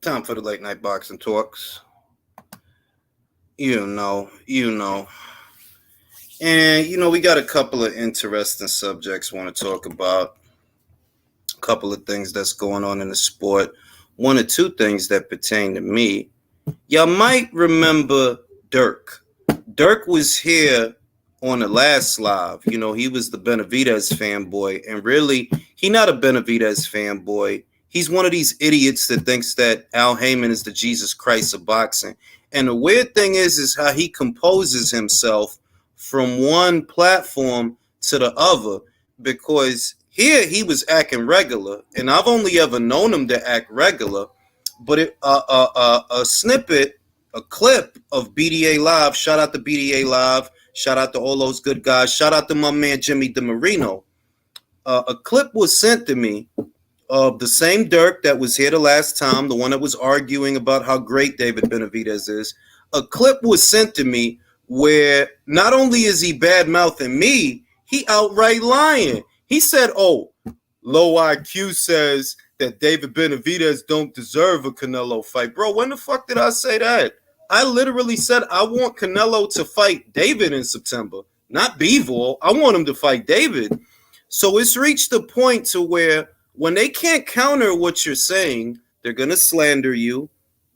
Time for the late night boxing talks. You know. And we got a couple of interesting subjects want to talk about. A couple of things that's going on in the sport. One or two things that pertain to me. Y'all might remember Dirk. Dirk was here on the last live. He was the Benavidez fanboy, and really, he not a Benavidez fanboy. He's one of these idiots that thinks that Al Heyman is the Jesus Christ of boxing. And the weird thing is how he composes himself from one platform to the other, because here he was acting regular, and I've only ever known him to act regular. But a snippet, a clip of BDA Live. Shout out to BDA Live. Shout out to all those good guys. Shout out to my man Jimmy DeMarino. A clip was sent to me of the same Dirk that was here the last time, the one that was arguing about how great David Benavidez is. A clip was sent to me where not only is he bad-mouthing me, he outright lying. He said, oh, Low IQ says that David Benavidez don't deserve a Canelo fight. Bro, when the fuck did I say that? I literally said I want Canelo to fight David in September, not Bivol. I want him to fight David. So it's reached a point to where when they can't counter what you're saying, they're going to slander you.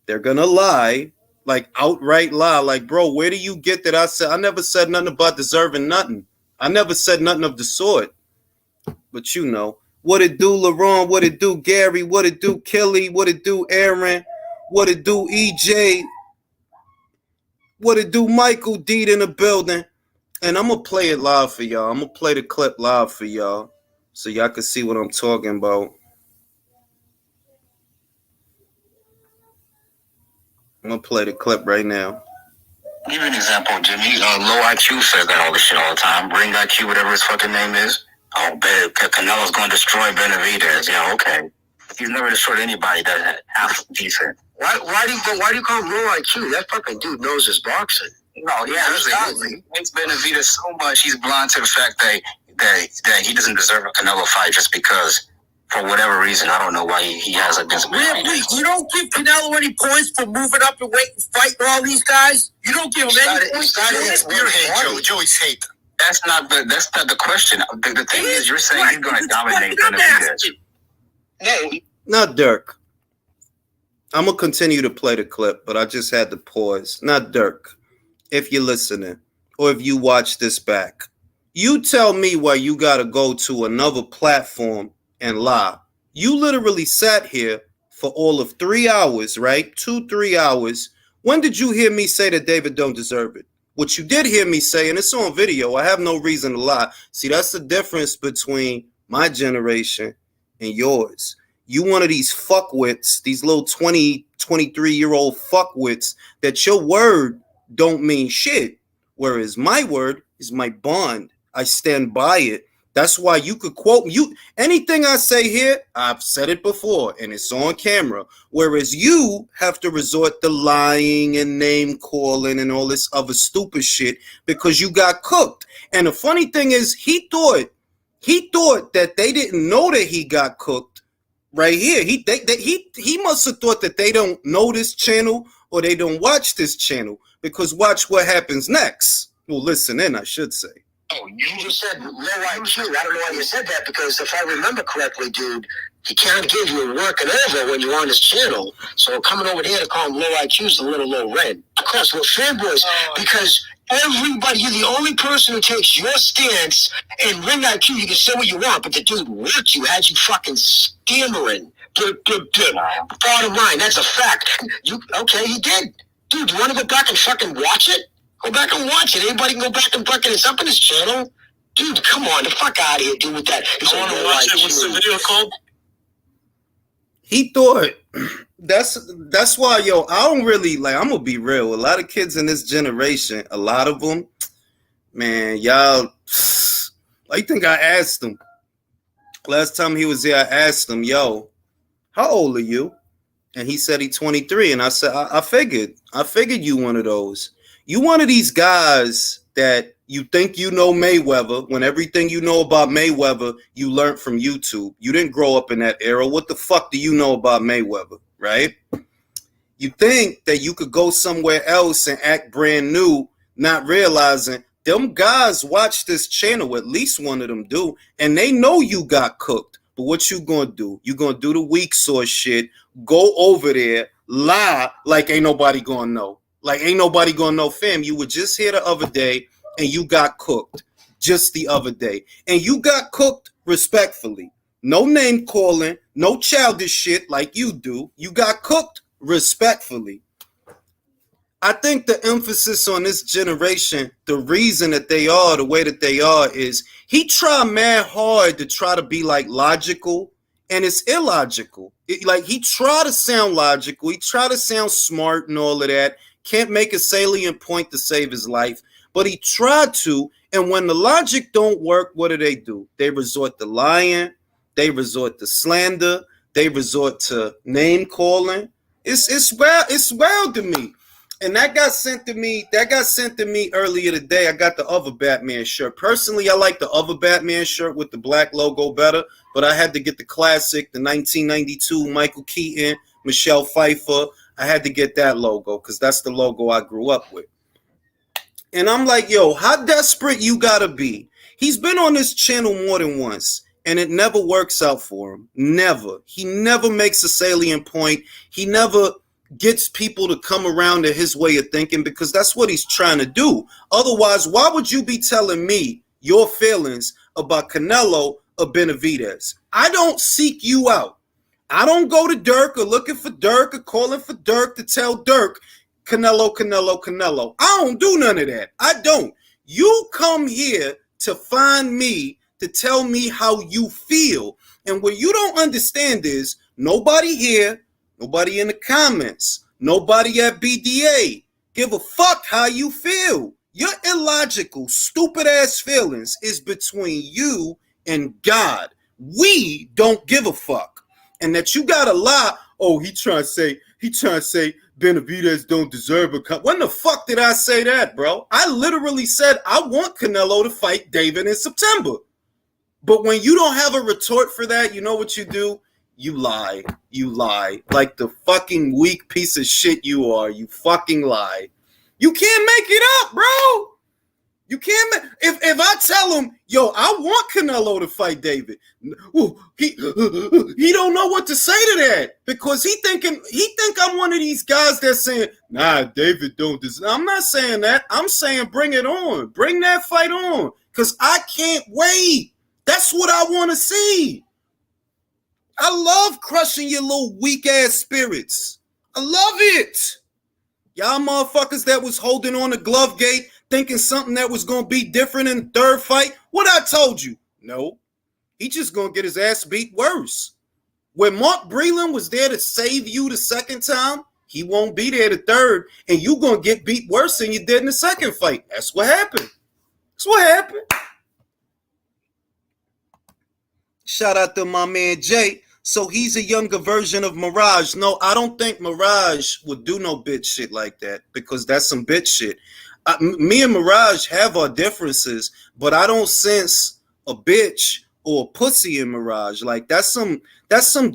They're going to lie, like outright lie. Like, bro, where do you get that I said? I never said nothing about deserving nothing. I never said nothing of the sort. But what it do, LaRon? What it do, Gary? What it do, Kelly? What it do, Aaron? What it do, EJ? What it do, Michael Deed in the building? And I'm going to play it live for y'all. I'm going to play the clip live for y'all so y'all can see what I'm talking about. I'm going to play the clip right now. Give you an example, Jimmy. Low IQ says that all this shit all the time. Ring IQ, whatever his fucking name is. Oh, Canelo's going to destroy Benavidez. Yeah, okay. He's never destroyed anybody that half decent. Why do you call him low IQ? That fucking dude knows his boxing. No, yeah, he hates Benavidez so much. He's blind to the fact that he doesn't deserve a Canelo fight just because, for whatever reason, I don't know why he has against Benavidez. You don't give Canelo any points for moving up and fighting all these guys. You don't give him any points. Joey's hate. That's not the question. The thing is, you're saying he's going to dominate Benavidez. No, not Dirk. I'm going to continue to play the clip, but I just had to pause. Not Dirk. If you're listening, or if you watch this back, you tell me why you got to go to another platform and lie. You literally sat here for all of 3 hours, right? 2-3 hours. When did you hear me say that David don't deserve it? What you did hear me say, and it's on video, I have no reason to lie. See, that's the difference between my generation and yours. You one of these fuckwits, these little 20, 23-year-old fuckwits that your word don't mean shit. Whereas my word is my bond. I stand by it. That's why you could quote you. Anything I say here, I've said it before, and it's on camera. Whereas you have to resort to lying and name calling and all this other stupid shit because you got cooked. And the funny thing is, he thought that they didn't know that he got cooked. Right here, he must have thought that they don't know this channel or they don't watch this channel, because watch what happens next. Well, listen in, I should say. Oh, you just said low IQ. I don't know why you said that, because if I remember correctly, dude, he can't give you a working over when you're on his channel. So coming over here to call him low IQ is a little low red. Of course, we're fanboys because everybody, you're the only person who takes your stance, and ring IQ, you can say what you want, but the dude worked you, had you fucking stammering. Bottom line, that's a fact. Okay, he did. Dude, you want to go back and fucking watch it? Go back and watch it. Anybody can go back and fucking, it's up on his channel. Dude, come on, the fuck out of here, dude, with that. I want to watch it. What's the video called? He thought that's why, I don't really like. I'm gonna be real. A lot of kids in this generation, a lot of them, man, y'all. I think I asked him last time he was here. I asked him, "Yo, how old are you?" And he said he's 23. And I said, I figured you one of those. You one of these guys that you think you know Mayweather when everything you know about Mayweather you learned from YouTube. You didn't grow up in that era. What the fuck do you know about Mayweather, right? You think that you could go somewhere else and act brand new, not realizing them guys watch this channel, at least one of them do, and they know you got cooked. But what you gonna do? You gonna do the weak sauce shit, go over there, lie like ain't nobody gonna know. Like ain't nobody gonna know, fam. You were just here the other day and you got cooked just the other day. And you got cooked respectfully. No name calling, no childish shit like you do. You got cooked respectfully. I think the emphasis on this generation, the reason that they are the way that they are is he tried mad hard to try to be like logical, and it's illogical. Like he tried to sound logical, he tried to sound smart and all of that. Can't make a salient point to save his life, but he tried to. And when the logic don't work, what do? They resort to lying, they resort to slander, they resort to name calling. It's wild to me. And that got sent to me. That got sent to me earlier today. I got the other Batman shirt. Personally, I like the other Batman shirt with the black logo better, but I had to get the classic, the 1992 Michael Keaton, Michelle Pfeiffer. I had to get that logo because that's the logo I grew up with. And I'm like, yo, how desperate you gotta be? He's been on this channel more than once, and it never works out for him. Never. He never makes a salient point. He never gets people to come around to his way of thinking because that's what he's trying to do. Otherwise, why would you be telling me your feelings about Canelo or Benavidez? I don't seek you out. I don't go to Dirk or looking for Dirk or calling for Dirk to tell Dirk, Canelo, Canelo, Canelo. I don't do none of that. I don't. You come here to find me to tell me how you feel. And what you don't understand is nobody here, nobody in the comments, nobody at BDA give a fuck how you feel. Your illogical, stupid ass feelings is between you and God. We don't give a fuck. And that you gotta lie. Oh, he trying to say Benavidez don't deserve a cut. When the fuck did I say that, bro? I literally said I want Canelo to fight David in September. But when you don't have a retort for that, you know what you do? You lie. You lie. Like the fucking weak piece of shit you are. You fucking lie. You can't make it up, bro. You can't. If I tell him, yo, I want Canelo to fight David, he don't know what to say to that because he think I'm one of these guys that's saying, nah, David don't deserve. I'm not saying that. I'm saying bring it on. Bring that fight on because I can't wait. That's what I want to see. I love crushing your little weak ass spirits. I love it. Y'all motherfuckers that was holding on the glove gate thinking something that was going to be different in the third fight. What I told you? No. He just going to get his ass beat worse. When Mark Breland was there to save you the second time, he won't be there the third, and you going to get beat worse than you did in the second fight. That's what happened. That's what happened. Shout out to my man Jay. So he's a younger version of Mirage. No, I don't think Mirage would do no bitch shit like that because that's some bitch shit. Me and Mirage have our differences, but I don't sense a bitch or a pussy in Mirage. Like that's some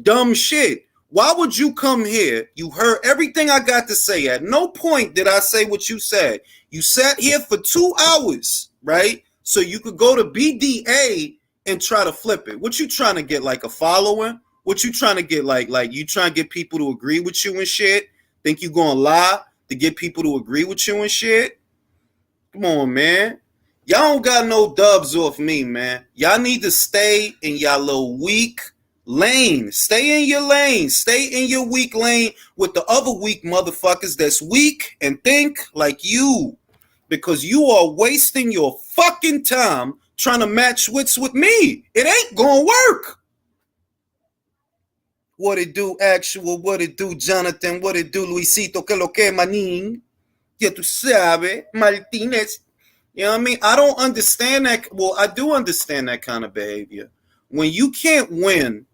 dumb shit. Why would you come here? You heard everything I got to say. At no point did I say what you said. You sat here for 2 hours, right? So you could go to BDA and try to flip it. What you trying to get, like a following? What you trying to get, like you trying to get people to agree with you and shit? Think you gonna lie to get people to agree with you and shit? Come on, man. Y'all don't got no dubs off me, man. Y'all need to stay in y'all little weak lane. Stay in your lane. Stay in your weak lane with the other weak motherfuckers that's weak and think like you. Because you are wasting your fucking time trying to match wits with me. It ain't gonna work. What it do, actual? What it do, Jonathan? What it do, Luisito? Que lo que, manín? Ya tú sabes, Martinez. You know what I mean? I don't understand that. Well, I do understand that kind of behavior. When you can't win,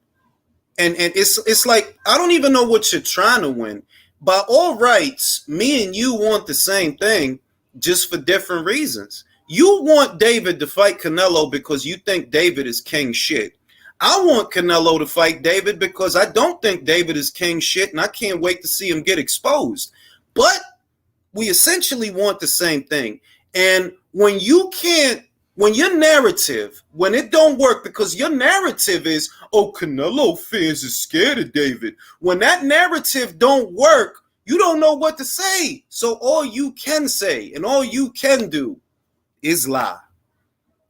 and it's like, I don't even know what you're trying to win. By all rights, me and you want the same thing, just for different reasons. You want David to fight Canelo because you think David is king shit. I want Canelo to fight David because I don't think David is king shit, and I can't wait to see him get exposed. But we essentially want the same thing. And when you can't, when your narrative, when it don't work, because your narrative is, oh, Canelo fans is scared of David. When that narrative don't work, you don't know what to say. So all you can say and all you can do is lie.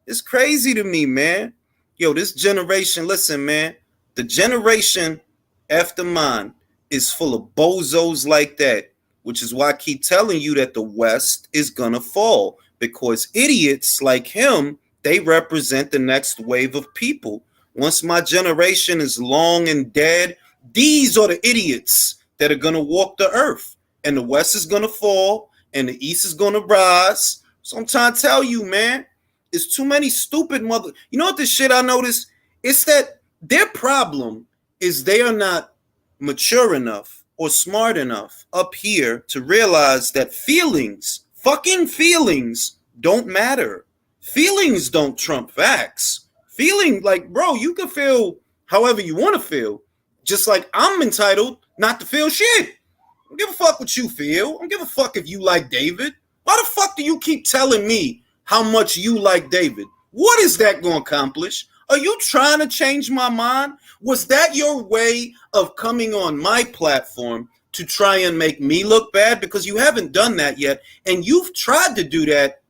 It's crazy to me, man. Yo, this generation, listen, man, the generation after mine is full of bozos like that, which is why I keep telling you that the West is gonna fall, because idiots like him, they represent the next wave of people. Once my generation is long and dead, these are the idiots that are gonna walk the earth, and the West is gonna fall, and the East is gonna rise. So I'm trying to tell you, man, it's too many stupid mother. You know what this shit I noticed? It's that their problem is they are not mature enough or smart enough up here to realize that feelings, fucking feelings, don't matter. Feelings don't trump facts. Feeling like, bro, you can feel however you want to feel. Just like I'm entitled not to feel shit. I don't give a fuck what you feel. I don't give a fuck if you like David. Why the fuck do you keep telling me how much you like David? What is that going to accomplish? Are you trying to change my mind? Was that your way of coming on my platform to try and make me look bad? Because you haven't done that yet, and you've tried to do that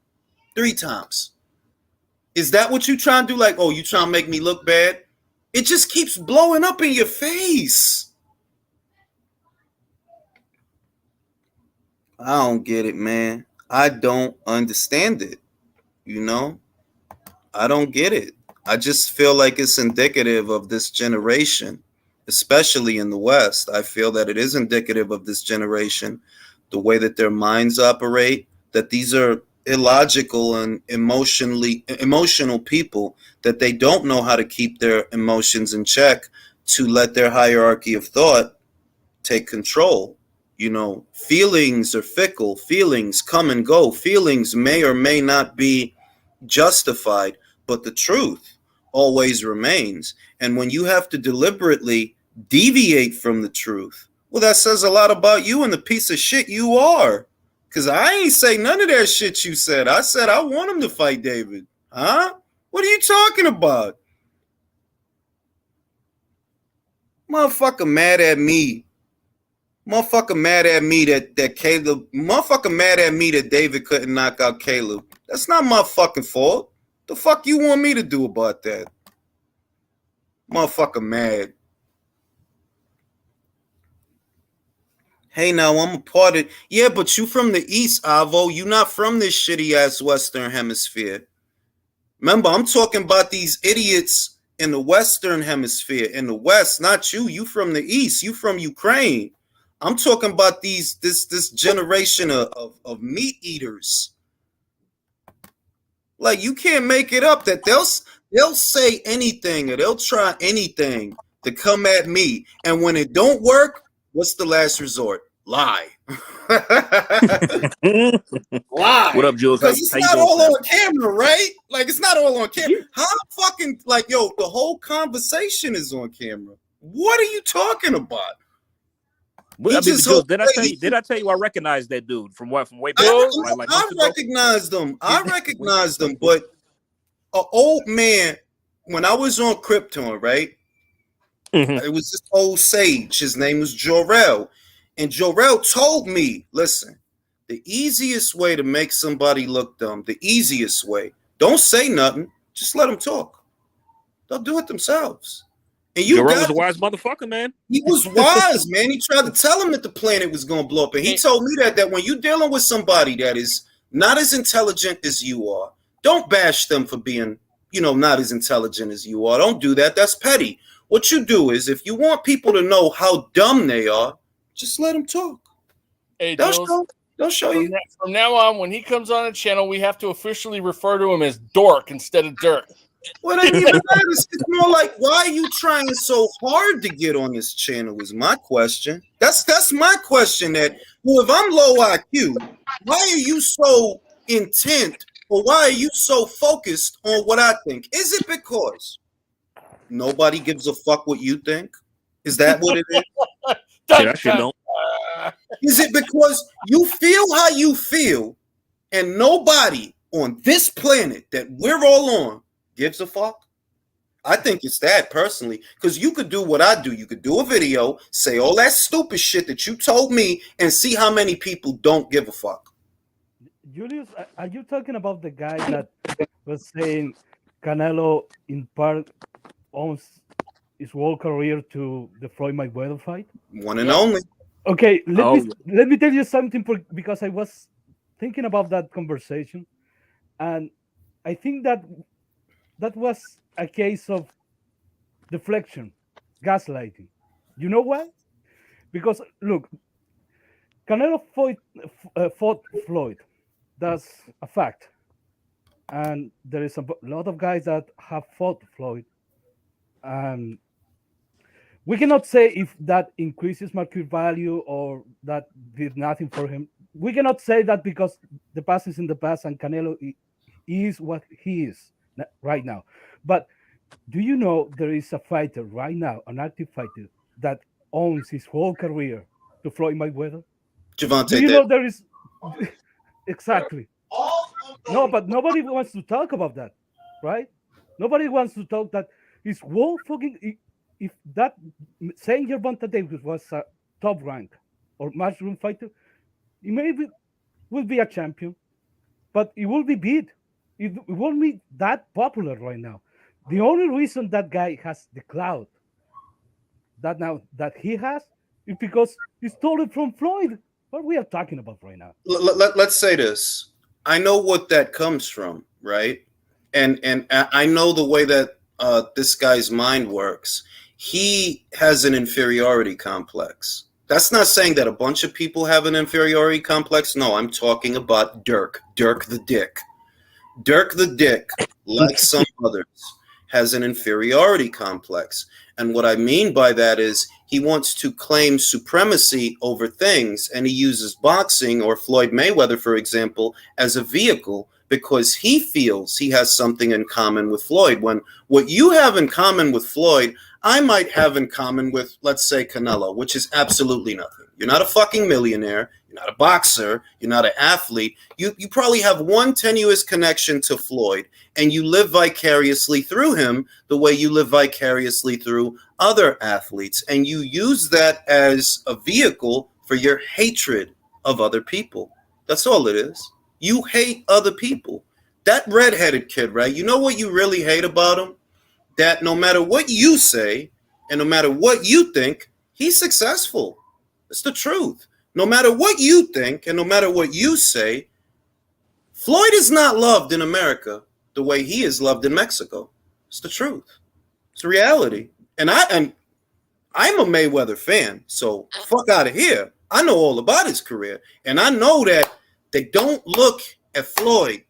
3 times. Is that what you trying to do? Like, oh, you trying to make me look bad? It just keeps blowing up in your face. I don't get it, man. I don't understand it. You know, I don't get it. I just feel like it's indicative of this generation, especially in the West. I feel that it is indicative of this generation, the way that their minds operate, that these are illogical and emotional people, that they don't know how to keep their emotions in check to let their hierarchy of thought take control. You know, feelings are fickle. Feelings come and go. Feelings may or may not be justified, but the truth always remains. And when you have to deliberately deviate from the truth, well, that says a lot about you and the piece of shit you are. Because I ain't say none of that shit you said. I said I want him to fight David. Huh? What are you talking about? Motherfucker mad at me. Motherfucker mad at me that Caleb. Motherfucker mad at me that David couldn't knock out Caleb. That's not my fucking fault. The fuck you want me to do about that? Motherfucker mad. Hey, now I'm a part of. Yeah, but you from the East, Avo. You not from this shitty ass Western Hemisphere. Remember, I'm talking about these idiots in the Western Hemisphere. In the West, not you. You from the East. You from Ukraine. I'm talking about this generation of meat eaters. Like, you can't make it up that they'll say anything or they'll try anything to come at me. And when it don't work, what's the last resort? Lie. Lie. What up, Jules? Because it's not all on camera, right? Like, it's not all on camera. How fucking, like, yo, the whole conversation is on camera. What are you talking about? Well, I mean, Jules, did I tell you I recognized that dude from way back? I recognized them. But an old man, when I was on Krypton, right? Mm-hmm. It was this old sage. His name was Jor-El. And Jor-El told me, listen, the easiest way to make somebody look dumb, the easiest way, don't say nothing. Just let them talk. They'll do it themselves. And Jor-El was a wise motherfucker, man. He was wise, man. He tried to tell him that the planet was going to blow up. And he told me that when you're dealing with somebody that is not as intelligent as you are, don't bash them for being, not as intelligent as you are. Don't do that. That's petty. What you do is, if you want people to know how dumb they are, just let them talk. Hey, they'll show you. From now on, when he comes on the channel, we have to officially refer to him as Dork instead of Dirk. Well, it ain't even that. It's more like, why are you trying so hard to get on this channel is my question. That's my question. That, well, if I'm low IQ, why are you so intent, or why are you so focused on what I think? Is it because nobody gives a fuck what you think? Is that what it is? Yeah, that shit don't. Is it because you feel how you feel and nobody on this planet that we're all on gives a fuck? I think it's that personally, because you could do what I do. You could do a video, say all that stupid shit that you told me, and see how many people don't give a fuck. Julius, are you talking about the guy that was saying Canelo in part owns his whole career to the Floyd Mayweather fight? One and only. Okay, let me tell you something because I was thinking about that conversation, and I think that was a case of deflection, gaslighting. You know why? Because look, Canelo fought Floyd. That's a fact. And there is a lot of guys that have fought Floyd. And we cannot say if that increases market value or that did nothing for him. We cannot say that because the past is in the past and Canelo is what he is right now. But do you know there is a fighter right now, an active fighter, that owns his whole career to Floyd Mayweather? Javante. Do you know there is exactly? No, but nobody wants to talk about that, right? Nobody wants to talk that his whole fucking. If that saying Gervonta Davis was a top rank or matchroom fighter, he maybe will be a champion, but he will be beat. It won't be that popular right now. The only reason that guy has the clout that he has is because he stole it from Floyd. What we are talking about right now? Let's say this. I know what that comes from, right? And I know the way that this guy's mind works. He has an inferiority complex. That's not saying that a bunch of people have an inferiority complex. No, I'm talking about Dirk the Dick. Dirk the Dick, like some others, has an inferiority complex. And what I mean by that is he wants to claim supremacy over things, and he uses boxing or Floyd Mayweather, for example, as a vehicle because he feels he has something in common with Floyd. When what you have in common with Floyd, I might have in common with, let's say, Canelo, which is absolutely nothing. You're not a fucking millionaire. You're not a boxer. You're not an athlete. You probably have one tenuous connection to Floyd, and you live vicariously through him the way you live vicariously through other athletes. And you use that as a vehicle for your hatred of other people. That's all it is. You hate other people. That redheaded kid, right? You know what you really hate about him? That no matter what you say and no matter what you think, he's successful. It's the truth. No matter what you think and no matter what you say, Floyd is not loved in America the way he is loved in Mexico. It's the truth. It's the reality. And I'm a Mayweather fan, so fuck out of here. I know all about his career. And I know that they don't look at Floyd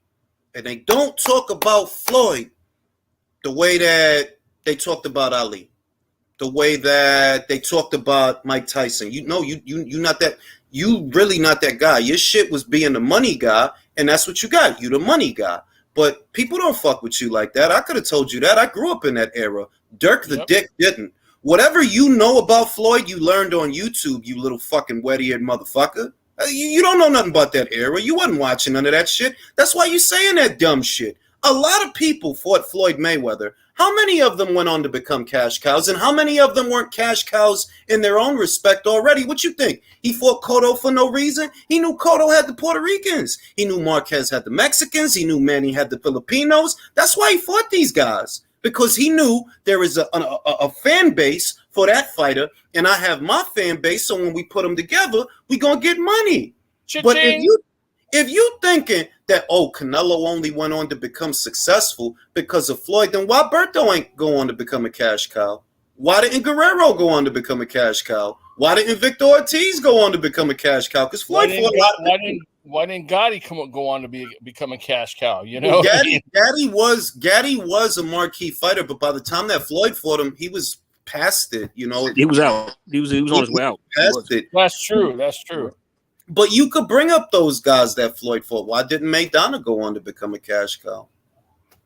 and they don't talk about Floyd the way that they talked about Ali, the way that they talked about Mike Tyson. You know, you not that. You really not that guy. Your shit was being the money guy, and that's what you got. You the money guy. But people don't fuck with you like that. I could have told you that. I grew up in that era. Dirk the Dick didn't. Whatever you know about Floyd, you learned on YouTube, you little fucking wet-eared motherfucker. You don't know nothing about that era. You wasn't watching none of that shit. That's why you saying that dumb shit. A lot of people fought Floyd Mayweather. How many of them went on to become cash cows, and how many of them weren't cash cows in their own respect already? What you think? He fought Cotto for no reason? He knew Cotto had the Puerto Ricans. He knew Marquez had the Mexicans. He knew Manny had the Filipinos. That's why he fought these guys, because he knew there is a fan base for that fighter, and I have my fan base, so when we put them together, we going to get money. Cha-ching. But if you thinking that, oh, Canelo only went on to become successful because of Floyd, then why Berto ain't go on to become a cash cow? Why didn't Guerrero go on to become a cash cow? Why didn't Victor Ortiz go on to become a cash cow? Because Floyd fought a lot of people. Why didn't Gotti go on to become a cash cow? You know, Gaddy was a marquee fighter, but by the time that Floyd fought him, he was past it. You know, he was out. He was on his way out. Past it. That's true. That's true. But you could bring up those guys that Floyd fought. Why didn't Maidana go on to become a cash cow?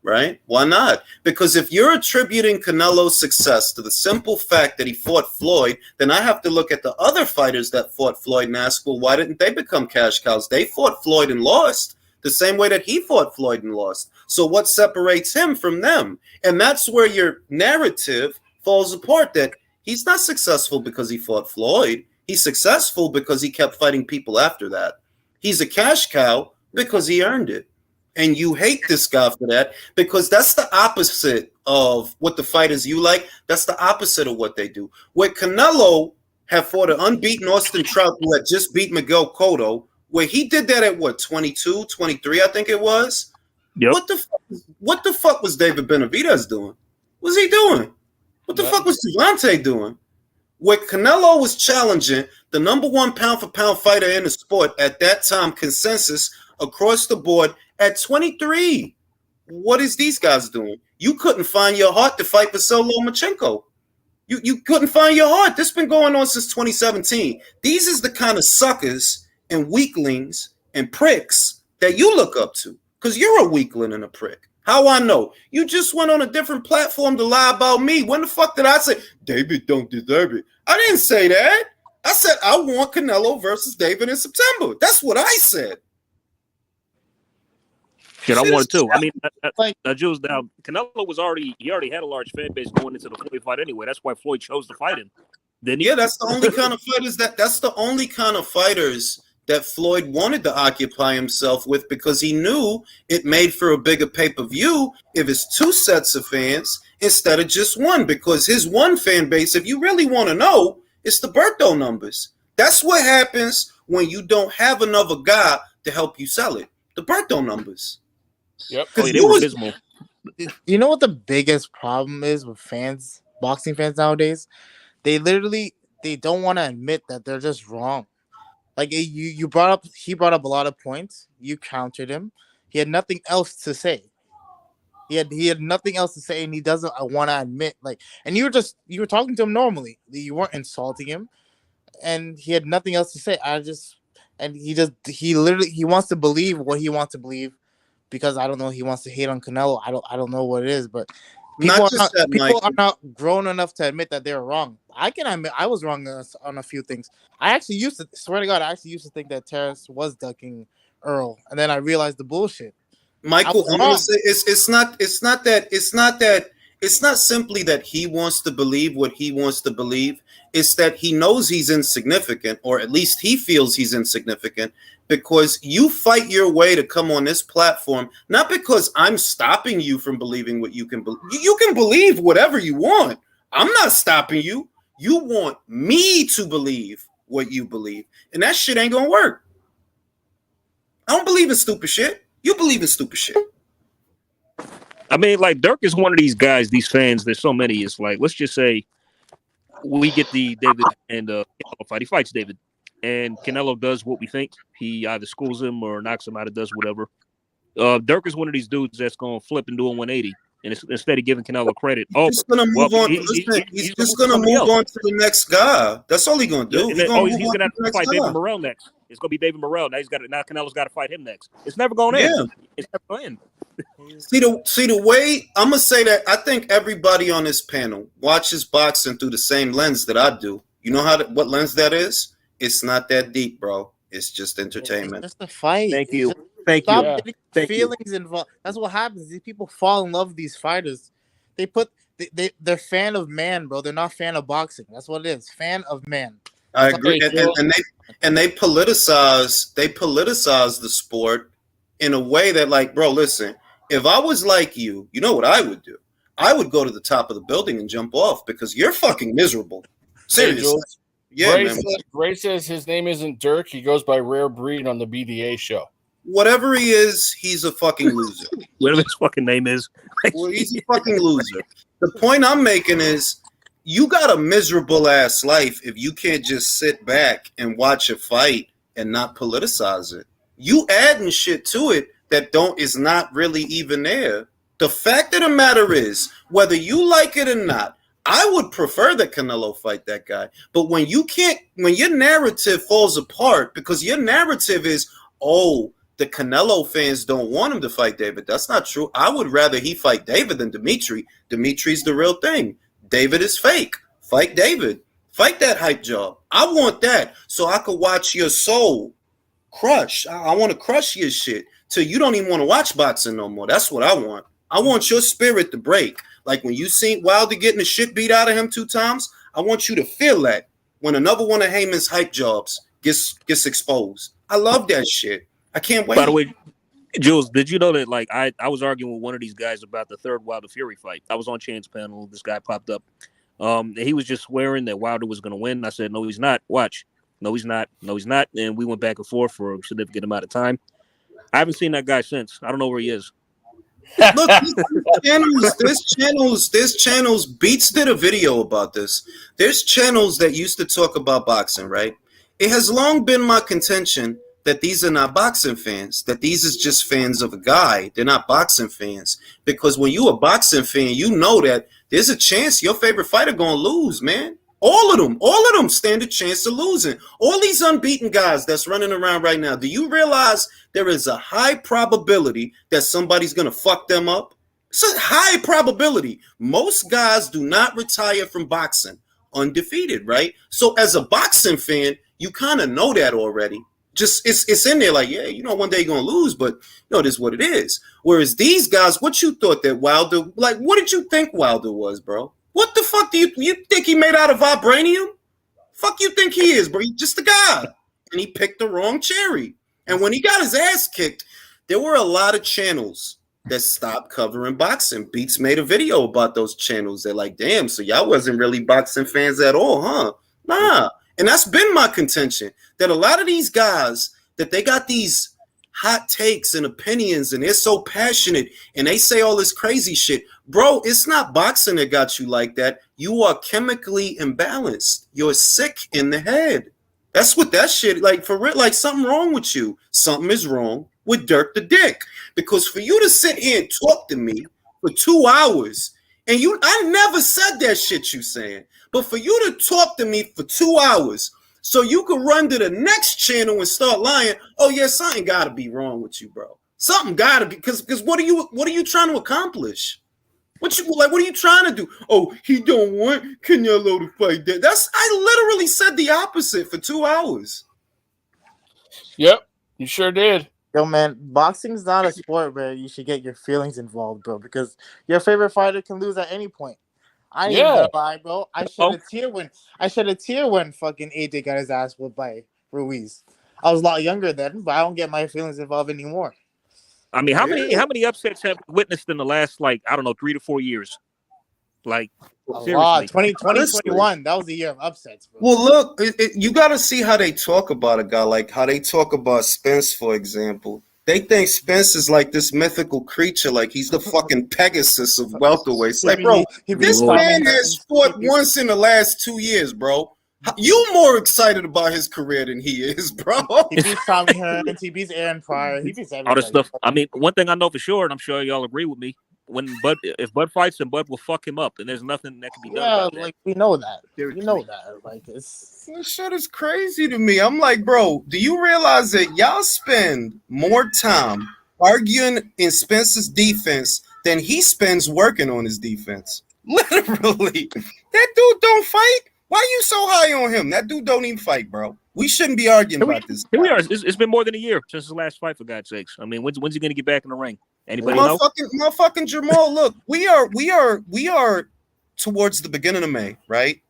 right? Why not? Because if you're attributing Canelo's success to the simple fact that he fought Floyd, then I have to look at the other fighters that fought Floyd and ask, well, why didn't they become cash cows? They fought Floyd and lost the same way that he fought Floyd and lost. So what separates him from them? And that's where your narrative falls apart, that he's not successful because he fought Floyd. He's successful because he kept fighting people after that. He's a cash cow because he earned it. And you hate this guy for that, because that's the opposite of what the fighters you like. That's the opposite of what they do. Where Canelo had fought an unbeaten Austin Trout who had just beat Miguel Cotto, where he did that at what, 22, 23, I think it was? Yep. What the fuck was David Benavidez doing? What was he doing? What the fuck was Devontae doing? Where Canelo was challenging the number one pound-for-pound fighter in the sport at that time, consensus across the board, at 23. What is these guys doing? You couldn't find your heart to fight Vasily Lomachenko. You couldn't find your heart. This has been going on since 2017. These is the kind of suckers and weaklings and pricks that you look up to, because you're a weakling and a prick. How I know? You just went on a different platform to lie about me. When the fuck did I say David don't deserve it? I didn't say that. I said I want Canelo versus David in September. That's what I said. Shit, I wanted to. I mean, Jules, now Canelo already had a large fan base going into the Floyd fight anyway. That's why Floyd chose to fight him. Didn't he? Yeah, that's the only kind of fighters that's the only kind of fighters that Floyd wanted to occupy himself with, because he knew it made for a bigger pay-per-view if it's two sets of fans instead of just one, because his one fan base, if you really want to know, it's the Berto numbers. That's what happens when you don't have another guy to help you sell it. The Berto numbers. Yep. They were abysmal. You know what the biggest problem is with fans, boxing fans nowadays? They don't want to admit that they're just wrong. Like he brought up a lot of points. You countered him. He had nothing else to say. He had nothing else to say, and he doesn't want to admit. And you were talking to him normally. You weren't insulting him, and he had nothing else to say. He wants to believe what he wants to believe, because I don't know, he wants to hate on Canelo. I don't know what it is, but people are not grown enough to admit that they're wrong. I can admit I was wrong on a few things. I actually used to think that Terrence was ducking Earl, and then I realized the bullshit. Michael, I'm gonna say it's not simply that he wants to believe what he wants to believe. It's that he knows he's insignificant, or at least he feels he's insignificant, because you fight your way to come on this platform, not because I'm stopping you from believing what you can believe. You can believe whatever you want. I'm not stopping you. You want me to believe what you believe, and that shit ain't gonna work. I don't believe in stupid shit. You believe in stupid shit. I mean, like, Dirk is one of these guys, these fans, there's so many. It's like, let's just say we get the David and Canelo fight. He fights David, and Canelo does what we think. He either schools him or knocks him out or does whatever. Dirk is one of these dudes that's going to flip and do a 180. And instead of giving Canelo credit, he's just going to move on. He's just going to move on to the next guy. That's all he's going to do. He's going to have to fight David Morrell next. It's going to be David Morrell. Now Canelo's got to fight him next. It's never going to end. It's never going to end. See the way I'm gonna say that, I think everybody on this panel watches boxing through the same lens that I do. You know what lens that is? It's not that deep, bro. It's just entertainment. It's just a fight. Thank you. Stop getting feelings involved. That's what happens. These people fall in love with these fighters. They're fan of man, bro. They're not fan of boxing. That's what it is. Fan of man. I agree. And they politicize the sport in a way that, like, bro, listen, if I was like you know what I would do? I would go to the top of the building and jump off, because you're fucking miserable. Seriously. Gray says his name isn't Dirk. He goes by Rare Breed on the BDA show. Whatever he is, he's a fucking loser. Whatever his fucking name is. Well, he's a fucking loser. The point I'm making is, you got a miserable ass life if you can't just sit back and watch a fight and not politicize it. You adding shit to it that is not really even there. The fact of the matter is, whether you like it or not, I would prefer that Canelo fight that guy. But when your narrative falls apart, because your narrative is, oh, the Canelo fans don't want him to fight David. That's not true. I would rather he fight David than Dimitri. Dimitri's the real thing. David is fake. Fight David. Fight that hype job. I want that so I could watch your soul crush. I want to crush your shit till you don't even want to watch boxing no more. That's what I want. I want your spirit to break. Like when you seen Wilder getting the shit beat out of him 2 times, I want you to feel that when another one of Heyman's hype jobs gets exposed. I love that shit. I can't wait. By the way, Jules, did you know that like I was arguing with one of these guys about the third Wilder Fury fight? I was on Chan's panel. This guy popped up. He was just swearing that Wilder was going to win. I said, no, he's not. Watch. No, he's not. No, he's not. And we went back and forth for a significant amount of time. I haven't seen that guy since. I don't know where he is. Look, there's channels. Beats did a video about this. There's channels that used to talk about boxing, right? It has long been my contention that these are not boxing fans, that these is just fans of a guy. They're not boxing fans. Because when you a boxing fan, you know that there's a chance your favorite fighter gonna lose, man. All of them stand a chance of losing. All these unbeaten guys that's running around right now, do you realize there is a high probability that somebody's going to fuck them up? It's a high probability. Most guys do not retire from boxing undefeated, right? So as a boxing fan, you kind of know that already. Just it's in there like, yeah, you know, one day you're going to lose, but you know, it is what it is. Whereas these guys, what you thought that Wilder, like, what did you think Wilder was, bro? What the fuck do you think he made out of vibranium? Fuck you think he is, bro? He's just a guy. And he picked the wrong cherry. And when he got his ass kicked, there were a lot of channels that stopped covering boxing. Beats made a video about those channels. They're like, damn, so y'all wasn't really boxing fans at all, huh? Nah. And that's been my contention, that a lot of these guys, that they got these hot takes and opinions, and they're so passionate, and they say all this crazy shit. Bro, it's not boxing that got you like that. You are chemically imbalanced. You're sick in the head. That's what that shit, like, for real, like, something wrong with you. Something is wrong with Dirk the Dick. Because for you to sit here and talk to me for 2 hours, and I never said that shit you saying, but for you to talk to me for 2 hours, so you could run to the next channel and start lying, oh yeah, something gotta be wrong with you, bro. Something gotta be, because what are you trying to accomplish? What are you trying to do? Oh, he don't want Canelo to fight that. I literally said the opposite for 2 hours. Yep, you sure did. Yo, man, boxing's not a sport where you should get your feelings involved, bro, because your favorite fighter can lose at any point. I ain't gonna lie, bro. I shed a tear when fucking AJ got his ass whipped by Ruiz. I was a lot younger then, but I don't get my feelings involved anymore. I mean, how many upsets have we witnessed in the last, like, I don't know, 3 to 4 years? Like, seriously. 2021, that was the year of upsets, bro. Well, look, you got to see how they talk about a guy, like how they talk about Spence, for example. They think Spence is like this mythical creature, like he's the fucking Pegasus of welterweights. Like, bro, this man has fought once in the last 2 years, bro. You more excited about his career than he is, bro. He beats Tommy Hearns, he beats Aaron Pryor, he beats everybody. All this stuff. I mean, one thing I know for sure, and I'm sure y'all agree with me, if Bud fights him, Bud will fuck him up, and there's nothing that can be done about that. Like, we know that. We know that. Like, this shit is crazy to me. I'm like, bro, do you realize that y'all spend more time arguing in Spence's defense than he spends working on his defense? Literally. That dude don't fight. Why are you so high on him? That dude don't even fight, bro. We shouldn't be arguing about this. Here we are. It's been more than a year since his last fight, for God's sakes. I mean, when's he going to get back in the ring? Anybody know? Motherfucking Jamal, look, we are towards the beginning of May, right?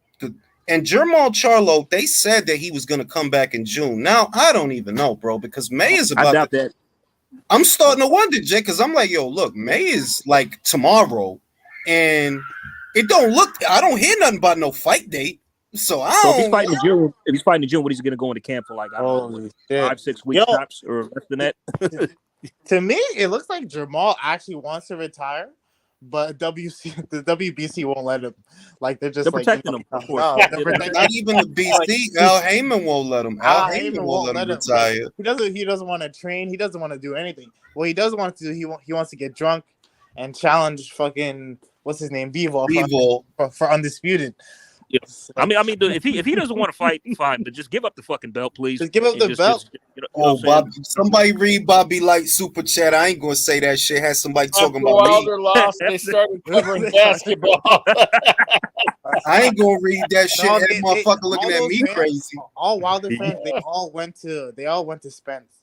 And Jamal Charlo, they said that he was going to come back in June. Now, I don't even know, bro, because May is about. I doubt that. I'm starting to wonder, Jay, because I'm like, yo, look, May is like tomorrow, and it don't look. I don't hear nothing about no fight date. So if he's fighting in June, what is he going to go into camp for? Like, I don't know, 5-6 weeks tops or less than that? To me, it looks like Jamal actually wants to retire, but the WBC won't let him. Like, they're protecting him. Of course. Not even the BC. Al Heyman won't let him. Al Heyman won't let him retire. He doesn't want to train. He doesn't want to do anything. What he does want to do, he wants to get drunk and challenge fucking what's his name, Bivol for Undisputed. Yeah. Dude, if he doesn't want to fight, fine, but just give up the fucking belt, please. Just give up the belt. You know what I'm saying? Bobby, somebody read Bobby Light super chat. I ain't gonna say that shit. Had somebody talking After about me. Wilder lost, they started covering basketball. I ain't gonna read that shit. No, That motherfucker all looking at those me fans, crazy. all Wilder fans, they all went to Spence.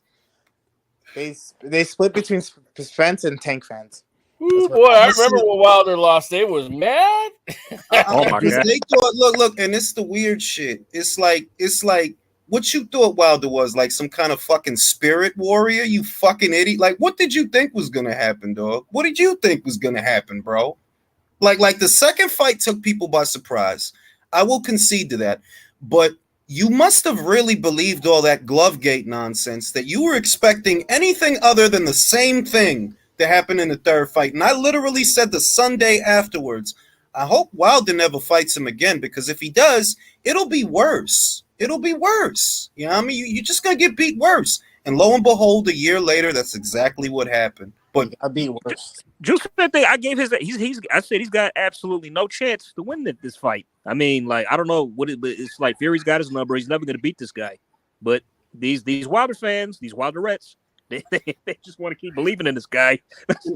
They split between Spence and Tank fans. Ooh, boy, I remember when Wilder lost. They was mad. Oh my God. They thought, look, and it's the weird shit. It's like what you thought Wilder was, like some kind of fucking spirit warrior, you fucking idiot. Like, what did you think was gonna happen, dog? What did you think was gonna happen, bro? Like the second fight took people by surprise. I will concede to that. But you must have really believed all that Glovegate nonsense that you were expecting anything other than the same thing to happen in the third fight. And I literally said the Sunday afterwards, I hope Wilder never fights him again, because if he does, it'll be worse. It'll be worse. You know what I mean? You're just going to get beat worse. And lo and behold, a year later, that's exactly what happened. But I'd be worse. Just that thing, I gave I said he's got absolutely no chance to win this fight. I mean, like, I don't know but it's like Fury's got his number. He's never going to beat this guy. But these Wilder fans, these Wilderettes, they just want to keep believing in this guy.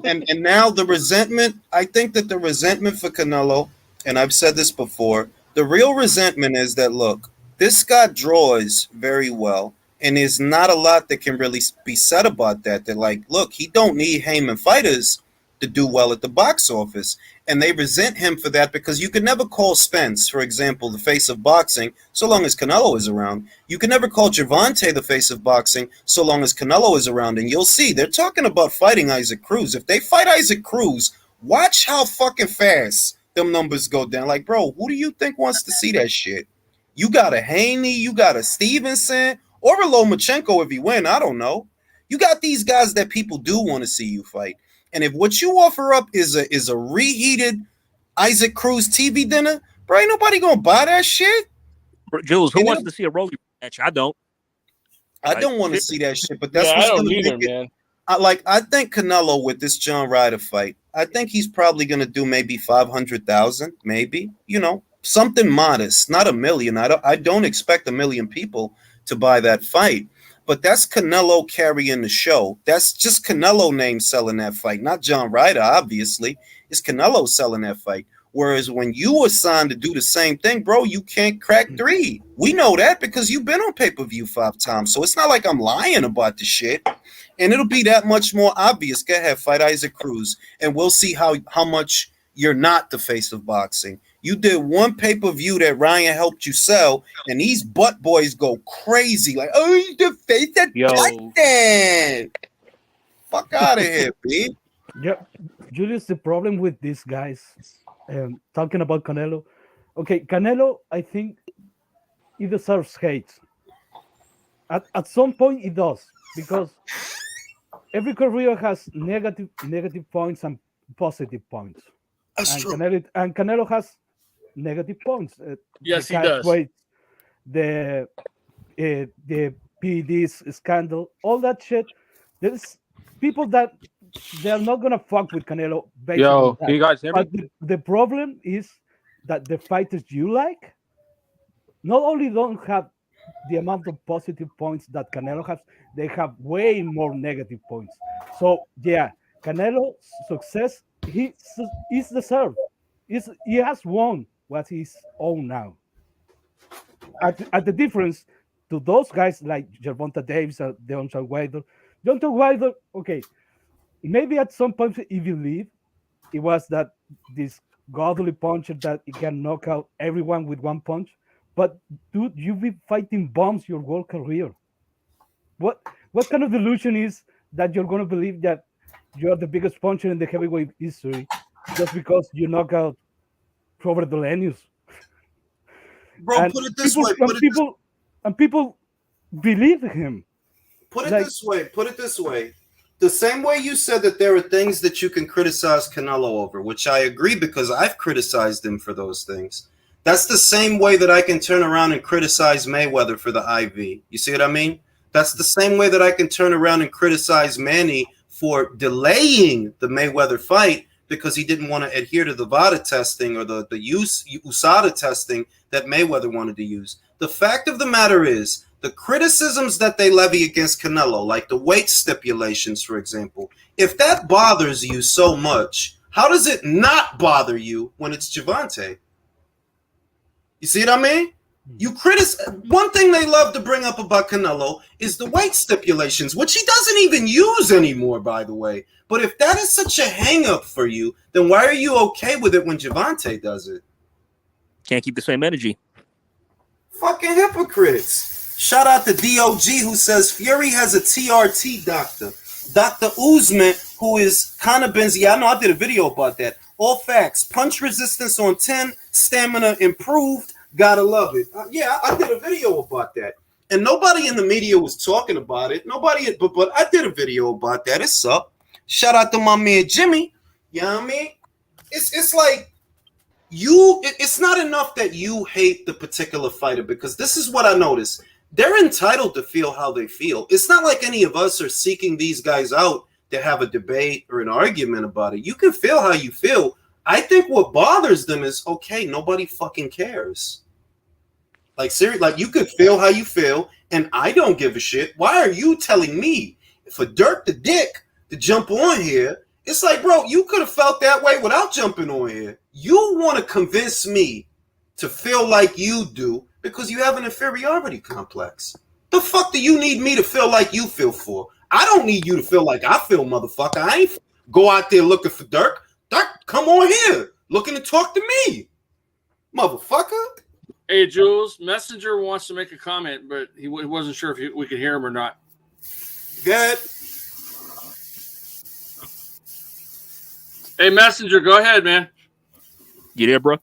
and now the resentment, I think that the resentment for Canelo, and I've said this before, the real resentment is that, look, this guy draws very well, and there's not a lot that can really be said about that. They're like, look, he don't need Heyman fighters to do well at the box office. And they resent him for that, because you could never call Spence, for example, the face of boxing so long as Canelo is around. You can never call Gervonta the face of boxing so long as Canelo is around. And you'll see, they're talking about fighting Isaac Cruz. If they fight Isaac Cruz, watch how fucking fast them numbers go down. Like, bro, who do you think wants to see that shit? You got a Haney, you got a Stevenson, or a Lomachenko if you win. I don't know. You got these guys that people do want to see you fight. And if what you offer up is a reheated Isaac Cruz TV dinner, bro, ain't nobody gonna buy that shit. Jules, who wants to see a Rolly match? I don't. I don't want to see that shit, but that's Yeah, I what's don't gonna either, make it. man. I think Canelo with this John Ryder fight, I think he's probably gonna do maybe 500,000, maybe, something modest, not 1 million. I don't expect 1 million people to buy that fight. But that's Canelo carrying the show. That's just Canelo name selling that fight, not John Ryder, obviously. It's Canelo selling that fight. Whereas when you were signed to do the same thing, bro, you can't crack 3. We know that because you've been on pay-per-view 5 times. So it's not like I'm lying about the shit. And it'll be that much more obvious. Go ahead, fight Isaac Cruz. And we'll see how much you're not the face of boxing. You did one pay-per-view that Ryan helped you sell, and these butt boys go crazy. Like, oh, you the face of boxing. Fuck out of here, B. Yeah, Julius, the problem with these guys, talking about Canelo. Okay, Canelo, I think he deserves hate. At some point, it does, because every career has negative points and positive points. That's true. Canelo has negative points. Yes, he does. The PEDs scandal, all that shit. There's people that they're not gonna fuck with Canelo. Yo, can you guys hear me? But the problem is that the fighters you like not only don't have the amount of positive points that Canelo has, they have way more negative points. So yeah, Canelo's success is deserved. He has won what he's own now. At the difference to those guys like Gervonta Davis or Deontay Wilder, okay, maybe at some point he believed it was that this godly puncher that he can knock out everyone with one punch. But dude, you've been fighting bombs your whole career. What kind of delusion is that you're gonna believe that you're the biggest puncher in the heavyweight history just because you knock out Robert Delenius? Bro, And put it this people believe him. Put it this way. The same way you said that there are things that you can criticize Canelo over, which I agree because I've criticized him for those things. That's the same way that I can turn around and criticize Mayweather for the IV. You see what I mean? That's the same way that I can turn around and criticize Manny for delaying the Mayweather fight, because he didn't want to adhere to the VADA testing or the USADA testing that Mayweather wanted to use. The fact of the matter is, the criticisms that they levy against Canelo, like the weight stipulations, for example, if that bothers you so much, how does it not bother you when it's Gervonta? You see what I mean? One thing they love to bring up about Canelo is the weight stipulations, which he doesn't even use anymore, by the way. But if that is such a hang-up for you, then why are you okay with it when Gervonta does it? Can't keep the same energy. Fucking hypocrites. Shout out to DOG who says Fury has a TRT doctor. Dr. Usman, who is kind of Benzi. I know I did a video about that. All facts. Punch resistance on 10. Stamina improved. Gotta love it. Yeah, I did a video about that. And nobody in the media was talking about it. Nobody, but I did a video about that. It's up. Shout out to my man Jimmy. You know what I mean? It's like it's not enough that you hate the particular fighter, because this is what I noticed. They're entitled to feel how they feel. It's not like any of us are seeking these guys out to have a debate or an argument about it. You can feel how you feel. I think what bothers them is, okay, nobody fucking cares. Like, seriously, like, you could feel how you feel, and I don't give a shit. Why are you telling me for Dirk the Dick to jump on here? It's like, bro, you could have felt that way without jumping on here. You want to convince me to feel like you do because you have an inferiority complex. The fuck do you need me to feel like you feel for? I don't need you to feel like I feel, motherfucker. I ain't go out there looking for Dirk. Dirk, come on here, looking to talk to me, motherfucker. Hey, Jules, Messenger wants to make a comment, but he wasn't sure if we could hear him or not. Good. Hey, Messenger, go ahead, man. You there, bro?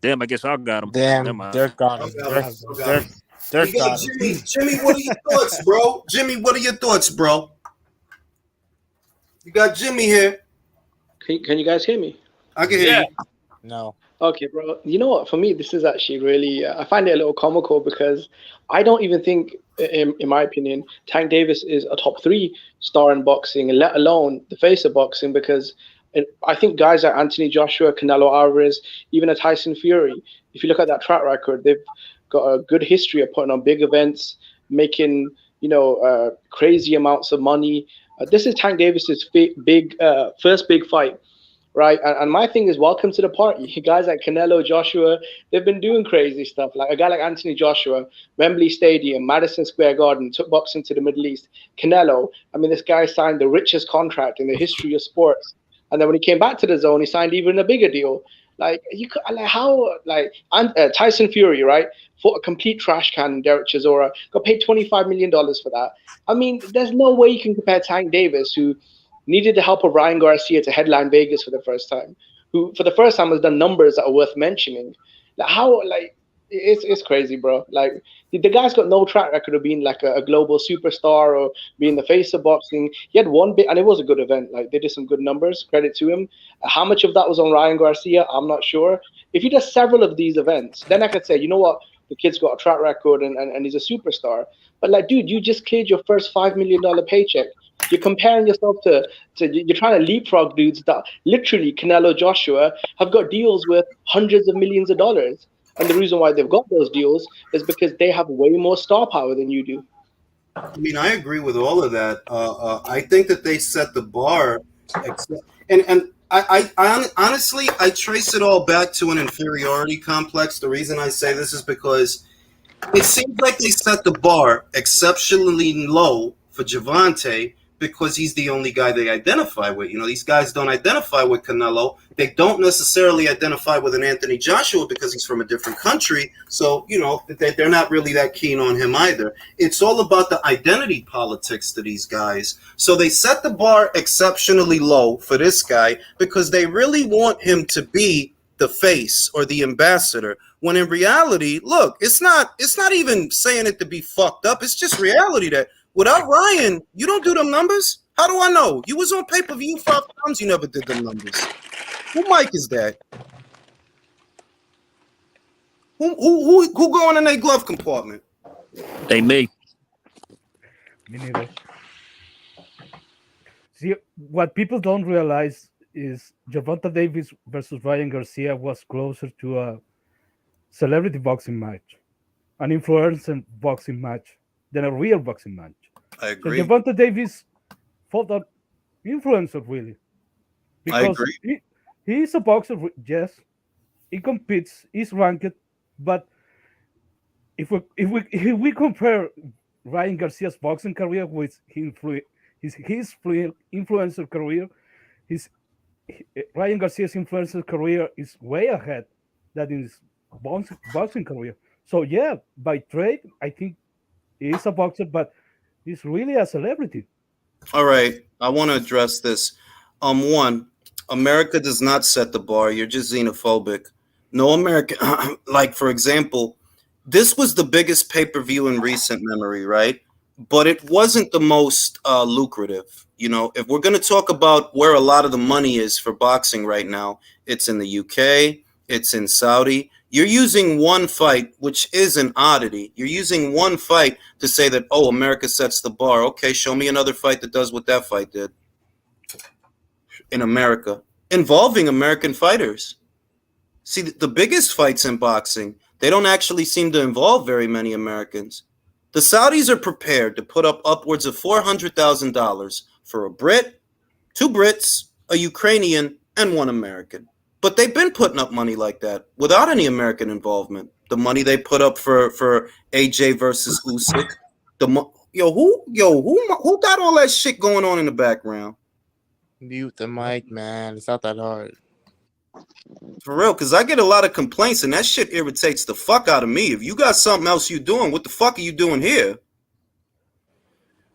Damn, I guess I got him. Damn, Dirk got him. Dirk got him. Jimmy, what are your thoughts, bro? Jimmy, what are your thoughts, bro? You got Jimmy here. Can you guys hear me? I can hear you. No. Okay, bro. You know what? For me, this is actually really, I find it a little comical because I don't even think, in my opinion, Tank Davis is a top 3 star in boxing, let alone the face of boxing, because I think guys like Anthony Joshua, Canelo Alvarez, even a Tyson Fury, if you look at that track record, they've got a good history of putting on big events, making, crazy amounts of money. This is Tank Davis's first big fight. Right, and my thing is, welcome to the party. Guys like Canelo, Joshua, they've been doing crazy stuff. Like a guy like Anthony Joshua, Wembley Stadium, Madison Square Garden, took boxing to the Middle East. Canelo, I mean, this guy signed the richest contract in the history of sports. And then when he came back to the zone, he signed even a bigger deal. Tyson Fury, right, for a complete trash can, Derek Chisora, got paid $25 million for that. I mean, there's no way you can compare Tank Davis, who needed the help of Ryan Garcia to headline Vegas for the first time, who for the first time has done numbers that are worth mentioning. It's crazy, bro. Like, the guy's got no track record of being like a global superstar or being the face of boxing. He had one bit, and it was a good event. Like, they did some good numbers. Credit to him. How much of that was on Ryan Garcia? I'm not sure. If he does several of these events, then I could say, you know what, the kid's got a track record and he's a superstar. But like, dude, you just cleared your first $5 million paycheck. You're comparing yourself to you're trying to leapfrog dudes that literally Canelo, Joshua have got deals worth hundreds of millions of dollars. And the reason why they've got those deals is because they have way more star power than you do. I mean, I agree with all of that. I think that they set the bar, and I honestly, I trace it all back to an inferiority complex. The reason I say this is because it seems like they set the bar exceptionally low for Gervonta because he's the only guy they identify with. You know, these guys don't identify with Canelo. They don't necessarily identify with an Anthony Joshua because he's from a different country. So, you know, they're not really that keen on him either. It's all about the identity politics to these guys. So they set the bar exceptionally low for this guy because they really want him to be the face or the ambassador, when in reality, look, it's not even saying it to be fucked up. It's just reality that without Ryan, you don't do them numbers. How do I know? You was on pay-per-view 5 times, you never did them numbers. Who mic is that? Who going in their glove compartment? They me. Me neither. See, what people don't realize is Gervonta Davis versus Ryan Garcia was closer to a celebrity boxing match, an influencer boxing match, than a real boxing match. I So agree. Gervonta Davis fought an influencer really I because agree. he is a boxer. Yes, he competes, he's ranked, but if we compare Ryan Garcia's boxing career with his influencer career, his Ryan Garcia's influencer career is way ahead than his boxing career. So yeah, by trade, I think he's a boxer, but he's really a celebrity. All right, I want to address this. One, America does not set the bar. You're just xenophobic. No American, like for example, this was the biggest pay per view in recent memory, right? But it wasn't the most lucrative. You know, if we're going to talk about where a lot of the money is for boxing right now, it's in the UK, it's in Saudi. You're using one fight, which is an oddity. You're using one fight to say that, oh, America sets the bar. Okay, show me another fight that does what that fight did in America, involving American fighters. See, the biggest fights in boxing, they don't actually seem to involve very many Americans. The Saudis are prepared to put up upwards of $400,000 for a Brit, two Brits, a Ukrainian, and one American. But they've been putting up money like that without any American involvement. The money they put up for AJ versus Usyk. Who got all that shit going on in the background? Mute the mic, man. It's not that hard. For real, because I get a lot of complaints and that shit irritates the fuck out of me. If you got something else you doing, what the fuck are you doing here?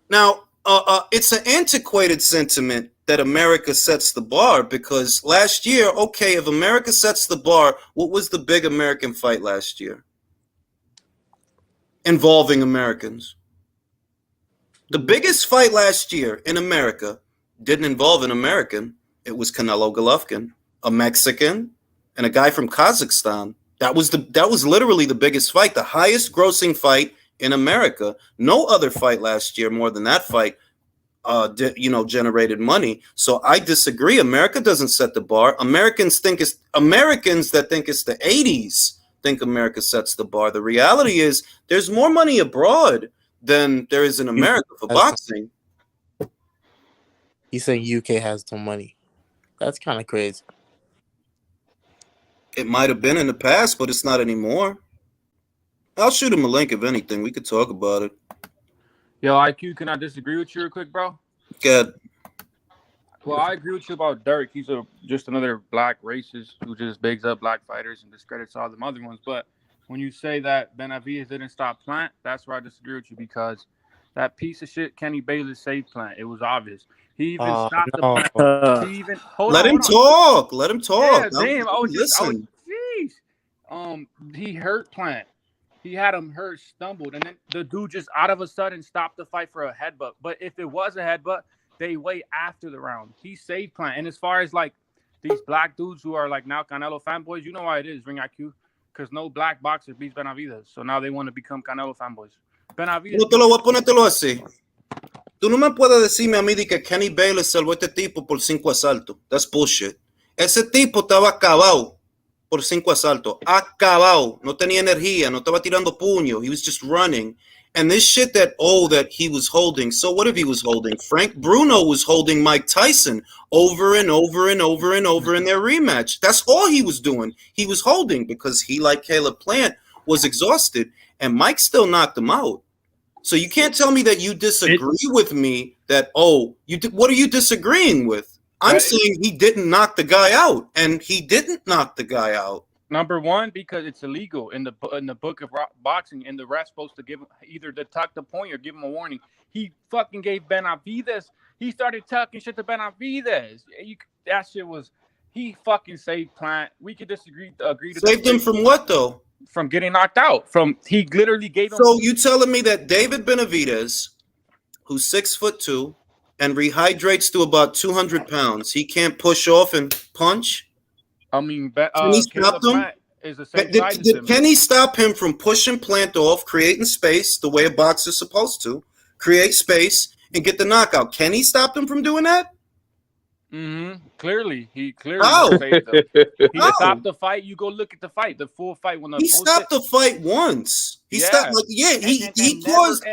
Now, it's an antiquated sentiment that America sets the bar because last year, okay, if America sets the bar, what was the big American fight last year involving Americans? The biggest fight last year in America didn't involve an American. It was Canelo Golovkin, a Mexican, and a guy from Kazakhstan. That was literally the biggest fight, the highest grossing fight in America. No other fight last year more than that fight generated money. So I disagree. America doesn't set the bar. Americans that think it's the 80s think America sets the bar. The reality is there's more money abroad than there is in America for boxing. He's saying UK has no money. That's kind of crazy. It might have been in the past, but it's not anymore. I'll shoot him a link if anything. We could talk about it. Yo, IQ, can I disagree with you real quick, bro? Good. Well, I agree with you about Dirk. He's just another black racist who just bigs up black fighters and discredits all them other ones. But when you say that Benavidez didn't stop Plant, that's where I disagree with you because that piece of shit Kenny Bayless saved Plant. It was obvious. He even stopped the Plant. He even Let him talk. Let him talk. Yeah, damn. He hurt Plant. He had him hurt, stumbled, and then the dude just out of a sudden stopped the fight for a headbutt. But if it was a headbutt, they wait after the round. He saved Plant. And as far as like these black dudes who are like now Canelo fanboys, you know why it is, Ring IQ? Because no black boxer beats Benavidez. So now they want to become Canelo fanboys. Benavidez. No te lo voy a ponértelo así. Tú no me puedes decirme a mí de que Kenny Bayless salvó a este tipo por 5 asaltos. That's bullshit. Ese tipo estaba acabado por 5 asaltos. Acabado. No tenía energía. No estaba tirando puño. He was just running. And this shit that he was holding. So what if he was holding? Frank Bruno was holding Mike Tyson over and over and over and over in their rematch. That's all he was doing. He was holding because he, like Caleb Plant, was exhausted. And Mike still knocked him out. So you can't tell me that you disagree with me that, what are you disagreeing with? I'm saying he didn't knock the guy out, and he didn't knock the guy out. Number one, because it's illegal in the book of boxing, and the ref's supposed to give him either to tuck the point or give him a warning. He fucking gave Benavidez. He started tucking shit to Benavidez. That shit was. He fucking saved Plant. We could agree. Saved him from what though? From getting knocked out. He literally gave him. So you telling me that David Benavidez, who's 6'2" and rehydrates to about 200 pounds, he can't push off and punch? I mean, Kenny stopped him? Is the same Did Kenny stop him from pushing Plant off, creating space the way a boxer's supposed to, create space and get the knockout? Kenny stopped him from doing that? Clearly, he clearly How? motivated them. He How? stopped the fight. You go look at the fight, the full fight when the He stopped the fight once. He stopped he caused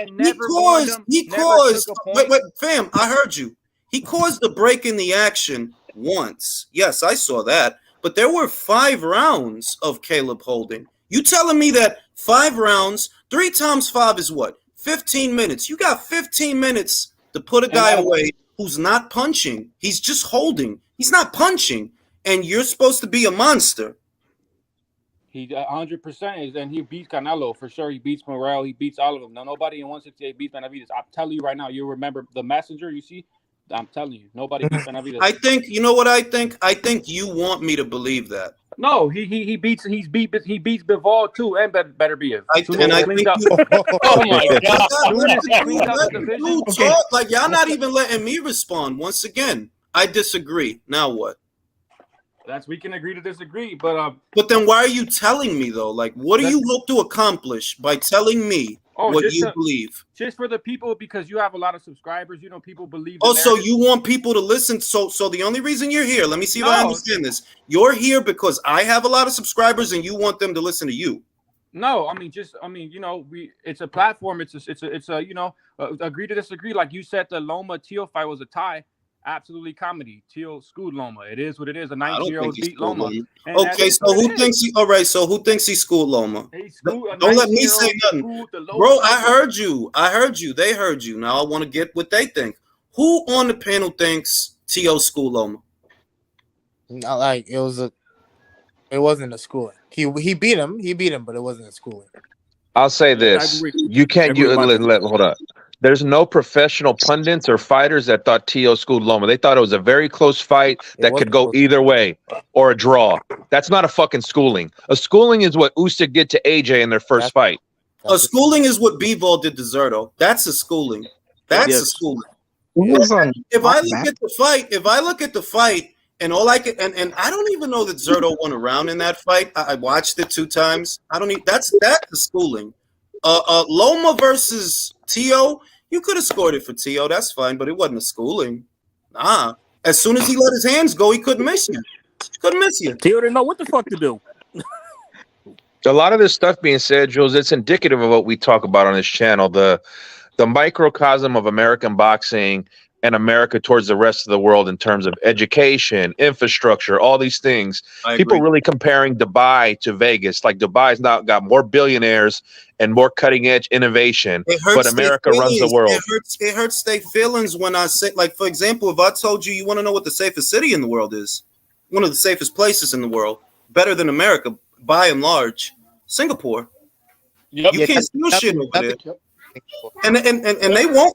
wait, fam, I heard you. He caused the break in the action once. Yes, I saw that. But there were 5 rounds of Caleb holding. You telling me that 5 rounds, 3 times 5 is what? 15 minutes. You got 15 minutes to put a guy away who's not punching. He's just holding. He's not punching. And you're supposed to be a monster. He 100% is, and he beats Canelo for sure. He beats Morrell. He beats all of them. Now, nobody in 168 beats Benavidez. I'm telling you right now. You remember the messenger? You see, I'm telling you, nobody beats Benavidez. I think you know what I think. I think you want me to believe that. No, he beats Bivol too, and Beterbiev. Oh my god! Dude, talk like y'all not even letting me respond. Once again, I disagree. Now what? We can agree to disagree, but then why are you telling me though? Like, what do you hope to accomplish by telling me what you believe? Just for the people, because you have a lot of subscribers. You know, people believe. So you want people to listen. So the only reason you're here, let me see if I understand this. You're here because I have a lot of subscribers, and you want them to listen to you. No, you know, it's a platform. It's a you know, agree to disagree. Like you said, the Loma Teal fight was a tie. Absolutely comedy. Teal schooled Loma. It is what it is. A 19-year-old beat Loma. Okay, so who thinks he? All right, so who thinks he schooled Loma? Don't let me say nothing, bro. I heard you. They heard you. Now I want to get what they think. Who on the panel thinks T.O. schooled Loma? Not like it wasn't a schooling. He beat him, but it wasn't a schooling. I'll say this: you can't. Hold up. There's no professional pundits or fighters that thought T.O. schooled Loma. They thought it was a very close fight that could go either way or a draw. That's not a fucking schooling. A schooling is what Usyk did to AJ in their first fight. A schooling is what Bivol did to Zerto. That's a schooling. That's a schooling. If I look at the fight, and all I can, and I don't even know that Zerto won a round in that fight. I watched it 2 times. That's the schooling. Loma versus T.O., you could have scored it for T.O., that's fine, but it wasn't a schooling. Nah. As soon as he let his hands go, he couldn't miss you. T.O. didn't know what the fuck to do. A lot of this stuff being said, Jules, it's indicative of what we talk about on this channel, the microcosm of American boxing and America towards the rest of the world in terms of education, infrastructure, all these things. People really comparing Dubai to Vegas. Like Dubai's now got more billionaires and more cutting edge innovation, but America runs the world. It hurts their feelings when I say, like, for example, if I told you want to know what the safest city in the world is, one of the safest places in the world, better than America by and large, Singapore. Yep. You can't steal shit over there. And they won't.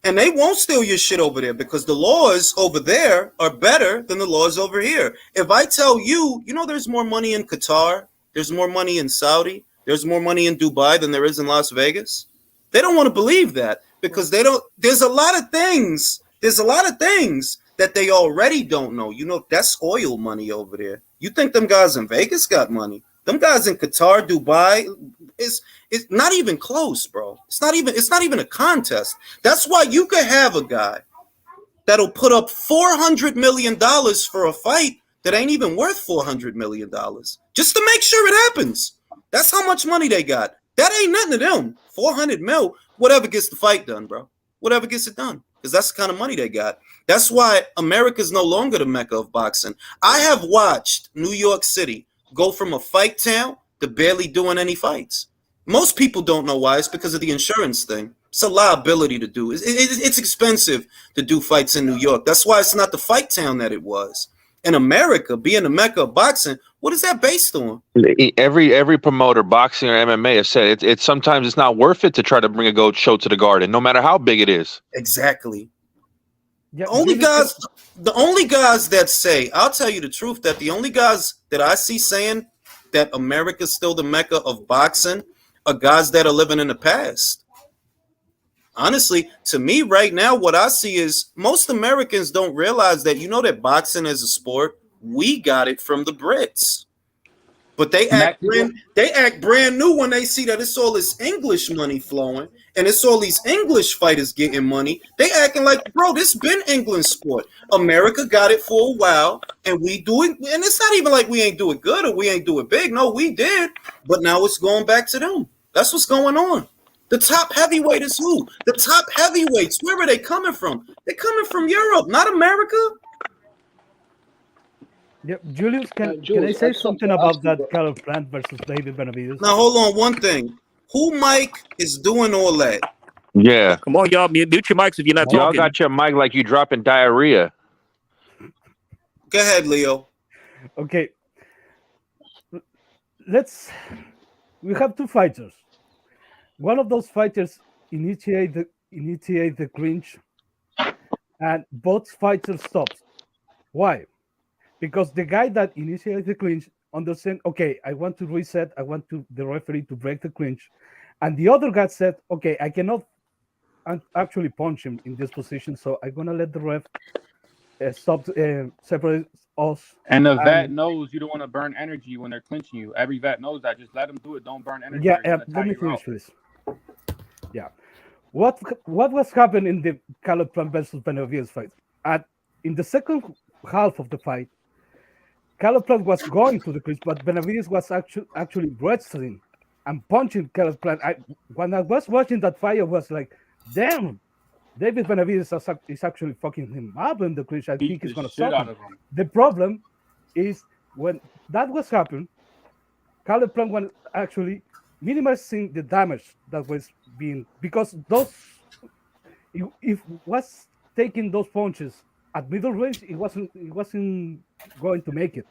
And they won't steal your shit over there because the laws over there are better than the laws over here. If I tell you, there's more money in Qatar, there's more money in Saudi, there's more money in Dubai than there is in Las Vegas. They don't want to believe that because there's a lot of things that they already don't know. That's oil money over there. You think them guys in Vegas got money? Them guys in Qatar, Dubai, it's not even close, bro. It's not even a contest. That's why you could have a guy that'll put up $400 million for a fight that ain't even worth $400 million just to make sure it happens. That's how much money they got. That ain't nothing to them. 400 mil, whatever gets the fight done, bro. Whatever gets it done. Because that's the kind of money they got. That's why America's no longer the mecca of boxing. I have watched New York City go from a fight town to barely doing any fights. Most people don't know why. It's because of the insurance thing. It's a liability to do. It's expensive to do fights in New York. That's why it's not the fight town that it was. In America, being the mecca of boxing, what is that based on? Every promoter, boxing or MMA, has said it's sometimes it's not worth it to try to bring a goat show to the Garden, no matter how big it is. Exactly. Yeah, the only guys that say, I'll tell you the truth, that the only guys that I see saying that America's still the mecca of boxing are guys that are living in the past. Honestly, to me right now, what I see is most Americans don't realize that, that boxing is a sport, we got it from the Brits. But they act brand new when they see that it's all this English money flowing and it's all these English fighters getting money. They acting like, bro, this been England sport. America got it for a while, and we do it. And it's not even like we ain't do it good or we ain't do it big. No, we did. But now it's going back to them. That's what's going on. The top heavyweight is who? The top heavyweights. Where are they coming from? They're coming from Europe, not America. Yeah, Julius, can I Jules, say I just want something to about ask you, that bro. Caleb Plant versus David Benavidez? Now hold on one thing. Who Mike is doing all that? Yeah. Come on, y'all. Mute your mics if you're not Y'all talking. got your mic like you dropping diarrhea. Go ahead, Leo. Okay. We have two fighters. One of those fighters initiate the clinch, and both fighters stops. Why? Because the guy that initiated the clinch understand, okay, I want to reset, I want the referee to break the clinch. And the other guy said, okay, I cannot actually punch him in this position, so I'm going to let the ref stop, separate us. And the vet knows you don't want to burn energy when they're clinching you. Every vet knows that. Just let them do it. Don't burn energy. Yeah, They're gonna let tire me you finish, out. please. Yeah. What was happening in the Caleb Plant versus Benavidez fight? In the second half of the fight, Caleb Plant was going to the clinch, but Benavidez was actually wrestling and punching Caleb Plant. When I was watching that fight, I was like, damn, David Benavidez is actually fucking him up in the clinch. I think he's going to stop him. The problem is when that was happening, Caleb Plant was actually minimizing the damage that was being, because if was taking those punches at middle range, it wasn't going to make it.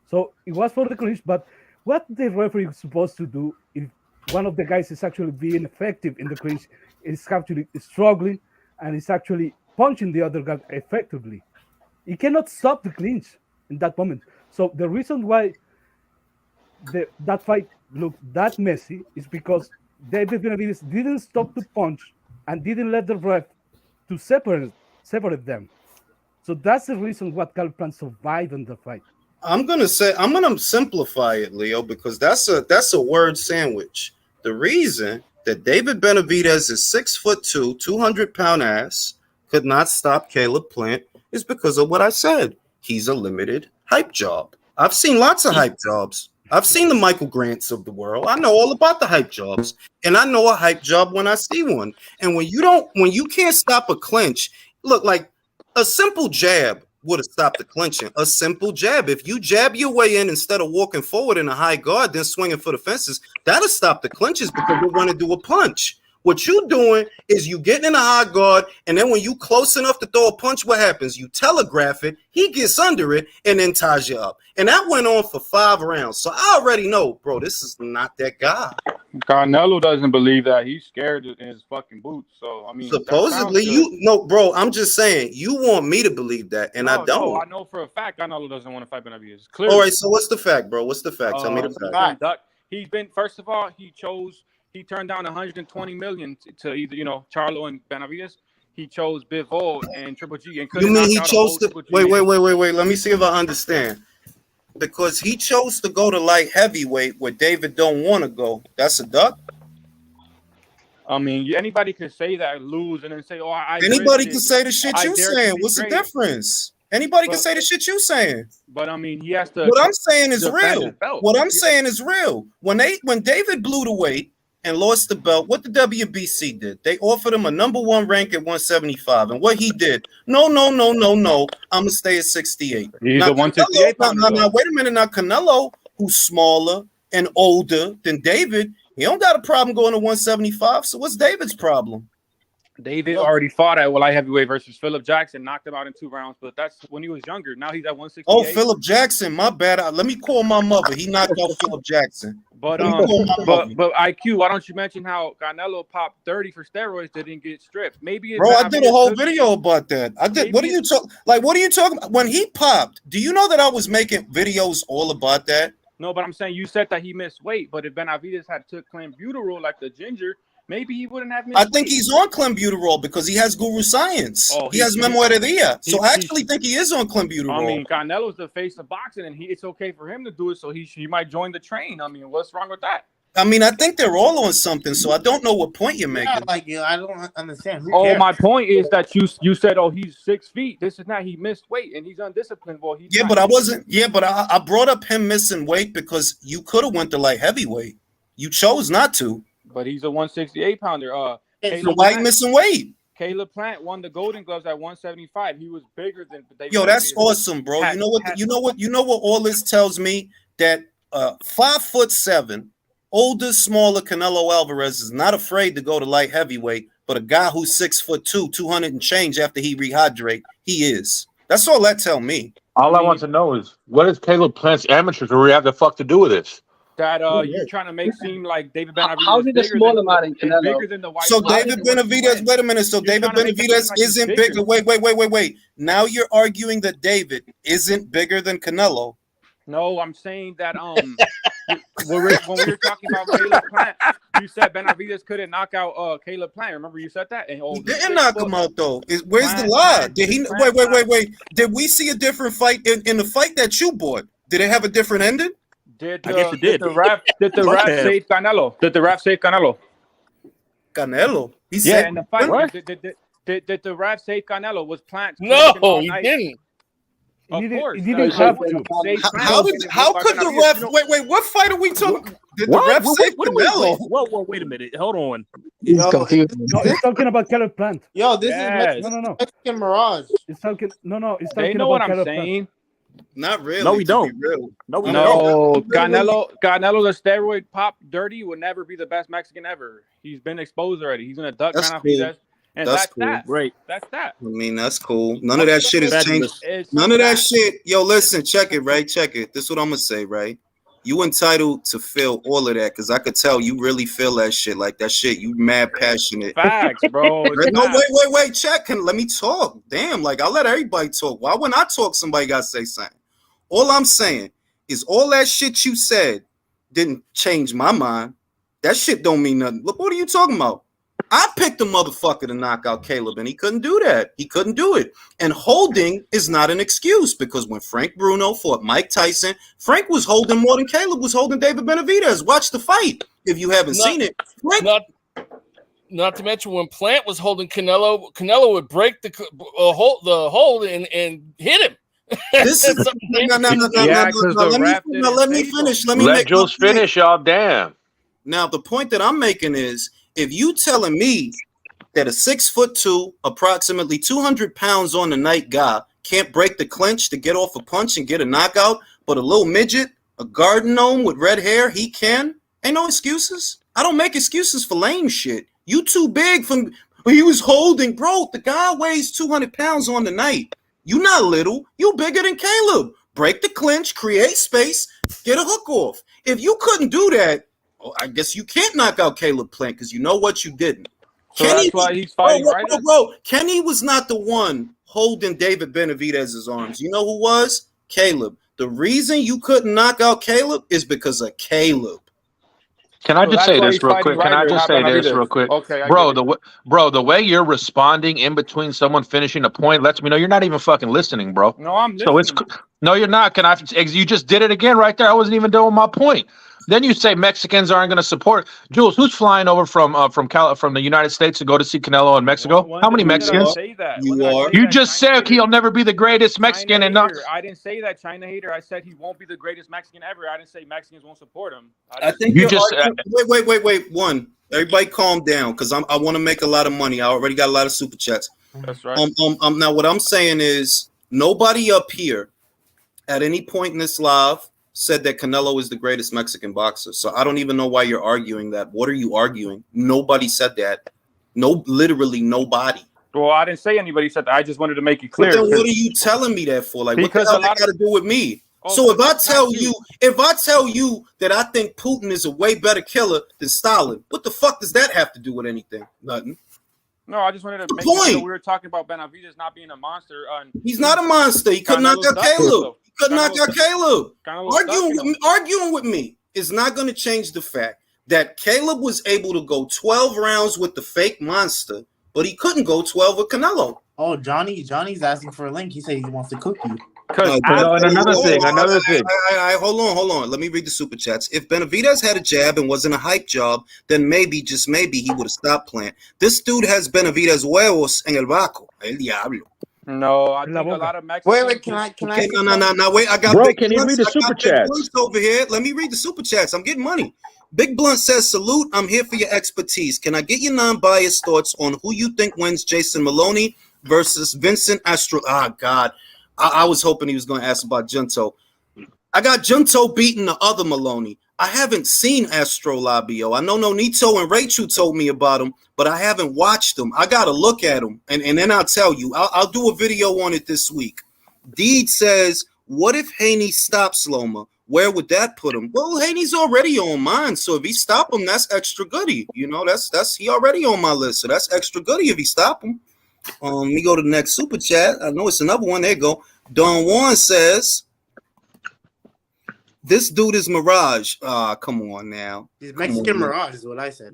So it was for the clinch, but what the referee is supposed to do if one of the guys is actually being effective in the clinch, is actually struggling and is actually punching the other guy effectively. He cannot stop the clinch in that moment. So the reason why that fight looked that messy is because David Benavidez didn't stop to punch and didn't let the ref to separate them. So that's the reason why Caleb Plant survived in the fight. I'm gonna simplify it, Leo, because that's a word sandwich. The reason that David Benavidez is 6'2", 200-pound ass could not stop Caleb Plant is because of what I said. He's a limited hype job. I've seen lots of hype jobs. I've seen the Michael Grants of the world. I know all about the hype jobs, and I know a hype job when I see one. And when you can't stop a clinch, look, like a simple jab would have stopped the clinching. A simple jab. If you jab your way in instead of walking forward in a high guard, then swinging for the fences, that'll stop the clinches because they want to do a punch. What you doing is you getting in a high guard, and then when you close enough to throw a punch, what happens? You telegraph it, he gets under it, and then ties you up. And that went on for 5 rounds. So I already know, bro, this is not that guy. Canelo doesn't believe that. He's scared in his fucking boots. So I mean, supposedly bro. I'm just saying you want me to believe that, and I don't. No, I know for a fact Canelo doesn't want to fight Benavidez. Clearly. All right, so what's the fact, bro? What's the fact? Tell me the fact. He's been, first of all, he turned down 120 million to either Charlo and Benavidez. He chose Bivol and Triple G. And you mean he chose to wait? Let me see if I understand. Because he chose to go to light heavyweight where David don't want to go. That's a duck. I mean, anybody could say that, lose, and then say, "Oh, anybody can say the shit you saying." What's the difference? Anybody can say the shit you saying. But I mean, he has to. What I'm saying is real. What I'm saying is real. When David blew the weight and lost the belt, what the WBC did? They offered him a #1 rank at 175, and what he did? No. I'm gonna stay at 68. He's a 168 pounder. Now, wait a minute. Now, Canelo, who's smaller and older than David, he don't got a problem going to 175. So what's David's problem? David already fought at light heavyweight versus Philip Jackson, knocked him out in 2 rounds, but that's when he was younger. Now he's at 168. Oh, Philip Jackson, my bad. Let me call my mother. He knocked out Philip Jackson. But IQ, why don't you mention how Canelo popped 30 for steroids that didn't get stripped? Maybe bro, I did a whole video about that. I did. What are you talking? Like, what are you talking about? When he popped, do you know that I was making videos all about that? No, but I'm saying you said that he missed weight, but if Benavidez had took clenbuterol like the ginger, maybe he wouldn't have missed I think weight. he's on clenbuterol because he has guru science. Oh, he has memoria de dia. So I actually think he is on I clenbuterol. mean, Canelo's the face of boxing, and it's okay for him to do it. So he might join the train. I mean, what's wrong with that? I mean, I think they're all on something. So I don't know what point you're making. Yeah, like I don't understand. Who Oh, cares? my point is that you said, oh, he's 6 feet. This is not. He missed weight and he's undisciplined. Well, he's Yeah, not. but I wasn't. Yeah, but I brought up him missing weight because you could have went to light heavyweight. You chose not to. But he's a 168 pounder. So why you missing weight? Caleb Plant won the Golden Gloves at 175. He was bigger than David. Yo, that's awesome, bro. You know what all this tells me? That 5'7", older, smaller Canelo Alvarez is not afraid to go to light heavyweight, but a guy who's 6'2", 200 and change after he rehydrate, he is. That's all that tell me. All I want to know is what does Caleb Plant's amateur career have the fuck to do with this? That you're trying to make seem like David Benavidez. How's he the smaller man in Canelo? Bigger than the white. So David Benavidez, wait a minute. So David Benavidez isn't bigger. Wait. Now you're arguing that David isn't bigger than Canelo. No, I'm saying that when we were talking about Caleb Plant, you said Benavidez couldn't knock out Caleb Plant. Remember you said that? And, He didn't knock him out though. Where's the lie? Did he? Wait. Did we see a different fight in the fight that you bought? Did it have a different ending? I guess it did. Did the ref save Canelo? Did the ref save Canelo? Canelo. He Yeah, said in the fight. Did the ref save Canelo? Was Plant? No, he didn't. Of course. He didn't have to. How could the ref? Wait. What fight are we talking? Did the ref save Canelo? Whoa, wait a minute. Hold on. He's confused. No, it's talking about Caleb Plant. Yo, this Yes. is No. Mexican Mirage. It's talking. No. It's They talking know about what I'm Caleb saying. Not really. No, we to don't. be real. No, we No, don't. Canelo, the steroid pop dirty will never be the best Mexican ever. He's been exposed already. He's gonna duck That's Benavidez, cool. and That's that's cool. that. Right. That's that. I mean, that's cool. None of that shit has changed. It's None of that that. shit. Yo, listen, check it, right? Check it. This is what I'm gonna say, right? You entitled to feel all of that because I could tell you really feel that shit. Like that shit, you mad passionate. Facts, bro. It's No, facts. wait. Check. Let me talk. Damn, like I'll let everybody talk. Why when I talk, somebody gotta say something? All I'm saying is all that shit you said didn't change my mind. That shit don't mean nothing. Look, what are you talking about? I picked a motherfucker to knock out Caleb, and he couldn't do that. He couldn't do it. And holding is not an excuse because when Frank Bruno fought Mike Tyson, Frank was holding more than Caleb was holding David Benavidez. Watch the fight if you haven't seen it. Frank, Not to mention when Plant was holding Canelo would break the hold and hit him. this is no. Let me finish. Let Jules finish, y'all. Damn. Now the point that I'm making is, if you telling me that a 6'2", approximately 200 pounds on the night guy can't break the clinch to get off a punch and get a knockout, but a little midget, a garden gnome with red hair, he can, ain't no excuses. I don't make excuses for lame shit. You too big from. He was holding, bro. The guy weighs 200 pounds on the night. You not little. You bigger than Caleb. Break the clinch, create space, get a hook off. If you couldn't do that, I guess you can't knock out Caleb Plant because you know what, you didn't. So that's why he's fighting right now. Bro, Kenny was not the one holding David Benavidez's arms. You know who was? Caleb. The reason you couldn't knock out Caleb is because of Caleb. Can I just say this real quick? Can I Ryder, just say this real quick? Okay, bro, the way you're responding in between someone finishing a point lets me know you're not even fucking listening, bro. No, I'm listening. No, you're not. You just did it again right there. I wasn't even doing my point. Then you say Mexicans aren't going to support. Jules, who's flying over from the United States to go to see Canelo in Mexico? How many Mexicans? You just said he'll never be the greatest Mexican, and not. I didn't say that China hater. I said he won't be the greatest Mexican ever. I didn't say Mexicans won't support him. I think you just wait. One, everybody, calm down because I want to make a lot of money. I already got a lot of super chats. That's right. Now what I'm saying is nobody up here at any point in this live said that Canelo is the greatest Mexican boxer. So I don't even know why you're arguing that. What are you arguing? Nobody said that. No, literally nobody. Well, I didn't say anybody said that. I just wanted to make it clear. But then what are you telling me that for? Like, what the hell that got to do with me? So if I tell you that I think Putin is a way better killer than Stalin, what the fuck does that have to do with anything? Nothing. No, I just wanted to make sure we were talking about Benavidez not being a monster. He's not a monster. He could knock out Caleb. He could knock out Caleb. Arguing with me is not going to change the fact that Caleb was able to go 12 rounds with the fake monster, but he couldn't go 12 with Canelo. Oh, Johnny's asking for a link. He said he wants to cook you. And another thing. Hold on. Let me read the super chats. If Benavidez had a jab and wasn't a hype job, then maybe, just maybe, he would have stopped Plant. This dude has Benavidez huevos en el baco. El diablo. No, I think a lot of Mexicans. Wait, can I? Okay, no. Wait, I got Bro, Big can you read the super chats over here? Let me read the super chats. I'm getting money. Big Blunt says, salute. I'm here for your expertise. Can I get your non-biased thoughts on who you think wins Jason Maloney versus Vincent Astro? Ah, God. I was hoping he was going to ask about Junto. I got Junto beating the other Maloney. I haven't seen Astro Labio. I know Nonito and Rachel told me about him, but I haven't watched him. I got to look at him, and then I'll tell you. I'll do a video on it this week. Deed says, what if Haney stops Loma? Where would that put him? Well, Haney's already on mine, so if he stop him, that's extra goody. You know, that's he already on my list, so that's extra goody if he stop him. Let me go to the next super chat. I know it's another one. There you go. Don Juan says, this dude is Mirage. Come on now. He's Mexican Mirage is what I said.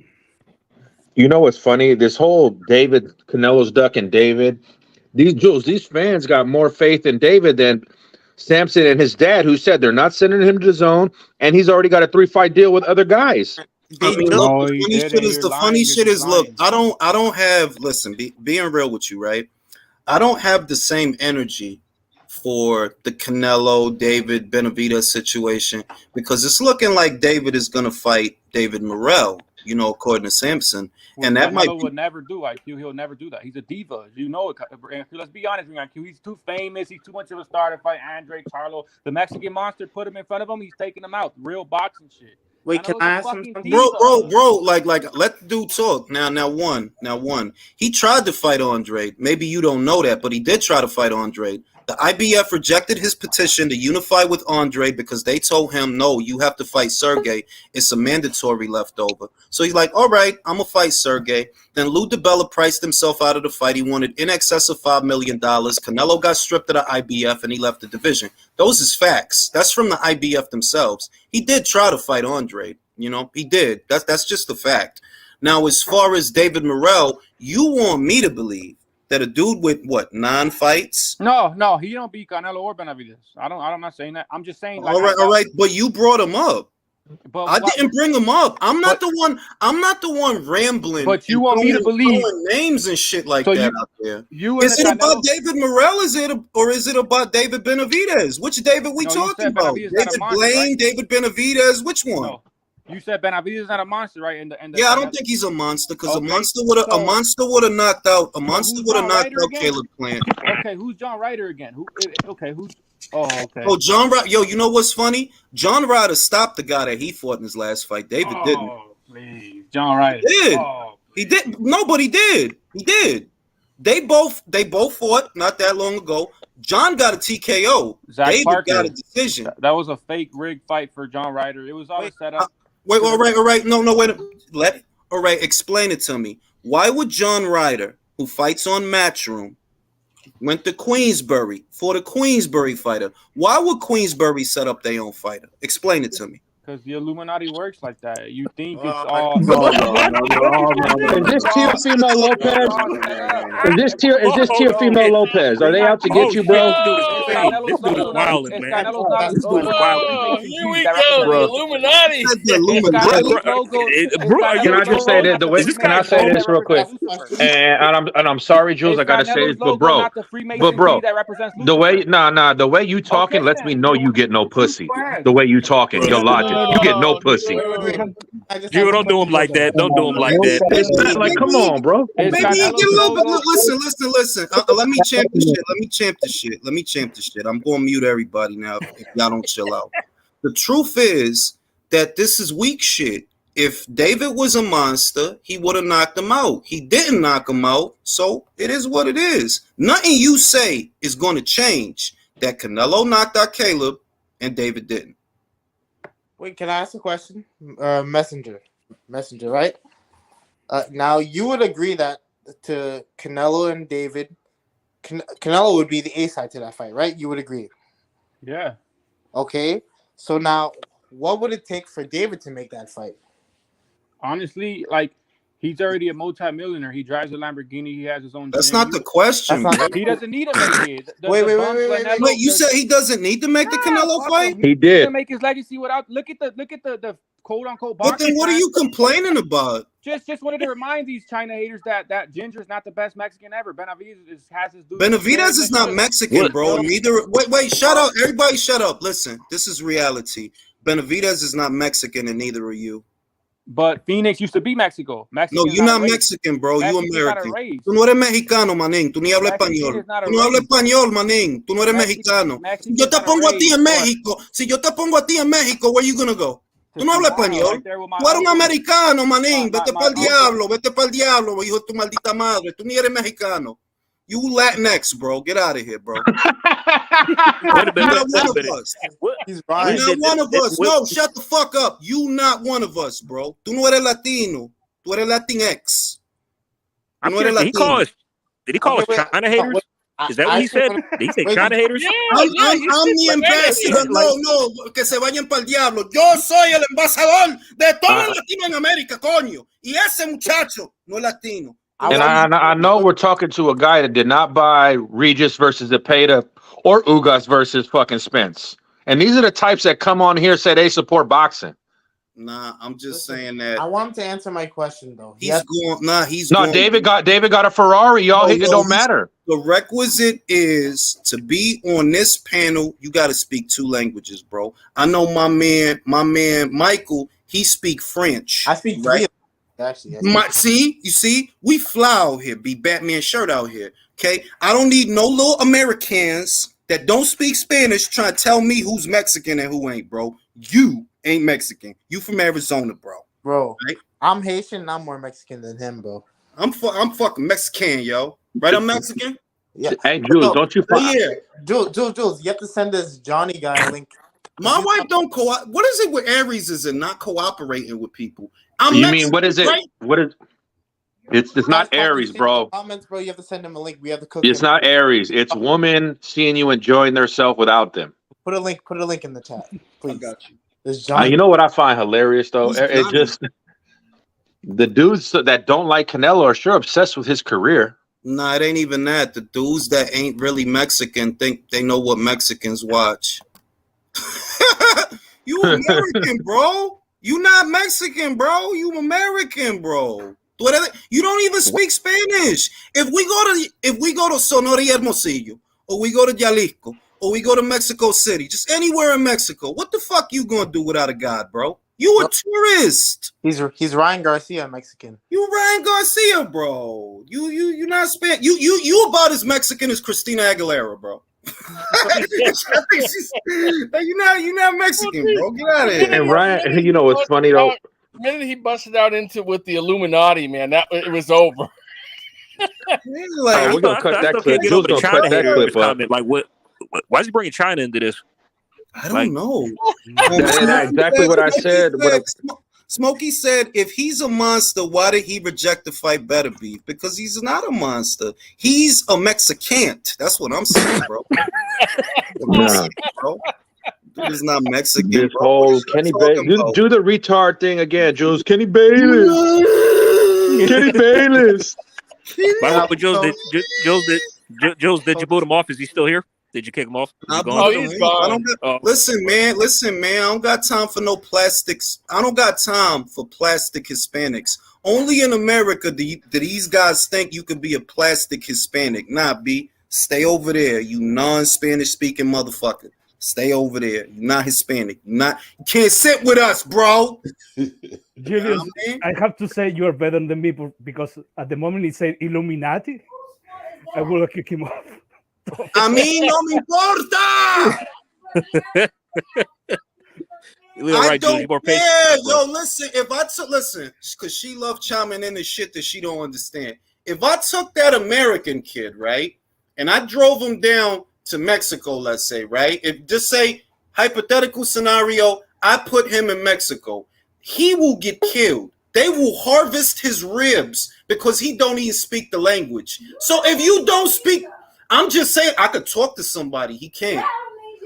You know what's funny? This whole David Canelo's ducking David. These fans got more faith in David than Samson and his dad, who said they're not sending him to the zone, and he's already got a 3-fight deal with other guys. I mean, look, the funny shit is, look, I don't have, listen, being real with you, right? I don't have the same energy for the Canelo, David, Benavidez situation because it's looking like David is going to fight David Morrell, you know, according to Sampson. Well, and that would never do, IQ. He'll never do that. He's a diva. You know it. Let's be honest with IQ. He's too famous. He's too much of a star to fight Andre Charlo. The Mexican monster put him in front of him. He's taking him out. Real boxing shit. Wait, can I ask him something? Bro, like let the dude talk. Now one. He tried to fight Andre. Maybe you don't know that, but he did try to fight Andre. The IBF rejected his petition to unify with Andre because they told him, no, you have to fight Sergey. It's a mandatory leftover. So he's like, all right, I'm going to fight Sergey. Then Lou DiBella priced himself out of the fight. He wanted in excess of $5 million. Canelo got stripped of the IBF and he left the division. Those is facts. That's from the IBF themselves. He did try to fight Andre. You know, he did. That's just a fact. Now, as far as David Morrell, you want me to believe that a dude with what 9 fights? No, he don't beat Canelo or Benavidez. I'm not saying that. I'm just saying. Like, all right, but you brought him up. But I didn't bring him up. I'm not the one rambling. But you want me to believe names and shit like that out there. Is it about David Morrell? Is it about David Benavidez? Which David we talking about? David Blaine, right? David Benavidez. Which one? No. You said Benavidez is not a monster, right? Yeah, I don't think he's a monster because a monster would have knocked out Caleb Plant. Okay, who's John Ryder again? Who's? Oh, okay. Oh, John Ryder. Yo, you know what's funny? John Ryder stopped the guy that he fought in his last fight. David didn't. Oh, please, John Ryder. He did. He did. Nobody did. He did. They both fought not that long ago. John got a TKO. David got a decision. That was a fake rigged fight for John Ryder. It was all set up. Wait, all right. No, wait. All right, explain it to me. Why would John Ryder, who fights on Matchroom, went to Queensbury for the Queensbury fighter? Why would Queensbury set up their own fighter? Explain it to me. Because the Illuminati works like that. You think it's all. Is this Teofimo Lopez? Is this Teofimo Lopez? Are they out to get you, bro? This dude is wild, man. Here we go, the Illuminati. Can I just say that can I say this real quick? And I'm sorry, Jules, I gotta say this, but bro, the way you talking lets me know you get no pussy. The way you talking, your logic. You get no pussy. You don't do him like that. Don't do him like that. It's not like, come on, bro. Listen. Let me champ the shit. I'm going to mute everybody now if y'all don't chill out. The truth is that this is weak shit. If David was a monster, he would have knocked him out. He didn't knock him out, so it is what it is. Nothing you say is going to change that Canelo knocked out Caleb and David didn't. Wait, can I ask a question? Messenger, right? Now, you would agree that to Canelo and David, Canelo would be the A side to that fight, right? You would agree? Yeah. Okay. So now, what would it take for David to make that fight? honestly, like he's already a multi-millionaire. He drives a Lamborghini. He has his own. That's gym. not the question, That's bro. not- He doesn't need to make it. Wait, Wait, you said he doesn't need to make the Canelo fight? He He did. can make his legacy without. Look at the quote unquote. But then what are you complaining about? Just wanted to remind these China haters that Ginger's not the best Mexican ever. Benavidez has his dude. Benavidez is not Mexican, bro. Neither. Wait, shut up. Everybody shut up. Listen, this is reality. Benavidez is not Mexican, and neither are you. But Phoenix used to be Mexico. No, you're not Mexican, bro. You American. Tú no eres mexicano, manín. Tú ni hablas español. Tú no hablas español, manín. Tú no eres mexicano. Si yo te pongo a ti en México, where you gonna go? Tú no hablas español. Tú eres un americano, manín. Vete para el diablo, hijo de tu maldita madre. Tú ni eres mexicano. You Latinx, bro. Get out of here, bro. Wait a minute. You're not one of Wait a minute. us. He's You're right. not one of us. No, shut the fuck up. You not one of us, bro. Tú no eres latino. Tú eres Latinx. I'm No eres curious, did he call us Wait, China haters? Is that what he said? Did he say Wait, China haters? I'm the ambassador. No, que se vayan para el diablo. Yo soy el embajador de todos los latinos en América, coño. Y ese muchacho no es latino. And I know we're talking to a guy that did not buy Regis versus Zepeda or Ugas versus fucking Spence. And these are the types that come on here and say they support boxing. Nah, I'm just Listen, saying that I want him to answer my question though. he's going. Nah, he's No, going. David got a Ferrari, y'all. It don't matter. The requisite is to be on this panel. You got to speak 2 languages, bro. I know my man Michael. He speak French. I speak right. Actually, You see, we fly out here, be Batman shirt out here. Okay, I don't need no little Americans that don't speak Spanish trying to tell me who's Mexican and who ain't, bro. You ain't Mexican. You from Arizona, bro. bro. Right? I'm Haitian. And I'm more Mexican than him, bro. I'm fucking Mexican, yo. Right? I'm Mexican. Yeah. Hey, Jules, don't you? Oh, yeah. Jules, you have to send this Johnny guy a link. My wife don't What is it with Aries is and not cooperating with people? You mean what is it? Right? What is? It's not Aries, bro. Comments, bro. You have to send him a link. We have to cook. It's not Aries. It's women seeing you enjoying themselves without them. Put a link in the chat, please. I got you. This Johnny. You know what I find hilarious though? Who's It's Johnny? just the dudes that don't like Canelo are sure obsessed with his career. Nah, it ain't even that. The dudes that ain't really Mexican think they know what Mexicans watch. You American, bro. You not Mexican, bro. You American, bro. You don't even speak Spanish. If we go to Sonora y Hermosillo, or we go to Jalisco, or we go to Mexico City, just anywhere in Mexico, what the fuck you gonna do without a God, bro? You a tourist. He's Ryan Garcia, Mexican. You Ryan Garcia, bro. You not Spanish. You about as Mexican as Christina Aguilera, bro. I think you're not Mexican, bro. Get out of here. And Ryan, you know what's funny though? The minute he busted out with the Illuminati, man, it was over. We're gonna cut that clip. Jules gonna cut that clip up. Like what? Why is he bringing China into this? I don't know. That's exactly what I said. Smokey said, if he's a monster, why did he reject the fight Better Beef? Because he's not a monster. He's a Mexicant. That's what I'm saying, bro. Bro. Dude is not Mexican. This bro. whole Kenny Bayless. Do the retard thing again, Jules. Kenny Bayless. Kenny Bayless. But Jules, did you boot him off? Is he still here? Did you kick him off? He's gone. Listen, man. I don't got time for no plastics. I don't got time for plastic Hispanics. Only in America do these guys think you could be a plastic Hispanic. Nah, B. Stay over there, you non-Spanish speaking motherfucker. Stay over there. You're not Hispanic. You can't sit with us, bro. Julius, I have to say you are better than me because at the moment he said Illuminati, I will have kicked him off. A mí no me importa. I don't care. Yo, listen. Because she loved chiming in the shit that she don't understand. If I took that American kid, right, and I drove him down to Mexico, let's say, right? If just say hypothetical scenario, I put him in Mexico, he will get killed. They will harvest his ribs because he don't even speak the language. So if you don't speak, I'm just saying I could talk to somebody. He can't.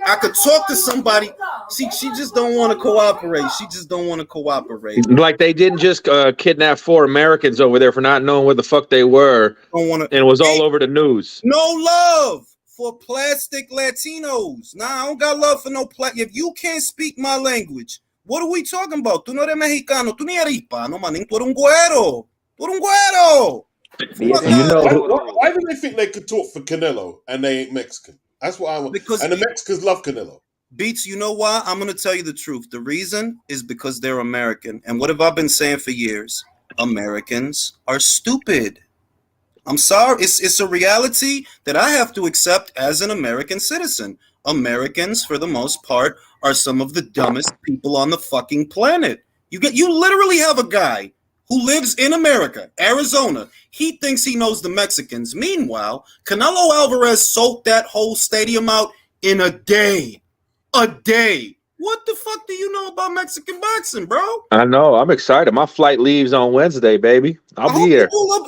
I could talk to somebody. She just don't want to cooperate. She just don't want to cooperate. Like they didn't just kidnap 4 Americans over there for not knowing where the fuck they were, Don't want and to. it was all over the news. No love for plastic Latinos. Nah, I don't got love for no If you can't speak my language, what are we talking about? Tú no eres mexicano. Tú ni eres hispano, manín. Tú eres un güero. Tú eres un güero. You know, Why do they think they could talk for Canelo and they ain't Mexican? That's what I want. Because and the Mexicans love Canelo. Beats, you know why? I'm going to tell you the truth. The reason is because they're American. And what have I been saying for years? Americans are stupid. I'm sorry. It's a reality that I have to accept as an American citizen. Americans, for the most part, are some of the dumbest people on the fucking planet. You literally have a guy who lives in America, Arizona. He thinks he knows the Mexicans. Meanwhile, Canelo Alvarez sold that whole stadium out in a day. A day. What the fuck do you know about Mexican boxing, bro? I know. I'm excited. My flight leaves on Wednesday, baby. I'll be here. Do a little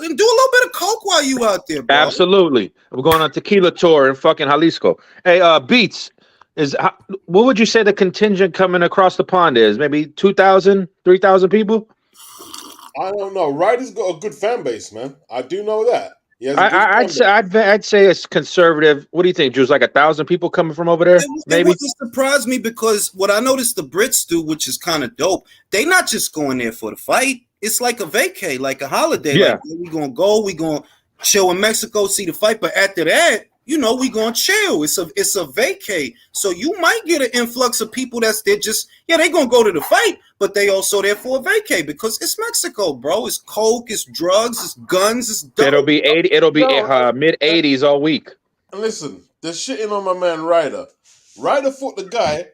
bit of coke while you out there, bro. Absolutely. We're going on tequila tour in fucking Jalisco. Hey, Beats, what would you say the contingent coming across the pond is? Maybe 2,000, 3,000 people? I don't know. Ryder's got a good fan base, man. I do know that. I'd say it's conservative. What do you think, Jules? Like 1,000 people coming from over there? It Maybe. wouldn't surprise me because what I noticed the Brits do, which is kind of dope, they not just going there for the fight. It's like a vacay, like a holiday. Yeah. Like, we gonna go, we gonna chill in Mexico, see the fight, but after that, we gonna chill. It's a vacay. So you might get an influx of people that's there they gonna go to the fight, but they also there for a vacay because it's Mexico, bro. It's coke, it's drugs, it's guns, it's dope. It'll be mid-80s all week. And listen, they're shitting on my man Ryder. Ryder fought the guy,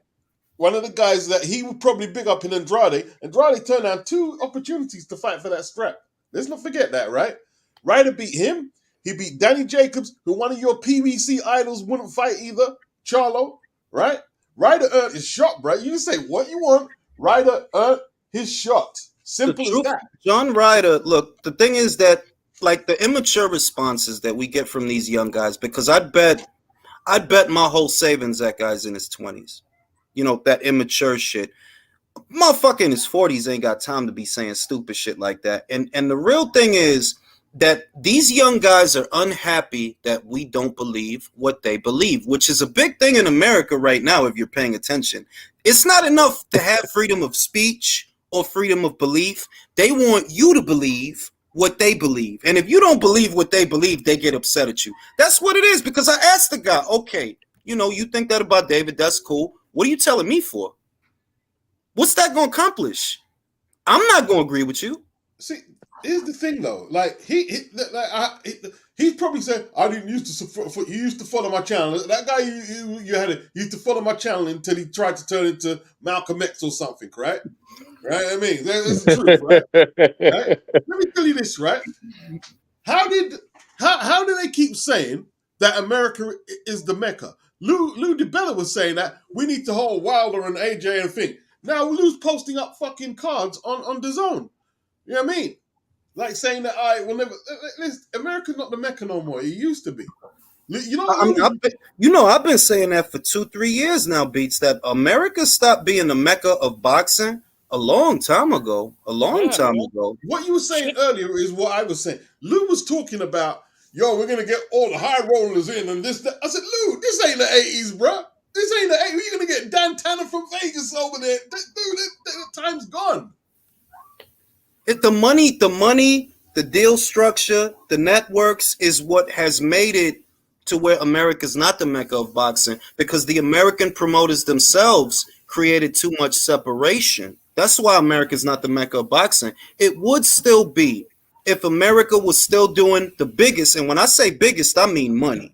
one of the guys that he would probably big up in Andrade. Andrade turned down 2 opportunities to fight for that strap. Let's not forget that, right? Ryder beat him. He beat Danny Jacobs, who one of your PBC idols wouldn't fight either. Charlo, right? Ryder earned his shot, bro. You can say what you want. Ryder earned his shot. Simple as that. John Ryder, look, the thing is that, like, the immature responses that we get from these young guys, because I'd bet my whole savings that guy's in his 20s. That immature shit. Motherfucker in his 40s ain't got time to be saying stupid shit like that. And the real thing is that these young guys are unhappy that we don't believe what they believe, which is a big thing in America right now if you're paying attention. It's not enough to have freedom of speech or freedom of belief. They want you to believe what they believe. And if you don't believe what they believe, they get upset at you. That's what it is, because I asked the guy, okay, you think that about David, that's cool. What are you telling me for? What's that going to accomplish? I'm not going to agree with you. See, here's the thing, though. Like he's probably said, "I didn't used to support." He used to follow my channel. That guy he used to follow my channel until he tried to turn into Malcolm X or something, right? Right? I mean, that's the truth, right? Right? Let me tell you this, right? How do they keep saying that America is the Mecca? Lou DiBella was saying that we need to hold Wilder and AJ and think. Now Lou's posting up fucking cards on DAZN. You know what I mean? Like saying that America's not the Mecca no more. It used to be. I've been saying that for 2-3 years now, Beats, that America stopped being the Mecca of boxing a long time ago. What you were saying earlier is what I was saying. Lou was talking about, we're going to get all the high rollers in and this, that. I said, Lou, this ain't the 80s, bro. This ain't the 80s. You're going to get Dan Tanner from Vegas over there. Dude, that time's gone. The money, the deal structure, the networks is what has made it to where America's not the Mecca of boxing, because the American promoters themselves created too much separation. That's why America's not the Mecca of boxing. It would still be if America was still doing the biggest, and when I say biggest, I mean money.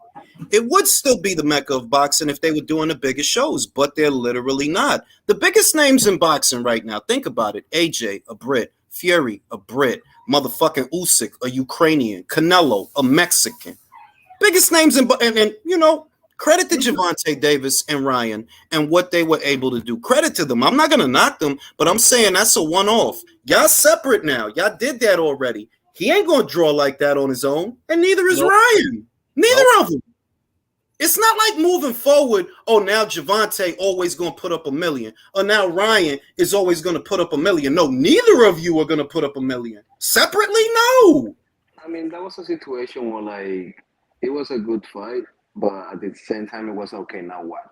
It would still be the Mecca of boxing if they were doing the biggest shows, but they're literally not. The biggest names in boxing right now, think about it: AJ, a Brit; Fury, a Brit; motherfucking Usyk, a Ukrainian; Canelo, a Mexican. Biggest names and credit to Gervonta Davis and Ryan and what they were able to do. Credit to them. I'm not gonna knock them, but I'm saying that's a one-off. Y'all separate now. Y'all did that already. He ain't gonna draw like that on his own, and neither is Ryan. Neither of them. It's not like moving forward. Oh, now Javante always going to put up $1 million. Or now Ryan is always going to put up $1 million. No, neither of you are going to put up $1 million. Separately, no. I mean, that was a situation where, like, it was a good fight, but at the same time, it was okay, now what?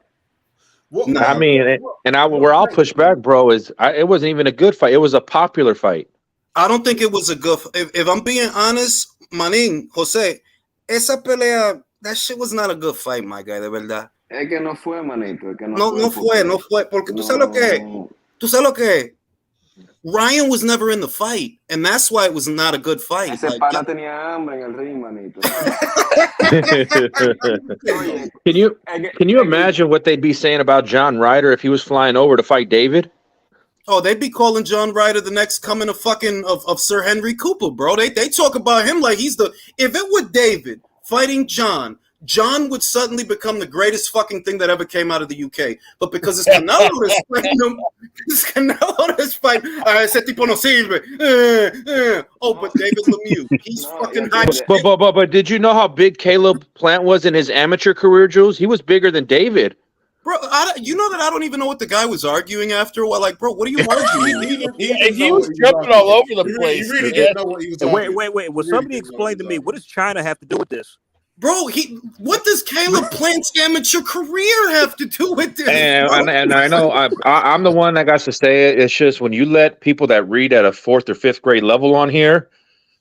I mean, where I'll push back, bro, is it wasn't even a good fight. It was a popular fight. I don't think it was a good. If I'm being honest, Manin, Jose, esa pelea, that shit was not a good fight, my guy, de verdad. Es que no fue, manito. Es que no fue, porque tú sabes lo que es. Ryan was never in the fight, and that's why it was not a good fight. Ese pana tenía hambre en el ring, manito. Can you imagine what they'd be saying about John Ryder if he was flying over to fight David? Oh, they'd be calling John Ryder the next coming of Sir Henry Cooper, bro. They talk about him like he's the. If it were David fighting John would suddenly become the greatest fucking thing that ever came out of the UK. But because it's Canelo that's fighting him, it's Canelo that's fighting. Ese tipo no sirve. Oh, but David Lemieux, he's fucking high. But did you know how big Caleb Plant was in his amateur career, Jules? He was bigger than David. Bro, you know that I don't even know what the guy was arguing after. Well, like, bro, what are you arguing? he was jumping all over the place. He really didn't know what he was arguing. Wait. Will somebody explain to me what does China have to do with this? Bro, what does Caleb Plant's amateur career have to do with this? And I know I'm the one that got to say it. It's just when you let people that read at a 4th or 5th grade level on here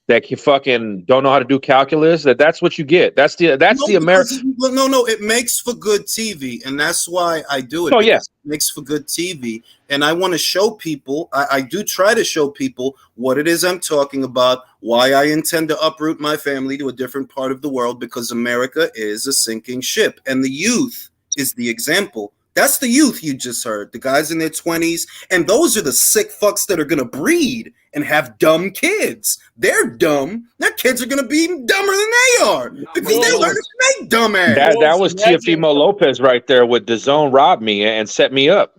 that you fucking don't know how to do calculus, that's what you get. That's the American. No, it makes for good TV, and that's why I do it. Oh, yeah. It makes for good TV, and I want to show people, I do try to show people what it is I'm talking about, why I intend to uproot my family to a different part of the world, because America is a sinking ship, and the youth is the example. That's the youth you just heard, the guys in their 20s, and those are the sick fucks that are going to breed and have dumb kids. They're dumb. Their kids are going to be even dumber than they are because they learn to make dumbass. That was Teofimo Lopez right there with DAZN robbed me and set me up.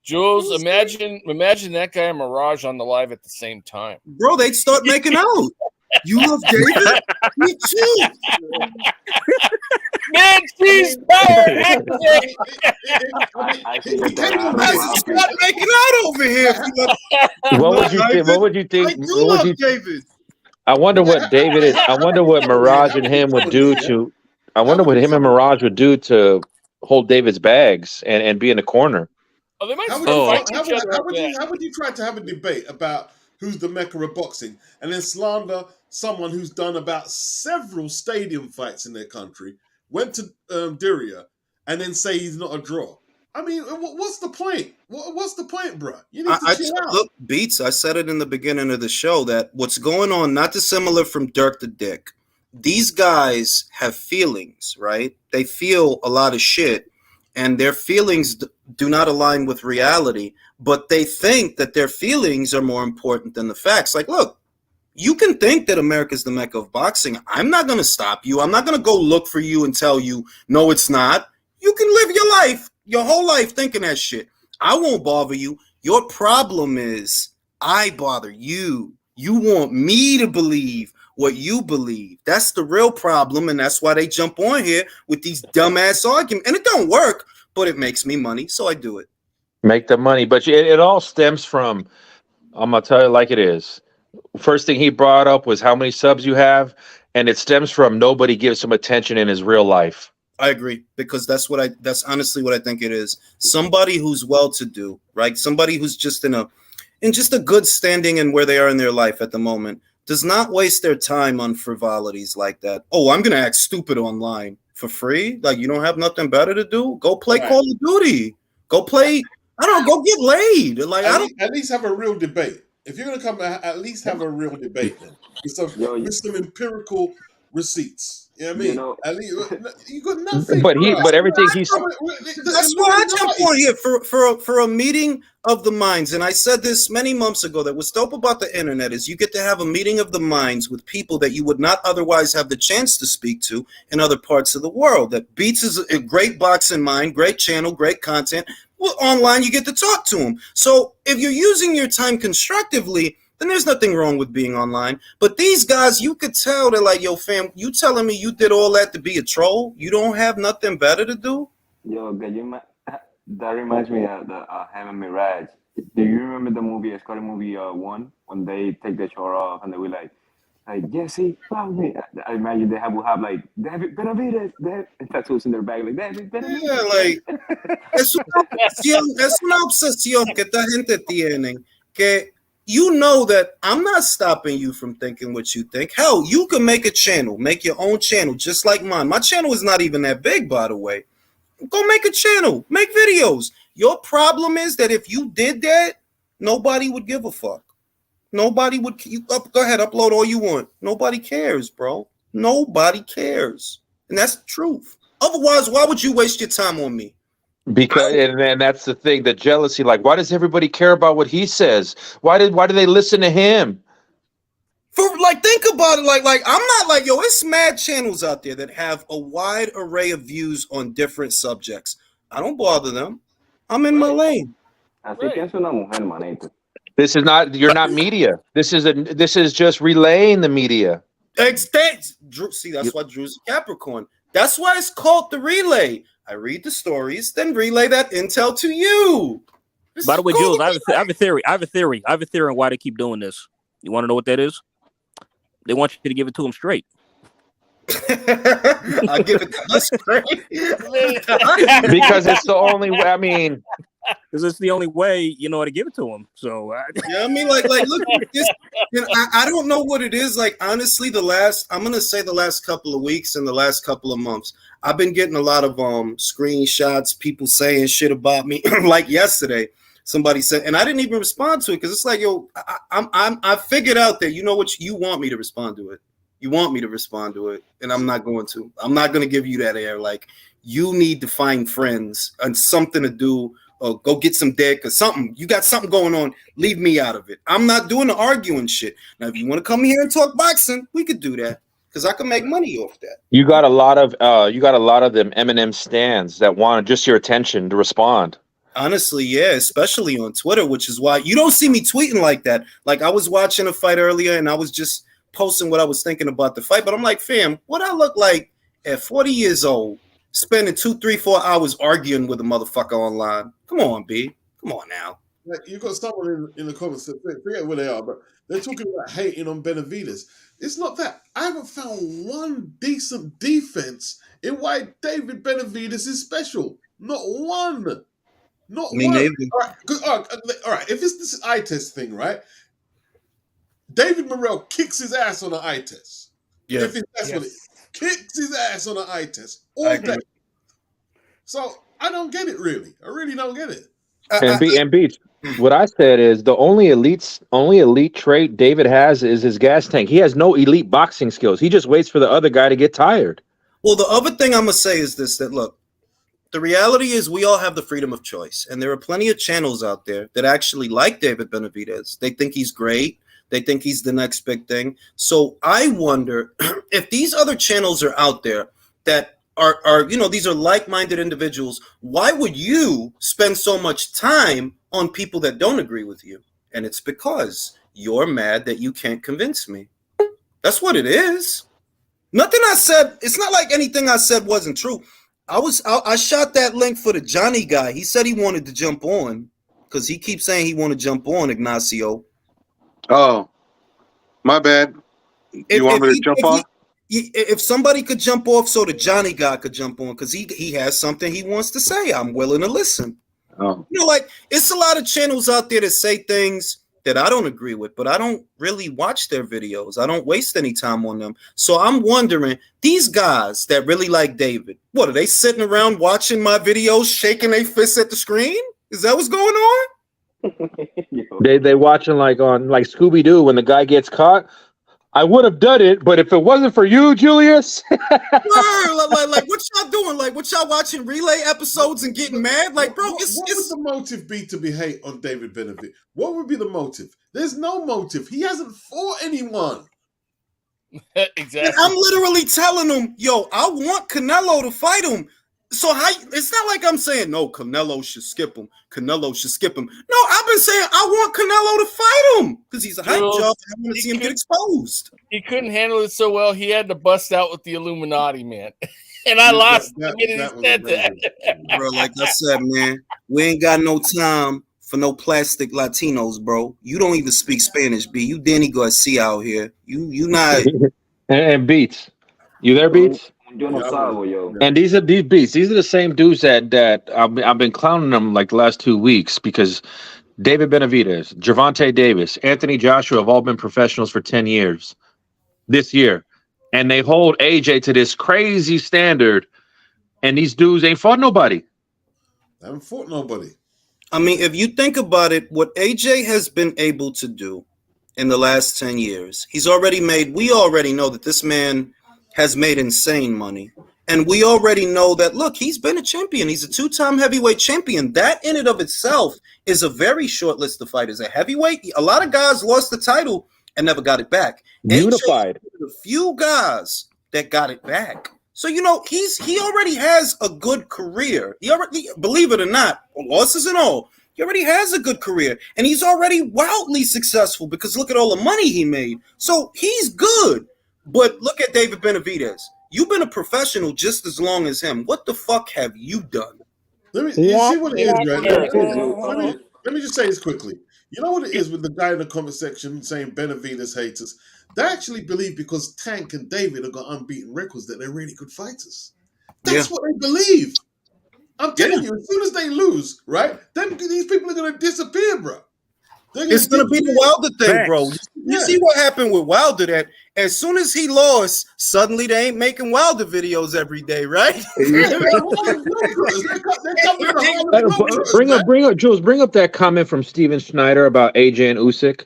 Jules, imagine that guy and Mirage on the live at the same time. Bro, they'd start making out. You love David? Me too. Man, she's power. Start making out over here. What would you think? I do love David. I wonder what David is. I wonder what Mirage and him would do to. I wonder what him and Mirage would do to hold David's bags and be in the corner. Oh, they might how would you try to have a debate about who's the Mecca of boxing and then slander someone who's done about several stadium fights in their country, went to Diriyah, and then say he's not a draw? I mean, what's the point? What's the point, bro? You need to chill out. Look, Beats, I said it in the beginning of the show that what's going on, not dissimilar from Dirk the Dick. These guys have feelings, right? They feel a lot of shit, and their feelings do not align with reality, but they think that their feelings are more important than the facts. Like, look, you can think that America's the Mecca of boxing. I'm not going to stop you. I'm not going to go look for you and tell you, no, it's not. You can live your life, your whole life thinking that shit. I won't bother you. Your problem is I bother you. You want me to believe what you believe. That's the real problem, and that's why they jump on here with these dumbass arguments. And it don't work, but it makes me money, so I do it. Make the money. But it all stems from, I'm going to tell you like it is. First thing he brought up was how many subs you have, and it stems from nobody gives him attention in his real life. I agree, because that's honestly what I think it is. Somebody who's well-to-do, right? Somebody who's just in just a good standing in where they are in their life at the moment does not waste their time on frivolities like that. Oh, I'm going to act stupid online for free? Like, you don't have nothing better to do? Go play Call of Duty. Go play, I don't know, go get laid. Like, at least have a real debate. If you're going to come, at least have a real debate then. With some empirical receipts. You know what I mean? At least, you got nothing. But everything he's. That's why I jump on here for a meeting of the minds. And I said this many months ago that what's dope about the internet is you get to have a meeting of the minds with people that you would not otherwise have the chance to speak to in other parts of the world. That Beats is a great boxing mind, great channel, great content. Well, online, you get to talk to them. So if you're using your time constructively, then there's nothing wrong with being online. But these guys, you could tell they're like, yo, fam, you telling me you did all that to be a troll? You don't have nothing better to do? Yo, that reminds me of the Ham and Mirage. Do you remember the movie, Scary Movie 1, when they take the shirt off and they were like Jesse, follow me. I imagine they will have like David Benavides, and tattoos in their back like David Benavides. Yeah, like es una obsesión que esta gente tienen que you know that I'm not stopping you from thinking what you think. Hell, you can make a channel, make your own channel just like mine. My channel is not even that big, by the way. Go make a channel, make videos. Your problem is that if you did that, nobody would give a fuck. Nobody would. Go ahead, upload all you want. Nobody cares, bro. Nobody cares, and that's the truth. Otherwise, why would you waste your time on me? Because and that's the thing, the jealousy. Like, why does everybody care about what he says? Why do they listen to him? Think about it. Like I'm not like, yo, it's mad channels out there that have a wide array of views on different subjects. I don't bother them. I'm in my lane. Así que es una mujer, manito. This is not. You're not media. This is just relaying the media. Drew, see, that's why Drew's a Capricorn. That's why it's called the relay. I read the stories, then relay that intel to you. By the way, Jules, I have a theory. I have a theory on why they keep doing this. You want to know what that is? They want you to give it to them straight. I'll give it to us straight. Because it's the only way. I mean, because it's the only way, to give it to them. So, yeah, I mean, like, look, this, I don't know what it is. Like, honestly, I'm gonna say the last couple of weeks and the last couple of months, I've been getting a lot of screenshots, people saying shit about me. Like yesterday, somebody said, and I didn't even respond to it because it's like, yo, I figured out that you want me to respond to it. You want me to respond to it, and I'm not going to. I'm not going to give you that air. Like, you need to find friends and something to do, or go get some dick or something. You got something going on. Leave me out of it. I'm not doing the arguing shit. Now, if you want to come here and talk boxing, we could do that because I can make money off that. You got a lot of them Eminem stands that want just your attention to respond. Honestly, yeah, especially on Twitter, which is why you don't see me tweeting like that. Like, I was watching a fight earlier, and I was just posting what I was thinking about the fight, but I'm like, fam, what I look like at 40 years old, spending 2, 3, 4 hours arguing with a motherfucker online? Come on, B. Come on now. Like, you got someone in the comments that forget where they are, but they're talking about hating on Benavides. It's not that. I haven't found one decent defense in why David Benavides is special. Not one. Not Me one. neither. All right. If it's this eye test thing, right? David Morrell kicks his ass on an eye test. Yeah. If that's what it kicks his ass on an eye test all day. So I don't get it, really. I really don't get it. And Beach, what I said is the only elite trait David has is his gas tank. He has no elite boxing skills. He just waits for the other guy to get tired. Well, the other thing I'm gonna say is this: that look, the reality is we all have the freedom of choice, and there are plenty of channels out there that actually like David Benavides. They think he's great. They think he's the next big thing. So I wonder if these other channels are out there that are these are like-minded individuals. Why would you spend so much time on people that don't agree with you? And it's because you're mad that you can't convince me. That's what it is. Nothing I said. It's not like anything I said wasn't true. I shot that link for the Johnny guy. He said he wanted to jump on because he keeps saying he want to jump on, Ignacio. Oh, my bad. You want me to jump off? If somebody could jump off so the Johnny guy could jump on because he has something he wants to say, I'm willing to listen. Oh. Like, it's a lot of channels out there that say things that I don't agree with, but I don't really watch their videos. I don't waste any time on them. So I'm wondering, these guys that really like David, what, are they sitting around watching my videos, shaking their fists at the screen? Is that what's going on? They watching like Scooby Doo when the guy gets caught. I would have done it, but if it wasn't for you, Julius. like what y'all doing? Like, what y'all watching relay episodes and getting mad? Like, bro, what would the motive be to be hate on David Benavides? What would be the motive? There's no motive. He hasn't fought anyone. Exactly. And I'm literally telling him, yo, I want Canelo to fight him. So it's not like I'm saying no, Canelo should skip him. Canelo should skip him. No, I've been saying I want Canelo to fight him because he's a hype job. I want to see him get exposed. He couldn't handle it so well. He had to bust out with the Illuminati, man. And I lost the minute he said that. Bro, like I said, man, we ain't got no time for no plastic Latinos, bro. You don't even speak Spanish, B. You Danny Garcia out here. You not. And Beats, you there, Beats? And these Beats. These are the same dudes that I've been clowning them like the last 2 weeks because David Benavidez, Gervonta Davis, Anthony Joshua have all been professionals for 10 years this year, and they hold AJ to this crazy standard, and these dudes ain't fought nobody. I haven't fought nobody. I mean, if you think about it, what AJ has been able to do in the last 10 years, we already know that this man has made insane money. And we already know that, look, he's been a champion. He's a 2-time heavyweight champion. That in and of itself is a very short list of fighters. A heavyweight, a lot of guys lost the title and never got it back. Unified. A few guys that got it back. So, he already has a good career. He already, believe it or not, losses and all, he already has a good career. And he's already wildly successful because look at all the money he made. So he's good. But look at David Benavidez. You've been a professional just as long as him. What the fuck have you done? You see what it is, right? Let me just say this quickly. You know what it is with the guy in the comment section saying Benavidez haters? They actually believe because Tank and David have got unbeaten records that they're really good fighters. That's what they believe. I'm telling you, as soon as they lose, right, then these people are going to disappear, bro. It's going to be the Wilder thing, bro. You see what happened with Wilder, that as soon as he lost, suddenly they ain't making Wilder videos every day, right? Bring up, Jules, bring up that comment from Steven Schneider about AJ and Usyk.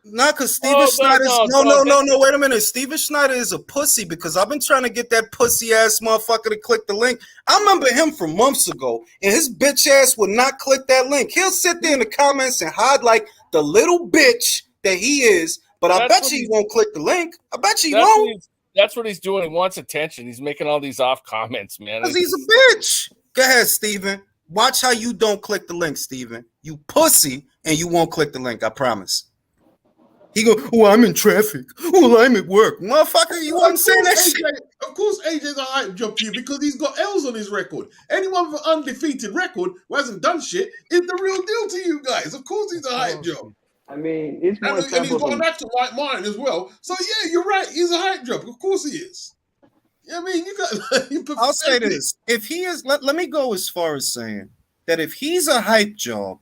Not because Steven Schneider's no. Wait a minute. Steven Schneider is a pussy because I've been trying to get that pussy ass motherfucker to click the link. I remember him from months ago, and his bitch ass would not click that link. He'll sit there in the comments and hide like the little bitch that he is, but I bet you he won't click the link. I bet you he won't. That's what he's doing. He wants attention. He's making all these off comments, man. Because he's a bitch. Go ahead, Steven. Watch how you don't click the link, Steven. You pussy, and you won't click the link. I promise. He go, I'm in traffic. I'm at work. Motherfucker, you wasn't saying that shit. Of course, AJ's a hype job to you because he's got L's on his record. Anyone with an undefeated record who hasn't done shit is the real deal to you guys. Of course, he's a hype job. I mean, it's more and he's got an accent like mine as well. So yeah, you're right. He's a hype job. Of course, he is. I mean, I'll say this: if he is, let me go as far as saying that if he's a hype job,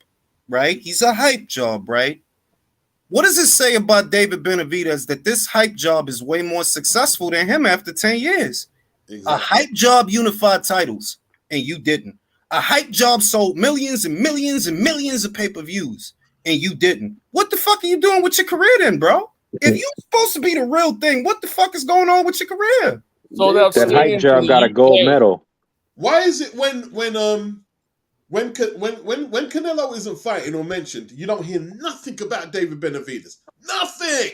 right? He's a hype job, right? What does it say about David Benavidez that this hype job is way more successful than him after 10 years? Exactly. A hype job unified titles, and you didn't. A hype job sold millions and millions and millions of pay-per-views, and you didn't. What the fuck are you doing with your career then, bro? If you're supposed to be the real thing, what the fuck is going on with your career? So that hype job got a gold medal. Why is it when Canelo isn't fighting or mentioned, you don't hear nothing about David Benavidez? Nothing!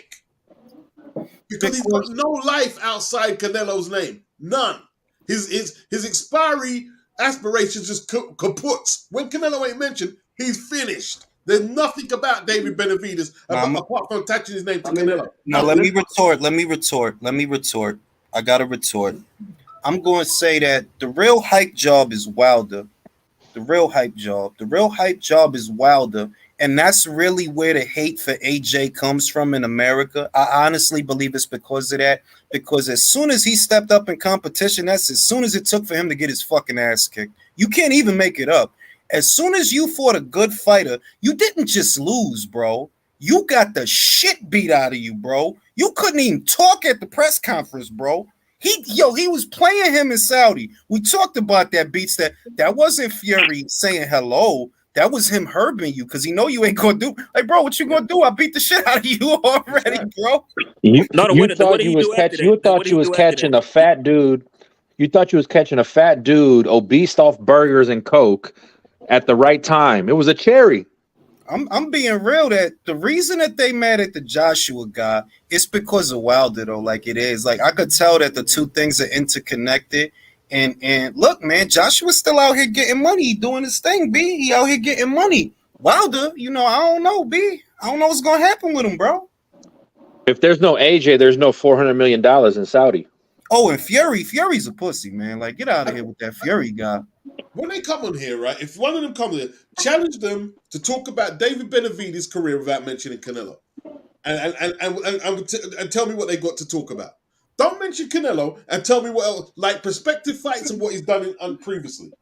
Because he's got no life outside Canelo's name. None. His expiry aspirations just kaput. When Canelo ain't mentioned, he's finished. There's nothing about David Benavidez apart from attaching his name to Canelo. Now, let me retort. I got to retort. I'm going to say that the real hype job is Wilder. The real hype job is Wilder. And that's really where the hate for AJ comes from in America. I honestly believe it's because of that. Because as soon as he stepped up in competition, that's as soon as it took for him to get his fucking ass kicked. You can't even make it up. As soon as you fought a good fighter, you didn't just lose, bro. You got the shit beat out of you, bro. You couldn't even talk at the press conference, bro. He was playing him in Saudi. We talked about that, Beats. That wasn't Fury saying hello. That was him herbing you because he know you ain't gonna do. Like, bro, what you gonna do? I beat the shit out of you already, bro. You thought you was catching a fat dude. You thought you was catching a fat dude obese off burgers and Coke at the right time. It was a cherry. I'm being real that the reason that they mad at the Joshua guy is because of Wilder, though. Like it is. Like I could tell that the two things are interconnected. And look, man, Joshua's still out here getting money, he doing his thing, B. He out here getting money. Wilder, you know, I don't know, B. I don't know what's gonna happen with him, bro. If there's no AJ, there's no $400 million in Saudi. Oh, and Fury's a pussy, man. Like, get out of here with that Fury guy. When they come on here, right? If one of them comes here, challenge them to talk about David Benavidez' career without mentioning Canelo, and tell me what they got to talk about. Don't mention Canelo and tell me what else, like prospective fights and what he's done previously.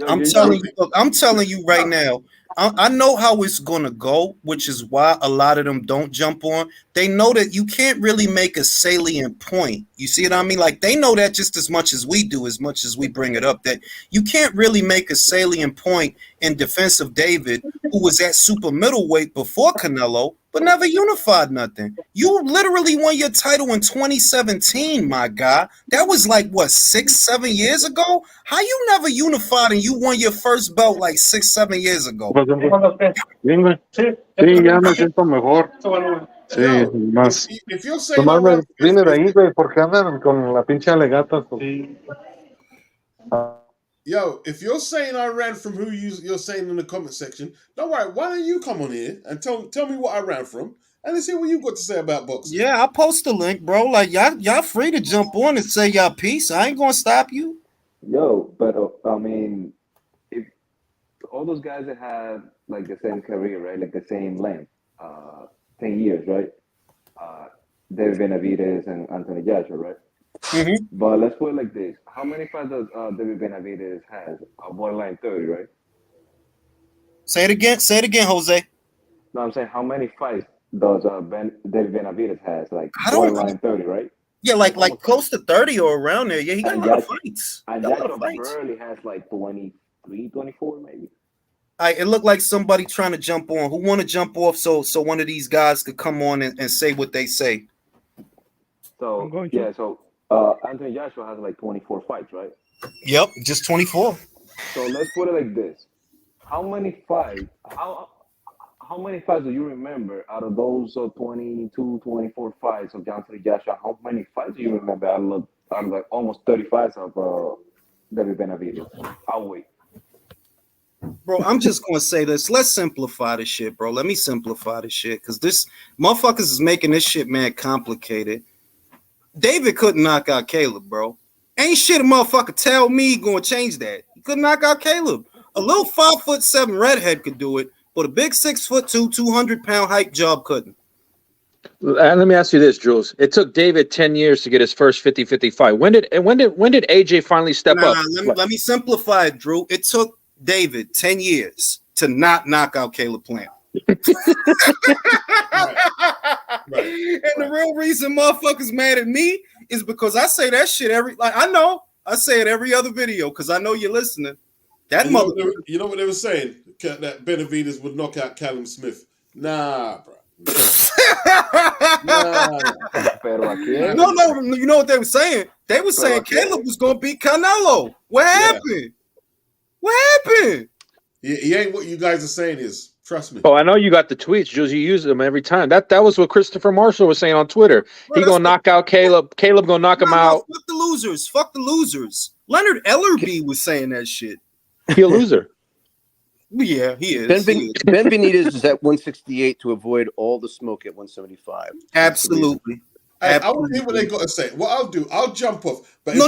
I'm telling you, look, I'm telling you right now. I know how it's gonna go, which is why a lot of them don't jump on. They know that you can't really make a salient point. You see what I mean? Like, they know that just as much as we do, as much as we bring it up, that you can't really make a salient point in defense of David, who was at super middleweight before Canelo, but never unified nothing. You literally won your title in 2017, my guy. That was like, what, 6-7 years ago? How you never unified and you won your first belt like 6-7 years ago? Ya me siento mejor. Sí, más. If you're saying Nomás vine de ahí, güey, porque andan con la pinche alegata. Yo, if you're saying I ran from who you're saying in the comment section, don't worry. Why don't you come on here and tell me what I ran from, and let's see what you got to say about boxing. Yeah, I'll post the link, bro. Like, y'all free to jump on and say y'all piece. I ain't gonna stop you. Yo, but I mean, if all those guys that had like the same career, right, like the same length, 10 years, right? David Benavidez and Anthony Joshua, right? Mm-hmm. But let's put it like this: how many fights does David Benavidez has? Borderline 30, right? Say it again. Say it again, Jose. No, I'm saying how many fights does David Benavidez has? Like borderline 30, right? Yeah, like close to 30 or around there. Yeah, he got a lot of fights. And Joshua barely has like 23, 24 maybe. It looked like somebody trying to jump on. Who want to jump off so one of these guys could come on and say what they say? So yeah, so Anthony Joshua has like 24 fights, right? Yep, just 24. So let's put it like this: how many fights? How many fights do you remember out of those 22, 24 fights of Anthony Joshua? How many fights do you remember out of like almost 30 fights of David Benavidez? I'll wait. Bro, I'm just gonna say this. Let's simplify this shit, bro. Let me simplify this shit, because this motherfuckers is making this shit, man, complicated. David couldn't knock out Caleb, bro. Ain't shit a motherfucker tell me gonna change that. He couldn't knock out Caleb. A little 5'7" redhead could do it, but a big 6'2", 200-pound hype job couldn't. Let me ask you this, Jules. It took David 10 years to get his first 50-50 fight. When did AJ finally step up? Let me simplify it, Drew. It took David 10 years to not knock out Caleb Plant. And the real reason motherfuckers mad at me is because I say that shit I say it every other video because I know you're listening. That you know what they were saying? That Benavidez would knock out Callum Smith. Nah, bro. No, you know what they were saying? They were saying Caleb was gonna beat Canelo. What happened? What happened? He ain't what you guys are saying is. Trust me. Oh, I know you got the tweets, Jules. You use them every time. That was what Christopher Marshall was saying on Twitter. He gonna knock out Caleb. Caleb gonna knock him out. Fuck the losers. Fuck the losers. Leonard Ellerby was saying that shit. He a loser. Yeah, he is. Ben Benitez is at 168 to avoid all the smoke at 175. Absolutely. I want to hear what they got to say. What I'll do, I'll jump off. But no.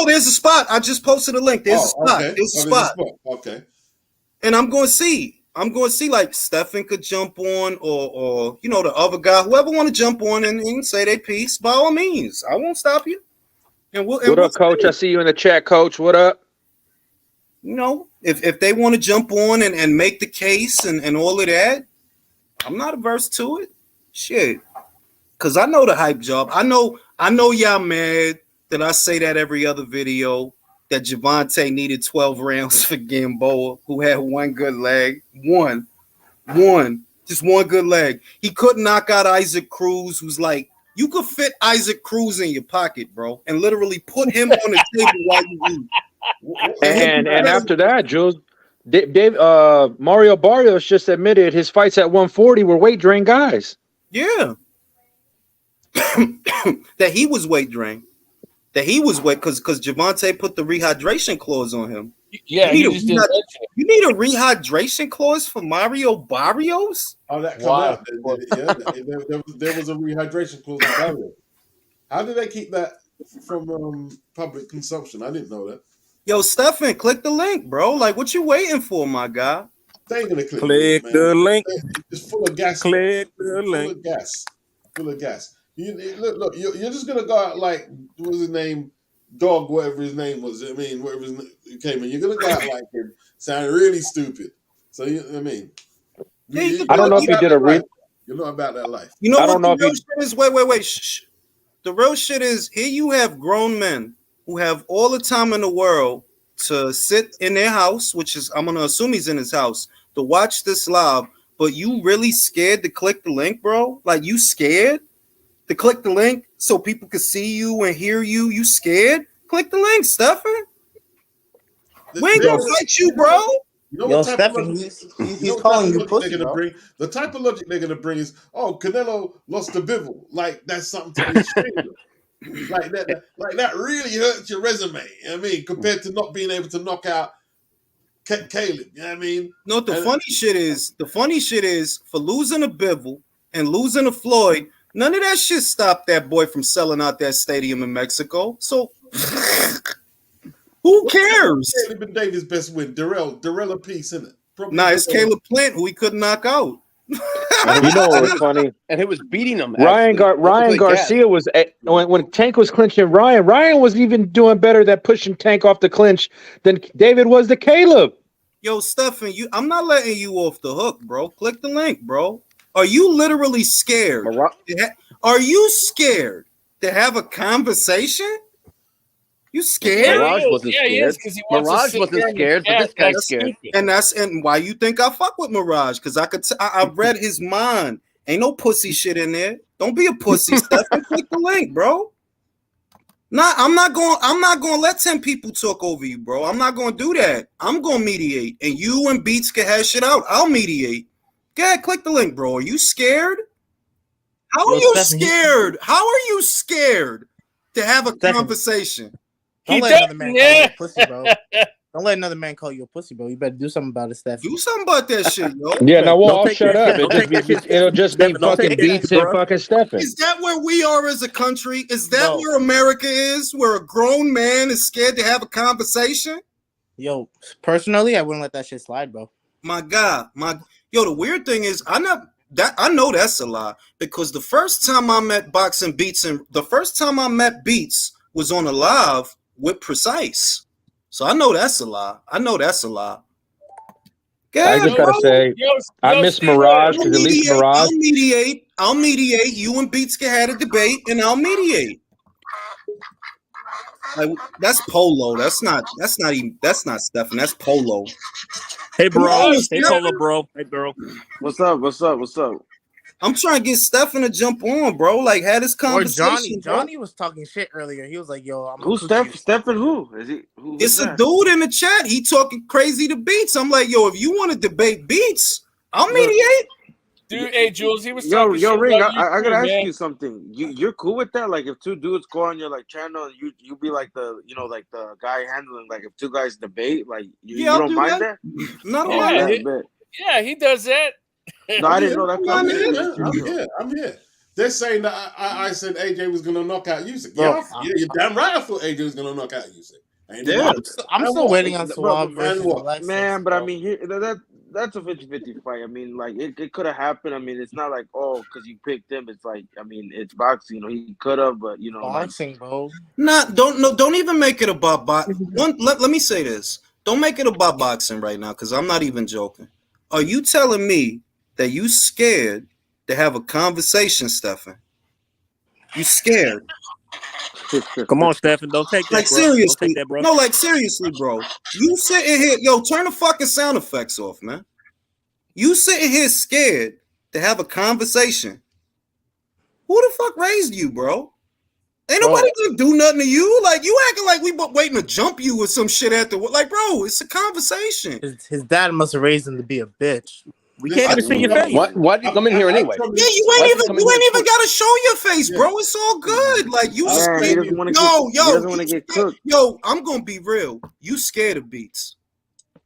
There's a spot. I just posted a link. There's a spot. Okay. There's a spot. Okay. And I'm going to see like Stephen could jump on or you know, the other guy, whoever want to jump on and say their piece, by all means. I won't stop you. What up, Coach? I see you in the chat, Coach. What up? You know, if they want to jump on and make the case and all of that, I'm not averse to it. Shit. Because I know the hype job. I know y'all mad that I say that every other video, that Javante needed 12 rounds for Gamboa, who had one good leg. Just one good leg. He couldn't knock out Isaac Cruz, who's like, you could fit Isaac Cruz in your pocket, bro, and literally put him on the table while you eat. And after that, Jules, Mario Barrios just admitted his fights at 140 were weight drain guys. Yeah. That he was weight drained. that he was wet because Javante put the rehydration clause on him. Yeah, you he just didn't mention it. you need a rehydration clause for Mario Barrios? Oh, that come out. Yeah, there was a rehydration clause in Barrios. How did they keep that from public consumption? I didn't know that. Yo, Stefan, click the link, bro. Like, what you waiting for, my guy? They ain't gonna click the link. It's full of gas. Click the link. Full of gas. Full of gas. Look, you're just gonna go out like, what was his name? Dog, whatever his name was. I mean, whatever his name came in. You're gonna go out like him, sound really stupid. So I mean, I don't know if he did a read. You're not about that life. You know I what don't know the if real shit is? Wait. Shh. The real shit is here. You have grown men who have all the time in the world to sit in their house, which is I'm gonna assume he's in his house, to watch this live. But you really scared to click the link, bro? Like you scared to click the link so people could see you and hear you? You scared? Click the link, Stefan. We ain't gonna fight you, bro. You know what type Stefan, he's calling you pussy, gonna bro. bring? The type of logic they're gonna bring is, oh, Canelo lost to Bivol. Like that's something to be ashamed of. Like that really hurts your resume. I mean, compared to not being able to knock out Caleb. You know what I mean? No, the funny shit is for losing to Bivol and losing to Floyd, none of that shit stopped that boy from selling out that stadium in Mexico. So who cares? Caleb and Davis' best win. Darrell a piece, isn't it? Probably nah, it's Caleb Plant who he couldn't knock out. You know what was funny? And he was beating him. Ryan Garcia was when Tank was clinching Ryan was even doing better at pushing Tank off the clinch than David was to Caleb. Yo, Stefan, I'm not letting you off the hook, bro. Click the link, bro. Are you literally scared? Are you scared to have a conversation? You scared? Mirage wasn't scared. Mirage wasn't scared, but this guy's scared. And why you think I fuck with Mirage? Because I read his mind. Ain't no pussy shit in there. Don't be a pussy, Stefan. Click the link, bro. Nah, I'm not going to let 10 people talk over you, bro. I'm not going to do that. I'm going to mediate. And you and Beats can hash it out. I'll mediate. Go ahead, click the link, bro. Are you scared? How are you scared? How are you scared to have a conversation? Don't let another man call you a pussy, bro. Don't let another man call you a pussy, bro. You better do something about it, Steph. Do something about that shit, yo. Yeah, no, we'll all shut up. It'll just be fucking Beats and fucking Stefan. Is that where we are as a country? Is that where America is? Where a grown man is scared to have a conversation? Yo, personally, I wouldn't let that shit slide, bro. My God, the weird thing is, I know that's a lie because the first time I met Boxing Beats and the first time I met Beats was on a live with Precise. So I know that's a lie. I just gotta say, I miss Mirage because at least Mirage. I'll mediate. You and Beats can have a debate, and I'll mediate. Like that's Polo. That's not Stefan. That's Polo. Hey, bro. Hey, Polo, bro. Hey, girl. What's up? I'm trying to get Stefan to jump on, bro. Like, had this conversation. Or Johnny was talking shit earlier. He was like, "Yo, who's Stefan? Who is he? It's a dude in the chat. He talking crazy to Beats. I'm like, yo, if you want to debate Beats, I'll mediate." Dude, hey Jules, he was talking yo, shit Ring. about I gotta man. ask you something. You're cool with that? Like, if two dudes go on your channel, and you be like the guy handling. Like, if two guys debate, like you don't mind that? Yeah, he does that. No, I didn't know that. I'm here. They're saying that I said AJ was gonna knock out Usyk. Yeah, you're damn right. I thought AJ was gonna knock out Usyk. I'm still waiting on Swab versus Alexis, man. But I mean, that's a 50-50 fight. I mean, like it could have happened. I mean, it's not like because you picked him. It's like it's boxing. He could have, but boxing, bro. Don't even make it about boxing. Let me say this. Don't make it about boxing right now, because I'm not even joking. Are you telling me that you scared to have a conversation, Stefan? You scared? Come on, Stefan. Don't take that, like, bro. Seriously. Don't take that, bro. No, like, seriously, bro. You sitting here, yo, turn the fucking sound effects off, man. You sitting here scared to have a conversation. Who the fuck raised you, bro? Ain't nobody gonna do nothing to you. Like, you acting like we waiting to jump you with some shit after. Like, bro, it's a conversation. His dad must have raised him to be a bitch. We can't even see your face. Why did you come in here anyway? Yeah, you ain't even gotta show your face, bro. It's all good. Like you Man, he scared. doesn't want to Yo, get. He doesn't want to get cooked. yo, I'm gonna be real. You scared of beats.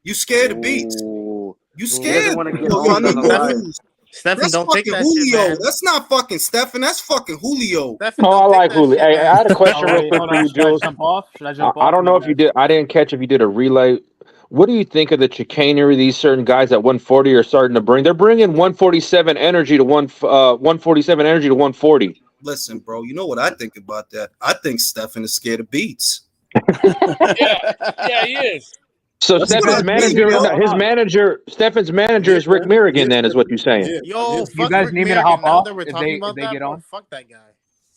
You scared of beats. Ooh. You He scared. doesn't want to get Yo, I owned need on the more live. rules. Stefan, That's don't take fucking that shit, Julio. man. That's not fucking Stefan. That's fucking Julio. Stefan, Oh, don't I take like that Julio. shit, Hey, I man. had a question real quick Hold for on, you, should I Jules. jump off? Should I jump I off? don't know if you did. I didn't catch if you did a relay. What do you think of the chicanery these certain guys at 140 are starting to bring? They're bringing 147 energy to 147 energy to 140. Listen, bro. You know what I think about that? I think Stefan is scared of beats. Yeah, he is. So That's what I Stefan's think, manager, bro. Stefan's manager is Rick Mirrigan. Then is what you're saying? Yo, You fuck guys Rick need me to hop Mirrigan. Now off that we're if talking they about that, get bro, on? fuck that guy.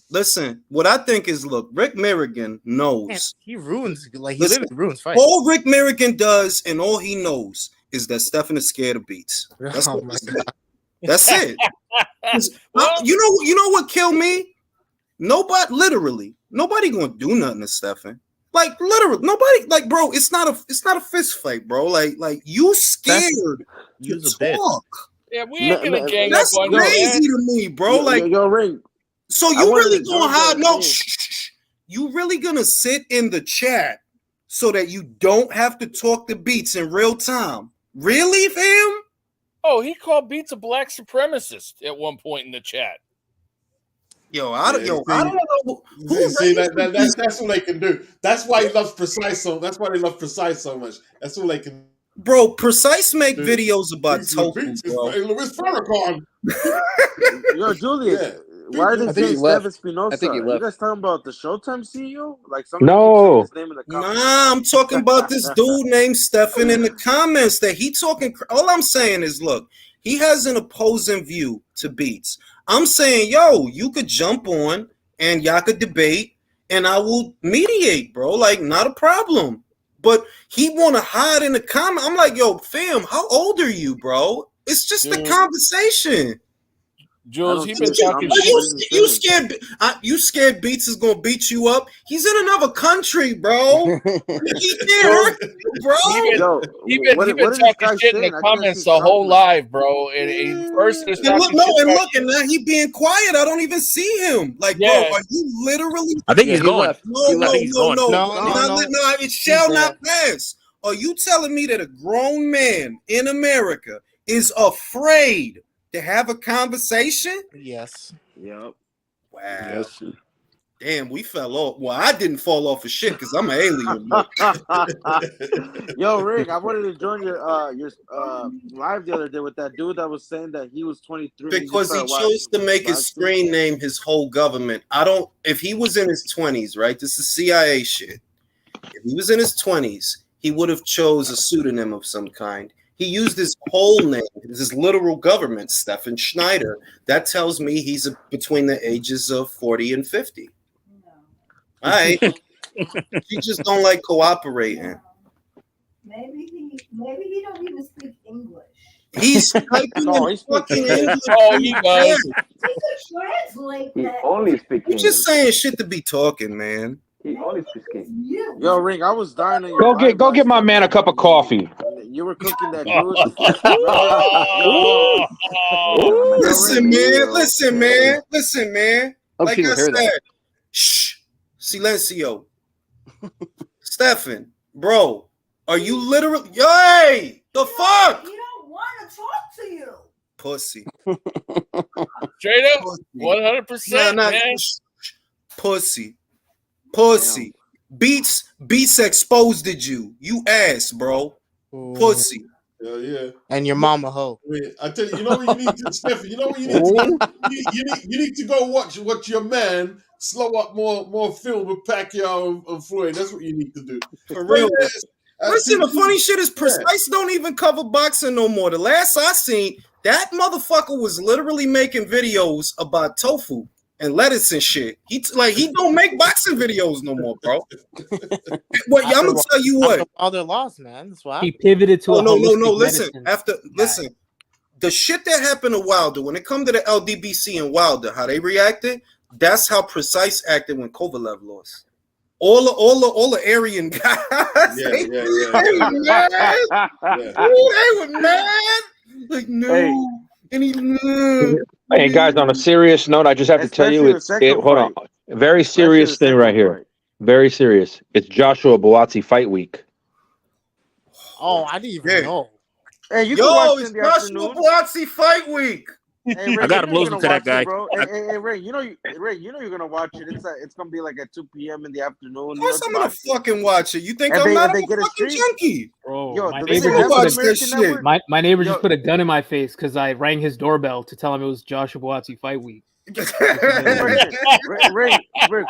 Listen, what I think is, look, Rick Mirrigan Man, knows. he ruins, like, he Listen, literally ruins fights. all Rick Mirrigan does and all he knows is that Stefan is scared of beats. That's Oh what my this is. God. That's it. 'Cause Well- you know what killed me? Nobody gonna do nothing to Stefan. Like literally, nobody. Like, bro, it's not a fist fight, bro. Like you scared Use to a bit. talk. Yeah, we ain't gonna gang That's up on you, crazy man. to me, bro. Like, yo, Ring. so I you wanted really to gonna jump hide? in, No, yeah. shh. You really gonna sit in the chat so that you don't have to talk the beats in real time? Really, fam? Oh, he called Beats a black supremacist at one point in the chat. Yo, I don't know who See, raised that's what they can do. That's why he loves Precise so. That's why they love Precise so much. That's all they can. Bro, Precise make Dude, videos about Beats tofu, bro. Louis Farrakhan. Yo, Julius, Yeah. why are they I think he saying left. Stefan Spinoza? I think he Are you left. guys talking about the Showtime CEO? Like somebody keeps saying his name in the comments. Nah, I'm talking about this dude named Stefan in the comments that he talking. All I'm saying is, look, he has an opposing view to Beats. I'm saying, yo, you could jump on and y'all could debate, and I will mediate, bro. Like, not a problem. But he want to hide in the comment. I'm like, yo, fam, how old are you, bro? It's just a conversation. Jules, he been see the talking comments. shit. You scared? You scared Beats is gonna beat you up? He's in another country, bro. He can't hurt you, bro. He been talking shit in the comments the whole live, bro. And first he was And talking look, shit about you. and now he being quiet. I don't even see him. Like, bro, are you literally? I think he's gone. No. No. It shall not pass. Are you telling me that a grown man in America is afraid to have a conversation? Yes. Yep. Wow. Yes. Damn, we fell off. Well, I didn't fall off of shit because I'm an alien. Yo, Rick, I wanted to join your live the other day with that dude that was saying that he was 23 Because he chose to make his screen name his whole government. If he was in his 20s, right? This is CIA shit. If he was in his 20s, he would have chose a pseudonym of some kind. He used his whole name, his literal government, Stefan Schneider. That tells me he's between the ages of 40 and 50. All right. You just don't like cooperating. Maybe he don't even speak English. He's typing in fucking English. Oh, he does. He could translate He that. only speaks You're just saying shit to be talking, man. He only speaks Yo, Ring, I was dying on your Go get my man a cup of coffee. You were cooking that Listen, man. Hope Like she I didn't hear said, that. shh, silencio. Stefan, bro, are you literally? Hey, the fuck? He don't want to talk to you. Pussy. Straight up, 100%, man. Pussy. Beats exposed you. You ass, bro. Pussy. Yeah. And your mama hoe. I tell you, you know what you need to, Stefan. You know what you need to do? You need to go watch your man slow up more film with Pacquiao and Floyd. That's what you need to do. For real. Listen, the funny shit is Precise don't even cover boxing no more. The last I seen, that motherfucker was literally making videos about tofu and lettuce and shit. He don't make boxing videos no more, bro. Well, I'm gonna tell you what. All their loss, man. That's why he pivoted to no. holistic Listen, medicine. the shit that happened to Wilder when it come to the LDBC and Wilder, how they reacted. That's how Precise acted when Kovalev lost. All the Aryan guys, they were mad. They were mad. Like no. And he, Hey guys, on a serious note, I just have to tell you, hold on, very serious thing right here. Very serious. It's Joshua Buatsi fight week. Oh, I didn't even know. Hey, you can watch it it's in the Joshua afternoon. Buatsi fight week. Hey, Ray, I got you him know you're losing gonna to that watch guy. it, bro. Hey, Ray, you know you're gonna watch it. It's gonna be like at 2 p.m. in the afternoon. Of course, I'm gonna fucking watch it. You think And I'm not? they I'm a get a fucking stream? junkie. Bro, Yo, my do they neighbor have just it on put American Network? my neighbor just Yo. put a gun in my face because I rang his doorbell to tell him it was Joshua Buatsi fight week. Ray,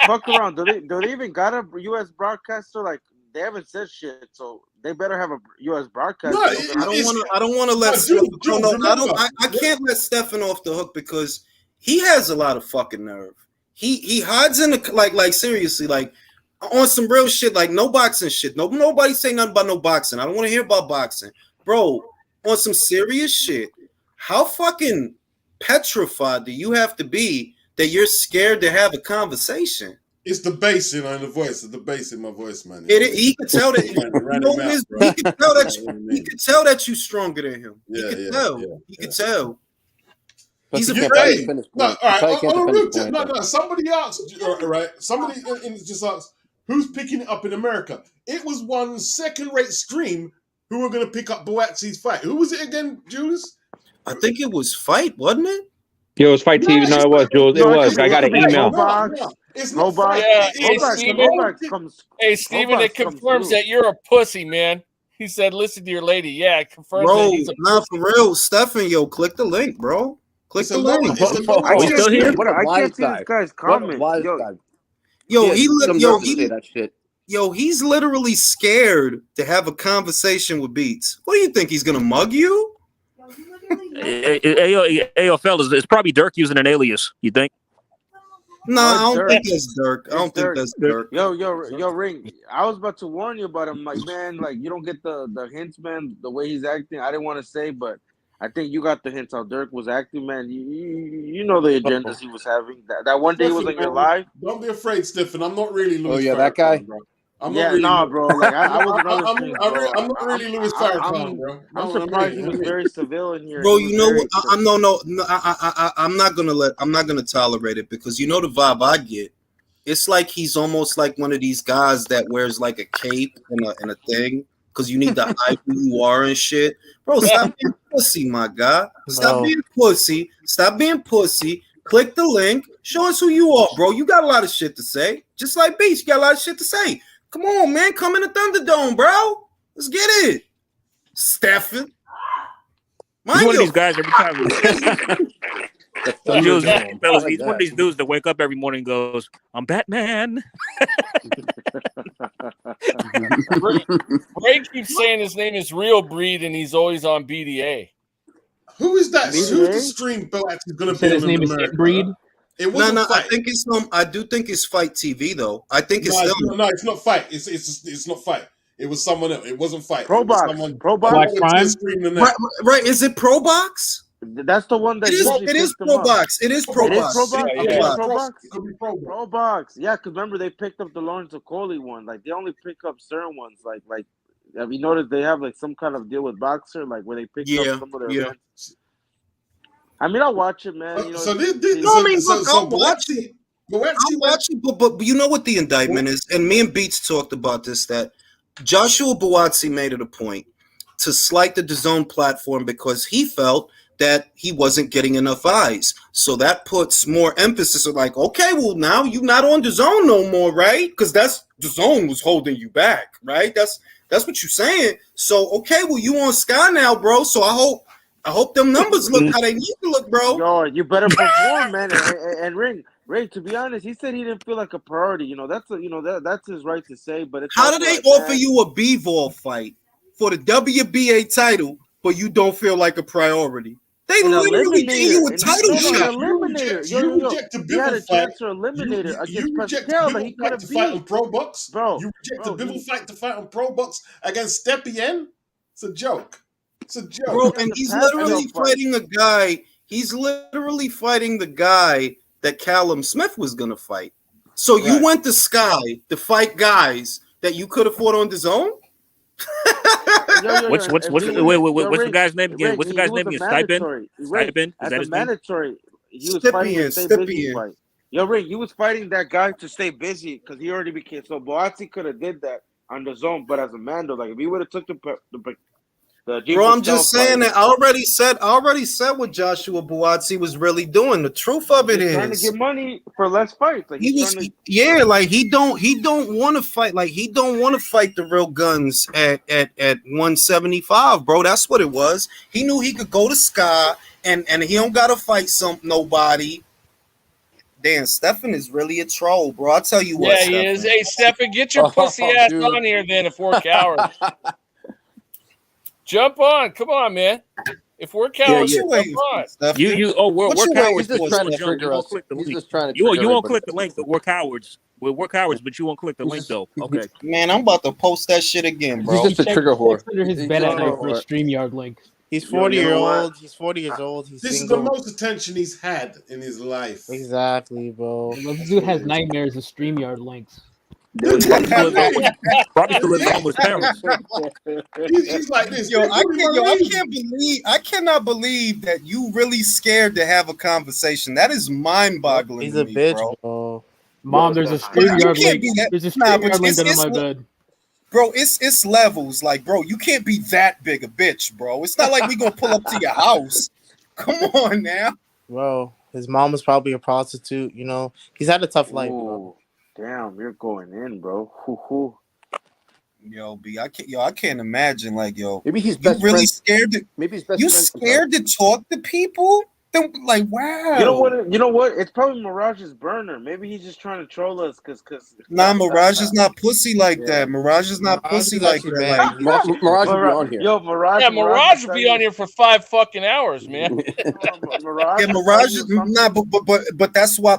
fuck around. Do they even got a U.S. broadcaster? Like they haven't said shit, so they better have a U.S. broadcaster. No, I don't want to let. I can't let Stefan off the hook because he has a lot of fucking nerve. He hides in the like seriously like on some real shit like no boxing shit. Nobody say nothing about no boxing. I don't want to hear about boxing, bro. On some serious shit, how fucking petrified do you have to be that you're scared to have a conversation? It's the bass, in the voice. It's the bass in my voice, man. He could tell that. He could tell that. He could tell that you stronger than him. He could tell. He could tell. He's a hey, no, all right. On a real tip, no. Somebody asked, right? Somebody just asked, who's picking it up in America? It was one second-rate stream who were going to pick up Buatsi's fight. Who was it again, Jules? I think it was Fight, wasn't it? Yo, it was Fight TV. No, it was, Jules. It was. I got an email. It's not Fight. Hey, Steven, it confirms that you're a pussy, man. He said, listen to your lady. Yeah, it confirms Bro, that he's a not for real. Stefan, yo, click the link, bro. Click the link. I can't see this guy's comment. Yo, he's literally scared to have a conversation with Beats. What do you think? He's gonna mug you? Hey, fellas, it's probably Dirk using an alias. You think? No, I don't think that's Dirk. I don't think that's Dirk. Yo, Ring. I was about to warn you, but I'm like, man, like you don't get the hints, man. The way he's acting, I didn't want to say, but I think you got the hints how Dirk was acting, man. You know the agendas he was having. That one day he was on your live. Don't be afraid, Stefan. I'm not really Louis. Oh yeah, that guy. Bro. I'm not really, bro. Like I was another stream, bro. I'm not really Louis Farrakhan, bro. I'm surprised he was very civil in here. Bro, you know what? I'm not gonna tolerate it because you know the vibe I get. It's like he's almost like one of these guys that wears like a cape and a thing because you need to hide who you are and shit. Bro, stop being pussy, my guy. Stop being pussy. Stop being pussy. Click the link. Show us who you are, bro. You got a lot of shit to say. Just like Beast, you got a lot of shit to say. Come on, man. Come in the Thunderdome, bro. Let's get it. Stefan. He's one of these guys every time. Fellas, he's one of these dudes that wake up every morning and goes, I'm Batman. Ray keeps saying his name is Real Breed and he's always on BDA. Who is that? Who's the stream actually going to be? His name is Breed. It wasn't no. Fight. I think it's I do think it's Fight TV though. I think it's it's not Fight. It's not Fight. It was someone else. It wasn't Fight. ProBox. Right? Is it ProBox? That's the one that it is ProBox. It is ProBox. It could be ProBox. Yeah, because remember they picked up the Lawrence Okoli one. Like they only pick up certain ones. Like have you noticed they have like some kind of deal with Boxer, like where they pick up some of their events? I mean, I'll watch it, man. You know, I'll watch it. But you know what the indictment is, and me and Beats talked about this. That Joshua Buatsi made it a point to slight the DAZN platform because he felt that he wasn't getting enough eyes. So that puts more emphasis on like, okay, well now you're not on DAZN no more, right? Because that's DAZN was holding you back, right? That's what you're saying. So okay, well you on Sky now, bro. So I hope them numbers look how they need to look, bro. Yo, you better perform, man. And Ray, to be honest, he said he didn't feel like a priority. You know, that's his right to say. But it's how do they offer you a B-Ball fight for the WBA title, but you don't feel like a priority? They literally gave you a title shot. You reject a Bivol fight. You reject a Bivol fight to fight on ProBox, bro. You reject a Bivol fight to fight on ProBox against Stepien. It's a joke. It's a joke, bro. And he's literally fighting a guy. He's literally fighting the guy that Callum Smith was gonna fight. So you went to Sky to fight guys that you could have fought on DAZN? What's if what's he wait, was, what's the guy's name again? Rick, What's the he guy's was name a again? Stipend? mandatory. Rick, Stipend? Is as that a his name? mandatory, he was fighting to stay busy. Fight. Rick, he was fighting that guy to stay busy because he already became. So Boazzi could have did that on the zone, but as a Mando, like if he would have took the Jake Bro, I'm Patel just saying fight, that I already said what Joshua Buatsi was really doing. The truth of it he's trying to is get money for less fights. Like he he's was trying to. like he don't want to fight, like he don't want to fight the real guns at 175, bro. That's what it was. He knew he could go to Sky and he don't gotta fight nobody. Damn, Stefan is really a troll, bro. I'll tell you what, Yeah, he is. Stefan. Hey, Stefan, get your pussy ass on here then if we're cowards. Jump on. Come on, man. If we're cowards, jump on. We're cowards. He's just trying to trigger us. He's just trying to trigger You won't everybody. click the link, but we're cowards. We're cowards, but you won't click the link though. Okay. Man, I'm about to post that shit again, bro. He's just a trigger whore. Under his bed at night for a StreamYard link. He's 40 years old. He's 40 years old. He's This single. is the most attention he's had in his life. Exactly, bro. This dude has nightmares of StreamYard links. Probably still lives home with his parents. He's like this. I cannot believe that you really scared to have a conversation. That is mind-boggling. He's to a me, bitch, bro. Mom, there's a StreamYard link. There's a StreamYard link under my bed. Bro, it's levels. Like, bro, you can't be that big a bitch, bro. It's not like we gonna pull up to your house. Come on now. Bro, his mom was probably a prostitute, you know. He's had a tough life, bro. Damn, you're going in, bro. Hoo-hoo. Yo, B, I can't imagine, like, yo. Maybe he's you really scared to, maybe his best you friend scared to talk to people? Like, wow. You know what? It's probably Mirage's burner. Maybe he's just trying to troll us because Nah, Mirage is not pussy like that. Mirage is not pussy like that. Mirage would be on here. Yo, Mirage. Yeah, Mirage would be on here for 5 fucking hours, man. Mirage is nah, but that's why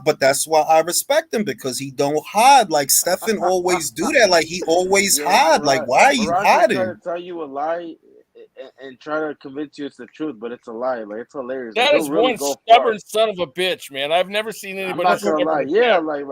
I respect him, because he don't hide. Like Stefan always do that. Like he always hide. Like, why are you hiding? Trying to tell you a lie and try to convince you it's the truth, but it's a lie. Like, it's hilarious. That like, is really one stubborn son of a bitch, man. I've never seen anybody. I'm not gonna lie. Yeah, like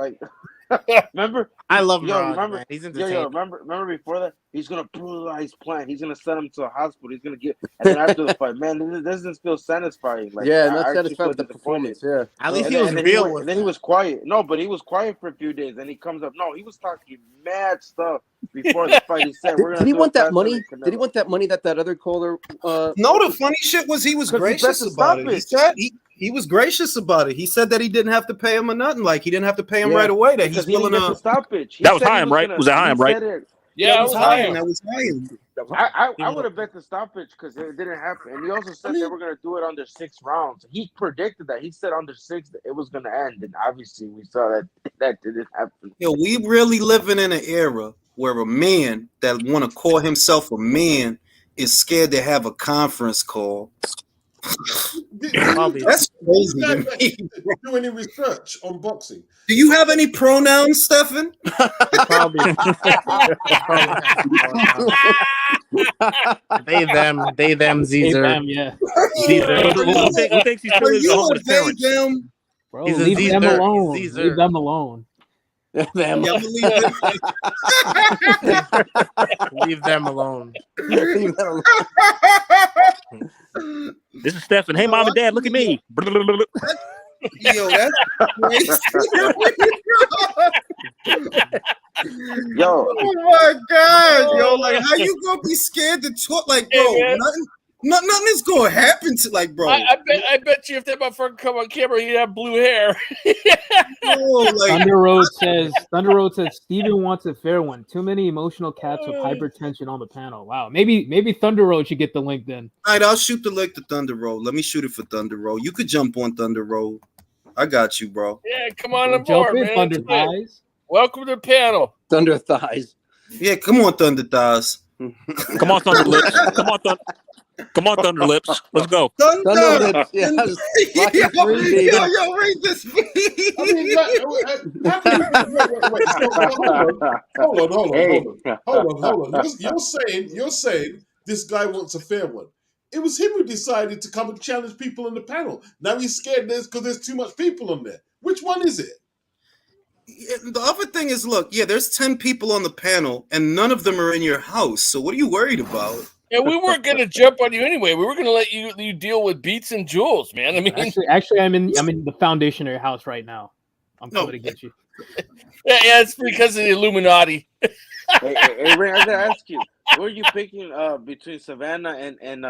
remember? I love Mirage, remember, man. He's entertaining. Remember before that? He's gonna brutalize his plan. He's gonna send him to a hospital. He's gonna get, and then after the fight, man, this doesn't feel satisfying. Like, yeah, not satisfied with the performance. Yeah, at least he was real. And then he was quiet. No, but he was quiet for a few days. Then he comes up. No, he was talking mad stuff before the fight. He said, "We're gonna." Did he want that money? Did he want that money that other caller? No, the funny shit was he was gracious about it. He said he was gracious about it. He said that he didn't have to pay him or nothing. Like, he didn't have to pay him right away. That he's willing to stop it. That was Chaim, right? Was that Chaim, right? Yeah, that was Chaim. That was Chaim. I would have bet the stoppage because it didn't happen. And he also said they were going to do it under 6 rounds. He predicted that. He said under 6 that it was going to end. And obviously we saw that didn't happen. Yo, we really living in an era where a man that want to call himself a man is scared to have a conference call. That's crazy to me. Do any research on boxing? Do you have any pronouns, Stefan? They them Caesar. Yeah. Who thinks he's still living at home with his parents? Bro, He's leave them alone. Leave them alone. Leave them alone. This is Stefan. Hey, mom and dad, look at me. Yo, that's crazy. Yo. Oh my God, yo, like, how you gonna be scared to talk? Like, bro, nothing is gonna happen to, like, bro. I bet you if that motherfucker come on camera, he'd have blue hair. Thunder Road says Steven wants a fair one. Too many emotional cats with hypertension on the panel. Wow, maybe Thunder Road should get the link then. All right, I'll shoot the link to Thunder Road. Let me shoot it for Thunder Road. You could jump on Thunder Road. I got you, bro. Yeah, come on aboard, man. Thunder Thighs. Welcome to the panel. Thunder Thighs. Yeah, come on, Thunder Thighs. Come on, Thunder Lips. Come on, Thunder Lips. Let's go. Thunder Lips. Yeah. Yo, read this. Hold on. You're saying this guy wants a fair one. It was him who decided to come and challenge people on the panel. Now he's scared because there's too much people on there. Which one is it? The other thing is, look, yeah, there's 10 people on the panel, and none of them are in your house. So what are you worried about? Yeah, we weren't going to jump on you anyway. We were going to let you deal with beats and jewels, man. I mean, actually, I'm in the foundation of your house right now. I'm coming to get you. Yeah, it's because of the Illuminati. Hey, Ray, I gotta ask you, who are you picking between Savannah and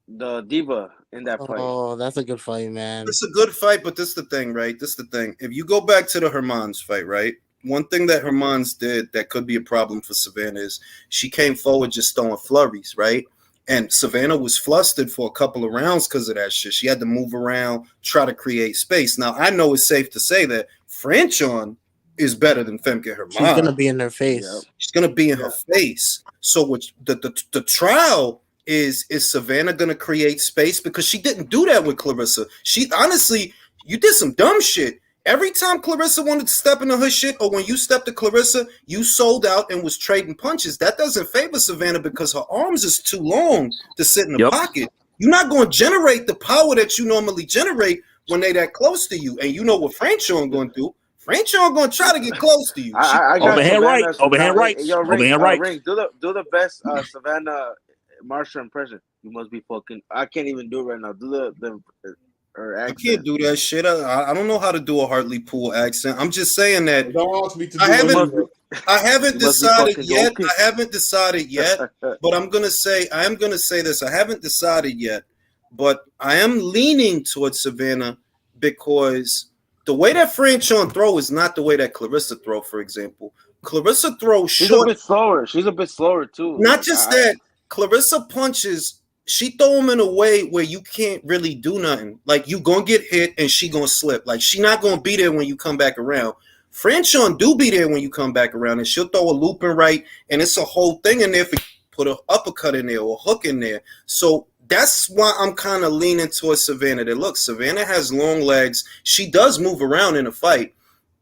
the Diva in that fight? Oh, that's a good fight, man. It's a good fight, but this is the thing, right? This is the thing. If you go back to the Hermans fight, right? One thing that Hermans did that could be a problem for Savannah is she came forward just throwing flurries, right? And Savannah was flustered for a couple of rounds because of that shit. She had to move around, try to create space. Now, I know it's safe to say that Franchon is better than Femke Hermans. She's gonna be in her face. Yep. She's gonna be in her face. So which the trial is Savannah gonna create space, because she didn't do that with Clarissa. She honestly, you did some dumb shit. Every time Clarissa wanted to step into her shit, or when you stepped to Clarissa, you sold out and was trading punches. That doesn't favor Savannah because her arms is too long to sit in the pocket. You're not going to generate the power that you normally generate when they that close to you. And you know what Franchon going to do? Franchon going to try to get close to you. I got overhand right, overhand right, Yo, Ring, overhand right. Ring, do the best Savannah Marshall impression. You must be fucking. I can't even do it right now. Do the I can't do that shit. I don't know how to do a Hartlepool accent. I'm just saying that Don't ask me to do I haven't decided yet. I haven't decided yet. But I am gonna say this. I haven't decided yet, but I am leaning towards Savannah because the way that Franchon throw is not the way that Clarissa throw. For example, Clarissa throws short. She's a bit slower. She's a bit slower too. Not just that. Clarissa punches. She throw them in a way where you can't really do nothing. Like, you gonna get hit and she gonna slip. Like, she not gonna be there when you come back around. Franchon do be there when you come back around, and she'll throw a looping right, and it's a whole thing in there for put an uppercut in there or a hook in there. So that's why I'm kind of leaning towards Savannah. That look, Savannah has long legs. She does move around in a fight.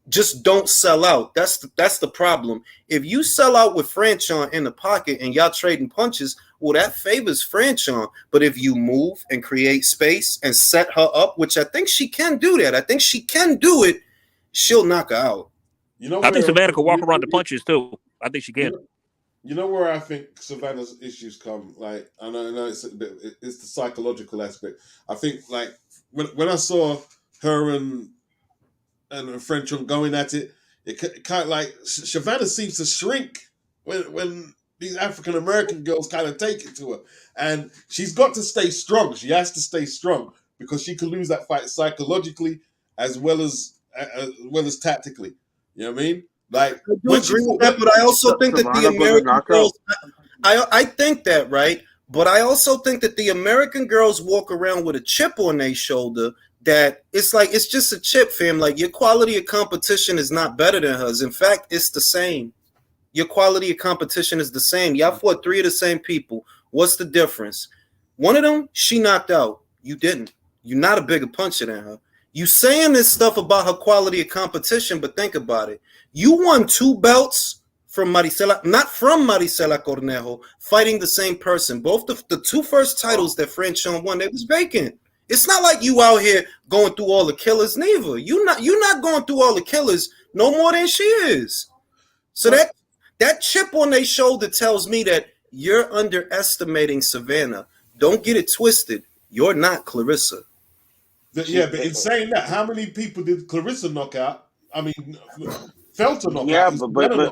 Just don't sell out. That's the problem. If you sell out with Franchon in the pocket and y'all trading punches, well, that favors Franchon. But if you move and create space and set her up, which I think she can do that. I think she can do it. She'll knock her out. You know, I think Savannah can walk around the punches too. I think she can. You know where I think Savannah's issues come. Like, I know it's the psychological aspect. I think, like, when I saw her and Franchon going at it, it kind of like Savannah seems to shrink when these African American girls kind of take it to her, and she's got to stay strong. She has to stay strong because she could lose that fight psychologically as well as tactically. You know what I mean? Like, I do agree with that, but I also think that the American girls. I think that, right? But I also think that the American girls walk around with a chip on their shoulder. That it's like, it's just a chip, fam. Like, your quality of competition is not better than hers. In fact, it's the same. Your quality of competition is the same. Y'all fought 3 of the same people. What's the difference? One of them, she knocked out. You didn't. You're not a bigger puncher than her. You saying this stuff about her quality of competition, but think about it. You won 2 belts from Maricela, not from Maricela Cornejo, fighting the same person. Both the 2 first titles that Franchon won, they was vacant. It's not like you out here going through all the killers, neither. You're not going through all the killers no more than she is. So that chip on their shoulder tells me that you're underestimating Savannah. Don't get it twisted. You're not Clarissa. Yeah, but in saying that, how many people did Clarissa knock out? I mean, Felton knock out. Yeah,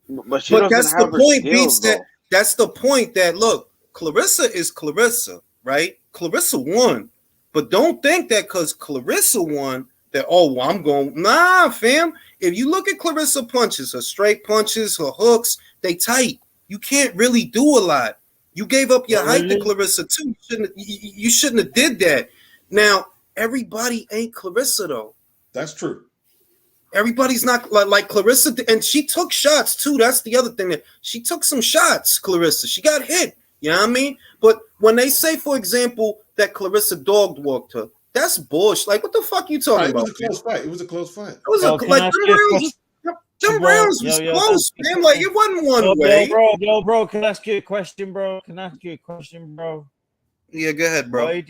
but she doesn't that's have the her point, skills, Beats. That's the point that, look, Clarissa is Clarissa, right? Clarissa won. But don't think that because Clarissa won that, oh, well, I'm going. Nah, fam. If you look at Clarissa punches, her straight punches, her hooks, they tight. You can't really do a lot. You gave up your height to Clarissa too. You shouldn't have did that. Now, everybody ain't Clarissa though. That's true. Everybody's not like Clarissa, and she took shots too. That's the other thing, that she took some shots. Clarissa, she got hit. You know what I mean? But when they say, for example, that Clarissa dog walked her, that's bullshit. Like, what the fuck you talking about? It was a close fight. It was a close fight. It was them rounds was close, man. Like, it wasn't one way. Bro, can I ask you a question, bro? Yeah, go ahead, bro.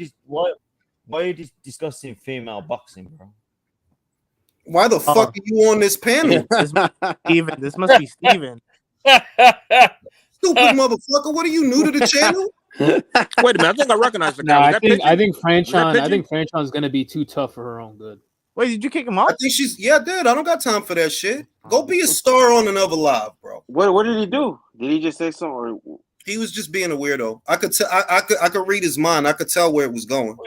Why are you discussing female boxing, bro? Why the fuck are you on this panel? Steven, this must be Steven. Stupid motherfucker. What are you, new to the channel? Wait a minute, I think I recognize the guy. No, Was I that think Pigeon? Franchon's gonna be too tough for her own good. Wait, did you kick him out? I think she's I did. I don't got time for that shit. Go be a star on another live, bro. What did he do? Did he just say something? Or... He was just being a weirdo. I could tell. I could read his mind. I could tell where it was going.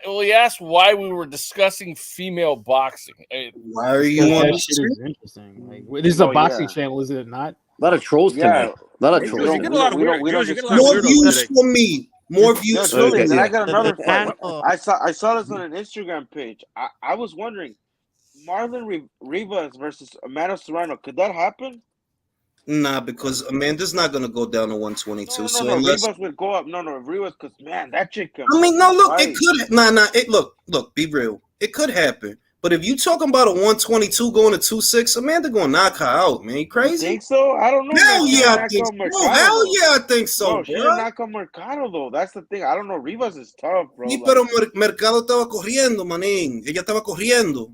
He asked why we were discussing female boxing. Why are you on That this shit is interesting. Like, this is a boxing channel, is it not? A lot of trolls tonight. A lot of trolls. You get a lot of weird. More views for me. More views for Julius, me. and I got another fight. I saw this on an Instagram page. I was wondering, Marlon Rivas versus Amanda Serrano, could that happen? Nah, because Amanda's not gonna go down to 122. No, so unless Rivas would go up. No, Rivas, because man, that chick can. I mean, no, look, fight. it could. Nah. It look. Be real. It could happen. But if you talking about a 122 going to 26, Amanda gonna knock her out, man. You crazy? You think so? I don't know. Hell yeah, I think so. Hell yeah, I think so, bro. She didn't knock out Mercado though. That's the thing. I don't know. Rivas is tough, bro. Sí, pero Mercado estaba corriendo, manín. Ella estaba corriendo.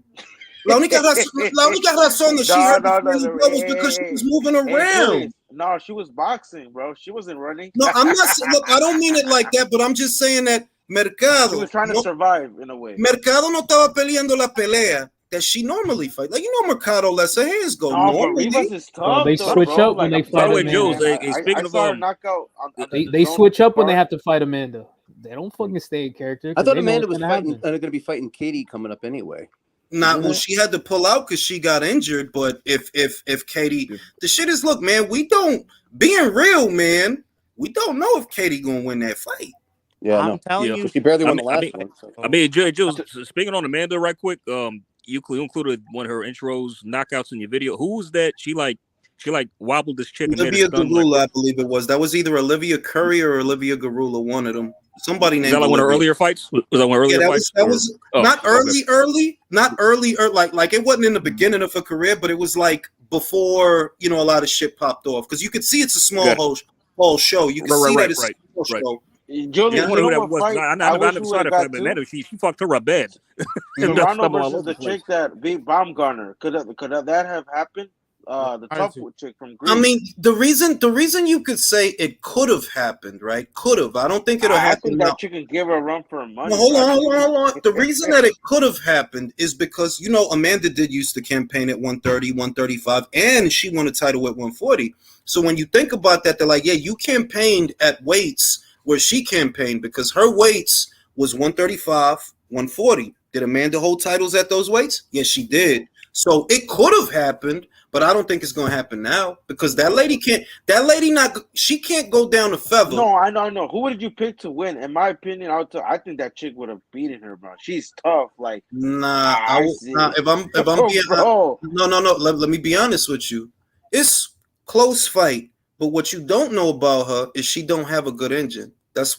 La única razón that she heard was because she was moving around. No, she was boxing, bro. She wasn't running. No, I'm not. Look, I don't mean it like that, but I'm just saying that Mercado. She was trying to survive in a way. Mercado no estaba peleando la pelea that she normally fight. Like, you know, Mercado lets her hands go. No, normally. But Rivas is tough. They switch up when they fight Amanda. Speaking of knockout, they switch up when they have to fight Amanda. They don't fucking stay in character. I thought Amanda was going to be fighting Katie coming up anyway. Well, she had to pull out because she got injured. But if Katie, the shit is, look, man, being real, man, we don't know if Katie gonna win that fight. Yeah, I'm telling you, she barely won the last one. So. I mean, Jules, speaking on Amanda, right quick, you included one of her intros, knockouts in your video. Who was that? She wobbled this chick. Olivia Garula, I believe it was. That was either Olivia Curry or Olivia Garula, one of them. Somebody named. Was that like one of her earlier fights? Was that one of her earlier fights? That was not early, not early, or like it wasn't in the beginning of her career, but it was like before, you know, a lot of shit popped off. Because you could see it's a small whole show. You can see that it's a small show. Julian, I wonder who that was. I never saw that fight, but she fucked her up bad. Serrano versus the chick that beat Baumgartner. Could that have happened? The tough chick from Greece. I mean, the reason you could say it could have happened, right? Could have. I don't think it'll happen. I think that chick can give her a run for her money. Well, hold on. The reason that it could have happened is because, you know, Amanda did used to campaign at 130, 135, and she won a title at 140. So when you think about that, they're like, yeah, you campaigned at weights where she campaigned, because her weights was 135, 140. Did Amanda hold titles at those weights? Yes, she did. So it could have happened, but I don't think it's going to happen now, because she can't go down to feather. No, I know. Who would you pick to win? In my opinion, I think that chick would have beaten her, bro. She's tough. Like, if I'm being no. Let me be honest with you. It's close fight, but what you don't know about her is she don't have a good engine. That's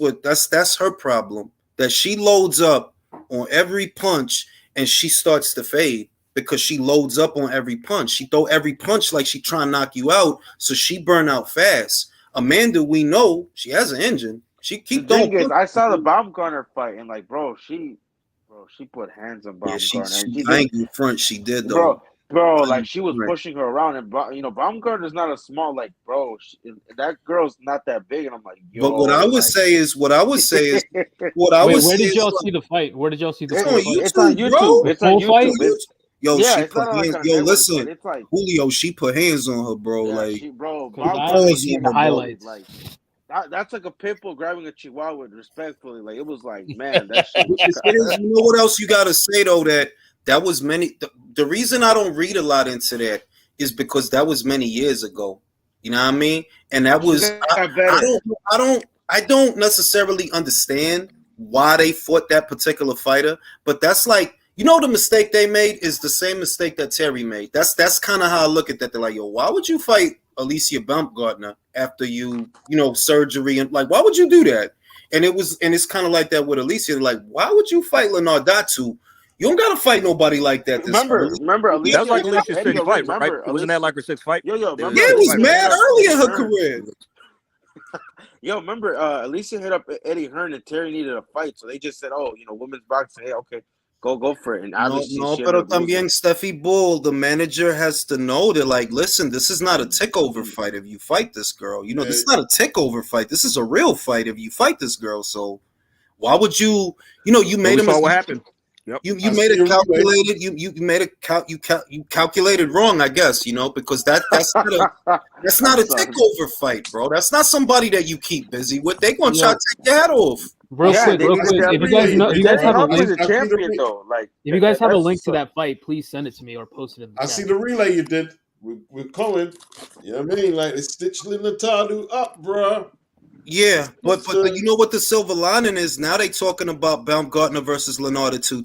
her problem. That she loads up on every punch and she starts to fade. Because she loads up on every punch. She throw every punch like she trying to knock you out, so she burn out fast. Amanda, we know she has an engine. She keep going. I saw the Baumgartner fight, and like, bro, she put hands on Baumgartner. I ain't in front. She did though. Bro, like she was pushing her around, and you know, Baumgartner's not a small, like, bro. That girl's not that big, and I'm like, yo. But what I would say is, where did y'all see the fight? Where did y'all see the fight? It's on YouTube. It's on YouTube. Yo, she put hands. Yo, listen, it's like, Julio, she put hands on her, bro. Yeah, like, highlights. Like, that's like a pit bull grabbing a chihuahua respectfully. Like, it was like, man, that shit. You know what else you got to say though? That was many. The reason I don't read a lot into that is because that was many years ago. You know what I mean? And that was I don't necessarily understand why they fought that particular fighter, but that's like. You know, the mistake they made is the same mistake that Terry made. That's kind of how I look at that. They're like, yo, why would you fight Alicia Baumgartner after you know, surgery? And like, why would you do that? And it's kind of like that with Alicia. They're like, why would you fight Lenardatu? You don't got to fight nobody like that. Remember, Alicia. That was like Alicia's sixth fight, right? Wasn't that like her sixth fight? Yo, it was mad early in her career. Yo, remember, Alicia hit up Eddie Hearn and Terry needed a fight. So they just said, oh, you know, women's boxing. Hey, okay. go for it. And No, obviously, no, she pero ended up losing. también Steffi Bull, the manager has to know that, like, listen, this is not a takeover fight if you fight this girl. You know, this is not a takeover fight. This is a real fight if you fight this girl. So why would you, you made we a saw what mistake. happened. Yep. You made it calculated. You made it you calculated wrong, I guess, because that's not a takeover fight, bro. That's not somebody that you keep busy with. They gonna try to take your head off. Real quick. If you guys know, you guys have a link. the champion though. Like, if you guys have a link to that fight, please send it to me or post it in the I chat. see the relay you did with Cohen. You know what I mean? Like, they stitched Linatadu up, bro. Yeah, but you know what the silver lining is? Now they talking about Baumgartner versus Leonardo too.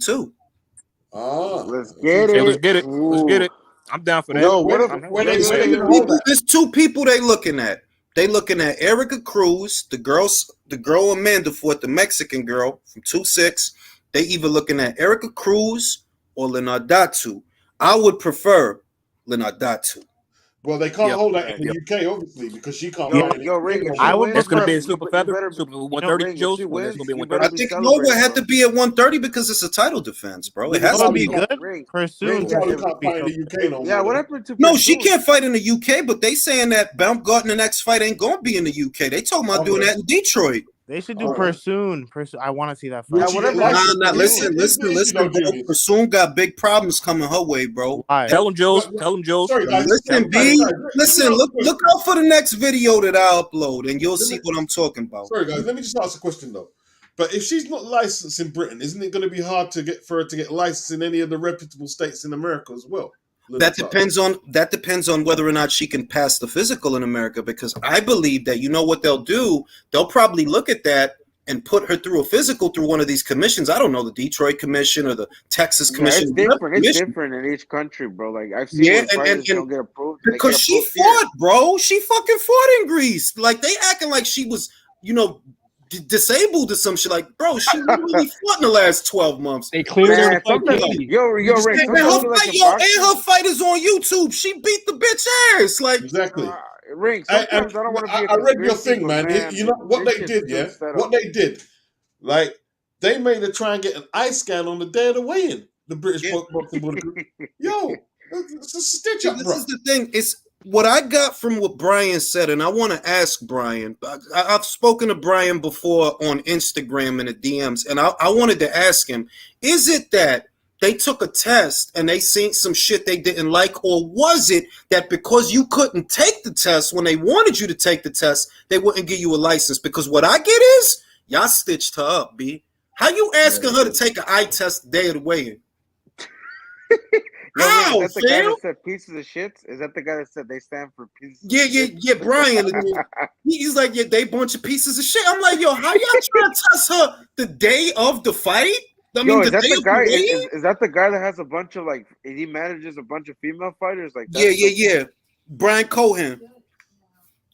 Let's get it. Let's get it. Let's get it. I'm down for that. Yo, what if There's two people they looking at. They looking at Erica Cruz, the girl Amanda fought, the Mexican girl from 2-6. They either looking at Erica Cruz or Leonardo. I would prefer Leonardo. Well, they can't hold that in the UK, obviously, because she can't. That's going to be a super feather, super 130 Joes. That's going to be 130. I think Nova had to be at 130 because it's a title defense, bro. It has to be good. Pursuit. Yeah, what happened to? No, she can't fight in the UK, but they saying that Baumgartner next fight ain't going to be in the UK. They talking about doing that in Detroit. They should do Pursoon. I want to see that fight. Listen, bro. Pursoon got big problems coming her way, bro. Tell him, Jules. Listen, B. Listen, look out for the next video that I upload, and you'll see what I'm talking about. Sorry, guys. Let me just ask a question though. But if she's not licensed in Britain, isn't it going to be hard for her to get licensed in any of the reputable states in America as well? That depends on whether or not she can pass the physical in America, because I believe that what they'll do, they'll probably look at that and put her through a physical through one of these commissions. I don't know, the Detroit Commission or the Texas Commission. It's different. It's different in each country, bro. Like I've seen when fighters don't get approved because she fought, bro. She fucking fought in Greece. Like they acting like she was, disabled or some shit. Like, bro, she literally fought in the last 12 months. They cleared her. Ray. And her fight is on YouTube. She beat the bitch ass. Like exactly. Ring. Sometimes I don't want to be. I read your thing, man. You know what they did, yeah? What they did, like they made her try and get an eye scan on the day of the weigh-in. The British Boxing Board. Yo, it's a stitch up, bro. This is the thing. It's what I got from what Brian said, and I want to ask Brian. I've spoken to Brian before on Instagram in the DMs, and I wanted to ask him: is it that they took a test and they seen some shit they didn't like, or was it that because you couldn't take the test when they wanted you to take the test, they wouldn't give you a license? Because what I get is y'all stitched her up, B. How you asking her to take an eye test the day of the weigh-in? How, is that the guy that said pieces of shits? Is that the guy that said they stand for pieces of shit? Yeah, Brian. He's like, yeah, they bunch of pieces of shit. I'm like, yo, how y'all trying to test her the day of the fight? I mean, is that the guy? Is that the guy that has a bunch of he manages a bunch of female fighters? Like yeah. Brian Cohen.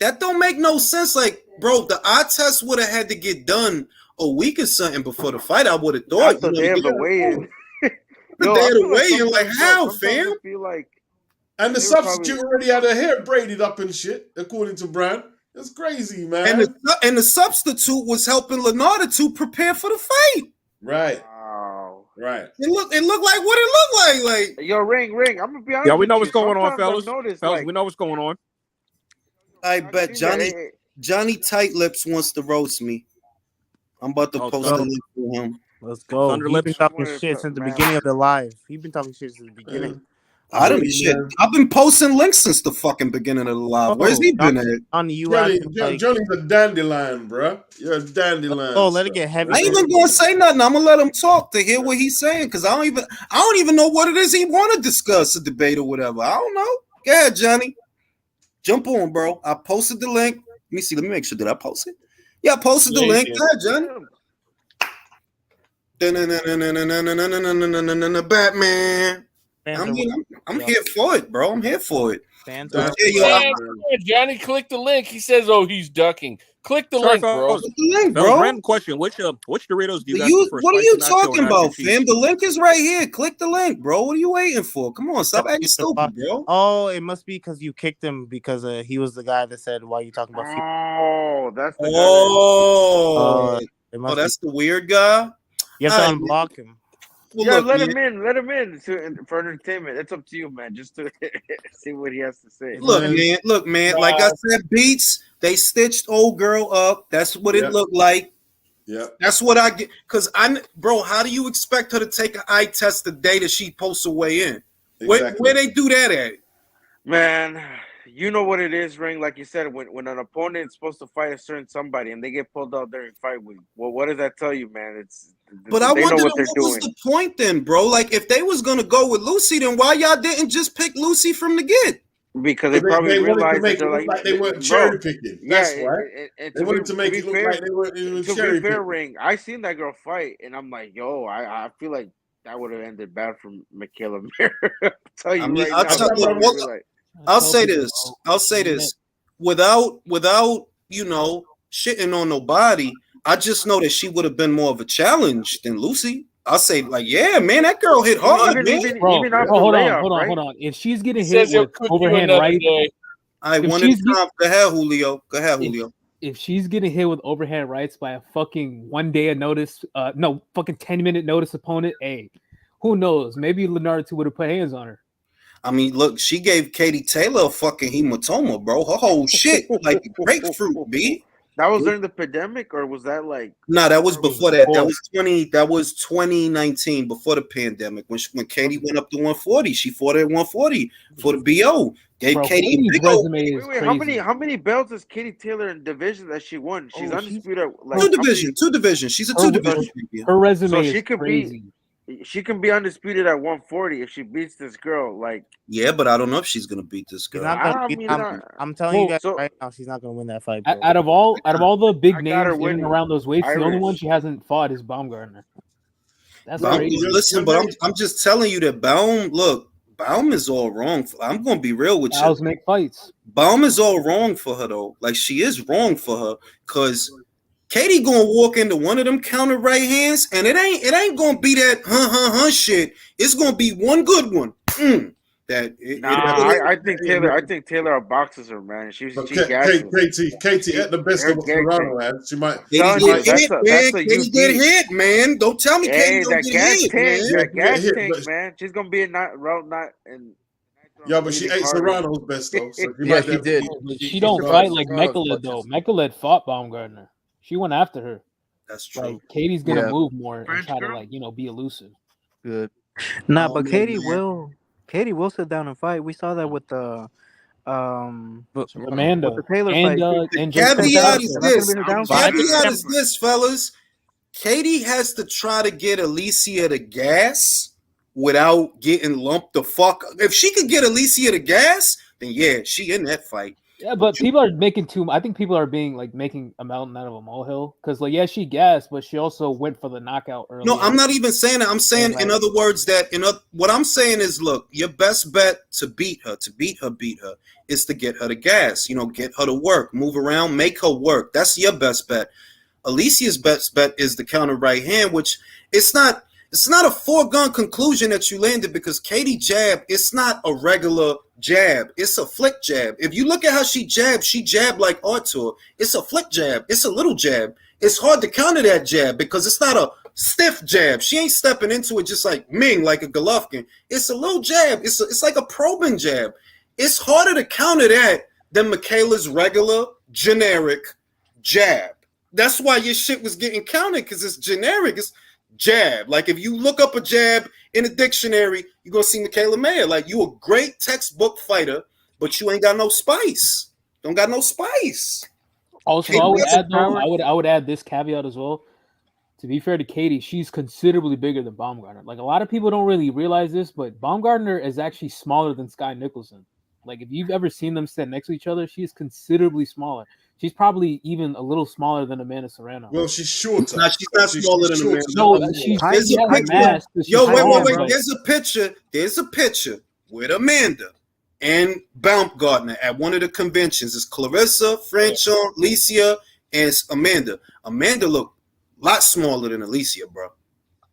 That don't make no sense. Like, bro, the eye test would have had to get done a week or something before the fight. I would have thought. The day of the weigh-in. The day of the weigh-in, like how, fam? I feel like, and the substitute already had her hair braided up and shit, according to Brian. It's crazy, man. And the substitute was helping Leonardo to prepare for the fight. Right. Wow. Right. It looked like what it looked like. Yo, Ring. I'm gonna be honest. Yeah, we know what's going on, fellas. We know what's going on. I bet Johnny Tight Lips wants to roast me. I'm about to post a link for him. Let's go. He's been talking shit since the beginning of the live. He's been talking shit since the beginning. I don't shit. I've been posting links since the fucking beginning of the live. Where's he been at? On the US. Johnny's a dandelion, bro. You're a dandelion. Oh, let it get heavy. I ain't even gonna say nothing. I'm gonna let him talk to hear what he's saying, because I don't even know what it is he want to discuss, a debate or whatever. I don't know. Go ahead, Johnny. Jump on, bro. I posted the link. Let me see. Let me make sure. Did I post it? Yeah, I posted the link. Go ahead, Johnny. Batman. I'm here for it, bro. I'm here for it. Johnny, click the link. He says, "Oh, he's ducking." Click the link, bro. Click the link, bro. Random question: Which Doritos do you guys prefer? What are you talking about, fam? The link is right here. Click the link, bro. What are you waiting for? Come on, stop acting stupid, bro. Oh, it must be because you kicked him because he was the guy that said, "Why are you talking about?" Oh, that's the guy. That's the weird guy. You have to unblock him. Yeah, look, let man. him in. Let him in for entertainment. It's up to you, man. Just to see what he has to say. Look, man. Like I said, Beats, they stitched old girl up. That's what it looked like. Yeah. That's what I get. Because bro, how do you expect her to take an eye test the day that she posts her way in? Exactly. Where they do that at? Man, you know what it is, Ring. Like you said, when an opponent is supposed to fight a certain somebody and they get pulled out during fight week, well, what does that tell you, man? But I they know wonder what they're what doing. was the point then, bro? Like, if they was gonna go with Lucy, then why y'all didn't just pick Lucy from the get? Because they probably they wanted to realized make that it they're look like, like they weren't bro, cherry picking. yeah, That's right. and They wanted to make it look like they were to cherry be fair, picking. Ring, I seen that girl fight, and I'm like, yo, I feel like that would have ended bad for Michaela Mir. Tell you right now. I'll say this. I'll say this. Without shitting on nobody, I just know that she would have been more of a challenge than Lucy. I'll say, like, yeah, man, that girl hit hard, man. Bro, hold on. If she's getting hit with overhand right, I wanted to go ahead, Julio. Go ahead, Julio. If she's getting hit with overhand rights by a fucking 1 day of notice, no, fucking 10-minute notice opponent, hey, who knows? Maybe Leonardo would have put hands on her. I mean, look, she gave Katie Taylor a fucking hematoma, bro. Her whole shit like grapefruit, B. That was during the pandemic, or was that like? No, that was before that. That was 2019, before the pandemic. When Katie went up to 140, she fought at 140 for the BO. Gave Katie a big old. Wait, how many belts is Katie Taylor in division that she won? She's undisputed. Like, two divisions. She's a two-division champion. Her resume so is she could crazy. She can be undisputed at 140 if she beats this girl. Like, yeah, but I don't know if she's gonna beat this girl. I'm telling you guys right now, she's not gonna win that fight. Bro. Out of all the big names in winning. and around those weights, the only Irish. one she hasn't fought is Baumgartner. That's Baum, crazy. listen, but I'm just telling you that Baum is all wrong. I'm gonna be real with Fouls you. make fights. Baum is all wrong for her though. Like, she is wrong for her because Katie gonna walk into one of them counter right hands, and it ain't gonna be that shit. It's gonna be one good one. I think Taylor boxes her, man. She gasses. Katie at the best of what Serrano had. She might. Katie get hit, man. Don't tell me Katie don't get hit, man. That gas tank, man. She's gonna be in route not and. Yeah, but she ate Serrano's best though. So she did. She don't fight like Mechaled though. Mechaled fought Baumgartner. She went after her. That's true. Like, Katie's gonna move more and try to be elusive. Good. Nah, but Katie will sit down and fight. We saw that with the Amanda with the Taylor and fight. Caveat is this, fellas. Katie has to try to get Alicia to gas without getting lumped the fuck. If she could get Alicia to gas, then yeah, she in that fight. Yeah, but people are making I think people are being like making a mountain out of a molehill because she gassed, but she also went for the knockout early. No, I'm not even saying that. I'm saying, in other words, what I'm saying is, look, your best bet to beat her, is to get her to gas. Get her to work, move around, make her work. That's your best bet. Alicia's best bet is the counter right hand, which it's not a foregone conclusion that you landed because Katie jab, it's not a regular jab. It's a flick jab. If you look at how she jabbed like Artur. It's a flick jab. It's a little jab. It's hard to counter that jab because it's not a stiff jab. She ain't stepping into it just like Ming, like a Golovkin. It's a little jab. It's like a probing jab. It's harder to counter that than Michaela's regular, generic jab. That's why your shit was getting counted because it's generic. It's jab. Like, if you look up a jab in a dictionary, you're gonna see Michaela Mayer. Like, you a great textbook fighter, but you ain't got no spice. Don't got no spice. Also, I would add this caveat as well. To be fair to Katie, she's considerably bigger than Baumgartner. Like, a lot of people don't really realize this, but Baumgartner is actually smaller than Sky Nicholson. Like, if you've ever seen them stand next to each other, she's considerably smaller. She's probably even a little smaller than Amanda Serrano. Well, she's shorter. No, she's not smaller than Amanda. No, there's a picture. Wait. There's a picture with Amanda and Baumgartner at one of the conventions. It's Clarissa, Franchon, Alicia, and Amanda. Amanda looked a lot smaller than Alicia, bro.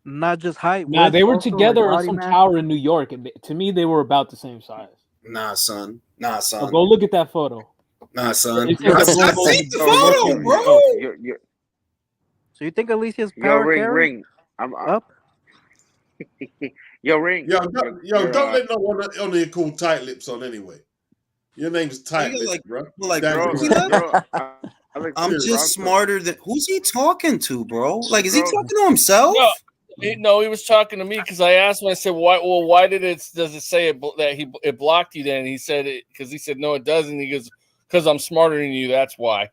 Not just height. Nah, they were together on some tower in New York, and to me, they were about the same size. Nah, son. So go look at that photo. Nah, son. I see the photo, bro. So you think Alicia's power carry? I'm up? Yo, Ring. Don't let no one on here called Tight Lips on anyway. Your name's Tight Lips, bro. Like, Damn. I'm just smarter than. Who's he talking to, bro? Like, is he talking to himself? No, he was talking to me because I asked him. I said, "Why? Well, why does it say that it blocked you?" Then and he said it because he said, "No, it doesn't." He goes, "Because I'm smarter than you. That's why."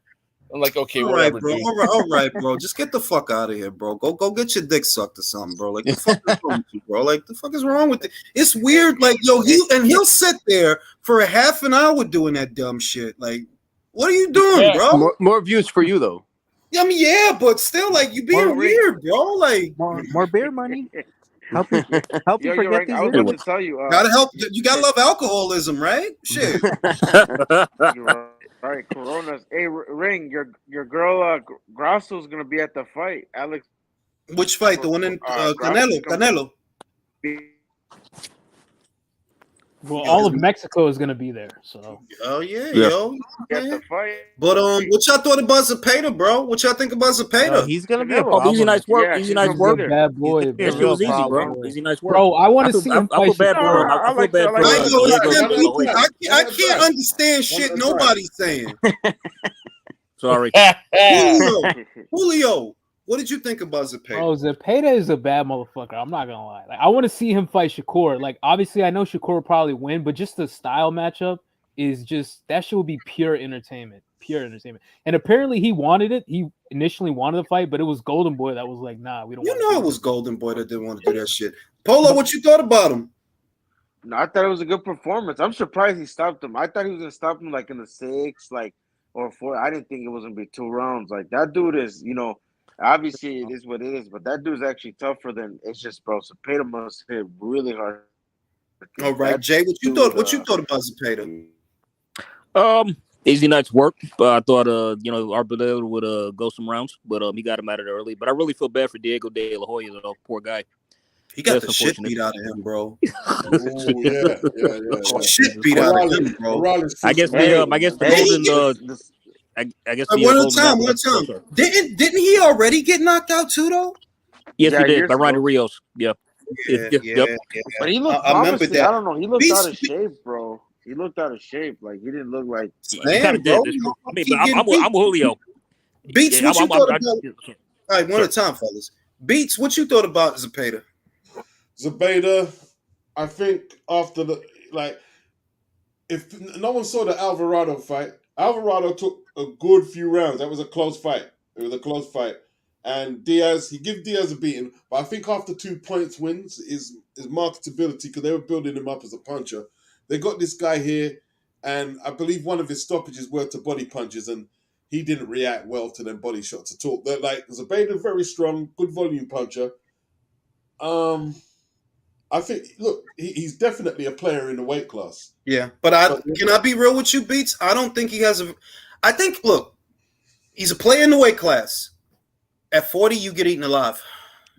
I'm like, "Okay, all whatever, right, bro. dude." All right, bro. Just get the fuck out of here, bro. Go get your dick sucked or something, bro. Like, the fuck is wrong with you, bro? Like, the fuck is wrong with it? It's weird. Like, yo, he'll sit there for a half an hour doing that dumb shit. Like, what are you doing, bro? More views for you though. I mean, yeah, but still, like, you being weird, bro. Like, more beer money. Help you forget these I was about to tell you. Gotta help. You gotta love alcoholism, right? Shit. Right, Coronas. Hey, Ring, your girl Grasso's gonna be at the fight. Alex. Which fight? The one in Canelo. Well, all of Mexico is gonna be there. So. Oh yeah, yo. The fight. But what y'all thought about Zepeda, bro? What y'all think about Zepeda? He's gonna be a problem. Easy nice work. Easy nice work. Bad boy. That shit was easy, bro. Easy nice work. Bro, I want to see him I feel fight. bad for him. I feel bad for him. I can't understand shit nobody's saying. Sorry. Julio, what did you think about Zepeda? Oh, Zepeda is a bad motherfucker. I'm not gonna lie. Like, I want to see him fight Shakur. Like, obviously, I know Shakur will probably win, but just the style matchup is just that shit would be pure entertainment. Pure entertainment. And apparently, he wanted it. He initially wanted the fight, but it was Golden Boy that was like, "Nah, we don't." You know, it was Golden Boy that didn't want to do that shit. Polo, what you thought about him? No, I thought it was a good performance. I'm surprised he stopped him. I thought he was gonna stop him like in the 6, like or 4. I didn't think it was gonna be 2 rounds. Like that dude is, obviously it is what it is, but that dude's actually tougher than it's just, bro. Zepeda must hit really hard. All right, Jay, what you thought about Zepeda? Easy night's work. I thought Arboleda would go some rounds, but he got him out of it early. But I really feel bad for Diego De La Hoya, though. Poor guy. He got the shit beat out of him, bro. Shit beat out of him, bro. I guess the golden. I guess one time. Didn't he already get knocked out too, though? Yes, he did by Ronnie Rios. Yeah. But he looked promising. I don't know. He looked out of shape, bro. He looked out of shape. Like he didn't look like. He kind of did. I mean, I'm Julio. Beats, what you thought about? All right, one at a time, fellas. Beats, what you thought about Zepeda? Zepeda, I think after if no one saw the Alvarado fight, Alvarado took a good few rounds. That was a close fight. It was a close fight. And Diaz, he gave Diaz a beating. But I think after 2 points wins, his marketability, because they were building him up as a puncher. They got this guy here, and I believe one of his stoppages were to body punches, and he didn't react well to them body shots at all. They're like, Zepeda, very strong, good volume puncher. I think, look, he's definitely a player in the weight class. Yeah, but can I be real with you, Beats? I don't think he has I think, look, he's a player in the weight class. At 40, you get eaten alive.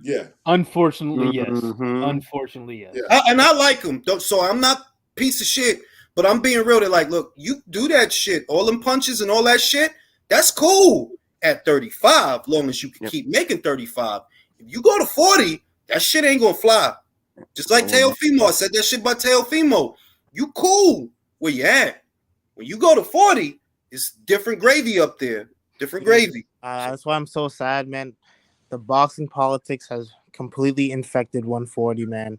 Yeah. Unfortunately, yes. Unfortunately, yes. Yeah. And I like him, so I'm not piece of shit, but I'm being real. They're like, look, you do that shit, all them punches and all that shit, that's cool at 35, long as you can keep making 35. If you go to 40, that shit ain't gonna fly. Just like Teofimo, I said that shit about Teofimo. You cool where you at. When you go to 40, it's different gravy up there. Different gravy. That's why I'm so sad, man. The boxing politics has completely infected 140, man.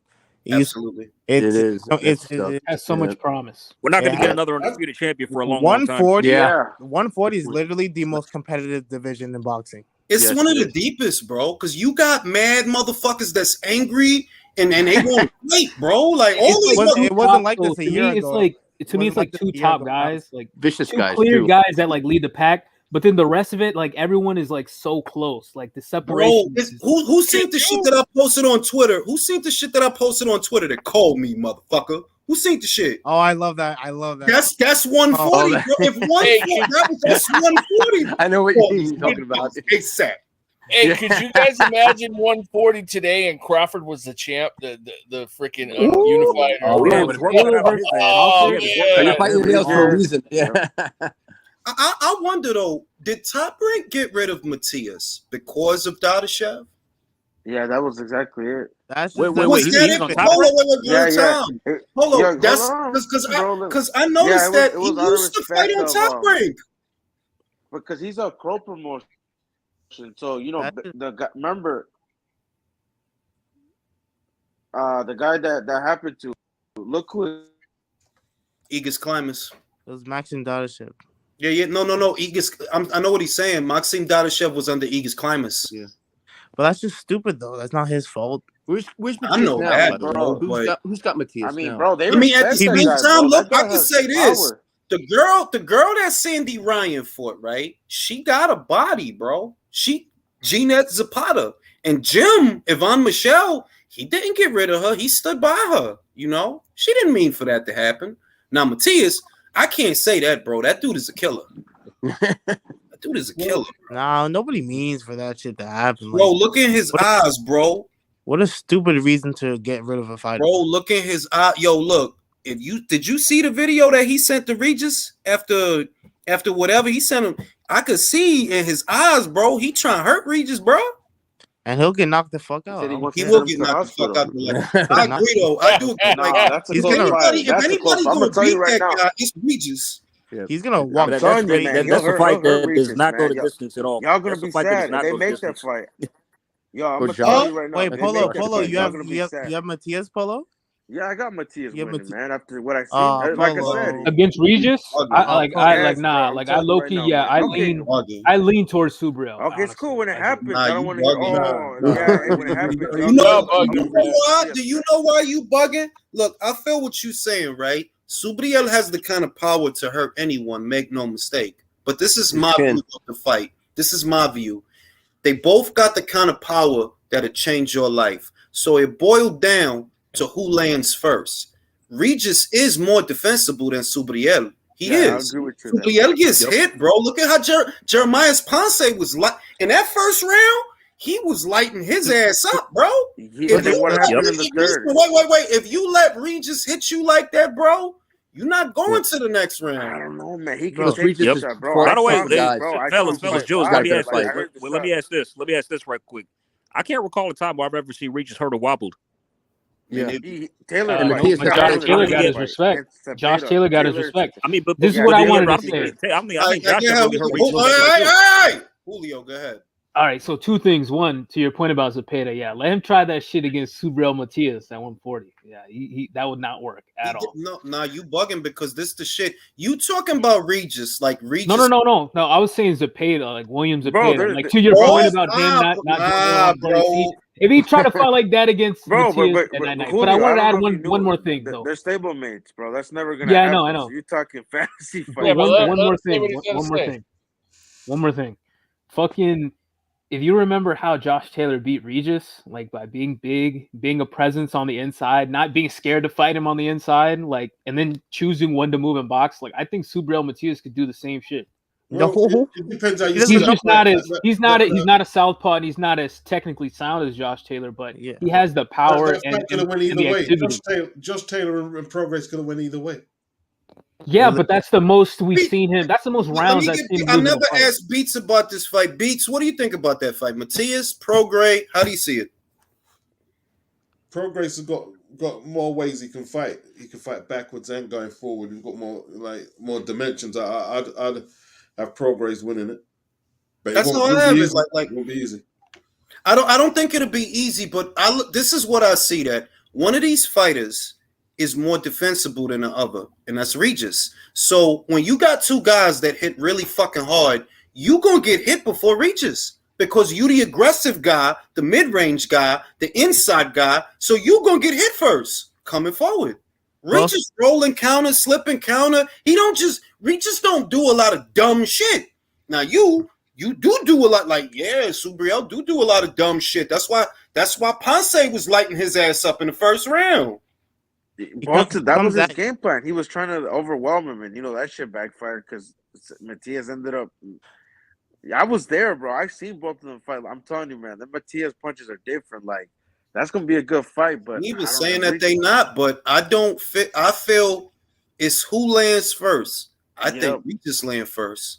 Absolutely. It has so much promise. We're not going to get another undisputed champion for a long time. 140 is literally the most competitive division in boxing. It's one of the deepest, bro, because you got mad motherfuckers that's angry and they won't fight, bro. Like it wasn't like this a year ago. To me, it's like 2 top guys, like vicious guys, clear guys that like lead the pack. But then the rest of it, like everyone is like so close, like the separation. Bro, who seen the shit that I posted on Twitter? Who seen the shit that I posted on Twitter that called me, motherfucker? Who seen the shit? Oh, I love that. I love that. That's 140, bro. If 140, that's 140. I know what you're talking about. Exact. Hey, could you guys imagine 140 today and Crawford was the champ, the freaking unified? You're fighting nails for a reason. Yeah. I wonder though, did Top Rank get rid of Matias because of Dadashev? Yeah, that was exactly it. That's Wait, just wait, like wait. Was that He's it? on top Hold right? on, wait, Yeah, yeah. Tom. It- Hold yeah, on. hold That's on, bro. because I Yeah, noticed that it he was out of used to fight respect on of Top Rank. because he's a crow promotion. So that's just, the guy. Remember, the guy that happened to. Look who. Aegis Climbers. it was Maxim Dadashev. Yeah. No. Aegis. I know what he's saying. Maxim Dadashev was under Aegis Climbers. Yeah. But that's just stupid though. That's not his fault. Where's I Matthias know now, that, by the way? bro. Bro, Who's But got I Matthias mean, now? bro, they I mean, at the respect that same guy, time, bro. look, That I guy can has say this: power. the girl that Sandy Ryan fought, right? She got a body, bro. She Jeanette Zapata and Jim Yvonne Michelle. He didn't get rid of her. He stood by her. She didn't mean for that to happen. Now, Matthias, I can't say that, bro. That dude is a killer. That dude is a killer, Nah, nobody means for that shit to happen. bro. Like, Look in his eyes, bro. what a stupid reason to get rid of a fighter. Bro, look in his eye. Yo, look. Did you see the video that he sent to Regis after whatever he sent him? I could see in his eyes, bro. He trying to hurt Regis, bro. And he'll get knocked the fuck He out. said he wants He to will send him get to the knocked the fuck hospital. out. I agree, though. I do agree. Like, Nah, that's a he's close gonna- fight. if That's a close. anybody's I'm gonna gonna tell you beat right that now. guy, it's Regis. Yeah. He's gonna I'm walk telling you, straight. man. That's a fight that Regis, does not go man. the distance at all. Y'all gonna That's a be fight that does sad not if they go the make that distance. fight. Yo, I'm Or gonna Josh. tell you right now. Wait, If they Polo, make that Polo, fight, you y'all have gonna be you have sad. you have Matias, Polo? Yeah, I got Matias You have winning, Matias. man. After what I seen, like I said, Polo. Against Regis, Polo. nah. I'm Like I telling you low right key, now, yeah. man. Okay, I lean towards Subriel. okay, it's cool when it happens. Nah, I don't you want to hear. bugging. Oh, yeah. Hey, when it happens, y'all You know gonna bugging, man. why? Do you know why you bugging? Look, I feel what you're saying, right? Subriel has the kind of power to hurt anyone, make no mistake. But this is my view of the fight. This is my view. They both got the kind of power that'll change your life. So it boiled down to who lands first. Regis is more defensible than Subriel. He Yeah, I is. agree with you. Subriel gets hit, bro. Look at how Jeremiah Ponce was like in that first round. He was lighting his ass up, bro. But then what happened in the third? Wait. If you let Regis hit you like that, bro, you're not going to the next round. I don't know, man. He Bro, can take Regis this is shot, bro. By the way, fellas, Jules, let me ask this. I heard the Let me ask this. Let me ask this right quick. I can't recall a time where I've ever seen Regis hurt or wobbled. Yeah. Taylor, Josh Taylor got his respect. Josh Taylor got his respect. I mean, but this is what I wanted to I say. think Josh has really hurt Regis. Hey, Julio, go ahead. All right, so two things. One, to your point about Zepeda, yeah, let him try that shit against Subriel Matias at 140. Yeah, he that would not work at all. No, you bugging because this the shit. You talking about Regis, like Regis. No. I was saying Zepeda, like William Bro, Zepeda. Like to your point about him not bro. If he tried to fight like that against bro, Matias but that night. Julio, But I wanted to don't add know if you one knew more thing though. They're stable mates, bro. That's never gonna Yeah, happen. I know. So you're talking fantasy fight. Yeah, one more thing. One more thing. Fucking, if you remember how Josh Taylor beat Regis, like by being big, being a presence on the inside, not being scared to fight him on the inside, like, and then choosing when to move and box, like I think Subriel Matias could do the same shit. Well, it depends how you He's set just up not he's not a southpaw and he's not as technically sound as Josh Taylor, but he has the power and the activity. Josh Taylor and Progress could have went either way. Yeah, but that's the most we've seen him. That's the most rounds I've seen him. I never asked Beats about this fight. Beats, what do you think about that fight? Matias, Prograis, how do you see it? Progress has got more ways he can fight. He can fight backwards and going forward. He's got more dimensions. I'd have Progress winning it. But That's how I have it. It won't be easy. I don't think it'll be easy, but this is what I see, that one of these fighters is more defensible than the other, and that's Regis. So when you got two guys that hit really fucking hard, you gonna get hit before Regis because you the aggressive guy, the mid-range guy, the inside guy. So you gonna get hit first coming forward. Regis rolling counter, slipping counter. Regis don't do a lot of dumb shit. Now you do a lot, like, yeah, Subriel do a lot of dumb shit. That's why Ponce was lighting his ass up in the first round. That was his game plan. He was trying to overwhelm him, and that shit backfired because Matias ended up. I was there, bro. I seen both of them fight. I'm telling you, man, the Matias punches are different. Like, that's gonna be a good fight. But he was saying that they not, but I don't fit. I feel it's who lands first. I think Regis land first.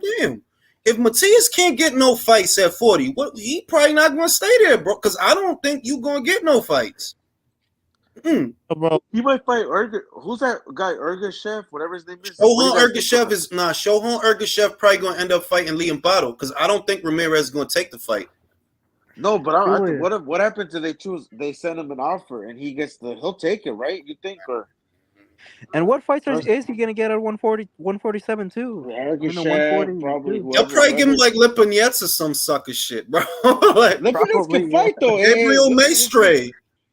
damn. if Matias can't get no fights at 40, he probably not going to stay there, bro. Because I don't think you going to get no fights. Bro, he might fight who's that guy? Ergashev, whatever his name is. Shohon Ergashev probably going to end up fighting Liam Bottle because I don't think Ramirez is going to take the fight. No, but I think what happens if they choose? They send him an offer and he'll take it, right? You think or? And what fights is he gonna get at 140, 147 too? Ergashev, probably They'll probably give him like Lipinets or some sucker shit, bro. Like, Lipinets can fight though.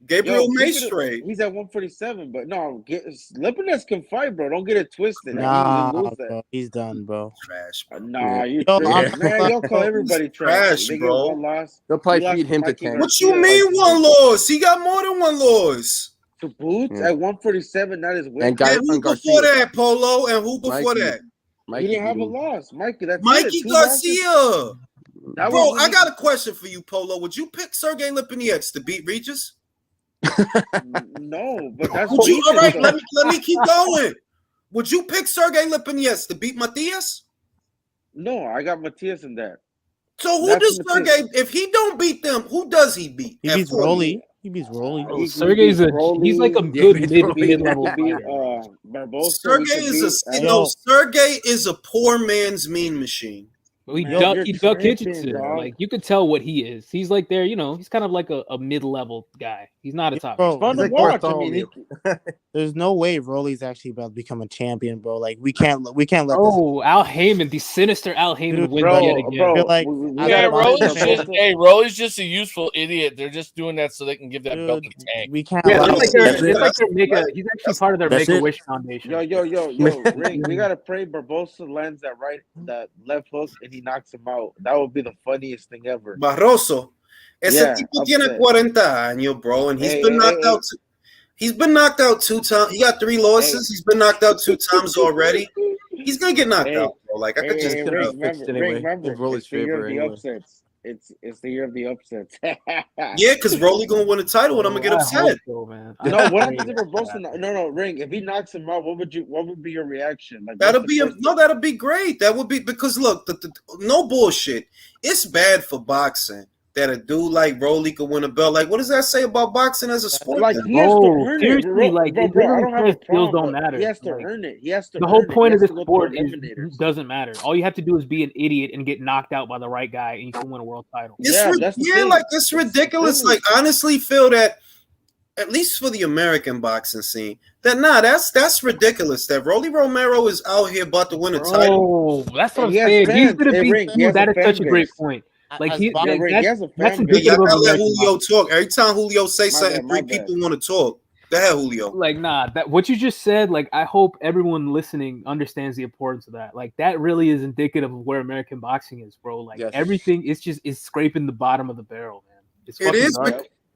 Gabriel Maestre. He's at 147, but no, Lipinets can fight, bro. Don't get it twisted. Nah, bro, he's done, bro. Trash. Bro. Nah, you trash, man. Y'all call everybody trash. They bro. Get one loss. They'll probably feed him to 10. What you mean one loss? He got more than one loss. To Boots at 147, that is weird. And who before that, Polo? And who before that? He didn't have a loss. Mikey, that's Mikey Garcia. Bro, I got a a question for you, Polo. Would you pick Sergey Lipinets to beat Regis? No, but that's Would you, all right, let me keep going. Would you pick Sergey Lipinets to beat Matias? No, I got Matias in that. So who does Sergey? If he don't beat them, who does he beat? He beats Rolly. He beats Rolly. Sergey's he's like a good mid-level fighter. Sergey is a poor man's mean machine. He duck Kitchenson. Like you could tell what he is. He's like there, he's kind of like a mid-level guy. He's not a top. Bro, fun to watch. I mean, there's no way Rolly's actually about to become a champion, bro. Like we can't let this. Al Heyman, the sinister Al Heyman wins yet again. Rolly's just a useful idiot. They're just doing that so they can give that belt to Tank. We can't. Yeah, he's actually part of their Make-A-Wish Foundation. Yo, Ring, we gotta pray Barbosa lands that left hook and he knocks him out. That would be the funniest thing ever. Barroso. Ese tipo tiene 40 años, bro, and he's been knocked out. He's been knocked out 2 times. He got 3 losses. He's been knocked out 2 times already. He's gonna get knocked out, bro. Like I could just remember, it's the year of the upsets. It's the year of the upsets. Yeah, because Rolly gonna win a title, and I'm gonna get upset. No, what happens if Barbosa? No, Ring. If he knocks him out, what would be your reaction? Like that'll be great. That would be because look, no bullshit. It's bad for boxing that a dude like Rolly could win a belt. Like, what does that say about boxing as a sport? Like, he has to earn it. I don't have a skills don't matter. He has to earn it. He has to. The whole point of this sport doesn't matter. All you have to do is be an idiot and get knocked out by the right guy, and you can win a world title. It's ridiculous. Like, honestly, feel that at least for the American boxing scene, that's ridiculous. That Rolly Romero is out here about to win a title. Oh, that's what I'm saying. He's gonna be. That is such a great point. Like he has a fan base. You gotta let Julio talk. Every time Julio say something, 3 people want to talk. Go ahead, Julio. Like, what you just said, like, I hope everyone listening understands the importance of that. Like, that really is indicative of where American boxing is, bro. Like, everything is scraping the bottom of the barrel, man. It is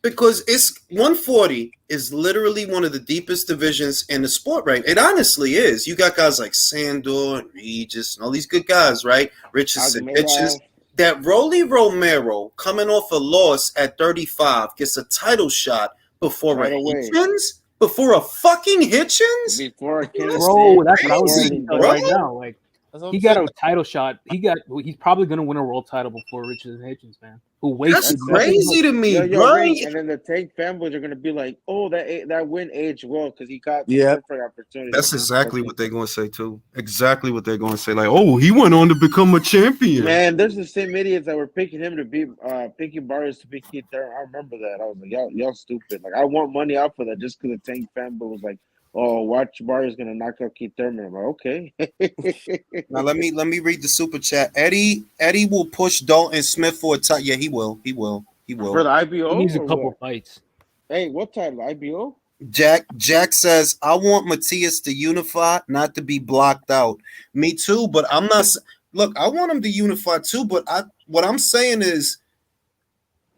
because it's 140 is literally one of the deepest divisions in the sport, right? It honestly is. You got guys like Sandor and Regis and all these good guys, right? Richardson, bitches. That Rolly Romero coming off a loss at 35 gets a title shot before a Hitchens? Before a fucking Hitchens? Before a bro, that's what I was saying right now. Like, he got a title shot. He's probably gonna win a world title before Richards and Hitchens, man. That's crazy to me, bro. And then the Tank fanboys are gonna be like, "Oh, that win aged well because he got the perfect opportunity." That's exactly what they're gonna say too. Exactly what they're gonna say. Like, oh, he went on to become a champion. Man, there's the same idiots that were picking him to beat picking Barrios to beat Keith Thurman. I remember that. I was like, y'all stupid. Like, I want money out for that just because the Tank fanboy was like, "Oh, watch Barrios gonna knock out Keith Thurman." I'm like, okay. Now let me read the super chat. Eddie will push Dalton Smith for a title. Yeah, he will. For the IBO, he needs a couple fights. Hey, what title? IBO? Jack says, I want Matias to unify, not to be blocked out. Me too, but I'm not. Look, I want him to unify too, but what I'm saying is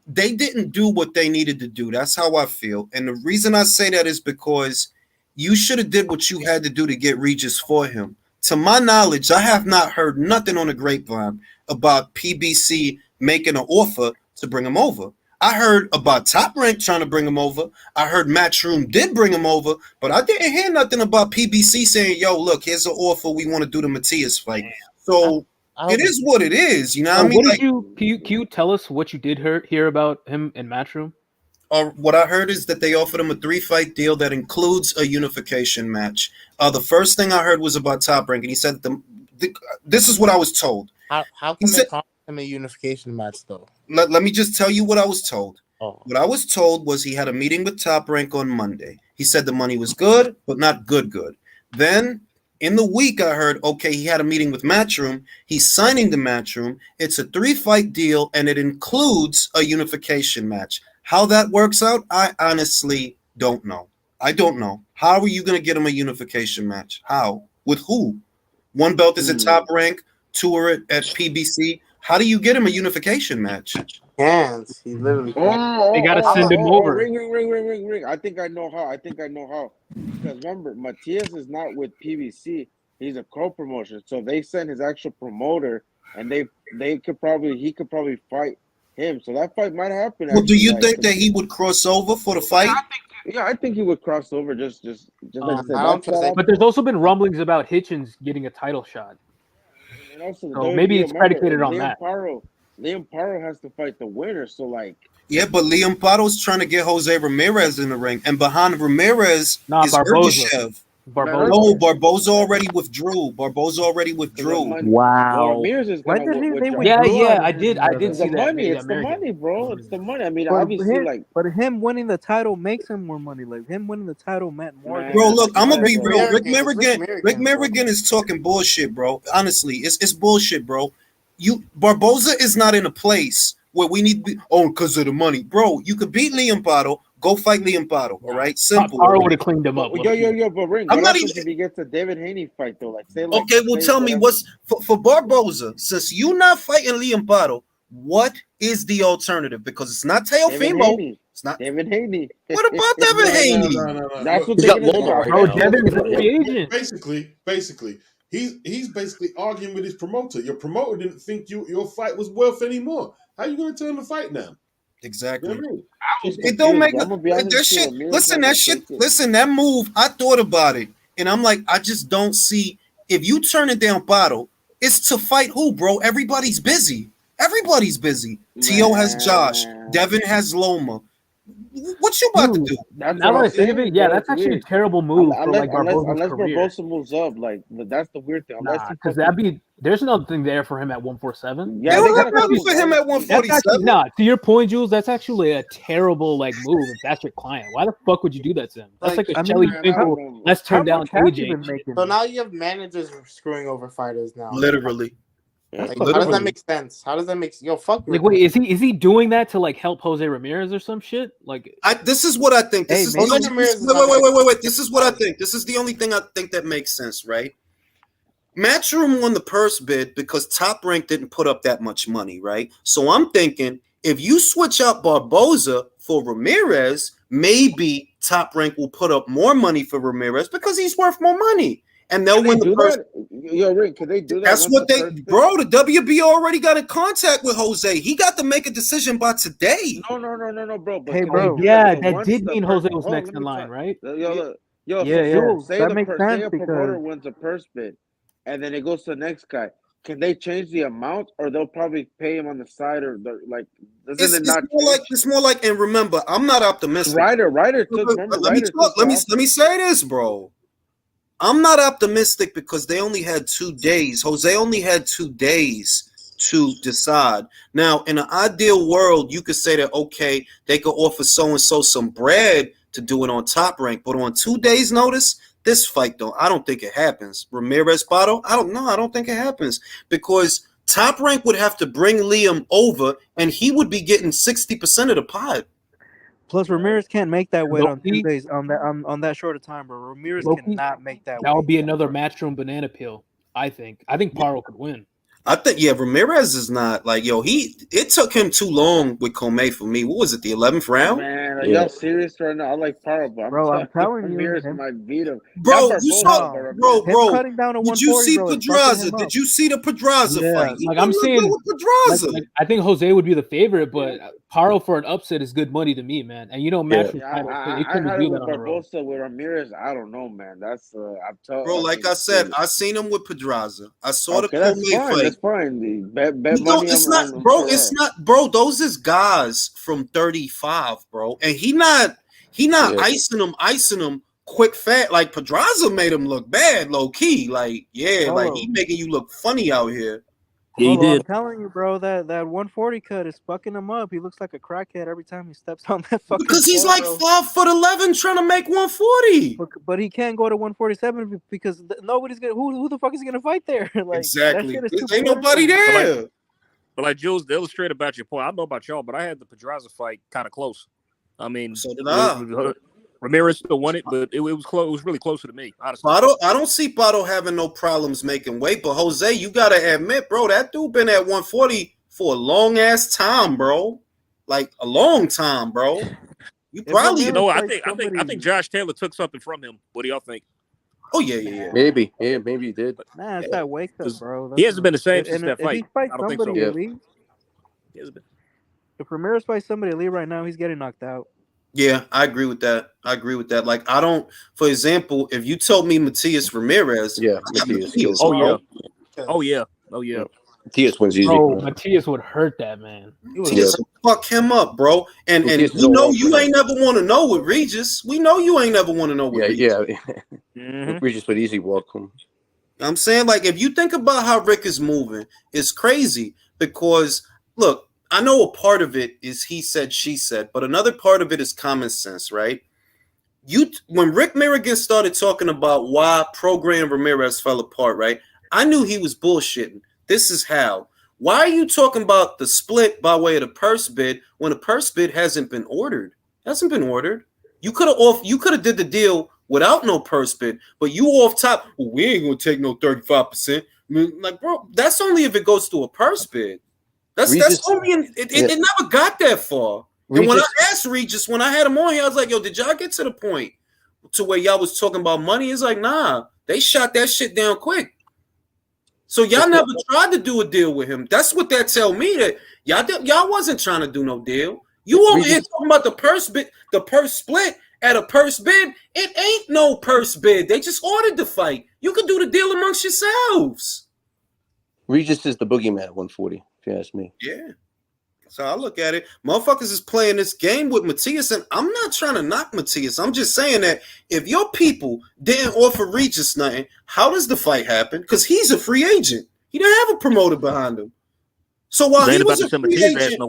they didn't do what they needed to do. That's how I feel. And the reason I say that is because you should have did what you had to do to get Regis for him. To my knowledge, I have not heard nothing on the grapevine about PBC making an offer to bring him over. I heard about Top Rank trying to bring him over. I heard Matchroom did bring him over, but I didn't hear nothing about PBC saying, yo, look, here's an offer. We want to do the Matias fight. So it is what it is. You know what I mean? What Like, did you can you tell us what you did hear about him in Matchroom? what I heard is that they offered him a 3-fight deal that includes a unification match. The first thing I heard was about Top Rank, and he said this is what I was told. How can they promise him a unification match though? Let me just tell you what I was told. Oh. What I was told was he had a meeting with Top Rank on Monday. He said the money was good, but not good. Then in the week, I heard, okay, he had a meeting with Matchroom. He's signing the Matchroom. It's a 3-fight deal, and it includes a unification match. How that works out, I honestly don't know. I don't know. How are you going to get him a unification match? How? With who? One belt is at Top Rank, 2 are at PBC. How do you get him a unification match? Hands. He literally. They gotta send him over. Ring. I think I know how. Because remember, Matias is not with PBC. He's a co-promotion. So they send his actual promoter, and he could probably fight him. So that fight might happen. Well, do you think that he would cross over for the fight? I think he would cross over. Just like I said. But there's also been rumblings about Hitchens getting a title shot. And also, So maybe it's predicated on that. Liam Paro has to fight the winner. So like. Yeah, but Liam Paro's trying to get Jose Ramirez in the ring, and behind Ramirez is Ergashev. No, Barboza already withdrew. Wow. Ramirez is Why gonna didn't they withdraw. withdraw? I did see that. It's the money, bro. It's the money. I mean, But obviously, but him winning the title makes him more money. Like him winning the title meant more. Bro, look, I'm gonna be real. Rick Merrigan is talking bullshit, bro. Honestly, it's bullshit, bro. Barboza is not in a place where we need to be. Oh, because of the money, bro. You could beat Liam Paro. Go fight Liam Paro. All right, simple. Paro would have cleaned him up. Yo, but Ring. I'm What not happens even. if he gets a David Haney fight though? Okay, well, tell me what's for Barboza. Since you're not fighting Liam Paro, what is the alternative? Because it's not Teofimo. It's not David Haney. What about David Haney? No. That's what He's they're got gonna Loma do. right now. Devin is a free agent. Basically, he's basically arguing with his promoter. Your promoter didn't think your fight was worth any more. How are you going to turn the fight down? Exactly. You know what I mean? It don't make that shit. Listen, that move. I thought about it, and I'm like, I just don't see. If you turn it down, Bottle, it's to fight who, bro? Everybody's busy. Tio has Josh. Devin has Loma. What you about to do? Now that I think of it, yeah, that's actually a terrible move for like Barboza's unless career. Barboza moves up, like that's the weird thing. Because there's another thing there for him at 147. Yeah, they don't have nothing for him at 147. To your point, Jules, that's actually a terrible like move if that's your client. Why the fuck would you do that to him? That's like a Shelly Finkel. Let's turn down AJ. So now you have managers screwing over fighters now. Literally. Like, how does that make sense? Fuck. Like, wait, is he doing that to like help Jose Ramirez or some shit? Like, this is what I think. Wait. This is what I think. This is the only thing I think that makes sense, right? Matchroom won the purse bid because Top Rank didn't put up that much money, right? So I'm thinking if you switch out Barboza for Ramirez, maybe Top Rank will put up more money for Ramirez because he's worth more money. And they'll win the purse. Yo, Rick, can they do that? That's what bro. The WB already got in contact with Jose. He got to make a decision by today. No, bro. But hey, bro. Yeah, that did mean Jose was next in line, right? Yo, That makes sense say a promoter wins a purse bid, and then it goes to the next guy. Can they change the amount, or they'll probably pay him on the side, or like? It's more like. And remember, I'm not optimistic. Ryder. Let me say this, bro. I'm not optimistic because they only had 2 days. Jose only had 2 days to decide. Now, in an ideal world, you could say that, okay, they could offer so-and-so some bread to do it on Top Rank, but on 2 days' notice, this fight, though, I don't think it happens. Ramirez Pato, I don't think it happens because Top Rank would have to bring Liam over, and he would be getting 60% of the pie. Plus, Ramirez can't make that weight on 2 days on that short of time, bro. Ramirez cannot make that. That would be another Matchroom banana peel. I think Paro could win. I think Ramirez is not like it took him too long with Comey for me. What was it, the 11th round? Man, are y'all serious right now? I like Paro, but I'm telling you, Ramirez might beat him. Bro, you saw, bro. Cutting down to Did you see Pedraza? Did you see the Pedraza fight? Like I'm saying, I think Jose would be the favorite, but Paro for an upset is good money to me, man. And match with titles. They I couldn't had do it that with on the road. Barbosa with Ramirez. I don't know, man. That's I'm telling. Bro, I like mean, I said, I seen him with Pedraza. I saw okay, the that's co-main fine. fight. That's fine. The bet You know, money it's not, on bro. for It's that. not, bro. Those is guys from 35, bro, and he not Yeah. icing them quick fat. Like Pedraza made him look bad, low key. Like like he Polo. making you look funny out here. Yeah, he Polo, I'm did. telling you, bro, that 140 cut is fucking him up. He looks like a crackhead every time he steps on that fucking Because he's floor, like bro. 5'11", trying to make 140. But he can't go to 147 because nobody's gonna. Who the fuck is gonna fight there? Like Exactly. that shit is too Ain't nobody political. there. But like Jules, to illustrate about your point, I don't know about y'all, but I had the Pedraza fight kind of close. I mean, So did I. Ramirez still won it, but it was close. It was really closer to me, honestly. I don't see Pato having no problems making weight, but Jose, you gotta admit, bro, that dude been at 140 for a long ass time, bro. Like a long time, bro. You probably I think Josh Taylor took something from him. What do y'all think? Oh yeah. Maybe he did. Nah, it's that weight cut, bro. He hasn't been the same since And that if fight. he fights I don't think so. somebody elite, He hasn't been. if Ramirez fights somebody elite right now, he's getting knocked out. Yeah, I agree with that. Like, I don't. For example, if you told me Matias Ramirez, Matias. Oh yeah. Matias wins easy. Bro, Matias would hurt that man. Matias fuck him up, bro. And Matias we know you ain't never want to know with Regis. We know you ain't never want to know with Regis. Regis would easy walk him. I'm saying, like, if you think about how Rick is moving, it's crazy because look. I know a part of it is he said, she said, but another part of it is common sense, right? When Rick Mirrigan started talking about why Program Ramirez fell apart, right? I knew he was bullshitting. This is how. Why are you talking about the split by way of the purse bid when the purse bid hasn't been ordered? Hasn't been ordered. You could have did the deal without no purse bid, but you off top. Well, we ain't gonna take no 35%. I mean, like, bro, that's only if it goes to a purse bid. That's only it never got that far. And when I asked Regis, when I had him on here, I was like, yo, did y'all get to the point to where y'all was talking about money? It's like, nah, they shot that shit down quick. So y'all never tried to do a deal with him. That's what that tell me, that y'all wasn't trying to do no deal. You over here talking about the purse bid, the purse split at a purse bid. It ain't no purse bid. They just ordered the fight. You could do the deal amongst yourselves. Regis is the boogeyman at 140. If you ask me. Yeah. So I look at it. Motherfuckers is playing this game with Matias, and I'm not trying to knock Matias. I'm just saying that if your people didn't offer Regis nothing, how does the fight happen? Because he's a free agent. He didn't have a promoter behind him. So while he was a free agent,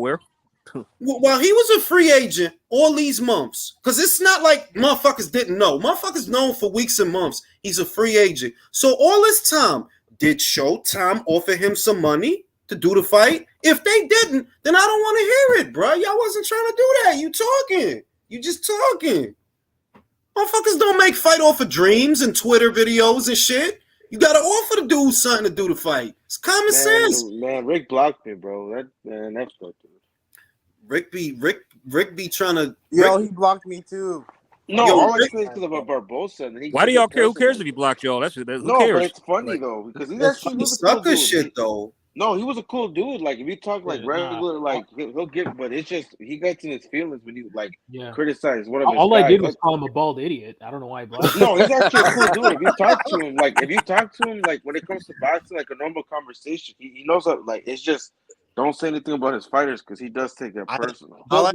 while he was a free agent all these months, because it's not like motherfuckers didn't know. Motherfuckers known for weeks and months. He's a free agent. So all this time, did Showtime offer him some money to do the fight? If they didn't, then I don't want to hear it, bro. Y'all wasn't trying to do that. You talking. You just talking. Motherfuckers don't make fight off of dreams and Twitter videos and shit. You got to offer the dude something to do the fight. It's common sense. Man, Rick blocked me, bro. That's good. Rick be trying to. Yo, he blocked me too. No, all I say is because of a Barbosa. Why do y'all care? Who cares if he blocked y'all? Who cares? But it's funny though because he's actually was a cool dude. Shit though. No, he was a cool dude. Like if you talk like regular, like he'll get, but it's just he gets in his feelings when you like criticize one of his all guys. I did was call him a bald idiot. I don't know why he blocked. No, he's actually a cool dude. If you talk to him, like when it comes to boxing, like a normal conversation, he knows that like it's just don't say anything about his fighters because he does take that personal. But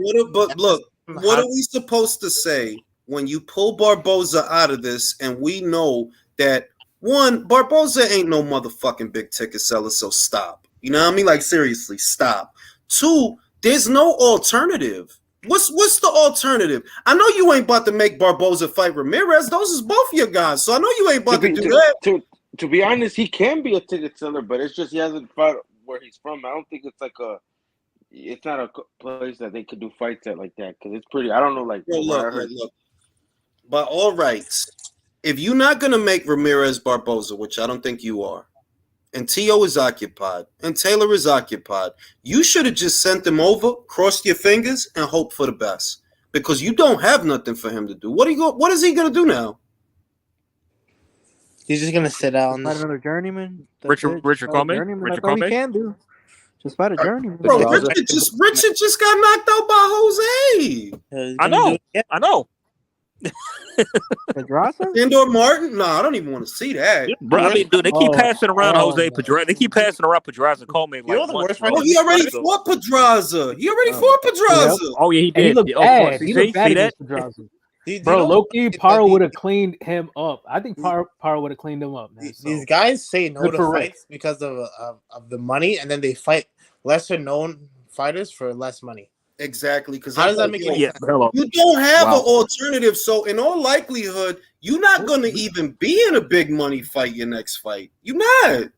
look, what are we supposed to say when you pull Barboza out of this and we know that one, Barboza ain't no motherfucking big ticket seller, so stop. You know what I mean? Like seriously, stop. Two, there's no alternative. What's the alternative? I know you ain't about to make Barboza fight Ramirez. Those is both your guys, so I know you ain't about to do that. To be honest, he can be a ticket seller, but it's just he hasn't fought where he's from. I don't think it's like it's not a place that they could do fights at like that because it's pretty. I don't know, like. Well, look. By all rights, if you're not gonna make Ramirez Barboza, which I don't think you are, and T.O. is occupied and Taylor is occupied, you should have just sent them over, crossed your fingers, and hope for the best because you don't have nothing for him to do. What is he gonna do now? He's just gonna sit out on Not another journeyman. Richard Comey. Journeyman. That's all he can do. Just fight a journeyman. Bro, Richard just got knocked out by Jose. I know. Pedraza? Sandor Martin? No, I don't even want to see that. Bro, I mean, dude, they keep passing around Jose Pedraza. They keep passing around Pedraza. Coleman like once. Oh, he already fought Pedraza. He already fought Pedraza. Oh yeah, he And he did. looked Oh, bad. see, He looked bad see that? against Pedraza. Bro, low-key, Paro would have cleaned him up. I think Paro would have cleaned him up, man. These guys say no Good to for Rick. fights because of the money, and then they fight lesser known fighters for less money. Exactly. Because how does that make any sense? You don't have an alternative, so in all likelihood, you're not going to even be in a big money fight your next fight. You're not.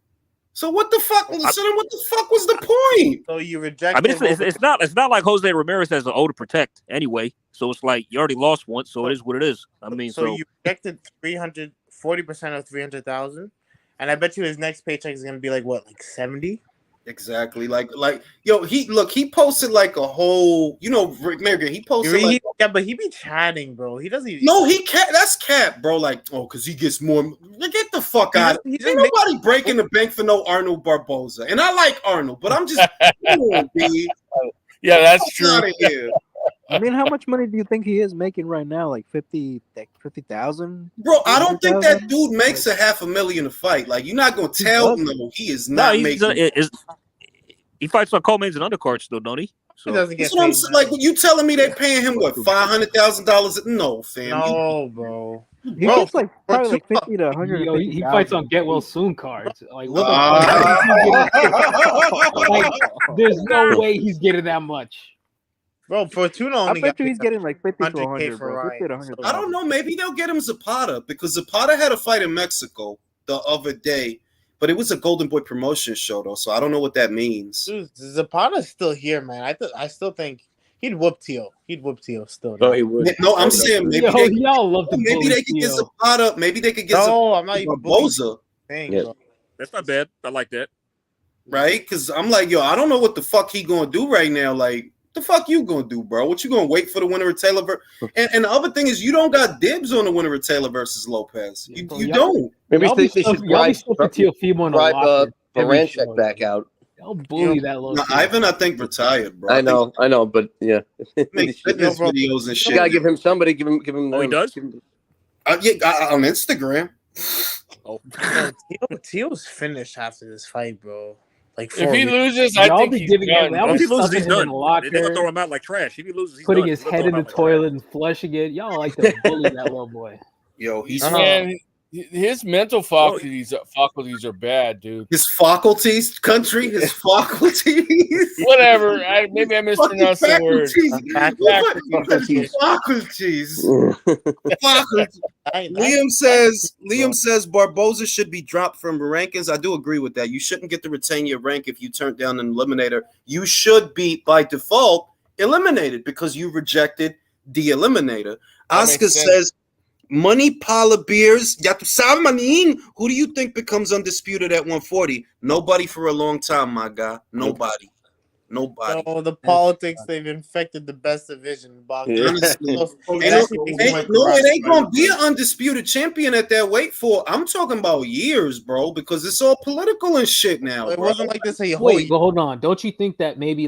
So what the fuck? What the fuck was the point? So you reject. I mean, it's not like Jose Ramirez has an O to protect anyway. So it's like you already lost once, so it is what it is. I mean, so you rejected 40% of 300,000, and I bet you his next paycheck is gonna be like 70. Exactly. Like yo, he posted like a whole, Rick Merrigan, he posted but he be chatting, bro. He doesn't even. No, he can't. That's cap, bro. Like, because he gets more. Get the fuck out. Ain't nobody breaking the bank for no Arnold Barboza. And I like Arnold, but I'm just B. Yeah, that's true. Out of here. I mean, how much money do you think he is making right now? Like 50,000? Bro, I don't think that dude makes $500,000 a fight. Like, you're not gonna tell no, he is not making. He fights on Coleman's and undercard still, don't he? So he doesn't get paid. Like, you telling me they're paying him what, $500,000? No, fam. No, bro. He gets probably like 50 to 100. He fights on Get Well Soon cards. Like, what the fuck? Like, there's no way he's getting that much. Bro, Fortuna only I bet you he's getting like 50 to 100, bro. 50 to 100. I don't know. Maybe they'll get him Zapata because Zapata had a fight in Mexico the other day, but it was a Golden Boy promotion show though, so I don't know what that means. Dude, Zapata's still here, man. I still think he'd whoop Teal. He'd whoop Teal still. No, he would. No, I'm saying maybe y'all love to maybe they could get Zapata. Maybe they could get. No, I'm not even Barboza. That's not bad. I like that. Right? Because I'm like, yo, I don't know what the fuck he gonna do right now. Like, the fuck you gonna do, bro? What you gonna wait for the winner of Taylor? And the other thing is, you don't got dibs on the winner of Taylor versus Lopez. You don't. Maybe they should bribe Baranchek back out. I'll bully that low. No, Ivan, I think retired, bro. I know, but yeah. Make fitness videos and shit. You gotta give him somebody. Give him. Oh, he does. Yeah, on Instagram. Oh, Teal's finished after this fight, bro. Like, if he loses, I think he's done. If he loses, he's done. They're gonna throw him out like trash. If he loses, he's putting done. his head in the toilet and flushing it. Y'all like to bully that little boy. Yo, he's his mental faculties are bad, dude. His faculties, country, his faculties. Whatever. Maybe I mispronounced the word. Faculties. Liam says Barboza should be dropped from the rankings. I do agree with that. You shouldn't get to retain your rank if you turn down an eliminator. You should be by default eliminated because you rejected the eliminator. Oscar says Money Paula Beers. Who do you think becomes undisputed at 140? Nobody for a long time, my guy. Nobody. Oh, the politics, they've infected the best division. Honestly. It ain't gonna be an undisputed champion at that weight for. I'm talking about years, bro, because it's all political and shit now. It wasn't like this. Wait, but hold on. Don't you think that maybe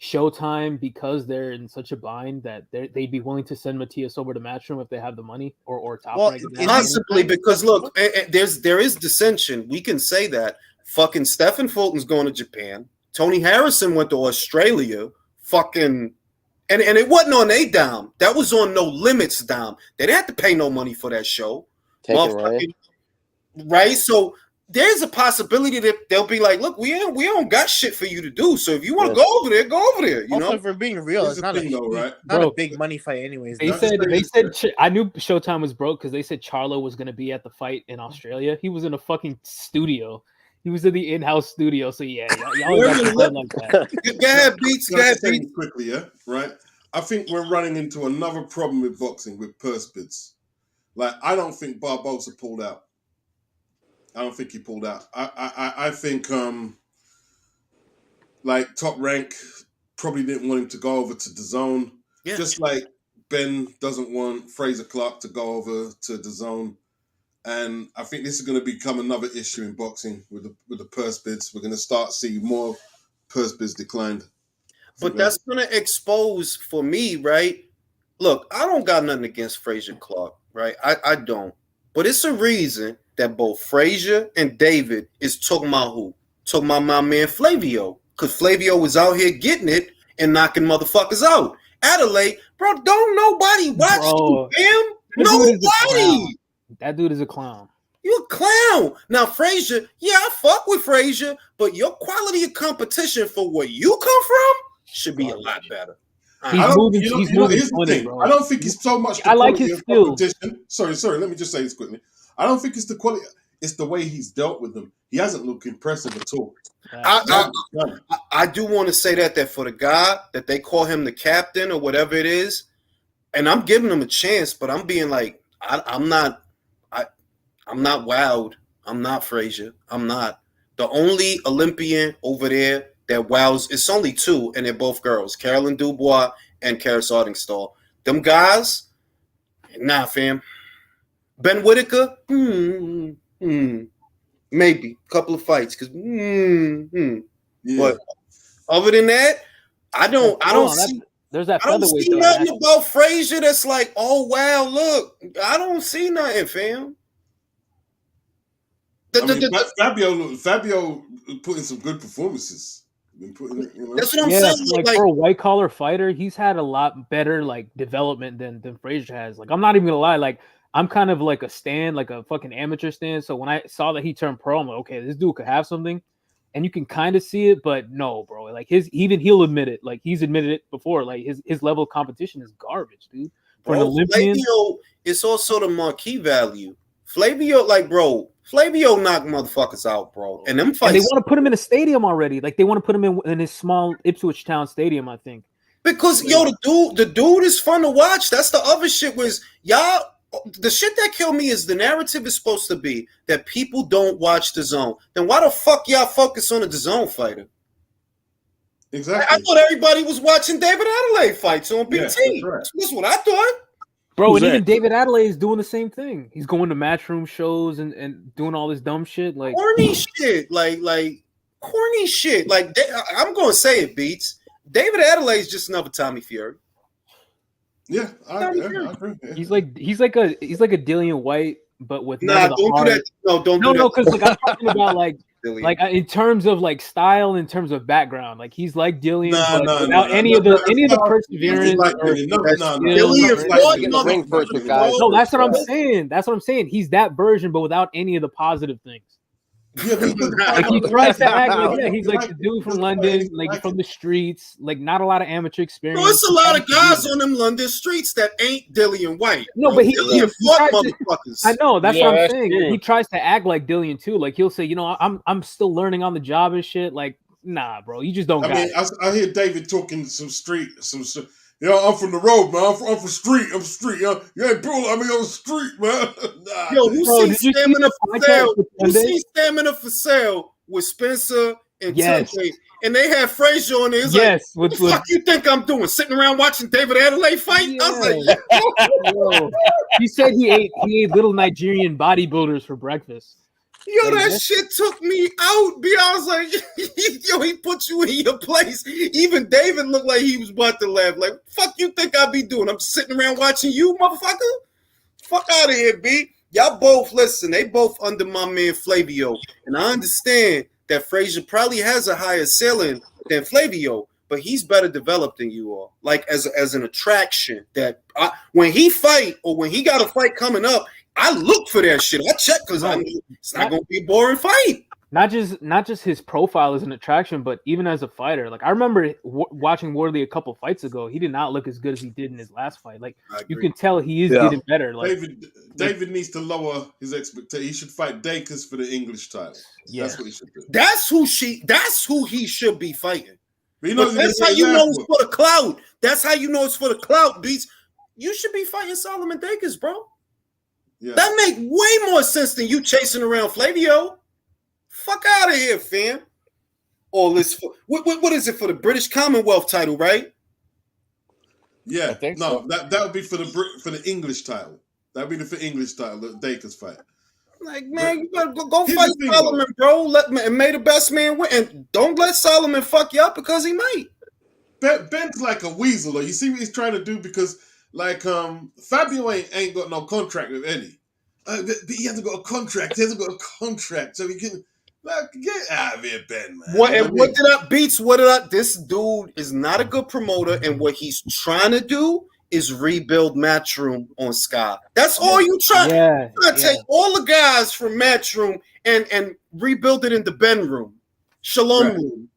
Showtime, because they're in such a bind that they'd be willing to send Matias over to Matchroom if they have the money or top rank? Possibly, because look, there is dissension. We can say that. Fucking Stephen Fulton's going to Japan. Tony Harrison went to Australia. Fucking, and it wasn't on a dime. That was on No Limits dime. They didn't have to pay no money for that show. Right? So there's a possibility that they'll be like, look, we don't got shit for you to do. So if you want to go over there, go over there. You know, if we're being real, it's not a big money fight, anyways. They said I knew Showtime was broke because they said Charlo was going to be at the fight in Australia. He was in a fucking studio. He was in the in-house studio. So yeah, y'all got to play like that. Go ahead, Beats. Quickly, yeah, right. I think we're running into another problem with boxing with purse bids. Like, I don't think Barboza pulled out. I don't think he pulled out. I think like Top Rank probably didn't want him to go over to DAZN. Yeah. Just like Ben doesn't want Fraser Clark to go over to DAZN. And I think this is going to become another issue in boxing with the purse bids. We're going to start seeing more purse bids declined. But that's going to expose for me, right? Look, I don't got nothing against Frazier Clark, right? I don't. But it's a reason that both Frazier and David is talking about who? Talking about my man Flavio. Because Flavio was out here getting it and knocking motherfuckers out. Adelaide, bro, don't nobody watch you, fam. Nobody. That dude is a clown. You a clown. Now, Frazier, yeah, I fuck with Frazier, but your quality of competition for where you come from should be a lot better. He's moving. He's moving here's the funny, thing. bro. I don't think it's so much the I like quality his of skill. competition. Sorry. Let me just say this quickly. I don't think it's the quality. It's the way he's dealt with them. He hasn't looked impressive at all. I do want to say that for the guy that they call him the captain or whatever it is, and I'm giving him a chance, but I'm being like, I'm not wowed. I'm not Frazier. I'm not. The only Olympian over there that wows, it's only two, and they're both girls, Carolyn Dubois and Karis Ardingstall. Them guys, nah, fam. Ben Whitaker, maybe a couple of fights, because but other than that, I don't see. There's that I don't featherweight see though. nothing about Frazier that's like, oh wow, look. I don't see nothing, fam. Fabio put in some good performances. That's what I'm Yeah, saying. like for a white collar fighter, he's had a lot better like development than Frazier has. Like I'm not even gonna lie, like I'm kind of like a stan, like a fucking amateur stan. So when I saw that he turned pro, I'm like, okay, this dude could have something. And you can kind of see it, but no, bro. Like he'll admit it. Like he's admitted it before. Like his level of competition is garbage, dude. For an Olympian, Flavio, it's also the marquee value. Flavio knocked motherfuckers out, bro. And them fights. and they want to put him in a stadium already. Like they want to put him in his small Ipswich Town stadium, I think. Because the dude is fun to watch. That's the other shit was y'all. The shit that killed me is the narrative is supposed to be that people don't watch the zone. Then why the fuck y'all focus on the zone fighter? Exactly. I thought everybody was watching David Adelaide fights on BT. That's what I thought. Bro, and even David Adelaide is doing the same thing. He's going to matchroom shows and doing all this dumb shit. Like corny shit. Like corny shit. Like I'm gonna say it, Beats. David Adelaide's just another Tommy Fury. Yeah, I agree. Yeah. He's like a Dillian White, but with Nah, don't do that. No, don't do that. No, because like I'm talking about like in terms of like style, in terms of background, like he's like Dillian, but without any of the perseverance. No, that's what I'm saying. That's what I'm saying. He's that version, but without any of the positive things. Like he tries to act like he's like the dude from London, like from the streets, like not a lot of amateur experience. There's a lot of guys on them London streets that ain't Dillian White. No, but he fought motherfuckers. I know that's what I'm saying. He tries to act like Dillian too. Like he'll say, you know, I'm still learning on the job and shit. Like, nah, bro, you just don't. I hear David talking some street. I'm from the road, man. I'm from street. I'm street. You ain't bull. I mean, on the street, man. Nah. Yo, who sees Stamina for Sale? Who sees Stamina for Sale with Spencer and Tunde? And they had Frazier on there. It's like, what the fuck you think I'm doing? Sitting around watching David Adelaide fight? Yeah. I was like, he said he ate little Nigerian bodybuilders for breakfast. Yo, that shit took me out. I was like, yo, he put you in your place. Even David looked like he was about to laugh. Like, fuck you think I be doing? I'm sitting around watching you, motherfucker? Fuck out of here, B. Y'all both, listen, they both under my man Flavio. And I understand that Frazier probably has a higher ceiling than Flavio, but he's better developed than you are. Like, as an attraction that when he fight or when he got a fight coming up, I look for that shit. I check because I know it's not going to be a boring fight. Not just his profile as an attraction, but even as a fighter. Like I remember watching Wardley a couple fights ago. He did not look as good as he did in his last fight. Like you can tell he is getting better. Like David needs to lower his expectation. He should fight Dacus for the English title. Yeah. That's what he should do. That's who he should be fighting. But that's how you know it's for the clout. That's how you know it's for the clout, Beats. You should be fighting Solomon Dacus, bro. Yeah. That make way more sense than you chasing around Flavio. Fuck out of here, fam. All this what is it for the British Commonwealth title, right? Yeah, that would be for the English title. That would be for English title, the Dacus fight. Like, man, you better go fight Solomon, bro. And may the best man win. And don't let Solomon fuck you up because he might. Ben's like a weasel, though. You see what he's trying to do because, like, Fabio ain't got no contract with Eddie. He hasn't got a contract. He hasn't got a contract, so he can get out of here, Ben, man. What did I beats? This dude is not a good promoter, and what he's trying to do is rebuild Matchroom on Sky. That's all you try. Yeah, You're trying to take all the guys from Matchroom and rebuild it in the Ben room, Shalom room.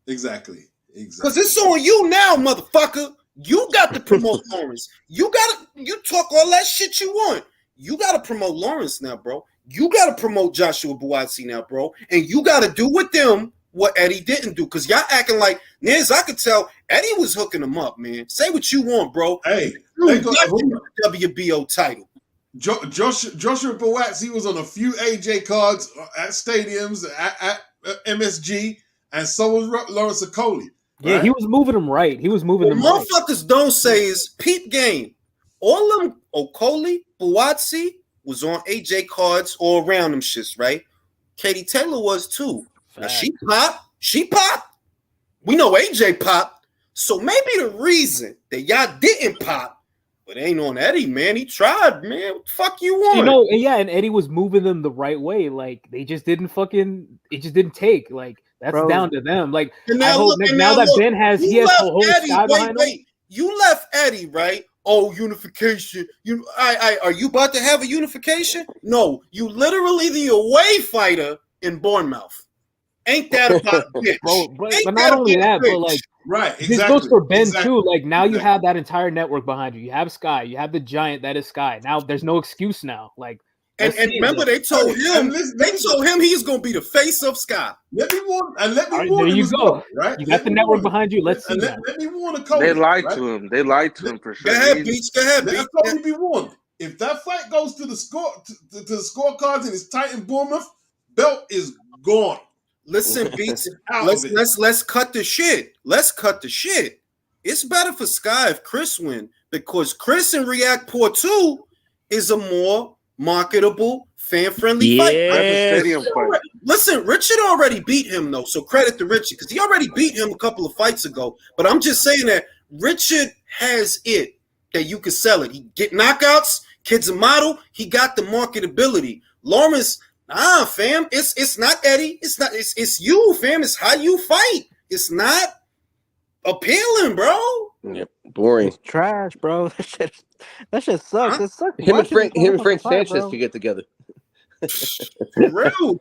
Exactly. Because it's on you now, motherfucker. You got to promote Lawrence. You talk all that shit you want. You got to promote Lawrence now, bro. You got to promote Joshua Buatsi now, bro. And you got to do with them what Eddie didn't do. Because y'all acting like, as I could tell, Eddie was hooking them up, man. Say what you want, bro. Hey, they got the WBO title. Joshua Buatsi was on a few AJ cards at stadiums, at MSG, and so was Lawrence Okoli. Yeah, he was moving them right. He was moving them right. Motherfuckers don't say is peep game. All them Okoli, Buatsi was on AJ cards all around them shits, right? Katie Taylor was too. Now she popped. We know AJ popped. So maybe the reason that y'all didn't pop, but ain't on Eddie, man. He tried, man. What the fuck you want? You know, yeah, and Eddie was moving them the right way. Like they just didn't take. Like that's down to them. Like now that Ben has the whole Sky behind him. You left Eddie, right? Oh, unification. Are you about to have a unification? No, you literally the away fighter in Bournemouth. Ain't that about bitch? But not only that, but like right, exactly. This goes for Ben too. Like now you have that entire network behind you. You have Sky. You have the giant that is Sky. Now there's no excuse now. Like and remember they told him he's gonna be the face of Sky. Let me warn there you go. Well, right? You got the network behind you. Let's see. Let me warn the coach. They lied to him. They lied to him for sure. Go ahead, Beach. Let Cody be warned. If that fight goes to the the scorecards and it's tight in Bournemouth, belt is gone. Listen, Beats. let's cut the shit. Let's cut the shit. It's better for Sky if Chris win because Chris in React Port 2 is a more marketable, fan-friendly fight. Listen, Richard already beat him though, so credit to Richard because he already beat him a couple of fights ago. But I'm just saying that Richard has it that you can sell it. He get knockouts. Kid's a model. He got the marketability. Lawrence. Fam, it's not Eddie. It's you, fam. It's how you fight. It's not appealing, bro. Yep, boring. It's trash, bro. That shit sucks. It sucks. Him and Frank Sanchez could get together. For real.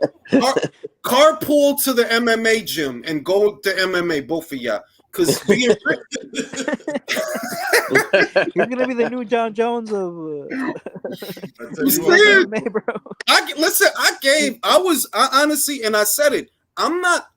Carpool to the MMA gym and go to MMA, both of y'all. Because being He's gonna be the new John Jones of MMA, bro. I honestly, and I said it. I'm not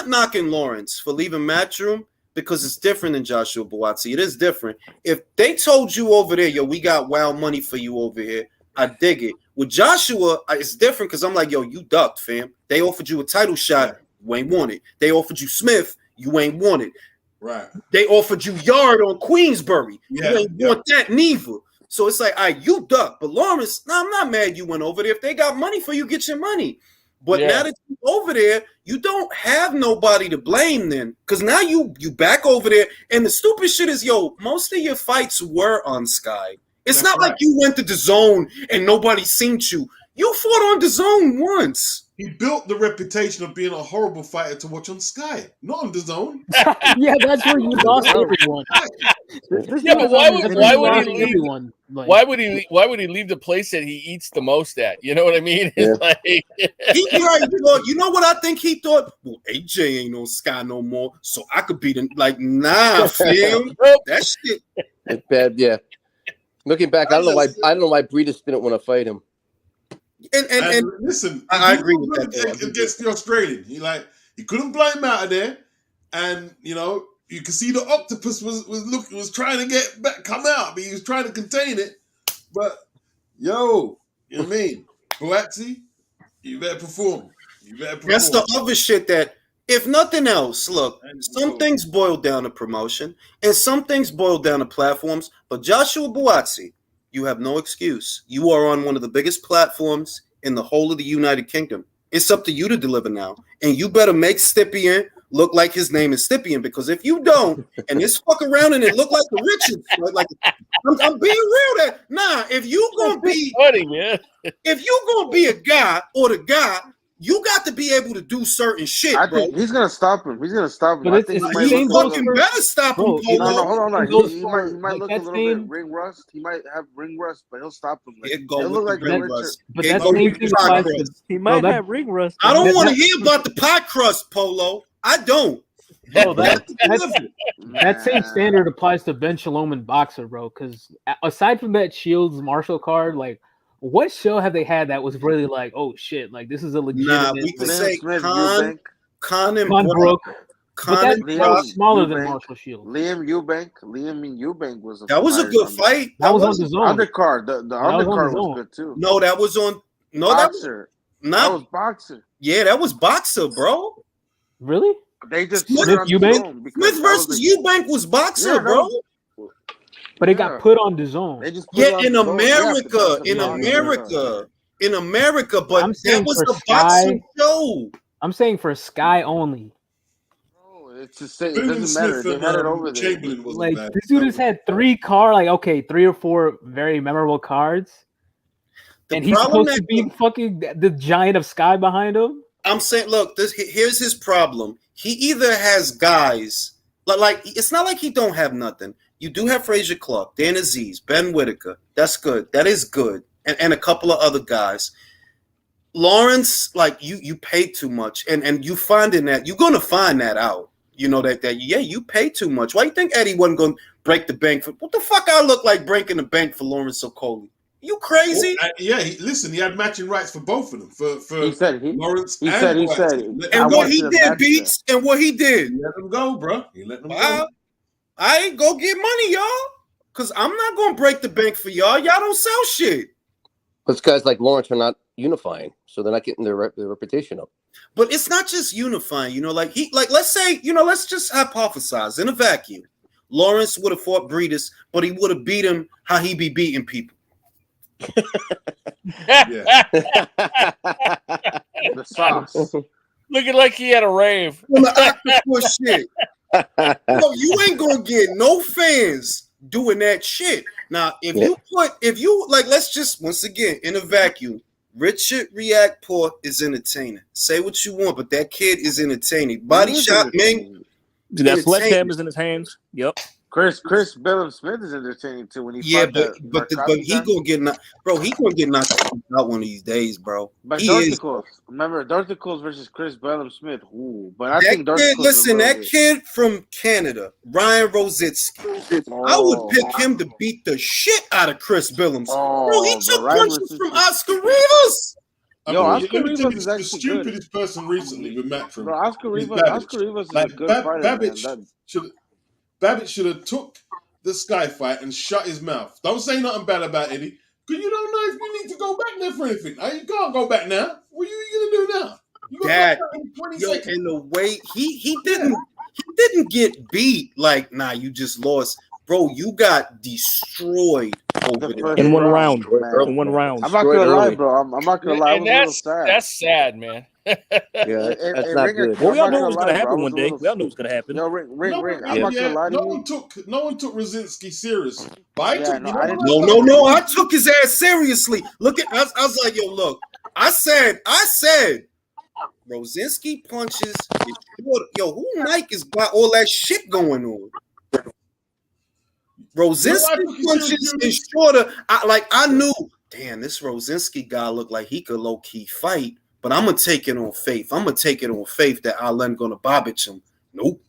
knocking Lawrence for leaving Matchroom because it's different than Joshua Buatsi. It is different. If they told you over there, yo, we got wild money for you over here, I dig it. With Joshua, it's different because I'm like, yo, you ducked, fam. They offered you a title shot, you ain't want it. They offered you Smith, you ain't want it. Right. They offered you Yard on Queensbury. You ain't want that neither. So it's like, you duck. But Lawrence, I'm not mad you went over there. If they got money for you, get your money. But now that you're over there, you don't have nobody to blame then. Because now you back over there. And the stupid shit is, yo, most of your fights were on Sky. It's not like you went to the zone and nobody seen you. You fought on the zone once. He built the reputation of being a horrible fighter to watch on Sky, not on the zone. Yeah, that's where you lost everyone. Yeah, but why would he leave? Why would he leave the place that he eats the most at? You know what I mean? Yeah. It's you know what I think he thought? Well, AJ ain't on Sky no more, so I could beat him. Like, nah, fam. That shit. It's bad, yeah. Looking back, I don't know why Breeders didn't want to fight him. And listen, I agree with that against the Australian. He couldn't blind him out of there, and you can see the octopus was trying to get back, come out, but he was trying to contain it. But you know what I mean, Buatsi, you better perform. That's the other shit that, if nothing else, look, some things boil down to promotion, and some things boil down to platforms. But Joshua Buatsi, You have no excuse. You are on one of the biggest platforms in the whole of the United Kingdom. It's up to you to deliver now. And you better make Stippian look like his name is Stippian, because if you don't, and this fuck around and it look like the Richards, like I'm being real that if you gonna be funny, man. If you gonna be a guy or the guy, you got to be able to do certain shit, I bro. think he's gonna stop him. He's gonna stop him. But I it's think he the might same look goes fucking for- better stop him, Bro, Polo. No, hold on. It goes He for, might like, look a that little same- bit ring rust. He might have ring rust, but he'll stop him. Like, It go he'll with look the like ring the rust. Richard. But It that go same with thing the pie applies crust. to. He might that- have ring rust. I don't that- want to that- hear about the pie crust, Polo. I don't. Bro, that same Nah. standard applies to Ben Shalom and Boxer, bro. Because aside from that Shields Marshall card, like, what show have they had that was really like, oh shit, like this is a legitimate. We could Liam say Smith, Con Eubank. and Con Brook. Con But and that Brock. was smaller than Eubank. Marshall Shields. Liam Eubank was a That was a fire good on fight. That was on was the zone. Undercard. The That was on undercard the was zone. good too. No, that was on. No, Boxer. that That was not. Boxer. Yeah, that was Boxer, bro. Really? They just Smith put it on the Eubank? zone because Smith that was versus the- Eubank was Boxer, Yeah, that bro. was- But it Yeah. got put on the zone. They just put it Yeah, on in the zone. Yeah, but America, that's in America. America, but I'm that saying was for the boxing Sky. show. I'm saying for Sky only. Bro, it's the same. It Booneman doesn't matter. Smith They had it and over there. Chamberlain wasn't Like bad. this dude has had 3 3 or 4 very memorable cards, The and he's problem supposed to that- be fucking the giant of Sky behind him. I'm saying, look, here's his problem. He either has guys like it's not like he don't have nothing. You do have Frazier Clark, Dan Aziz, Ben Whitaker. That's good. That is good, and a couple of other guys. Lawrence, like you paid too much, and you finding that you're gonna find that out. You know that you pay too much. Why you think Eddie wasn't gonna break the bank for? What the fuck I look like breaking the bank for Lawrence Okoli? You crazy? Well, listen, he had matching rights for both of them. For He said Lawrence he and said White. And what he did, Beats, and what he did. He let them go, bro. He let them go. I ain't go get money, y'all. Cause I'm not gonna break the bank for y'all. Y'all don't sell shit. Because guys like Lawrence are not unifying, so they're not getting their reputation up. But it's not just unifying, let's say, let's just hypothesize in a vacuum. Lawrence would have fought Breedis, but he would have beat him how he be beating people. The sauce. Looking like he had a rave. Shit. No, you ain't gonna get no fans doing that shit. Now, if you let's just once again in a vacuum, Richard Reactport is entertaining. Say what you want, but that kid is entertaining. Body shot, Ming. Dude, that sledgehammer's in his hands. Yep. Chris Bellum Smith is entertaining too when he Yeah, fought but he gonna get knocked, bro. He gonna get knocked out one of these days, bro. But He is. Dorticles, remember Dorticles versus Chris Bellum Smith. Ooh, but I That think Dorticles. kid, listen, that kid from Canada, Ryan Rositsky. I would pick him to beat the shit out of Chris Billings. Bro, he took punches from Oscar Rivas. Oscar let me tell Rivas you, is the actually stupidest person recently with Matchroom. Bro, Oscar is Rivas. Babbage. Oscar Rivas is Like, a good fighter, man. Babbage should have took the Sky fight and shut his mouth. Don't say nothing bad about Eddie, because you don't know if you need to go back there for anything. You can't go back now. What are you gonna do now? You gonna That go back in 20 yo, seconds. and the way he didn't get beat like you just lost, bro. You got destroyed over there In one round. man. In one round. I'm not gonna lie, bro. I'm not gonna lie. I was And a little sad. that's sad, man. Yeah, that's not good. Well, we all I'm knew not it was gonna going to lie, bro. happen I was one a day. little- We all knew it was going to happen. Yo, ring. I'm not gonna lie to No you. one took Rosinski serious. But I Yeah, took no, I didn't- No. I took his ass seriously. Look at I was like, yo, look. I said, Rosinski punches. Yo, who Mike has got all that shit going on? Rosinski punches is shorter. I knew, damn, this Rosinski guy looked like he could low key fight, but I'm gonna take it on faith. That Allen gonna bobbage him. Nope.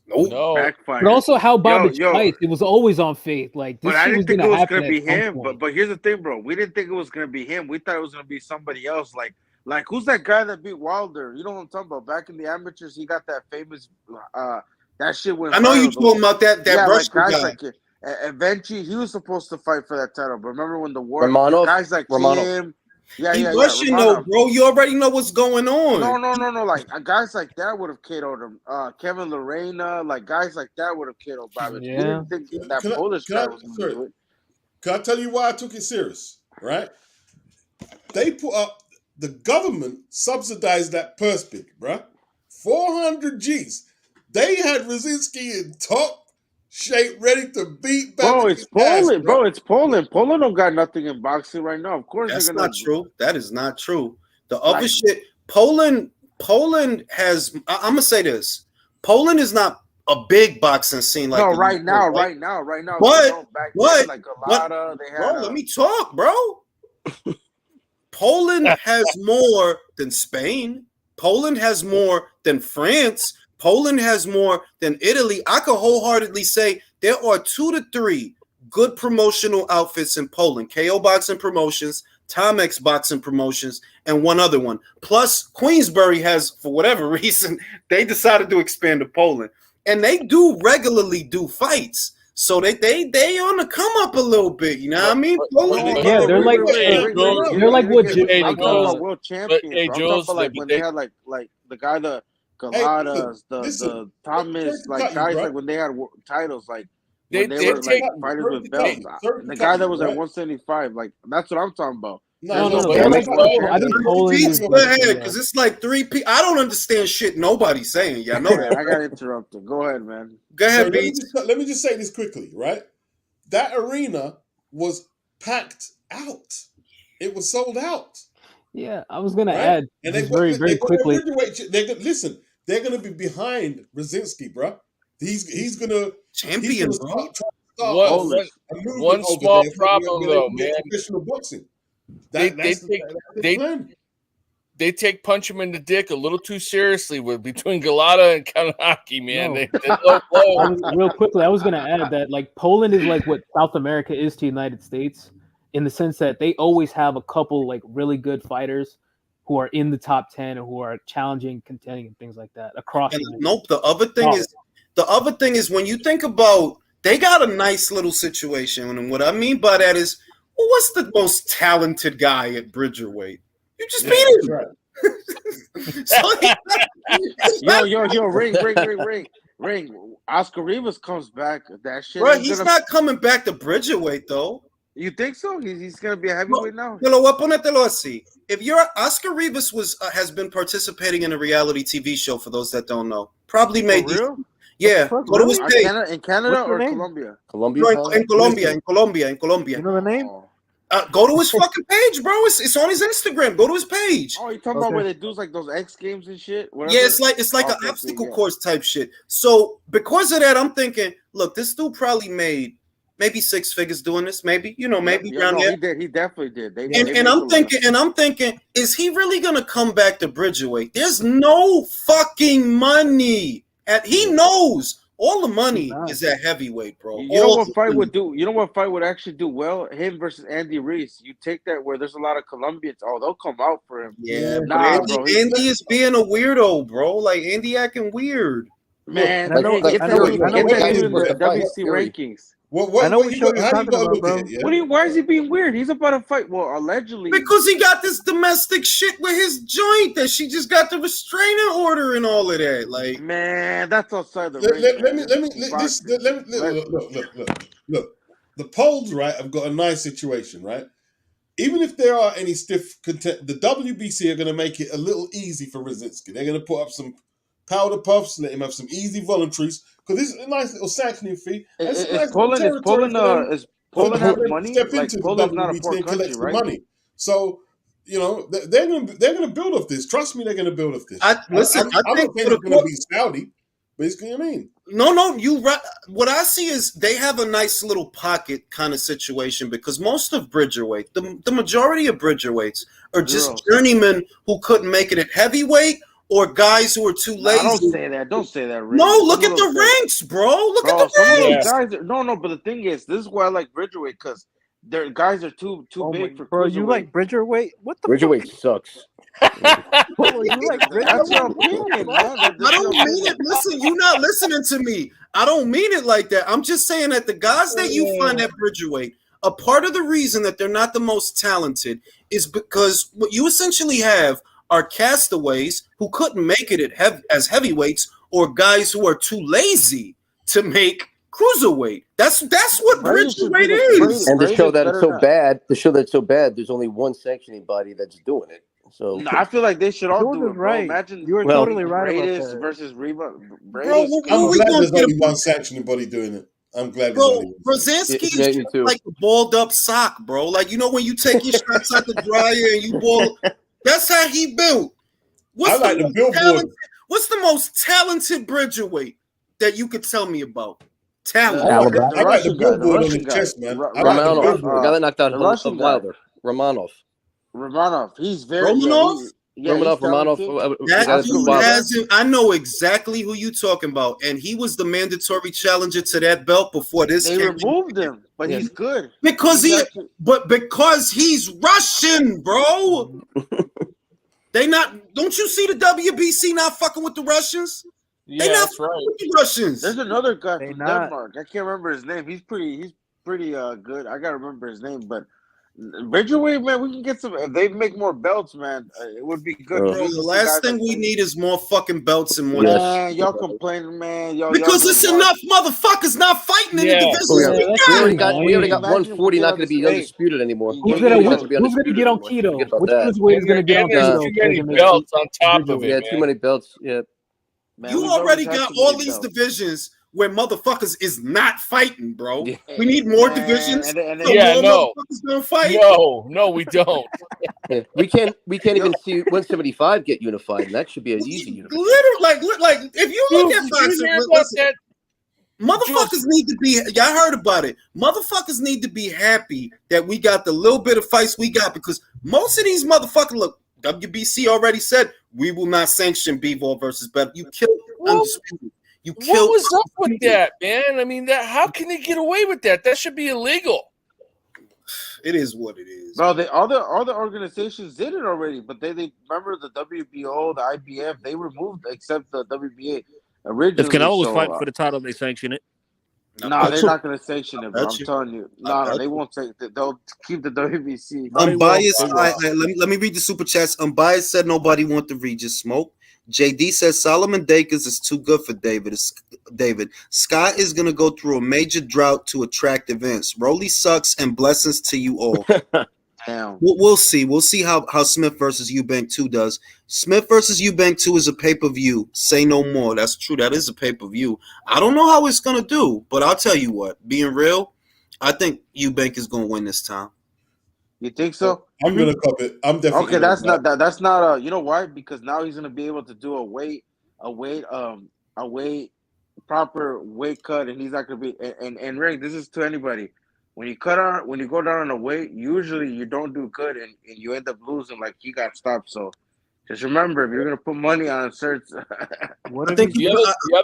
No. Backfire. But also how Bobby Yo. fights, it was always on faith. Like this But I shit didn't was think it gonna was happen gonna be at some him. point. But here's the thing, bro. We didn't think it was gonna be him. We thought it was gonna be somebody else. Like who's that guy that beat Wilder? You know what I'm talking about? Back in the amateurs, he got that famous that shit went. I know you viral. talking about that Russian guys guy. like eventually he was supposed to fight for that title. But remember when the war Romanov? guys like Romanov. him. He Russian though, bro. You already know what's going on. No. Like guys like that would have KO'd him. Kevin Lorena, like guys like that would have KO'd Bobby. We Yeah. didn't think that Polish guy was going to do it. Can I tell you why I took it serious? Right? They put up, the government subsidized that purse pick, bruh. 400 G's. They had Rosinski in top shape, ready to beat Bro, Babi's it's ass, Poland. bro. Bro, it's Poland. Poland don't got nothing in boxing right now. Of course That's they're gonna. not true. That is not true. The other Like- shit, Poland has. I'm gonna say this. Poland is not a big boxing scene like No, the right UK, now, right? right now. But Back but then, like Galata, they had. bro, let me talk, bro. Poland has more than Spain. Poland has more than France. Poland has more than Italy. I could wholeheartedly say there are 2 to 3 good promotional outfits in Poland. KO Boxing Promotions, Timex Boxing Promotions, and one other one. Plus, Queensbury has, for whatever reason, they decided to expand to Poland. And they do regularly do fights. So they on the come up a little bit, you know what I mean? Yeah, they're like what I'm talking about world champions. I'm talking about like when they had like the guy, the Galatas, the Thomas, like guys like when they had titles, like when they were like fighters with belts. The guy that was at 175, like that's what I'm talking about. No. I think Poland is because it's like 3 people. I don't understand shit nobody's saying. Yeah, I know that. I got interrupted. Go ahead, man. Go ahead, So Beats. let me just say this quickly, right? That arena was packed out. It was sold out. Yeah, I was gonna Right? add And just very quickly. Listen, they're gonna be behind Brzezinski, bro. He's gonna champion, bro. One small problem though, man. Professional boxing. They That's the plan. They take punch him in the dick a little too seriously with between Galata and Kanaki, man. No. Real quickly, I was gonna add that like Poland is like what South America is to United States, in the sense that they always have a couple like really good fighters who are in the top 10 and who are challenging, contending, and things like that across. Nope. The other thing is when you think about, they got a nice little situation, and what I mean by that is, well, what's the most talented guy at Bridgerweight? You just beat him. Yo, ring. Oscar Rivas comes back. That shit. Bro, he's not coming back to Bridgerweight though. You think so? He's gonna be a heavyweight now. Te lo voy a ponértelo así. If you're Oscar Rivas has been participating in a reality TV show, for those that don't know, probably made these. Yeah, go to his page. In Canada or Colombia? Colombia. No, in Colombia. You know the name? Go to his fucking page, bro. It's on his Instagram. Go to his page. Oh, you talking about where they do like those X Games and shit? Whatever? Yeah, it's like an obstacle course type shit. So because of that, I'm thinking, look, this dude probably made maybe 6 figures doing this. Maybe maybe around there. He definitely did. And I'm thinking, is he really gonna come back to Bridgerweight? There's no fucking money. He knows. All the money is at heavyweight, bro. You know what fight would do? You know what fight would actually do well? Him versus Andy Reese. You take that where there's a lot of Colombians. Oh, they'll come out for him. Yeah, Andy is being a weirdo, bro. Like Andy acting weird. Man, Look, get that dude in the WC rankings. I know what show you're talking about, bro. Why is he being weird? He's about to fight. Well, allegedly. Because he got this domestic shit with his joint that she just got the restraining order and all of that. Like, man, that's outside the Look. The polls, right, have got a nice situation, right? Even if there are any stiff content, the WBC are going to make it a little easy for Rosinski. They're going to put up some powder puffs, let him have some easy voluntaries, because this is a nice little sanctioning fee. Is Poland have money? Like Poland's not a poor country, right? Money. So, you know, they're gonna build off this. Trust me, they're gonna build off this. I think it's gonna be Saudi, but it's gonna mean. No, you right. What I see is they have a nice little pocket kind of situation, because most of Bridgerweight, the majority of Bridgerweights are just journeymen who couldn't make it at heavyweight, or guys who are too lazy. Don't say that. Rick. No, look at the ranks, bro. Look at the ranks. Guys but the thing is, this is why I like Bridgerweight, because their guys are too big for. Bro, you like Bridgerweight? What the? Bridgerweight sucks. Bro, you like Bridgerweight? That's your opinion, man. I don't mean it. Listen, you're not listening to me. I don't mean it like that. I'm just saying that the guys that you find at Bridgerweight, a part of the reason that they're not the most talented is because what you essentially have are castaways who couldn't make it as heavyweights, or guys who are too lazy to make cruiserweight. That's what Brady should be Bridgerweight the is. And to show Brady's that it's better so than. bad, there's only one sanctioning body that's doing it. So No, I feel like they should all George do is it, bro. right. Imagine You were Well- totally right about Bradis that. versus Reba. Bro, Bradis. what I'm we glad gonna there's get only him? one sanctioning body doing it. I'm glad there's Bro, only one. Brzezinski Yeah, is me too. like a balled up sock, bro. Like, you know when you take your shots out the dryer and you ball, that's how he built. I like the most billboard. talented, what's the most talented Bridgerweight that you could tell me about? Talent. I like the Russian guy, the billboard on Russian his guy. chest, man. Ro- I like the Romanov, the billboard. guy that knocked out the Russian guy. Wilder, Romanov. Romanov. He's very Romanov? yeah, he's Romanov, talented. the That guy that dude beat Wilder. hasn't. I know exactly who you talking about, and he was the mandatory challenger to that belt before this. They came removed him, but Yeah. he's good. because He's he, actually- because he's Russian, bro. They not. Don't you see the WBC not fucking with the Russians? Yeah, They not that's fucking right. with the Russians. There's another guy They from not. Denmark. I can't remember his name. He's pretty good. I gotta remember his name, but Bridgerweight, man, we can get some. If they make more belts, man, it would be good. Bro, Bro, Maybe the some last guys thing like we Brady. need is more fucking belts and more. Yes. Man, y'all complaining, man. Y'all Because y'all it's y'all- enough motherfuckers not fighting in the Yeah. divisions. Oh, yeah. We that's We got. already got Imagine 140 we not get going to be on undisputed anymore. Who's Who's gonna- gonna who's who's gonna get on Forget keto? about Which that. cruiserweight is And, gonna get on and there's keto? too so they many can make belts on top of Bridgerweight? it, Yeah, man. too many belts. Yeah. Man, You we've already always had got too all many these belts. divisions where motherfuckers is not fighting, bro. Yeah. We need more Man, divisions. and So Yeah, more no. motherfuckers don't fight. No, we don't. Yeah. We can't Yo- even see 175 get unified, and that should be an easy unification. Literally, like if you look Dude, at did boxing, you hear about listen, that? motherfuckers need to be. Y'all heard about it. Motherfuckers need to be happy that we got the little bit of fights we got because most of these motherfuckers look. WBC already said we will not sanction Bivol versus Better. You killed Undisputed. You What killed. was up with that, man? I mean, that how can they get away with that? That should be illegal. It is what it is. Bro, all the organizations did it already, but they remember the WBO, the IBF, they removed except the WBA originally. If Canelo was so, fighting for the title, they sanction it. Nah, they're not going to sanction it, bro. Bet I'm you. telling you. I No, bet they you. won't take it. They'll keep the WBC. No, they will. Unbiased. They will. Let me read the super chats. Unbiased said nobody want the Regis smoke. JD says Solomon Dakers is too good for David. David Scott is gonna go through a major drought to attract events. Rolly sucks and blessings to you all. Damn. We'll see. We'll see how Smith versus Eubank 2 does. Smith versus Eubank 2 is a pay-per-view. Say no more. That's true. That is a pay-per-view. I don't know how it's gonna do, but I'll tell you what. Being real, I think Eubank is gonna win this time. You think so? I'm gonna cop it. I'm definitely Okay, that's gonna not that's not you know why? Because now he's gonna be able to do a weight proper weight cut, and he's not gonna be and Rick, this is to anybody. When you go down on a weight, usually you don't do good and you end up losing like he got stopped. So just remember, if you're gonna put money on certs, What I if think he's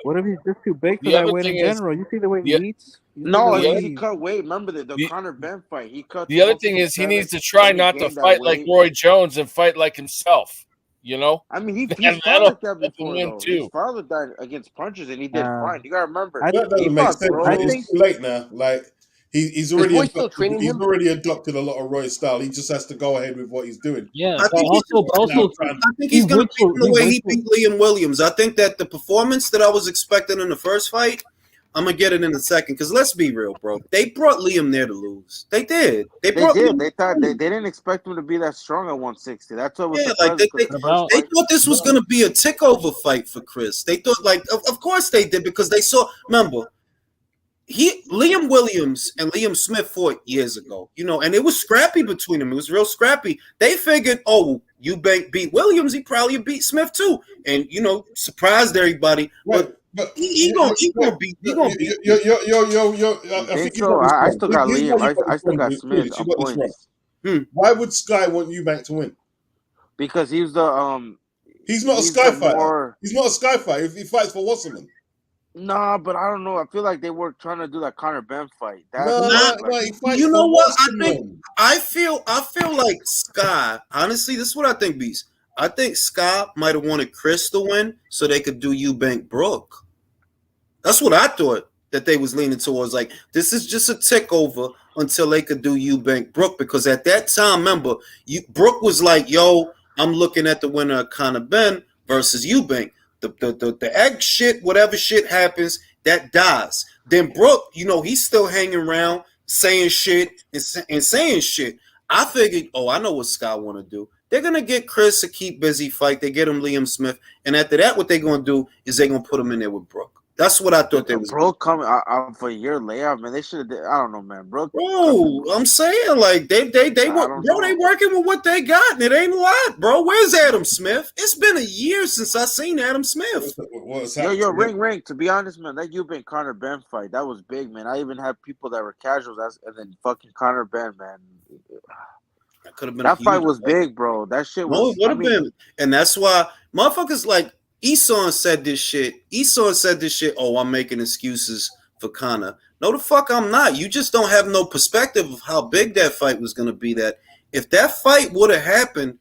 what if he's just too big for the that other weight in thing is- general? You see the way he eats? You see no, the way he cut weight. Remember the Conor Ben fight? He cut. The other thing is he needs to try then he not to gained that fight like weight. Roy Jones and fight like himself. You know? I mean, he's And fought that'll like that help him before, win though. too. His father died against punches, and he did fine. You gotta remember. I That he doesn't make fought sense. Broly. It's too late now. Like he's already Roy still training he's him? already adopted a lot of Roy's style. He just has to go ahead with what he's doing. Yeah, I but think also, I think he's going to beat him the way he went beat Liam Williams. I think that the performance that I was expecting in the first fight, I'm going to get it in a second. Because let's be real, bro. They brought Liam there to lose. They did. They brought did. Liam They thought they didn't expect him to be that strong at 160. That's what was Yeah, like surprising. 'cause the first they fight- thought this was going to be a takeover fight for Chris. They thought, like, of course they did because they saw. Remember, Liam Williams and Liam Smith fought years ago, and it was scrappy between them. It was real scrappy. They figured, oh, Eubank beat Williams, he probably beat Smith too, and surprised everybody. But he gonna beat. Yo, I I think think you so? got this I wrong. still got Here's Liam. why you got I this still wrong, got Chris. Smith You on got this points. wrong. Why would Sky want Eubank to win? Because he's the He's not a he's Sky the fighter. more- He's not a Sky fighter. If he fights for Wasserman. Nah, but I don't know. I feel like they were trying to do that Conor Ben fight. That's No, like, he fights You for know what? Wasserman. I feel like Sky. Honestly, this is what I think, Beast. I think Sky might have wanted Chris to win so they could do Eubank Brook. That's what I thought that they was leaning towards. Like, this is just a takeover until they could do Eubank Brook, because at that time, remember, Brook was like, "Yo, I'm looking at the winner of Conor Ben versus Eubank." The egg shit, whatever shit happens, that dies. Then Brooke, he's still hanging around saying shit and saying shit. I figured, I know what Scott want to do. They're gonna get Chris to keep busy fight. They get him Liam Smith, and after that, what they're gonna do is they're gonna put him in there with Brooke. That's what I thought they was. Brooke coming out for a year layoff, man. They should have. I don't know, man. Brooke. Bro, I'm saying like they working with what they got, and it ain't a lot, bro. Where's Adam Smith? It's been a year since I seen Adam Smith. Yo, ring. To be honest, man, that Eubank Conor Ben fight, that was big, man. I even had people that were casuals, and then fucking Conor Ben, man. That could have been. That fight was big, bro. That shit was. No, it would have been, and that's why motherfuckers like Eson said this shit. Oh, I'm making excuses for Conor. No, the fuck I'm not. You just don't have no perspective of how big that fight was going to be. That if that fight would have happened,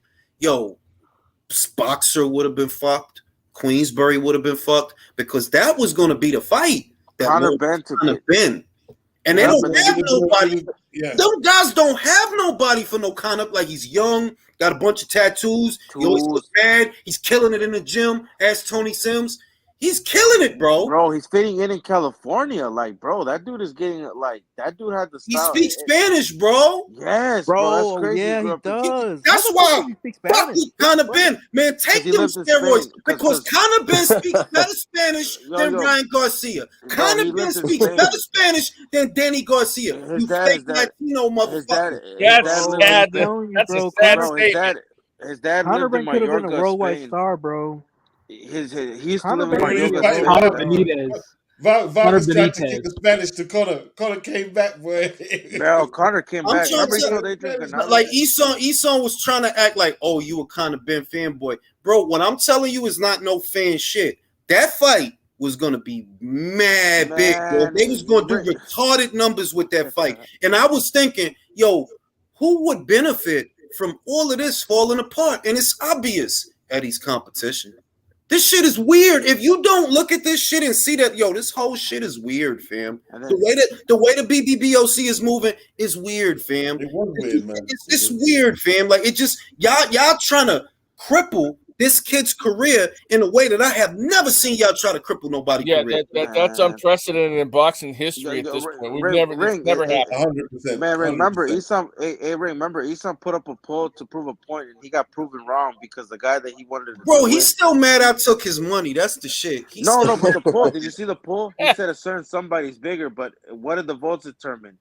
Boxer would have been fucked. Queensberry would have been fucked because that was going to be the fight. That Conor Ben took it. And they don't have nobody. Yeah. Them guys don't have nobody for no Conor. Like, he's young, got a bunch of tattoos. He always looks bad. He's killing it in the gym. Ask Tony Sims. He's killing it, bro. Bro, he's fitting in California. Like, bro, that dude is getting, like, that dude had the style. He speaks Spanish, bro. Yes, bro. That's crazy. Yeah, he does. That's why fuck Conor Ben. Man, take them steroids because Conor Ben speaks better Spanish than Ryan Garcia. Conor Ben speaks better Spanish than Danny Garcia. You fake Latino motherfucker. That's sad. That's a sad statement. His dad Conor lived in Ben could have been a worldwide Spain. star, bro. He used to Conor live in Ben- Conor Benitez. Vargas tried to kick the Spanish to Conor. Conor came back, boy. No, Conor came back. Like Eson was trying to act like, oh, you a Conor Ben fanboy. Bro, what I'm telling you is not no fan shit. That fight was gonna be mad big, bro. They was gonna do retarded numbers with that fight. And I was thinking, who would benefit from all of this falling apart? And it's obvious. Eddie's competition. This shit is weird. If you don't look at this shit and see that, this whole shit is weird, fam. The way the BBBOC is moving is weird, fam. It was weird, man. It's weird, fam. Like, it just y'all trying to cripple this kid's career in a way that I have never seen y'all try to cripple nobody's career. That's unprecedented in boxing history at this point. We've never happened. 100%. Man, remember Eson put up a poll to prove a point, and he got proven wrong because the guy that he wanted to. Bro, he's still mad I took his money. That's the shit. No, but the poll. Did you see the poll? He said a certain somebody's bigger, but what did the votes determine?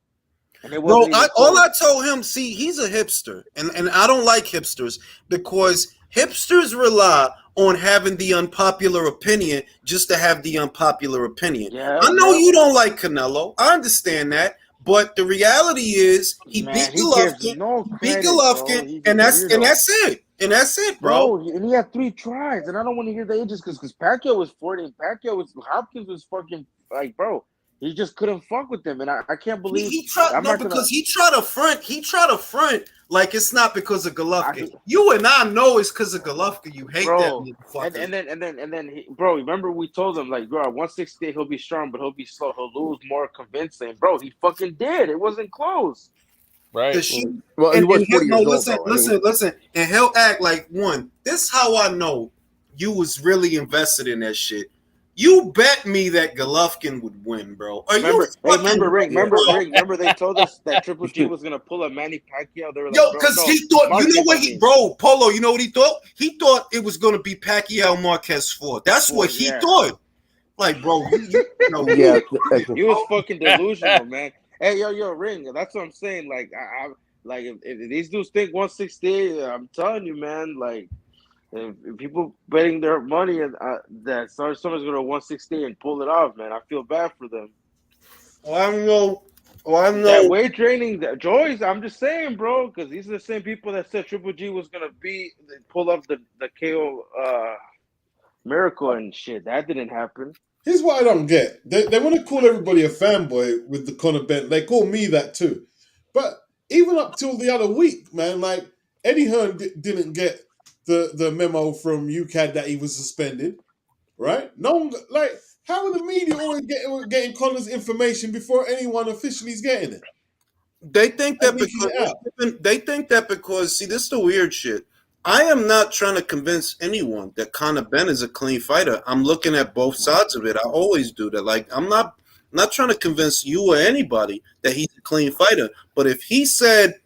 Bro, all I told him, see, he's a hipster, and I don't like hipsters because hipsters rely on having the unpopular opinion just to have the unpopular opinion. I know you don't like Canelo. I understand that. But the reality is he beat Golovkin, and that's it. And that's it, bro. And he had 3 tries, and I don't want to hear the ages because Pacquiao was 40, and Hopkins was fucking like, bro. He just couldn't fuck with them, and I can't believe he tried to front. He tried to front like it's not because of Golovkin. You and I know it's because of Golovkin. You hate that motherfucker. And then, bro. Remember we told him like, bro, at 168 he'll be strong, but he'll be slow. He'll lose more convincing, bro. He fucking did. It wasn't close. Right. Well, he was 40 years old. Listen, and he'll act like one. This is how I know you was really invested in that shit. You bet me that Golovkin would win, bro. Remember they told us that Triple G was gonna pull a Manny Pacquiao. They were like, because he thought, Polo, you know what he thought? He thought it was gonna be Pacquiao Marquez 4. That's what he thought. Like, bro, you was fucking delusional, man. Hey, yo, Ring. That's what I'm saying. Like, like if these dudes think 160, I'm telling you, man. Like, if people betting their money that someone's going to 160 and pull it off, man, I feel bad for them. I know. That weight training, Joyce. I'm just saying, bro, because these are the same people that said Triple G was going to pull up the KO miracle and shit. That didn't happen. Here's what I don't get. They want to call everybody a fanboy with the Conor Ben. They call me that too. But even up till the other week, man, like Eddie Hearn didn't get the memo from UCAD that he was suspended, right? No one, like, how are the media always getting Conor's information before anyone officially is getting it? They think that because see, this is the weird shit. I am not trying to convince anyone that Conor Benn is a clean fighter. I'm looking at both sides of it. I always do that. Like I'm not trying to convince you or anybody that he's a clean fighter. But if he said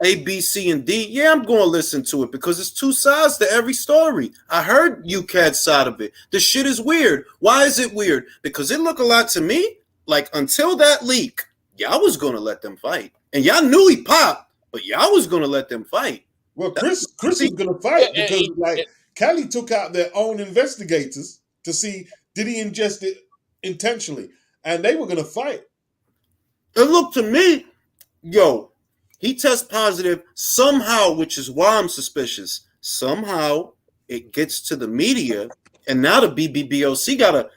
A, B, C, and D, yeah, I'm going to listen to it because it's two sides to every story. I heard UCAD's side of it. The shit is weird. Why is it weird? Because it looked a lot to me like until that leak, y'all was going to let them fight. And y'all knew he popped, but y'all was going to let them fight. Well, Chris is going to fight because like Cali took out their own investigators to see did he ingest it intentionally, and they were going to fight. It looked to me, yo, he tests positive somehow, which is why I'm suspicious. Somehow it gets to the media, and now the BBBOC gotta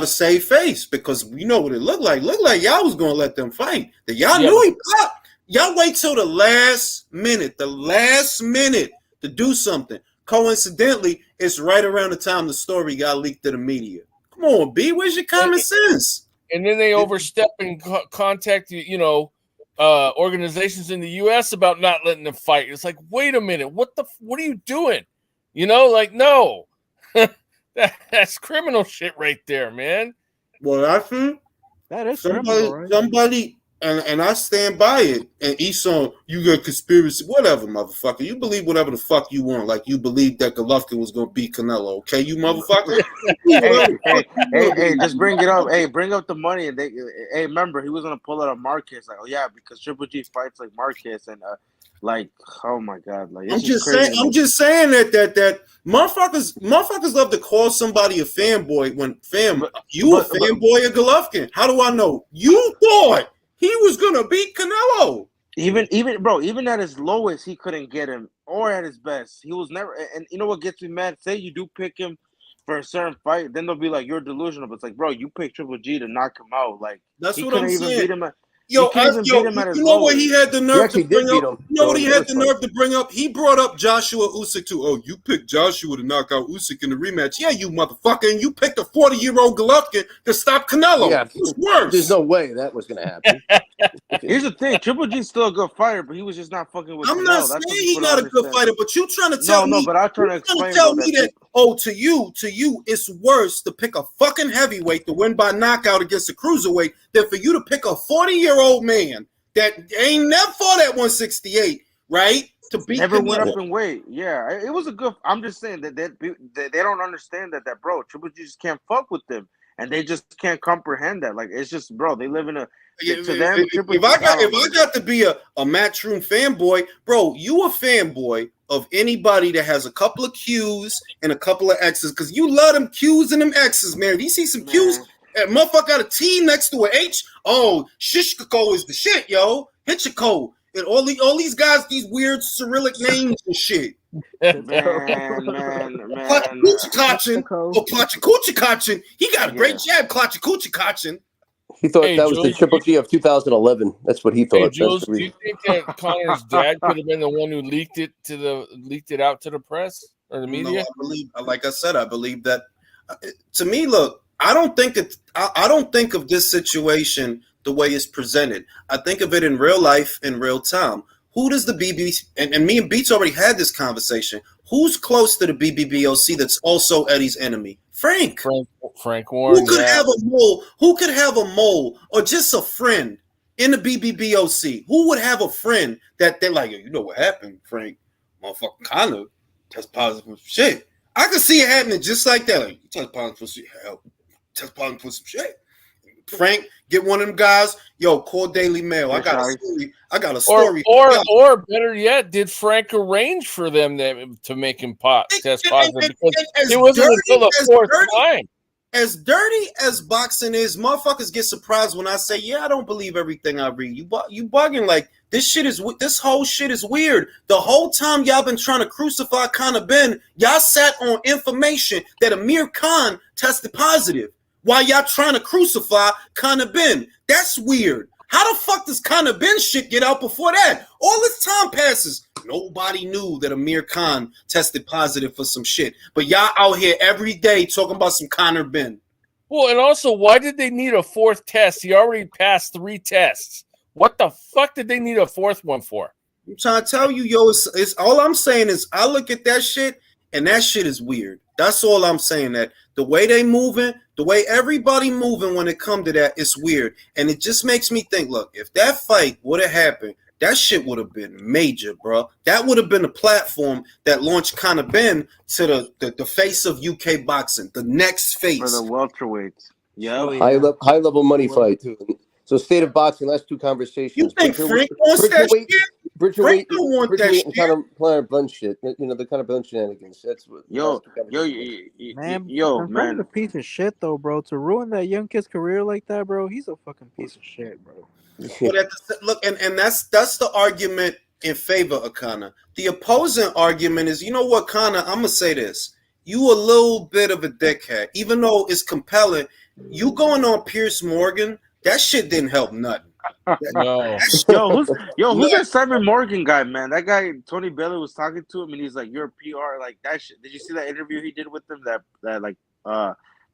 save face because you know what it looked like. Looked like y'all was gonna let them fight. That y'all knew he popped. Y'all wait till the last minute to do something. Coincidentally, it's right around the time the story got leaked to the media. Come on, B, where's your common sense? And then they overstep and contact organizations in the U.S. about not letting them fight. It's like, wait a minute, what are you doing? No, that's criminal shit right there, man. Well, I think that is criminal, right? Somebody. And I stand by it. And Esau, you got conspiracy, whatever, motherfucker. You believe whatever the fuck you want. Like you believe that Golovkin was gonna beat Canelo, okay? You motherfucker. hey, just bring it up. Hey, bring up the money, and remember he was gonna pull out a Marquez. Like, oh yeah, because Triple G fights like Marquez, and like, oh my god, like I'm just saying that motherfuckers love to call somebody a fanboy when you a fanboy of Golovkin. How do I know? You thought he was gonna beat Canelo. Even at his lowest, he couldn't get him, or at his best, he was never. And you know what gets me mad? Say you do pick him for a certain fight, then they'll be like, "You're delusional." But it's like, bro, you picked Triple G to knock him out. Like that's he what I'm saying. Beat him at, you know what he had the nerve to bring up? You know what he had the nerve to bring up? He brought up Joshua Usyk too. Oh, you picked Joshua to knock out Usyk in the rematch. Yeah, you motherfucker. And you picked a 40-year-old Golovkin to stop Canelo. Yeah, it was worse. There's no way that was going to happen. Here's the thing. Triple G's still a good fighter, but he was just not fucking with Canelo. I'm not saying he's not a good fighter, but you trying to tell me. No, but I'm trying to explain that to you, it's worse to pick a fucking heavyweight to win by knockout against a cruiserweight than for you to pick a 40-year-old man that ain't never fought at 168, right? To beat never went up in weight. Yeah, it was a good. I'm just saying that they don't understand that bro, Triple G just can't fuck with them, and they just can't comprehend that. Like it's just, bro, they live in a. If I got to be a Matchroom fanboy, bro, you a fanboy of anybody that has a couple of Qs and a couple of Xs, because you love them Qs and them Xs, man. If you see some Qs, that motherfucker got a T next to an H. Oh, Shishkako is the shit, yo. Hitchiko. And all these guys, these weird Cyrillic names and shit. Klachikuchikachin. He got a great jab, Klachikuchikachin. He thought that was the Triple G of 2011. That's what he thought. Hey, Jules, do you think that Conor's dad could have been the one who leaked it out to the press or the media? No, I believe, like I said, I believe that. To me, look, I don't think of this situation the way it's presented. I think of it in real life, in real time. Who does the BB and me and Beats already had this conversation? Who's close to the BBBOC that's also Eddie's enemy? Frank Warren. Who could have a mole? Who could have a mole or just a friend in the BBBOC? Who would have a friend that they're like, you know what happened, Frank? Motherfucking Conor test positive for shit. I could see it happening just like that. Like, you test positive for shit. Help. Test positive for some shit. Frank, get one of them guys. Yo, call Daily Mail. I got a story. Or better yet, did Frank arrange for them to make him test positive? Because it wasn't until the fourth time. As dirty as boxing is, motherfuckers get surprised when I say, "Yeah, I don't believe everything I read." You bugging like this whole shit is weird. The whole time y'all been trying to crucify Conor Benn, y'all sat on information that Amir Khan tested positive. While y'all trying to crucify Conor Benn. That's weird. How the fuck does Conor Benn shit get out before that? All this time passes. Nobody knew that Amir Khan tested positive for some shit. But y'all out here every day talking about some Conor Benn. Well, and also, why did they need a fourth test? He already passed 3 tests. What the fuck did they need a fourth one for? I'm trying to tell you, yo, it's all I'm saying is I look at that shit and that shit is weird. That's all I'm saying. That the way they moving, the way everybody moving when it come to that, it's weird. And it just makes me think, look, if that fight would have happened, that shit would have been major, bro. That would have been a platform that launched Conor Ben to the face of UK boxing, the next face. For the welterweights. Yeah. High level money fight. So state of boxing, last two conversations. You think Frank wants that shit? Frank don't want that shit. Kind of Conor Ben shit. You know, the kind of Ben shenanigans. That's what. Man, Frank's a piece of shit though, bro. To ruin that young kid's career like that, bro, he's a fucking piece of shit, bro. But look, and that's the argument in favor of Conor. The opposing argument is, you know what, Conor? I'm gonna say this: you a little bit of a dickhead, even though it's compelling. You going on Piers Morgan? That shit didn't help nothing. No. who's that Simon Morgan guy, man? That guy Tony Bailey was talking to him, and he's like, "You're a PR like that shit." Did you see that interview he did with them? That like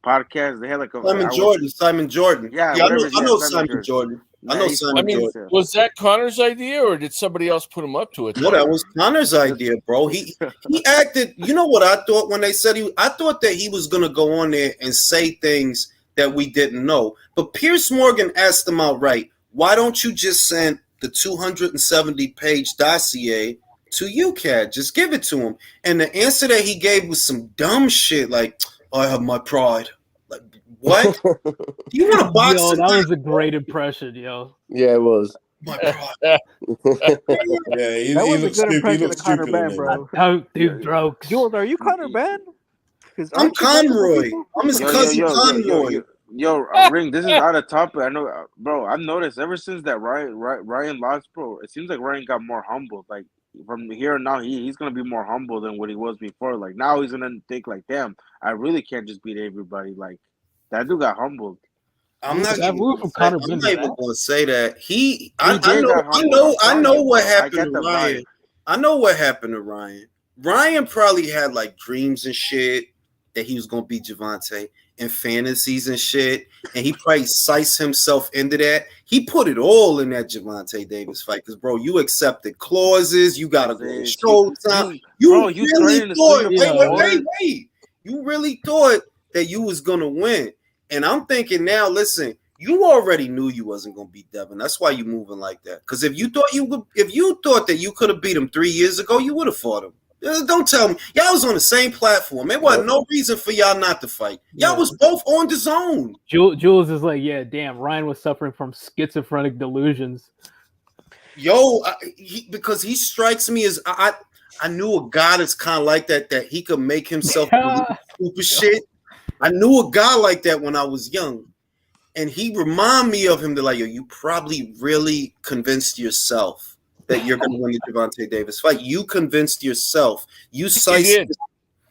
podcast. They had like a Simon Jordan. Yeah, I know Simon Jordan. I know Simon Jordan. Was that Connor's idea, or did somebody else put him up to it? No, that was Connor's idea, bro. He acted. You know what I thought when they said I thought that he was gonna go on there and say things that we didn't know. But Piers Morgan asked him outright, why don't you just send the 270-page dossier to UCAD? Just give it to him. And the answer that he gave was some dumb shit like, I have my pride. Like, what? You want to box? Yo, that was a great impression, yo. Yeah, it was. My pride. Yeah, he looks stupid. He looks stupid, Ben, bro. Oh, dude, bro. Jules, are you Conor Ben? I'm Conroy. I'm his cousin Conroy. Ring, this is out of topic. I know, bro. I've noticed ever since that Ryan lost, bro. It seems like Ryan got more humble. Like from here on now, he's gonna be more humble than what he was before. Like now, he's gonna think like, damn, I really can't just beat everybody. Like that dude got humbled. I'm not even going to say that. I know what happened to Ryan. I know what happened to Ryan. Ryan probably had like dreams and shit that he was gonna beat Gervonta and fantasies and shit, and he probably sized himself into that. He put it all in that Gervonta Davis fight because, bro, you accepted clauses. You got to go to Showtime. You really thought. Wait. You really thought that you was gonna win, and I'm thinking now. Listen, you already knew you wasn't gonna beat Devin. That's why you moving like that. Because if you thought that you could have beat him 3 years ago, you would have fought him. Don't tell me. Y'all was on the same platform. There wasn't no reason for y'all not to fight. Y'all was both on the zone. Jules is like, yeah, damn, Ryan was suffering from schizophrenic delusions. Yo, because he strikes me as I knew a guy that's kind of like that he could make himself believe stupid shit. I knew a guy like that when I was young. And he remind me of him. They're like, yo, you probably really convinced yourself that you're going to win the Gervonta Davis fight. You convinced yourself. You sized.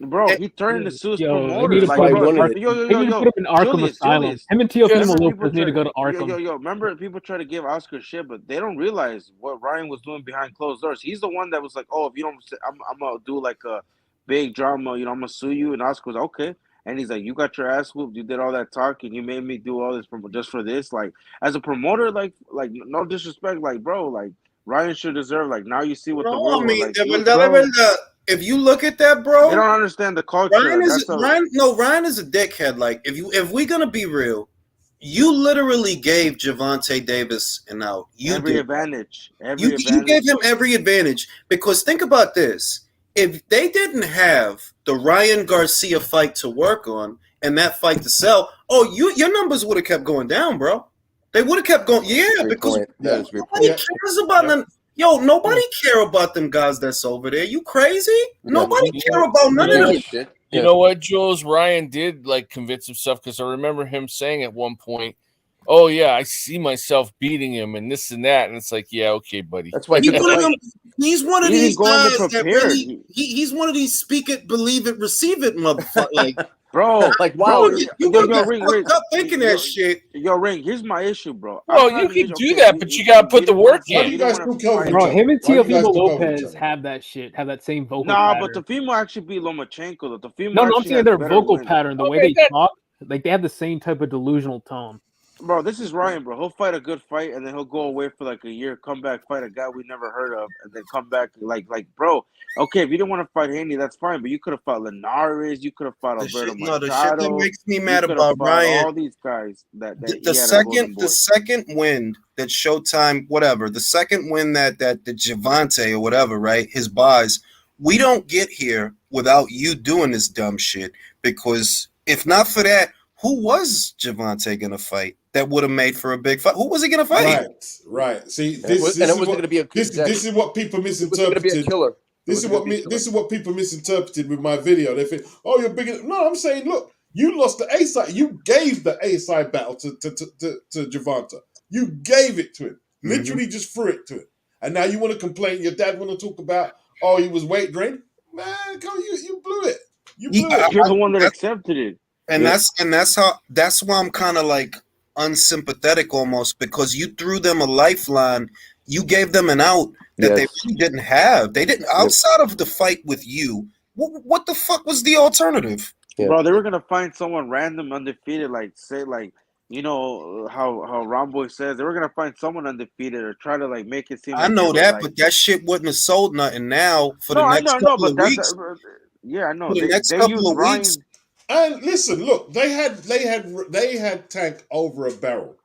Bro, he turned into Sue's promoter. They need to put him in Arkham Asylum. Him and Teofimo Lopez need to go to Arkham. Remember, people try to give Oscar shit, but they don't realize what Ryan was doing behind closed doors. He's the one that was like, oh, if you don't, I'm going to do like a big drama, I'm going to sue you. And Oscar was okay. And he's like, you got your ass whooped. You did all that talking. You made me do all this just for this. Like, as a promoter, like no disrespect, like, bro, like, Ryan should deserve, like, now you see what the world if you look at that, bro, they don't understand the culture. Ryan is a dickhead. Like, if we're gonna be real, you literally gave Gervonta Davis an out. You gave him every advantage because think about this: if they didn't have the Ryan Garcia fight to work on and that fight to sell, your numbers would have kept going down, bro. They would have kept going, because nobody cares about them. Yo, nobody care about them guys that's over there. You crazy? Nobody care about none of them shit. You know what, Jules? Ryan did like convince himself because I remember him saying at one point, "Oh yeah, I see myself beating him and this and that," and it's like, yeah, okay, buddy. That's why he's one of these guys that really he's one of these speak it, believe it, receive it, motherfucker. Like. Bro, like wow, Ring, stop thinking that shit. Yo, Ring, here's my issue, bro. Oh, you can do that, but you gotta put the work in. Bro, him and Teofimo Lopez have that shit, have that same vocal pattern. But Teofimo actually beat Lomachenko. No, I'm saying their vocal pattern, the way they talk, like they have the same type of delusional tone. Bro, this is Ryan, bro. He'll fight a good fight and then he'll go away for like a year, come back, fight a guy we never heard of, and then come back bro. Okay, if you didn't want to fight Haney, that's fine, but you could have fought Linares, you could have fought Alberto The shit that Machado, makes me you mad could have about fought Ryan, all these guys that the he had a golden the boy. second win that Showtime, whatever, the second win that the Javante or whatever, right? His buys, we don't get here without you doing this dumb shit. Because if not for that, who was Javante gonna fight that would have made for a big fight? Who was he gonna fight? Right. See, And it wasn't going to be a this is what people It was going to be a misinterpreted. killer. This is what people misinterpreted with my video. They think, "Oh, you're bigger." No, I'm saying, look, you lost the A side. You gave the A side battle to Javante. You gave it to him. Literally, just threw it to him. And now you want to complain. Your dad want to talk about, oh, he was weight drained. Man, you blew it. You blew it. You're the one that accepted it. And that's why I'm kind of like unsympathetic almost, because you threw them a lifeline. You gave them an out that they really didn't have. They didn't outside of the fight with you. What the fuck was the alternative? Bro, they were gonna find someone random undefeated, like say like you know how Romboy says they were gonna find someone undefeated or try to like make it seem. I like know they that, were, but that shit wouldn't have sold nothing now for the no, next I know, couple but of that's weeks. yeah, I know. For the next they couple used of Ryan. weeks. And listen, look, they had Tank over a barrel.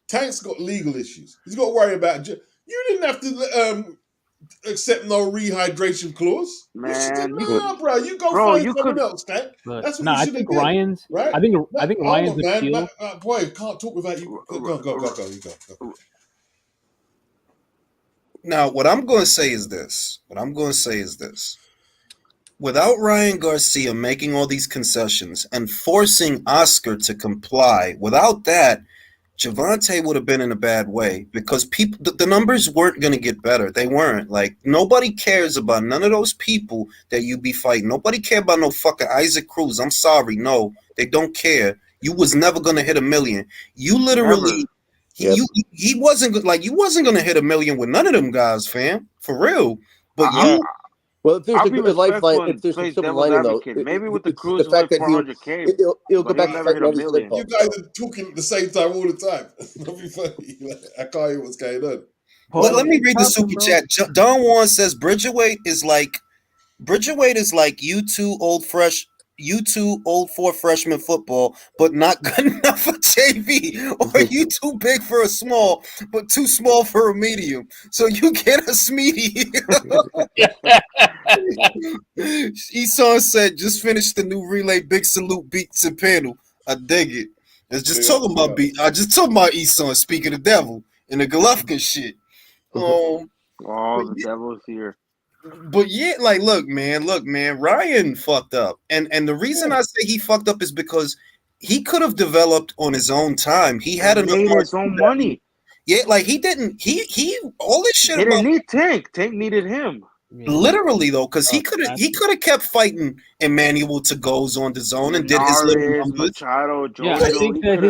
Tank's got legal issues. He's got to worry about. You didn't have to accept no rehydration clause. Man, bro, you go find someone else, Tank. That's what you should have did. Ryan's. Right? I think Ryan's hold on, man. appeal. Boy, can't talk without you. Go. You go. Now, what I'm going to say is this. Without Ryan Garcia making all these concessions and forcing Oscar to comply, without that, Javante would have been in a bad way, because people, the numbers weren't going to get better. They weren't. Like, nobody cares about none of those people that you be fighting. Nobody care about no fucking Isaac Cruz. I'm sorry. No, they don't care. You was never going to hit 1 million. You literally, he wasn't good. Like, you wasn't going to hit 1 million with none of them guys, fam. For real. But well, if there's I'll a be good lifeline, if there's play some silver devil's lining though, advocate. Maybe with the it's Cruz, the fact that 400K. he'll go but back he'll to never fighting hit a all these million. flip You guys are talking at the same time all the time. That'd be funny. Like, I can't hear what's going on. Let me read the super chat. Don Juan says Bridgerweight is like you two old four freshman football, but not good enough for JV. Or you too big for a small, but too small for a medium. So you get a Smeedy. Esau said, just finished the new relay big salute beats and panel. I dig it. I just talking about Esau speaking of devil and the Golovkin shit. Oh, the devil's here. But yeah, like, look, man, Ryan fucked up, and the reason I say he fucked up is because he could have developed on his own time. He had enough made his own money. Yeah, like he didn't. He all this shit. He didn't need Tank. Tank needed him. Literally though, because he could have kept fighting Emmanuel to goes on the zone and did his little numbers. Machado, Yeah, I think that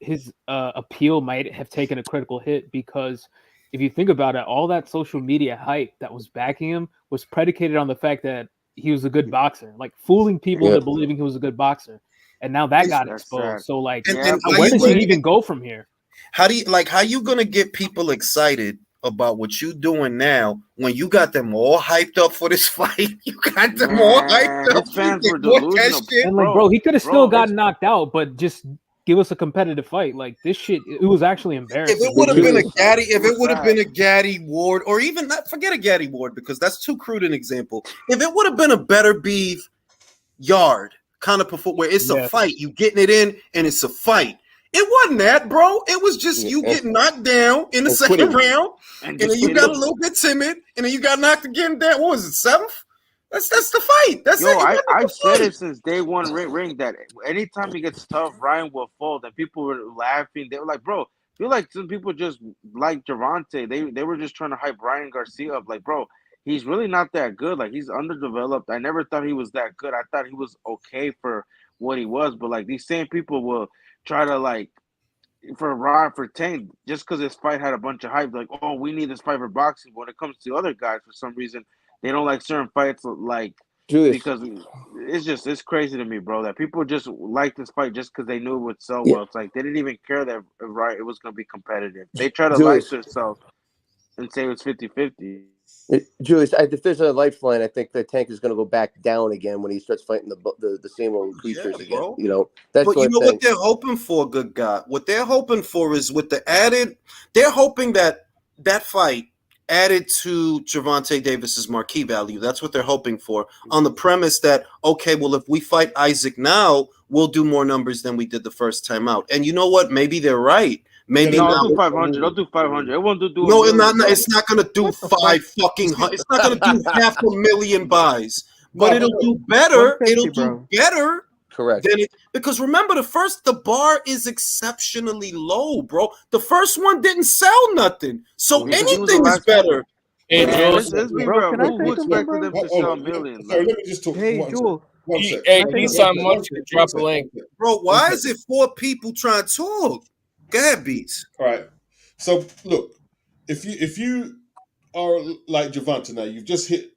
his appeal might have taken a critical hit, because if you think about it, all that social media hype that was backing him was predicated on the fact that he was a good boxer, like fooling people into believing he was a good boxer, and now that got exposed. So like, where does he even go from here? How you gonna get people excited about what you doing now when you got them all hyped up for this fight? You got them all hyped up. His fans were delusional. And like, bro, he could have still gotten knocked out, but just give us a competitive fight. Like, this shit, it was actually embarrassing. If it would have been a Gaddy Ward, or even not, forget a Gaddy Ward, because that's too crude an example. If it would have been a better beef yard kind of perform, where it's a fight, you getting it in, and it's a fight. It wasn't that, bro. It was just you getting knocked down in the second round, and then you got a little bit timid, and then you got knocked again down. What was it, 7th? That's the fight. That's it. I've said it since day one. Ring that anytime he gets tough, Ryan will fold, and people were laughing. They were like, "Bro, feel like some people just like Javante. They were just trying to hype Ryan Garcia up. Like, bro, he's really not that good. Like, he's underdeveloped. I never thought he was that good. I thought he was okay for what he was. But like these same people will try to like for Tank just because his fight had a bunch of hype. Like, oh, we need this fight for boxing. But when it comes to other guys, for some reason, they don't like certain fights. Like Julius. Because it's crazy to me, bro, that people just like this fight just because they knew it would sell Yeah. well. It's like they didn't even care that it was going to be competitive. They try to lie Julius. to themselves and say it was 50-50. Julius, if there's a lifeline, I think the Tank is going to go back down again when he starts fighting the same old creatures again. bro. You know, that's But the you only know thing. what they're hoping for, good God? What they're hoping for is with the added, they're hoping that fight added to Gervonta Davis's marquee value. That's what they're hoping for, on the premise that, okay, well, if we fight Isaac now, we'll do more numbers than we did the first time out. And you know what? Maybe they're right. Maybe No, now. I'll do 500. I'll do 500. It won't do No, a million, bro. it's not going to do it's not going to do 500,000 buys, but it'll do better. 150, It'll do bro. better. Correct. Than it, because remember, the bar is exceptionally low, bro. The first one didn't sell nothing, so Because he was the anything is last one. better. Hey, Man, Jules. let's be Bro, real. can I Who say something, expected bro? them to sell a million? Sorry, Like, let me just talk. Hey, one Jules. One sec. Hey, Can I say Keith, something? I'm much to drop a link. Bro, why is it 4 people trying to talk? Go ahead, Beats. All right. So look, if you are like Gervonta now, you've just hit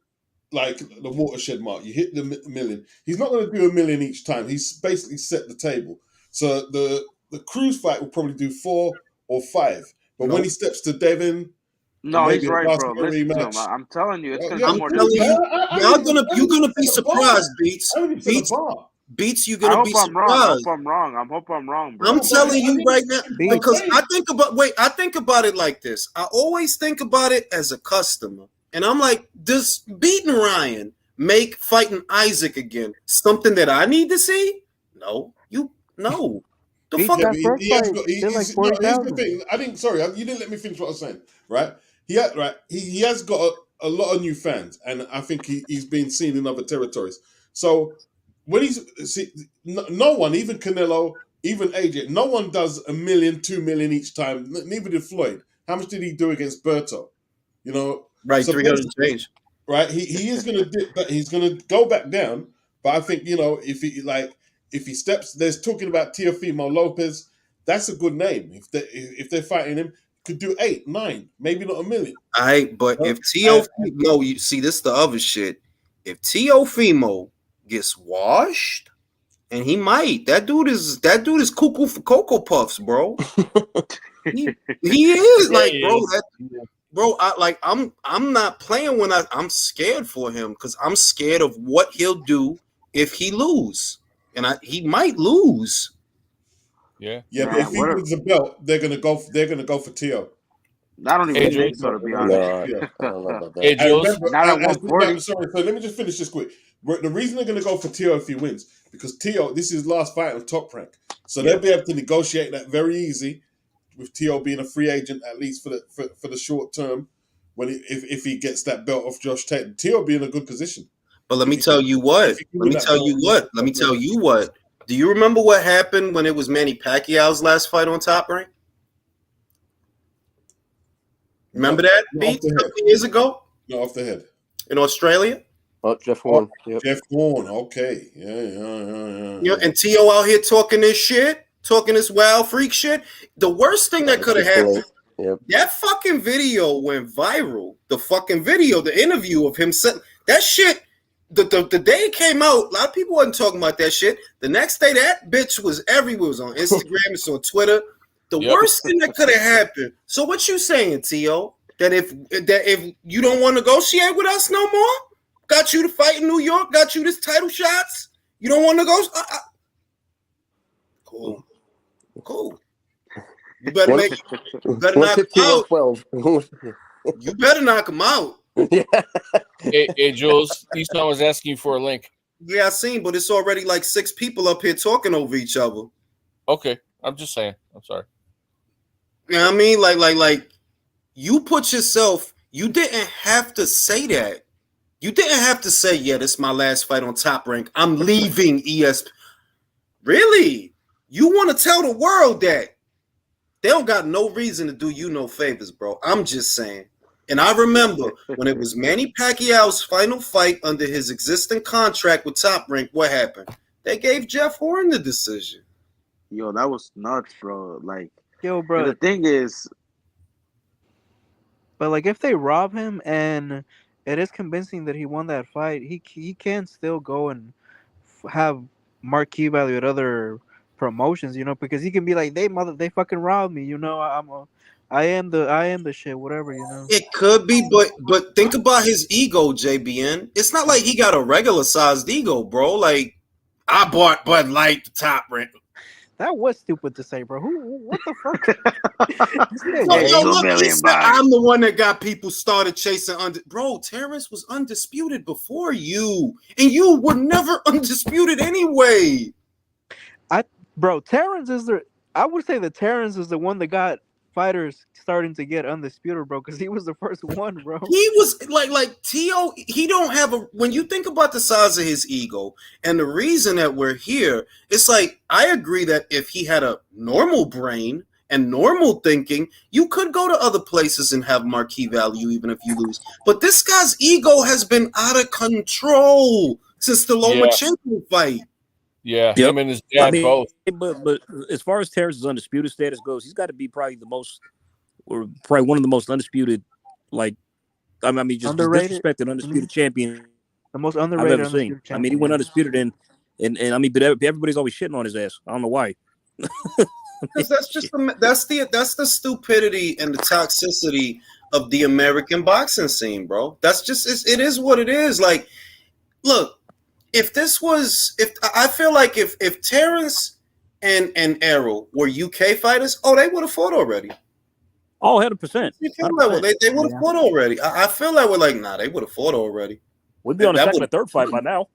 like the watershed mark. You hit the million. He's not going to do a million each time. He's basically set the table. So the Cruz fight will probably do 4 or 5. But when he steps to Devin, no, maybe he's a right, basket bro. Listen to him. rematch. I'm telling you, it's going to Yeah, do I'm more telling than you, you're gonna be surprised, Beats. Beats, you're I gonna hope be I'm wrong. I hope surprised. I'm wrong. I hope I'm wrong, bro. I'm telling you right now, Beats. because I think about it like this. I always think about it as a customer, and I'm like, does beating Ryan make fighting Isaac again something that I need to see? No, the Beats fuck. that first He has fight got. did like No, here's the 40,000. thing. I didn't. Sorry, you didn't let me finish what I was saying. Right? He has got a lot of new fans, and I think he's been seen in other territories. So when no one, even Canelo, even AJ, no one does a million, 2 million each time. Neither did Floyd. How much did he do against Berto? You know, Right, so 300 change. right? He is going to dip, but he's going to go back down. But I think if he steps, there's talking about Teofimo Lopez. That's a good name. If they're fighting him, could do 8, 9, maybe not a million. But if Teofimo, you see, this the other shit. If Teofimo gets washed, and he might, that dude is cuckoo for Cocoa Puffs, bro. he is like, bro. I'm not playing when I'm scared for him because I'm scared of what he'll do if he lose, and he might lose. Yeah. Yeah, but if he wins the belt, they're gonna go for Teo. I don't even think so, to be honest. I don't know about that. Hey, Jules. Not at 140. Sorry, so let me just finish this quick. The reason they're going to go for Teo if he wins, because Teo, this is his last fight on Top Rank. So they'll be able to negotiate that very easy, with Teo being a free agent, at least for the short term, if he gets that belt off Josh Tate. Teo be in a good position. But let me tell you what. Do you remember what happened when it was Manny Pacquiao's last fight on Top Rank? Remember that, Beats, a couple years ago? No, off the head. In Australia? Oh, Jeff Horn. Yep. Jeff Horn, okay. Yeah. And Tio out here talking this shit, talking this wild freak shit. The worst thing that could have happened, that fucking video went viral. The fucking video, the interview of him saying that shit, the day it came out, a lot of people wasn't talking about that shit. The next day, that bitch was everywhere. It was on Instagram, it's on Twitter. The worst thing that could have happened. So what you saying, Tio? That if you don't want to negotiate with us no more, got you to fight in New York, got you this title shots, you don't want to go? Cool. You better knock him out. 12. You better knock him out. Hey, Jules, Easton was asking you for a link. Yeah, I seen, but it's already like 6 people up here talking over each other. Okay, I'm just saying. I'm sorry. You know what I mean? Like you put yourself, you didn't have to say that. You didn't have to say, yeah, this is my last fight on Top Rank. I'm leaving ESPN. Really? You want to tell the world that? They don't got no reason to do you no favors, bro. I'm just saying. And I remember when it was Manny Pacquiao's final fight under his existing contract with Top Rank, what happened? They gave Jeff Horn the decision. Yo, that was nuts, bro. Like, yo, bro. The thing is, but like, if they rob him and it is convincing that he won that fight. He can still go and have marquee value at other promotions, you know, because he can be like, they fucking robbed me, you know. I am the shit, whatever, you know. It could be, but think about his ego, JBN. It's not like he got a regular sized ego, bro. Like I bought Bud Light, the top rank. That was stupid to say, bro. What the fuck? Yo, look, he said, I'm the one that got people started chasing Bro, Terrence was undisputed before you, and you were never undisputed anyway. Terrence is I would say that Terrence is the one that got fighters starting to get undisputed, bro, because he was the first one, bro. He was like T.O. He don't have when you think about the size of his ego and the reason that we're here, it's like, I agree that if he had a normal brain and normal thinking, you could go to other places and have marquee value even if you lose. But this guy's ego has been out of control since the Lomachenko fight. Yeah, him and his dad both. But as far as Terrence's undisputed status goes, he's got to be probably the most, or probably one of the most undisputed, like, I mean, just disrespected undisputed champion. The most underrated I've ever seen. I mean, he went undisputed, and I mean, but everybody's always shitting on his ass. I don't know why. Because that's the stupidity and the toxicity of the American boxing scene, bro. That's just it is what it is. Like, look. If I feel like if Terrence and Errol were UK fighters, they would have fought already. Oh, 100%. They would have fought already. I feel like we're like, nah, they would have fought already. We'd be on the second or third fight by now.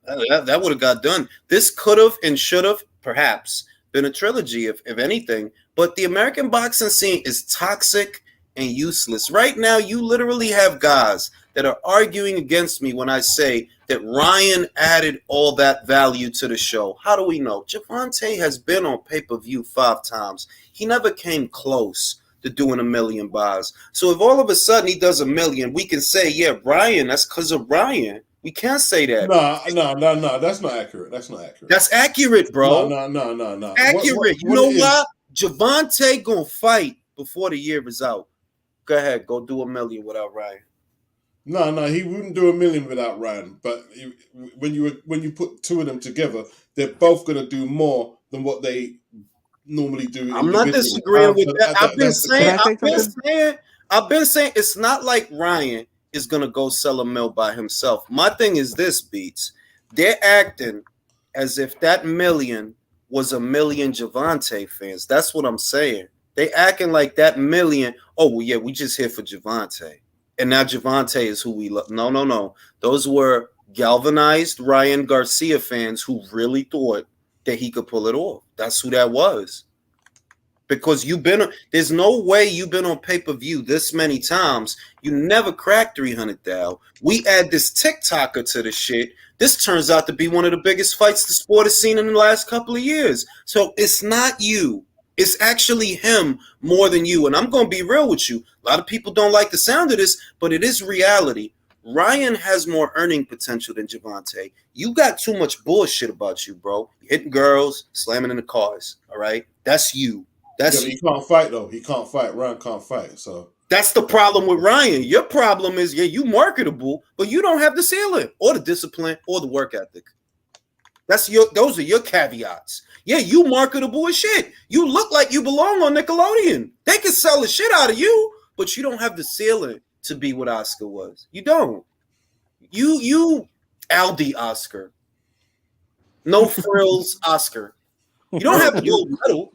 that would have got done. This could have and should have perhaps been a trilogy, if anything. But the American boxing scene is toxic and useless. Right now, you literally have guys that are arguing against me when I say that Ryan added all that value to the show. How do we know? Gervonta has been on pay-per-view 5 times. He never came close to doing 1 million buys. So if all of a sudden he does 1 million, we can say, yeah, Ryan, that's because of Ryan. We can't say that. No, that's not accurate. That's accurate, bro. No. Accurate. You know what? Gervonta gonna fight before the year is out. Go ahead, go do 1 million without Ryan. No, he wouldn't do 1 million without Ryan. But when you put two of them together, they're both going to do more than what they normally do. I'm not disagreeing with that. I've been saying it's not like Ryan is going to go sell a mill by himself. My thing is this, Beats. They're acting as if that 1 million was 1 million Gervonta fans. That's what I'm saying. They acting like that 1 million. Oh, well, yeah, we just here for Gervonta. And now Gervonta is who we love. No. Those were galvanized Ryan Garcia fans who really thought that he could pull it off. That's who that was. Because there's no way you've been on pay-per-view this many times. You never cracked 300,000. We add this TikToker to the shit. This turns out to be one of the biggest fights the sport has seen in the last couple of years. So it's not you. It's actually him more than you. And I'm going to be real with you. A lot of people don't like the sound of this, but it is reality. Ryan has more earning potential than Gervonta. You got too much bullshit about you, bro. You're hitting girls, slamming in the cars, all right? That's you. He can't fight, though. He can't fight. Ryan can't fight, so. That's the problem with Ryan. Your problem is, yeah, you marketable, but you don't have the ceiling or the discipline or the work ethic. Those are your caveats. Yeah, you marketable as shit. You look like you belong on Nickelodeon. They can sell the shit out of you, but you don't have the ceiling to be what Oscar was. You don't. You Aldi Oscar. No frills Oscar. You don't have the gold medal.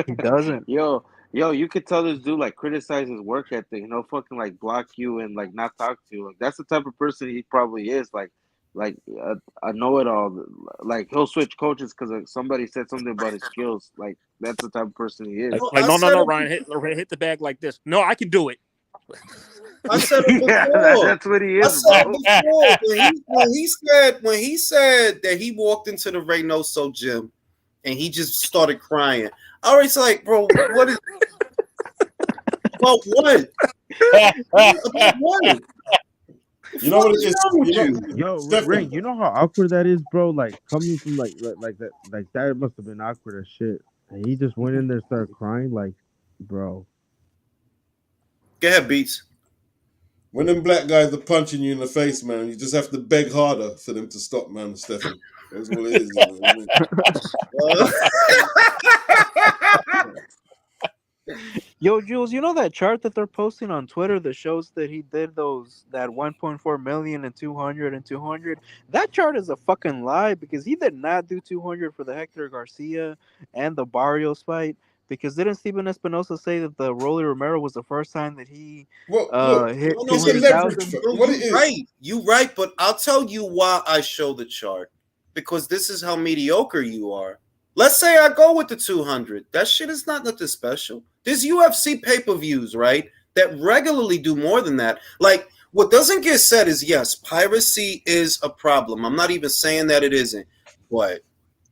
He doesn't. Yo, you could tell this dude like criticize his work ethic, fucking like block you and like not talk to you. Like that's the type of person he probably is. Like a know-it-all. Like he'll switch coaches because somebody said something about his skills. Like that's the type of person he is. Like no, Ryan, hit the bag like this. No, I can do it. I said it before. That's what he is, bro. When he said that he walked into the Reynoso gym and he just started crying. I was like, bro, what is about what? About what? You know what it is? Yo, Ring, you know how awkward that is, bro? Like coming from like that must have been awkward as shit. And he just went in there and started crying, like, bro. Go ahead, Beats. When them black guys are punching you in the face, man, you just have to beg harder for them to stop, man, Stefan. That's all it is, man. Yo, Jules, you know that chart that they're posting on Twitter that shows that he did that 1.4 million and 200 and 200? That chart is a fucking lie because he did not do 200 for the Hector Garcia and the Barrios fight. Because didn't Steven Espinosa say that the Rolly Romero was the first time that he hit No, it's a leverage 200,000? fight. no, What you it is? right. You right, but I'll tell you why I show the chart. Because this is how mediocre you are. Let's say I go with the 200. That shit is not nothing special. There's UFC pay-per-views, right? That regularly do more than that. Like, what doesn't get said is, yes, piracy is a problem. I'm not even saying that it isn't. But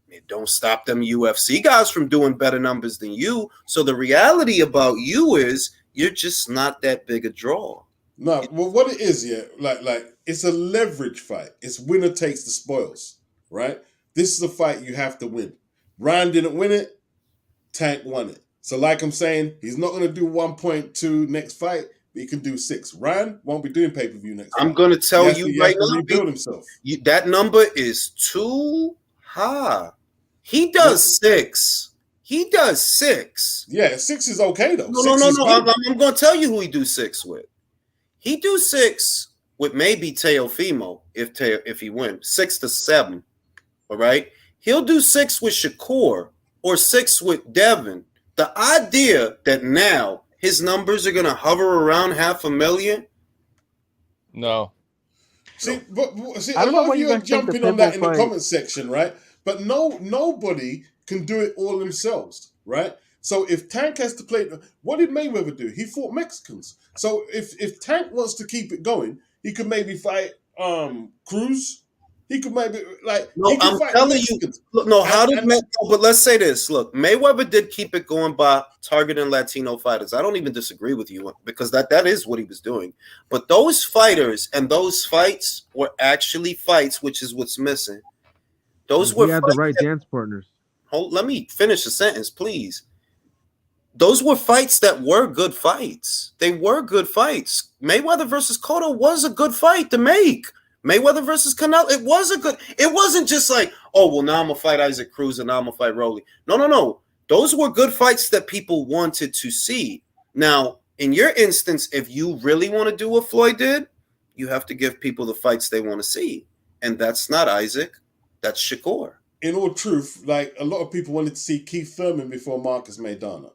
it don't stop them UFC guys from doing better numbers than you. So the reality about you is you're just not that big a draw. No, well, what it is, yeah, like it's a leverage fight. It's winner takes the spoils, right? This is a fight you have to win. Ryan didn't win it. Tank won it. So, like I'm saying, he's not going to do 1.2 next fight, but he can do 6. Ryan won't be doing pay per view next I'm fight. going to tell you He right has to now, rebuild himself. that number is too high. He does 6. He does 6. Yeah, 6 is okay though. No, 6 no, is no, good. no. I'm going to tell you who he do 6 with. He do 6 with maybe Teofimo if he wins 6 to 7. All right, he'll do 6 with Shakur or 6 with Devin. The idea that now his numbers are going to hover around 500,000. No. See, but see, I a don't know lot why of you you are guys think the jumping on that Pitbull in the fight. comment section, right? But nobody can do it all themselves, right? So if Tank has to play, what did Mayweather do? He fought Mexicans. So if Tank wants to keep it going, he could maybe fight Cruz. He could maybe No, he can I'm fight the telling you. Mexicans. Look, no, how did And but let's say this. Look, Mayweather did keep it going by targeting Latino fighters. I don't even disagree with you because that is what he was doing. But those fighters and those fights were actually fights, which is what's missing. Those He were had the fights right that, dance partners. let me finish the sentence, please. Those were fights that were good fights. They were good fights. Mayweather versus Cotto was a good fight to make. Mayweather versus Canelo, it wasn't just like, oh, well, now I'm going to fight Isaac Cruz and now I'm going to fight Rolly. No. Those were good fights that people wanted to see. Now, in your instance, if you really want to do what Floyd did, you have to give people the fights they want to see. And that's not Isaac. That's Shakur. in all truth, like a lot of people wanted to see Keith Thurman before Marcus Maidana,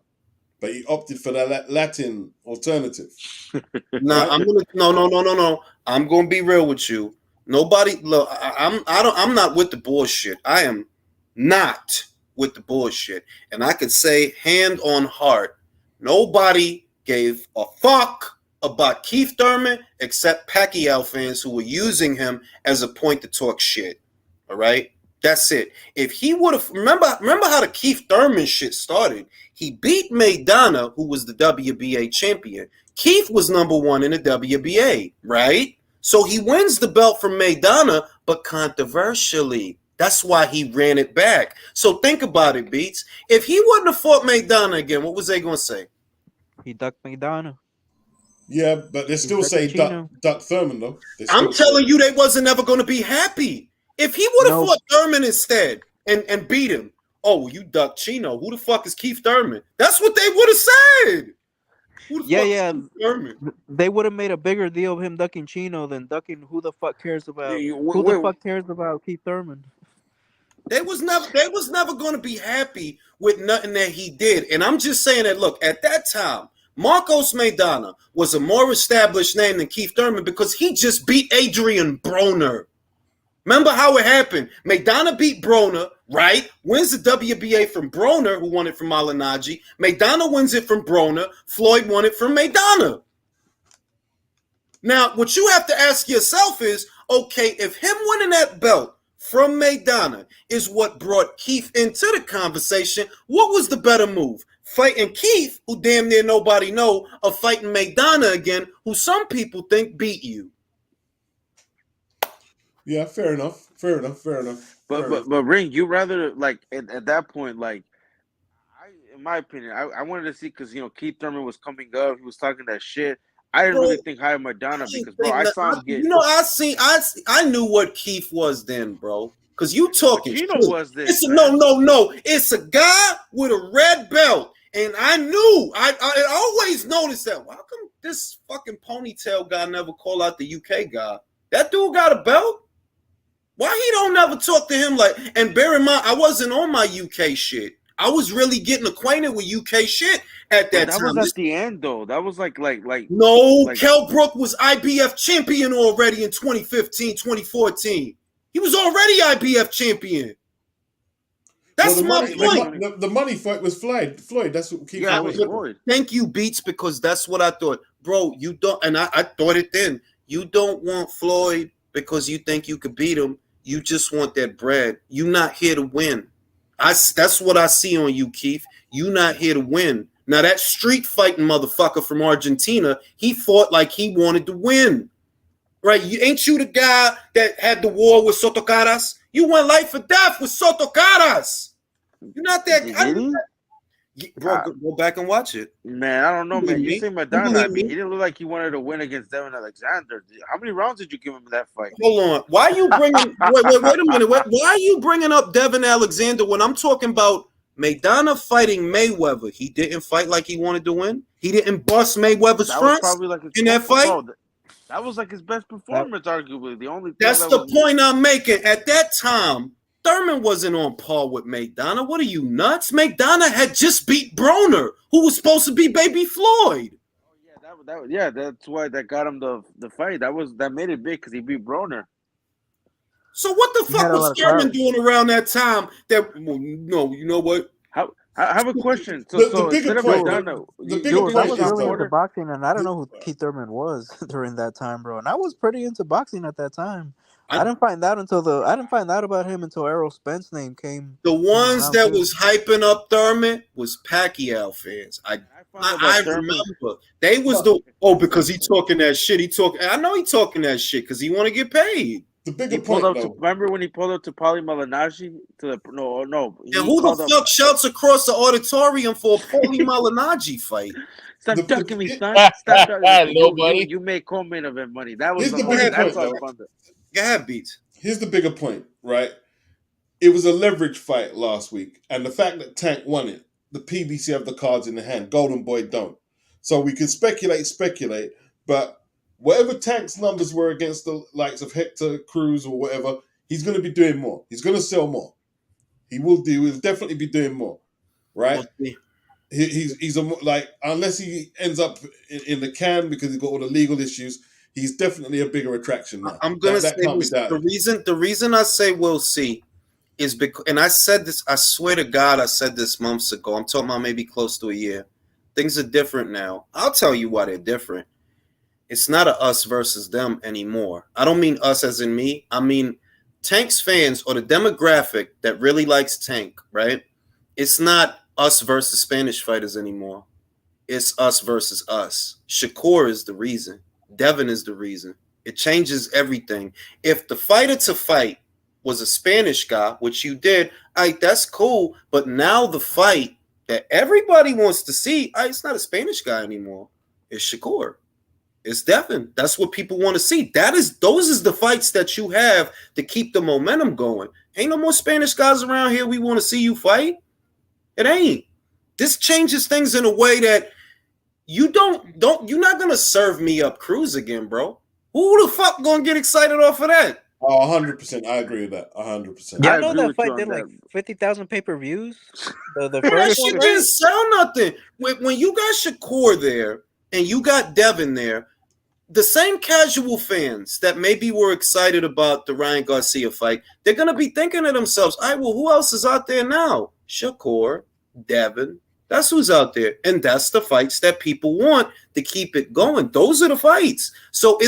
but he opted for the Latin alternative. No, I'm gonna no. I'm gonna be real with you. Nobody look. I'm not with the bullshit. I am not with the bullshit, and I could say hand on heart, nobody gave a fuck about Keith Thurman except Pacquiao fans who were using him as a point to talk shit. All right, that's it. If he would have remember how the Keith Thurman shit started. He beat Maidana, who was the WBA champion. Keith was number 1 in the WBA, right? So he wins the belt from Maidana, but controversially. That's why he ran it back. So think about it, Beats. If he wouldn't have fought Maidana again, what was they going to say? He ducked Maidana. Yeah, but they still say duck Thurman, though. I'm telling you, they wasn't ever going to be happy. If he would have fought Thurman instead and beat him, oh, you duck Chino. Who the fuck is Keith Thurman? That's what they would have said. Who the fuck is Keith Thurman? They would have made a bigger deal of him ducking Chino than ducking who the fuck cares about the fuck cares about Keith Thurman. They was never going to be happy with nothing that he did. And I'm just saying that, look, at that time, Marcos Maidana was a more established name than Keith Thurman because he just beat Adrian Broner. Remember how it happened? Maidana beat Broner, right? Wins the WBA from Broner, who won it from Malinaji. Maidana wins it from Broner. Floyd won it from Maidana. Now, what you have to ask yourself is, okay, if him winning that belt from Maidana is what brought Keith into the conversation, what was the better move? Fighting Keith, who damn near nobody know, or fighting Maidana again, who some people think beat you? Yeah, fair enough. But Ring, you rather like at that point, like in my opinion, I wanted to see because Keith Thurman was coming up, he was talking that shit. I didn't Bro, really think high of Madonna because, bro, I saw him get. you know, I knew what Keith was then, bro. Cause you talking shit. Pacino was this, It's man. no. It's a guy with a red belt, and I knew. I always noticed that. Why come this fucking ponytail guy never call out the UK guy? That dude got a belt. Why he don't never talk to him like? And bear in mind, I wasn't on my UK shit. I was really getting acquainted with UK shit at that That time. was at the end, though. That was like No, Kell Brook was IBF champion already in 2015, 2014. He was already IBF champion. That's my point. The money fight was Floyd. That's what keeps. Yeah, it was Floyd. Thank you, Beats, because that's what I thought. Bro, you don't, and I thought it then. You don't want Floyd because you think you could beat him. You just want that bread. You not here to win. That's what I see on you, Keith. You not here to win. Now, that street fighting motherfucker from Argentina, he fought like he wanted to win. Right? Ain't you the guy that had the war with Soto Caras? You went life or death with Soto Caras. You're not that guy. Bro, go back and watch it. Man, I don't know, man. You say Madonna. believe I mean, me? he didn't look like he wanted to win against Devin Alexander. How many rounds did you give him in that fight? Hold on. Why are you bringing? wait a minute. Why are you bringing up Devin Alexander when I'm talking about Maidana fighting Mayweather? He didn't fight like he wanted to win. He didn't bust Mayweather's That was front probably like his in that fight. bro, that was like his best performance, arguably. The only thing That's that the was, point I'm making. At that time, Thurman wasn't on par with Maidana. What are you, nuts? Maidana had just beat Broner, who was supposed to be Baby Floyd. that's why that got him the fight. That made it big because he beat Broner. So what the fuck was Thurman doing around that time? No, you know what? I have a question. So The instead of Maidana, I was really into boxing, and I don't know who Keith Thurman was during that time, bro. And I was pretty into boxing at that time. I didn't find out about him until Errol Spence's name came. The ones that was hyping up Thurman was Pacquiao fans. I remember they was because he talking that shit. I know he talking that shit because he want to get paid. The he pulled up remember when he pulled up to Paulie Malignaggi to the no. And who the fuck shouts across the auditorium for a Paulie Malignaggi fight? Stop ducking me, son. Stop ducking me. You make co-main event money. That was the bigger point, though. Go ahead, Beats. Here's the bigger point, right? It was a leverage fight last week, and the fact that Tank won it, the PBC have the cards in the hand. Golden Boy don't. So we can speculate, but whatever Tank's numbers were against the likes of Hector Cruz or whatever, he's going to be doing more. He's going to sell more. He'll definitely be doing more, right? He's unless he ends up in the can because he's got all the legal issues, he's definitely a bigger attraction now. I'm gonna say the reason I say we'll see is because, and I said this, I swear to God, I said this months ago. I'm talking about maybe close to a year. Things are different now. I'll tell you why they're different. It's not a us versus them anymore. I don't mean us as in me. I mean Tank's fans or the demographic that really likes Tank, right? It's not us versus Spanish fighters anymore. It's us versus us. Shakur is the reason. Devin is the reason. It changes everything. If the fighter to fight was a Spanish guy, which you did, that's cool. But now the fight that everybody wants to see, it's not a Spanish guy anymore. It's Shakur. It's Devin. That's what people want to see. Those is the fights that you have to keep the momentum going. Ain't no more Spanish guys around here we want to see you fight. It ain't. This changes things in a way that you're not gonna serve me up Cruz again, bro. Who the fuck gonna get excited off of that? 100%. I agree with that. 100%. Yeah, I know that fight did like 50,000 pay-per-views. The That shit didn't sell nothing. When you got Shakur there and you got Devin there, the same casual fans that maybe were excited about the Ryan Garcia fight, they're gonna be thinking to themselves, all right, well, who else is out there now? Shakur, Devin. That's who's out there. And that's the fights that people want to keep it going. Those are the fights. So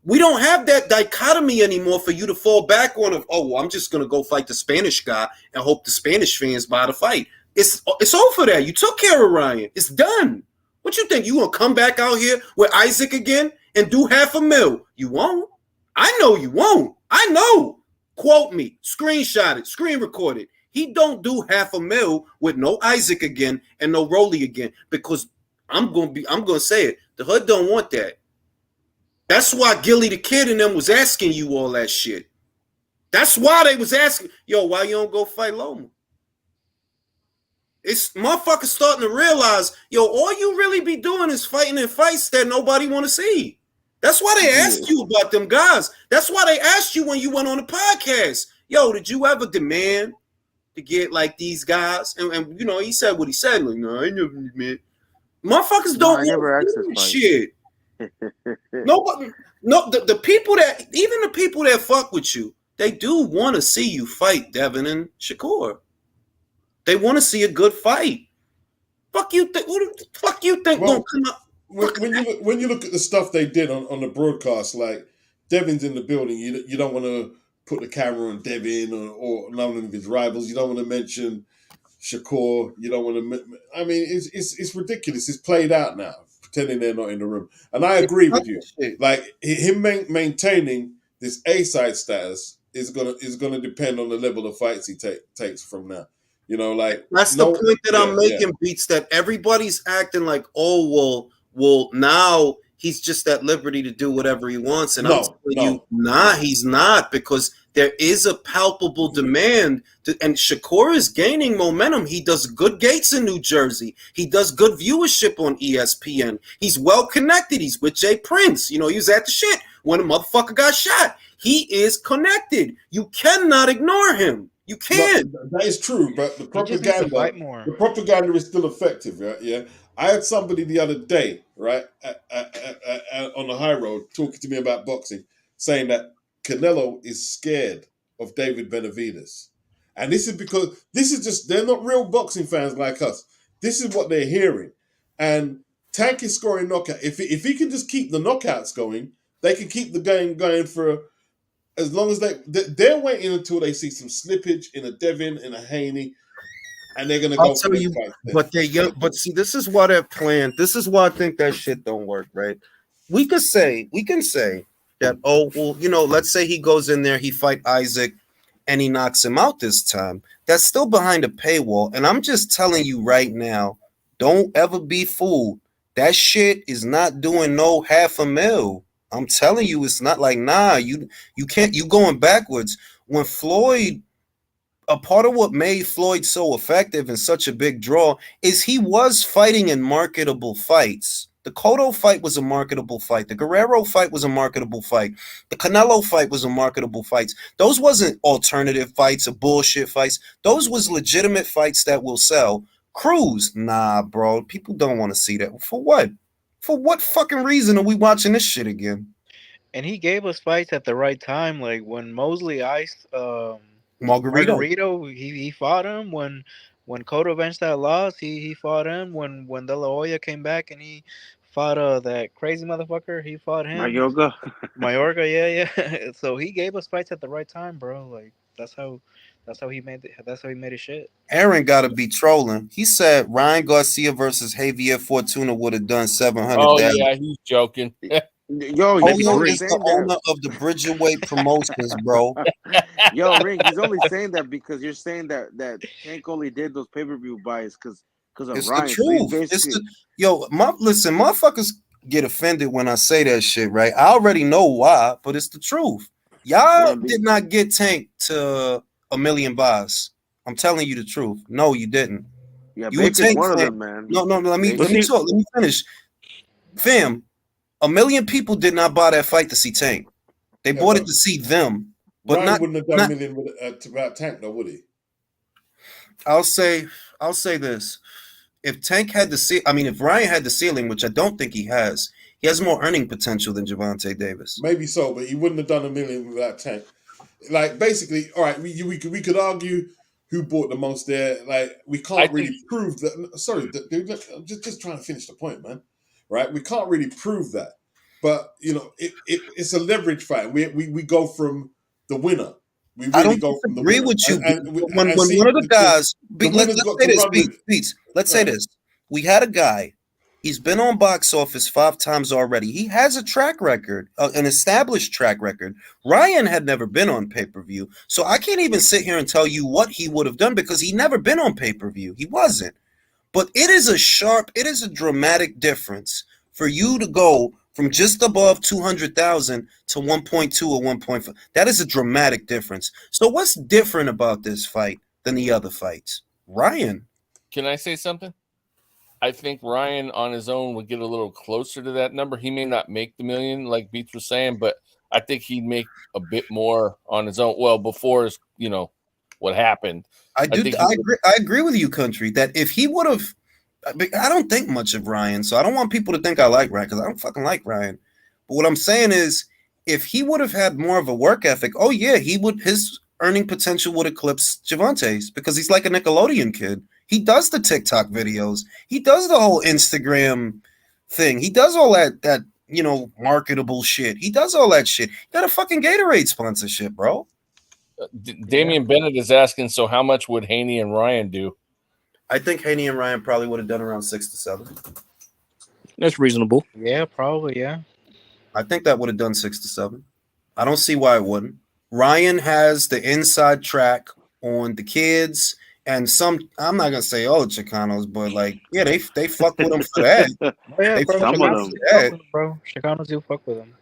we don't have that dichotomy anymore for you to fall back on I'm just going to go fight the Spanish guy and hope the Spanish fans buy the fight. It's over there. You took care of Ryan. It's done. What you think? You going to come back out here with Isaac again and do $500,000? You won't. I know you won't. I know. Quote me. Screenshot it. Screen record it. He don't do $500,000 with no Isaac again and no Rolly again, because I'm gonna say it. The hood don't want that. That's why Gilly the Kid and them was asking you all that shit. That's why they was asking, yo, why you don't go fight Loma? It's motherfuckers starting to realize, yo, all you really be doing is fighting in fights that nobody want to see. That's why they asked you about them guys. That's why they asked you when you went on the podcast. Yo, did you ever demand to get like these guys? And you know, he said what he said. Like, no, I never demand. Motherfuckers don't want to see shit. Nobody, no, the people that, even the people that fuck with you, they do want to see you fight Devin and Shakur. They want to see a good fight. Fuck you think? What the fuck you think gonna come up? When you look at the stuff they did on the broadcast, like Devin's in the building, you don't want to put the camera on Devin or none of his rivals. You don't want to mention Shakur. You don't want to. I mean, it's ridiculous. It's played out now, pretending they're not in the room. And I agree with you. Like him maintaining this A-side status is gonna depend on the level of fights he takes from now. You know, like that's the point that I'm making, Beats, that everybody's acting like, oh, well, now he's just at liberty to do whatever he wants. And I'm telling you, nah, he's not, because there is a palpable demand and Shakur is gaining momentum. He does good gates in New Jersey. He does good viewership on ESPN. He's well connected. He's with Jay Prince. You know, he was at the shit when a motherfucker got shot. He is connected. You cannot ignore him. You can't. That is true, but the propaganda is still effective, right? Yeah. I had somebody the other day, right, on the high road talking to me about boxing, saying that Canelo is scared of David Benavidez. And this is because they're not real boxing fans like us. This is what they're hearing. And Tank is scoring knockout. If he can just keep the knockouts going, they can keep the game going for as long as they're waiting until they see some slippage in a Devin, in a Haney, and they're gonna go. Tell you, but they're young. But see, this is why they're playing. This is why I think that shit don't work, right? We can say that, oh, well, you know, let's say he goes in there, he fight Isaac, and he knocks him out this time. That's still behind a paywall. And I'm just telling you right now, don't ever be fooled. That shit is not doing no $500,000. I'm telling you, it's not like, nah, you can't, you going backwards. When Floyd, a part of what made Floyd so effective and such a big draw is he was fighting in marketable fights. The Cotto fight was a marketable fight. The Guerrero fight was a marketable fight. The Canelo fight was a marketable fight. Those wasn't alternative fights or bullshit fights. Those was legitimate fights that will sell. Cruz, nah, bro. People don't want to see that. For what? For what fucking reason are we watching this shit again? And he gave us fights at the right time, like when Mosley iced Margarito. He fought him. When Cotto benched that loss, he fought him. When De La Hoya came back and he fought that crazy motherfucker, he fought him. Mayorga, yeah. So he gave us fights at the right time, bro. Like that's how he made his shit. Aaron got to be trolling. He said Ryan Garcia versus Javier Fortuna would have done 700. Oh yeah, he's joking. Yo, he's the owner of the Bridgerweight Promotions, bro. Yo, Ring, he's only saying that because you're saying that Tank only did those pay-per-view buys because of it's Ryan. The truth. Listen, motherfuckers get offended when I say that shit, right? I already know why, but it's the truth. Y'all did not get Tank to 1 million buys. I'm telling you the truth. No, you didn't. Yeah, you would take one of them, man. No, let me talk. Let me finish. Fam, 1 million people did not buy that fight to see Tank. They bought it to see them. But Ryan wouldn't have done 1 million about Tank, though, would he? I'll say this. If Tank had if Ryan had the ceiling, which I don't think he has more earning potential than Gervonta Davis. Maybe so, but he wouldn't have done 1 million without Tank. Like, basically, all right, we could argue who bought the most there. Like, we can't really prove that. Sorry, dude, I'm just trying to finish the point, man. Right? We can't really prove that. But, you know, it's a leverage fight. We go from the winner. We really I don't go from the agree winner. with you. When one of the guys, let's say this. We had a guy. He's been on box office 5 times already. He has a track record, an established track record. Ryan had never been on pay-per-view. So I can't even sit here and tell you what he would have done because he never been on pay-per-view. He wasn't. But it is a dramatic difference for you to go from just above 200,000 to 1.2 or 1.5. That is a dramatic difference. So what's different about this fight than the other fights? Ryan. Can I say something? I think Ryan on his own would get a little closer to that number. He may not make the million like Beats was saying, but I think he'd make a bit more on his own. Well, before what happened. I agree with you, Country, that if he would have, I don't think much of Ryan, so I don't want people to think I like Ryan because I don't fucking like Ryan. But what I'm saying is, if he would have had more of a work ethic, oh yeah, his earning potential would eclipse Javante's because he's like a Nickelodeon kid. He does the TikTok videos. He does the whole Instagram thing. He does all that marketable shit. He does all that shit. He got a fucking Gatorade sponsorship, bro. Damian Bennett is asking, so how much would Haney and Ryan do? I think Haney and Ryan probably would have done around 6 to 7. That's reasonable. Yeah, probably, yeah. I think that would have done 6 to 7. I don't see why it wouldn't. Ryan has the inside track on the kids and some. I'm not gonna say all the Chicanos, but they fuck with him for that. Oh, yeah, they bro, fuck with him Chicanos for that. bro. Chicanos do fuck with him.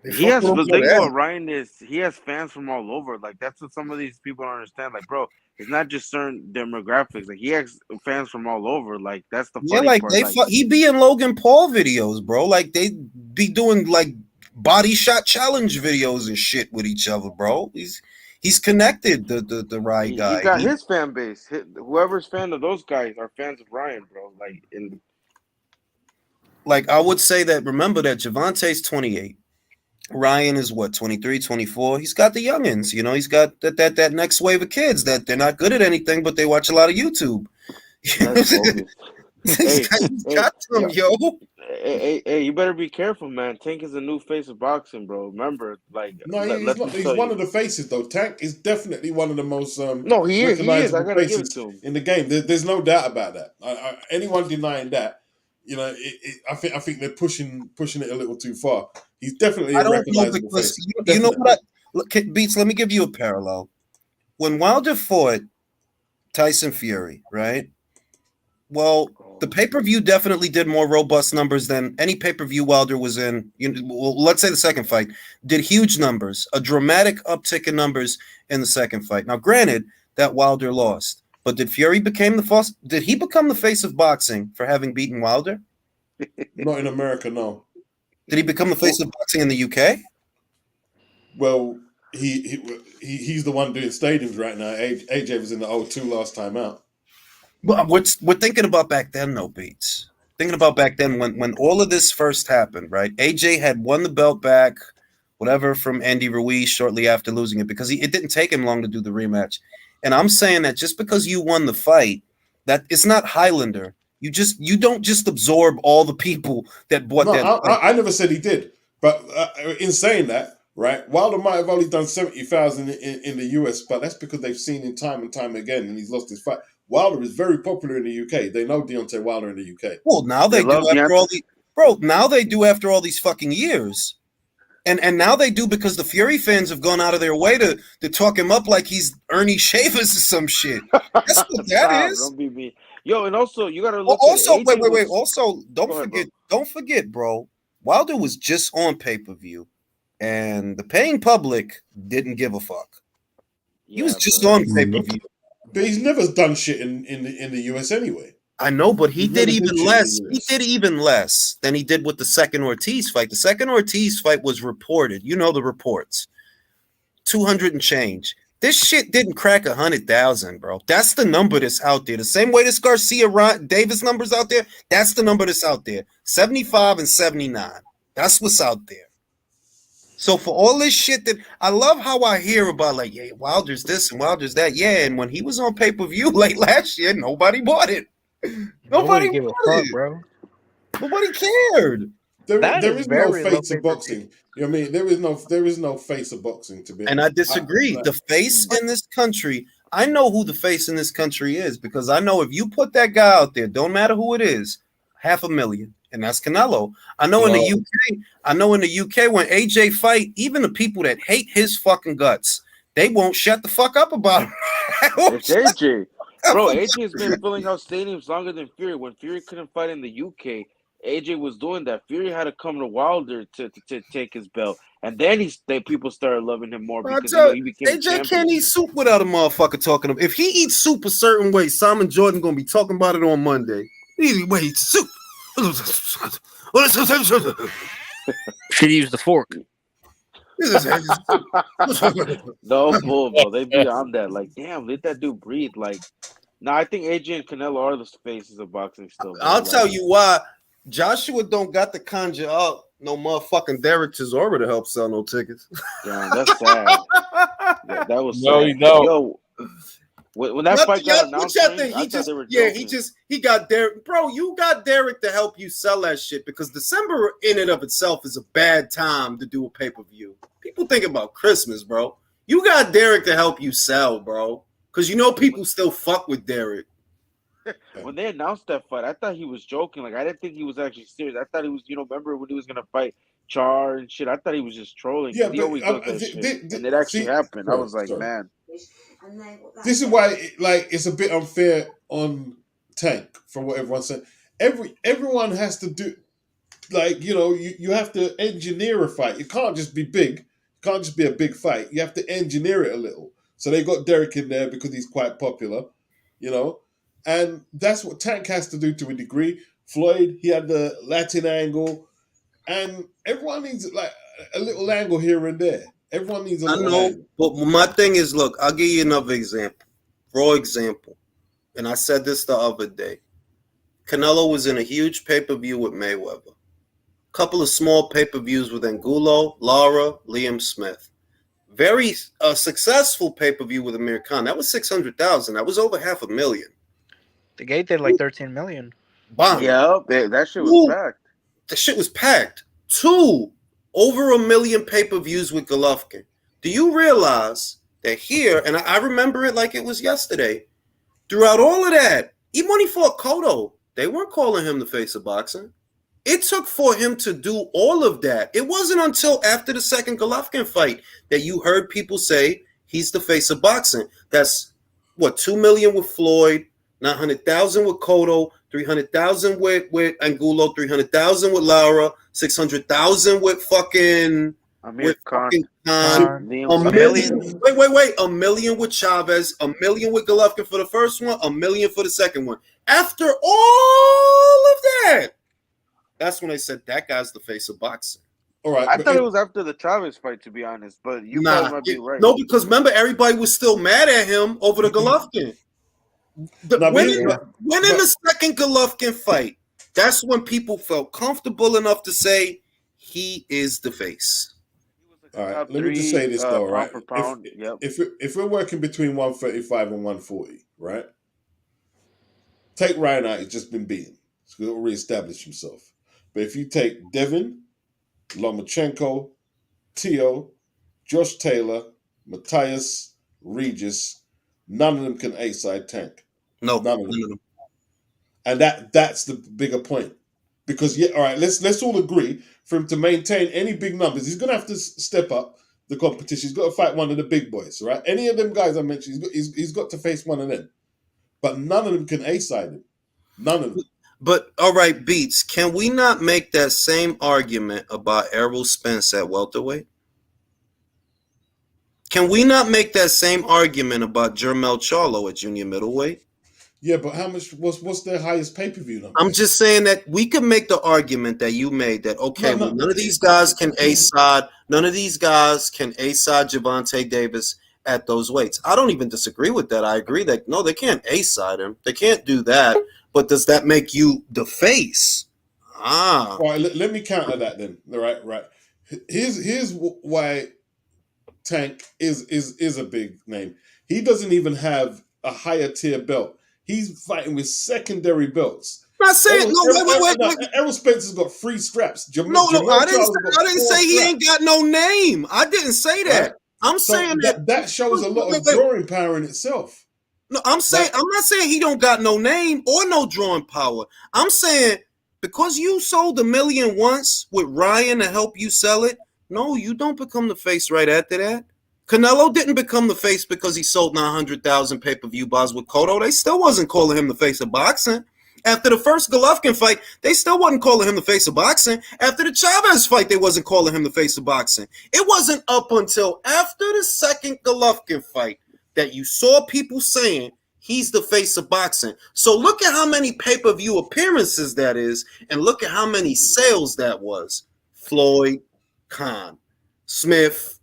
He has the thing about Ryan is he has fans from all over. Like that's what some of these people don't understand. Like, bro, it's not just certain demographics. Like he has fans from all over. Like that's the funny part. He be in Logan Paul videos, bro. Like they be doing like body shot challenge videos and shit with each other, bro. He's connected. The Ryan guy. He got his fan base. Whoever's fan of those guys are fans of Ryan, bro. Like I would say that. Remember that Javante's 28. Ryan is what, 23, 24. He's got the youngins, he's got that next wave of kids that they're not good at anything, but they watch a lot of YouTube. He's got them, yo. Hey, you better be careful, man. Tank is a new face of boxing, bro. Remember, he's one of the faces though. Tank is definitely one of the most no, he is. I gotta give it to him in the game. There's no doubt about that. Anyone denying that, I think they're pushing it a little too far. He's definitely a recognizable face. You know what? Beats, let me give you a parallel. When Wilder fought Tyson Fury, right? Well, the pay-per-view definitely did more robust numbers than any pay-per-view Wilder was in. Let's say the second fight did huge numbers, a dramatic uptick in numbers in the second fight. Now, granted that Wilder lost, but did Fury become the face of boxing for having beaten Wilder? Not in America, no. Did he become the face of boxing in the UK? Well, he's the one doing stadiums right now. AJ was in the O2 last time out. Well, we're thinking about back then, though, Beats. Thinking about back then when all of this first happened, right? AJ had won the belt back, whatever, from Andy Ruiz shortly after losing it because it didn't take him long to do the rematch. And I'm saying that just because you won the fight, that it's not Highlander. You don't just absorb all the people that bought that. I never said he did, but in saying that, right, Wilder might have only done 70,000 in the US, but that's because they've seen him time and time again, and he's lost his fight. Wilder is very popular in the UK. They know Deontay Wilder in the UK. Well, now they do after all these, bro. Now they do after all these fucking years, and now they do because the Fury fans have gone out of their way to talk him up like he's Ernie Shavers or some shit. That's what that is. Don't be me. Yo, and also you gotta look. Wait. Also, don't forget, bro. Wilder was just on pay-per-view, and the paying public didn't give a fuck. He was just on pay-per-view. But he's never done shit in the US anyway. I know, but he did even less. He did even less than he did with the second Ortiz fight. The second Ortiz fight was reported. You know the reports. 200 and change. This shit didn't crack 100,000, bro. That's the number that's out there. The same way this Garcia Davis number's out there, that's the number that's out there. 75 and 79. That's what's out there. So for all this shit that I love how I hear about, like, yeah, Wilder's this and Wilder's that. Yeah, and when he was on pay-per-view late last year, nobody bought it. Nobody gave a fuck, bro. Nobody cared. There is no face of boxing. You know what I mean? There is no face of boxing to be. And I disagree. The face in this country, I know who the face in this country is because I know if you put that guy out there, don't matter who it is, 500,000, and that's Canelo. I know in the UK when AJ fight, even the people that hate his fucking guts, they won't shut the fuck up about him. It's AJ. Bro, AJ has been filling out stadiums longer than Fury. When Fury couldn't fight in the UK, AJ was doing that. Fury had to come to Wilder to take his belt, and then people started loving him more because he became AJ champion. can't eat soup without a motherfucker talking to him. If he eats soup a certain way, Simon Jordan gonna be talking about it on Monday. Wait, eats soup. Should use the fork. No bull, bro. They be on that. Like, damn, let that dude breathe. Like, no, I think AJ and Canelo are the faces of boxing still. Bro. I'll tell you why. Joshua don't got to conjure up no motherfucking Derek Chisora to help sell no tickets. Damn, that's sad. Yeah, that was no, sad. you don't. Yo, when that fight got announced, He got Derek. Bro, you got Derek to help you sell that shit because December in and of itself is a bad time to do a pay-per-view. People think about Christmas, bro. You got Derek to help you sell, bro. Because you know people still fuck with Derek. When they announced that fight, I thought he was joking. Like, I didn't think he was actually serious. I thought he was, remember when he was gonna fight Char and shit? I thought he was just trolling. Yeah, he always does that shit. And it actually happened. I was like, man. This is why, it's a bit unfair on Tank from what everyone said. Everyone has to do, you have to engineer a fight. It can't just be big. It can't just be a big fight. You have to engineer it a little. So they got Derek in there because he's quite popular, and that's what Tank has to do to a degree. Floyd, he had the Latin angle, and everyone needs a little angle here and there. Everyone needs a little angle. But my thing is, look, I'll give you another example, raw example, and I said this the other day. Canelo was in a huge pay-per-view with Mayweather. A couple of small pay-per-views with Angulo, Lara, Liam Smith. Very successful pay-per-view with Amir Khan. That was 600,000. That was over $500,000. The gate did like 13 million. Bomb. Yeah, that shit was packed. The shit was packed. 2 over 1 million pay-per-views with Golovkin. Do you realize that here, and I remember it like it was yesterday, throughout all of that, even when he fought Cotto, they weren't calling him the face of boxing. It took for him to do all of that. It wasn't until after the second Golovkin fight that you heard people say he's the face of boxing. That's, 2 million with Floyd, 900,000 with Cotto, 300,000 with Angulo, 300,000 with Lara, 600,000 with fucking Amir Khan. $1 million. Wait. $1 million with Chavez, $1 million with Golovkin for the first one, $1 million for the second one. After all of that, that's when they said that guy's the face of boxing. All right. I thought it was after the Chavez fight, to be honest, but you guys might be right. No, because remember, everybody was still mad at him over the Golovkin. Winning the second Golovkin fight, that's when people felt comfortable enough to say he is the face. All right, let me just say this though, right? If we're working between 135 and 140, right? Take Ryan out, he's just been beaten. He's going to reestablish himself. But if you take Devin, Lomachenko, Tio, Josh Taylor, Matthias, Regis, none of them can A-side Tank. No, none of them. And that's the bigger point. Because all right, let's all agree for him to maintain any big numbers, he's going to have to step up the competition. He's got to fight one of the big boys, right? Any of them guys I mentioned, he's got to face one of them. But none of them can A-side him. None of them. But all right, Beats, can we not make that same argument about Errol Spence at welterweight? Can we not make that same argument about Jermell Charlo at junior middleweight? Yeah, but how much? What's their highest pay-per-view number? I'm just saying that we can make the argument that you made that none of these guys can A-side. None of these guys can A-side Gervonta Davis at those weights. I don't even disagree with that. I agree that no, they can't A-side him. They can't do that. But does that make you the face? All right, let me counter that then. Right. Here's why Tank is a big name. He doesn't even have a higher tier belt. He's fighting with secondary belts. I'm not saying wait. Errol Spencer's got 3 straps. I didn't say he ain't got no name. I didn't say that. Right. I'm saying that shows a lot of drawing power in itself. No, I'm not saying he don't got no name or no drawing power. I'm saying because you sold 1 million once with Ryan to help you sell it, no, you don't become the face right after that. Canelo didn't become the face because he sold 900,000 pay-per-view buys with Cotto. They still wasn't calling him the face of boxing. After the first Golovkin fight, they still wasn't calling him the face of boxing. After the Chavez fight, they wasn't calling him the face of boxing. It wasn't up until after the second Golovkin fight that you saw people saying he's the face of boxing. So look at how many pay-per-view appearances that is, and look at how many sales that was. Floyd, Khan, Smith,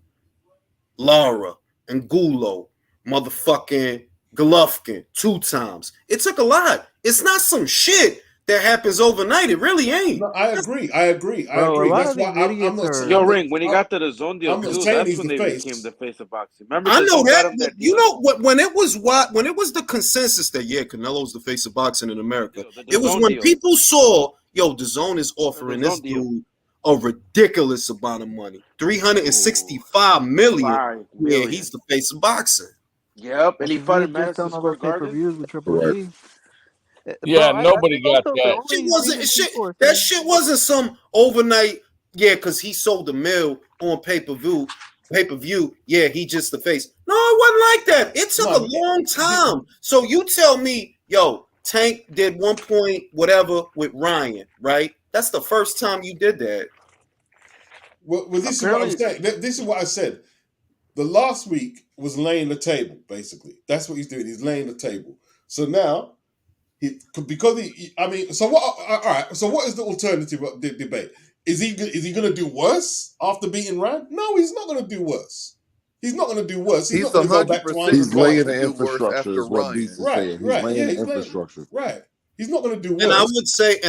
Lara, and Gulo, motherfucking Golovkin 2 times. It took a lot. It's not some shit that happens overnight. It really ain't. No, I agree. Bro, a lot That's of these why I'm idiots not are. saying. Yo, Ring, when he got to the zone deal I'm not too, saying that's he's when the they face. became the face of boxing. Remember, I the know zone got that. him that You deal? know when it was the consensus that Canelo's the face of boxing in America. The It was zone when deal. people saw, the zone is offering The this zone deal. dude a ridiculous amount of money, 365 million. 5 Yeah, million. he's the face of boxing. Yep, and But he he fought did in just Madison on all Square those pay-per-views Garden. with Triple G. Yeah, Bro, I nobody think got also the that. only Shit wasn't reason shit. people are That saying shit wasn't some overnight. Yeah, because he sold a mill on pay-per-view. Yeah, he just the face. No, it wasn't like that. It took a long time. So you tell me, Tank did 1 point whatever with Ryan, right? That's the first time you did that. Well, this is what I'm saying. This is what I said. The last week was laying the table, basically. That's what he's doing. He's laying the table. So now, so what? All right. So what is the alternative debate? Is he going to do worse after beating Rand? No, he's not going to do worse. He's not going to do worse. He's not going to go back to 100. He's laying the infrastructure, is what Beats is saying. He's laying the infrastructure. Right. He's not going to do worse. And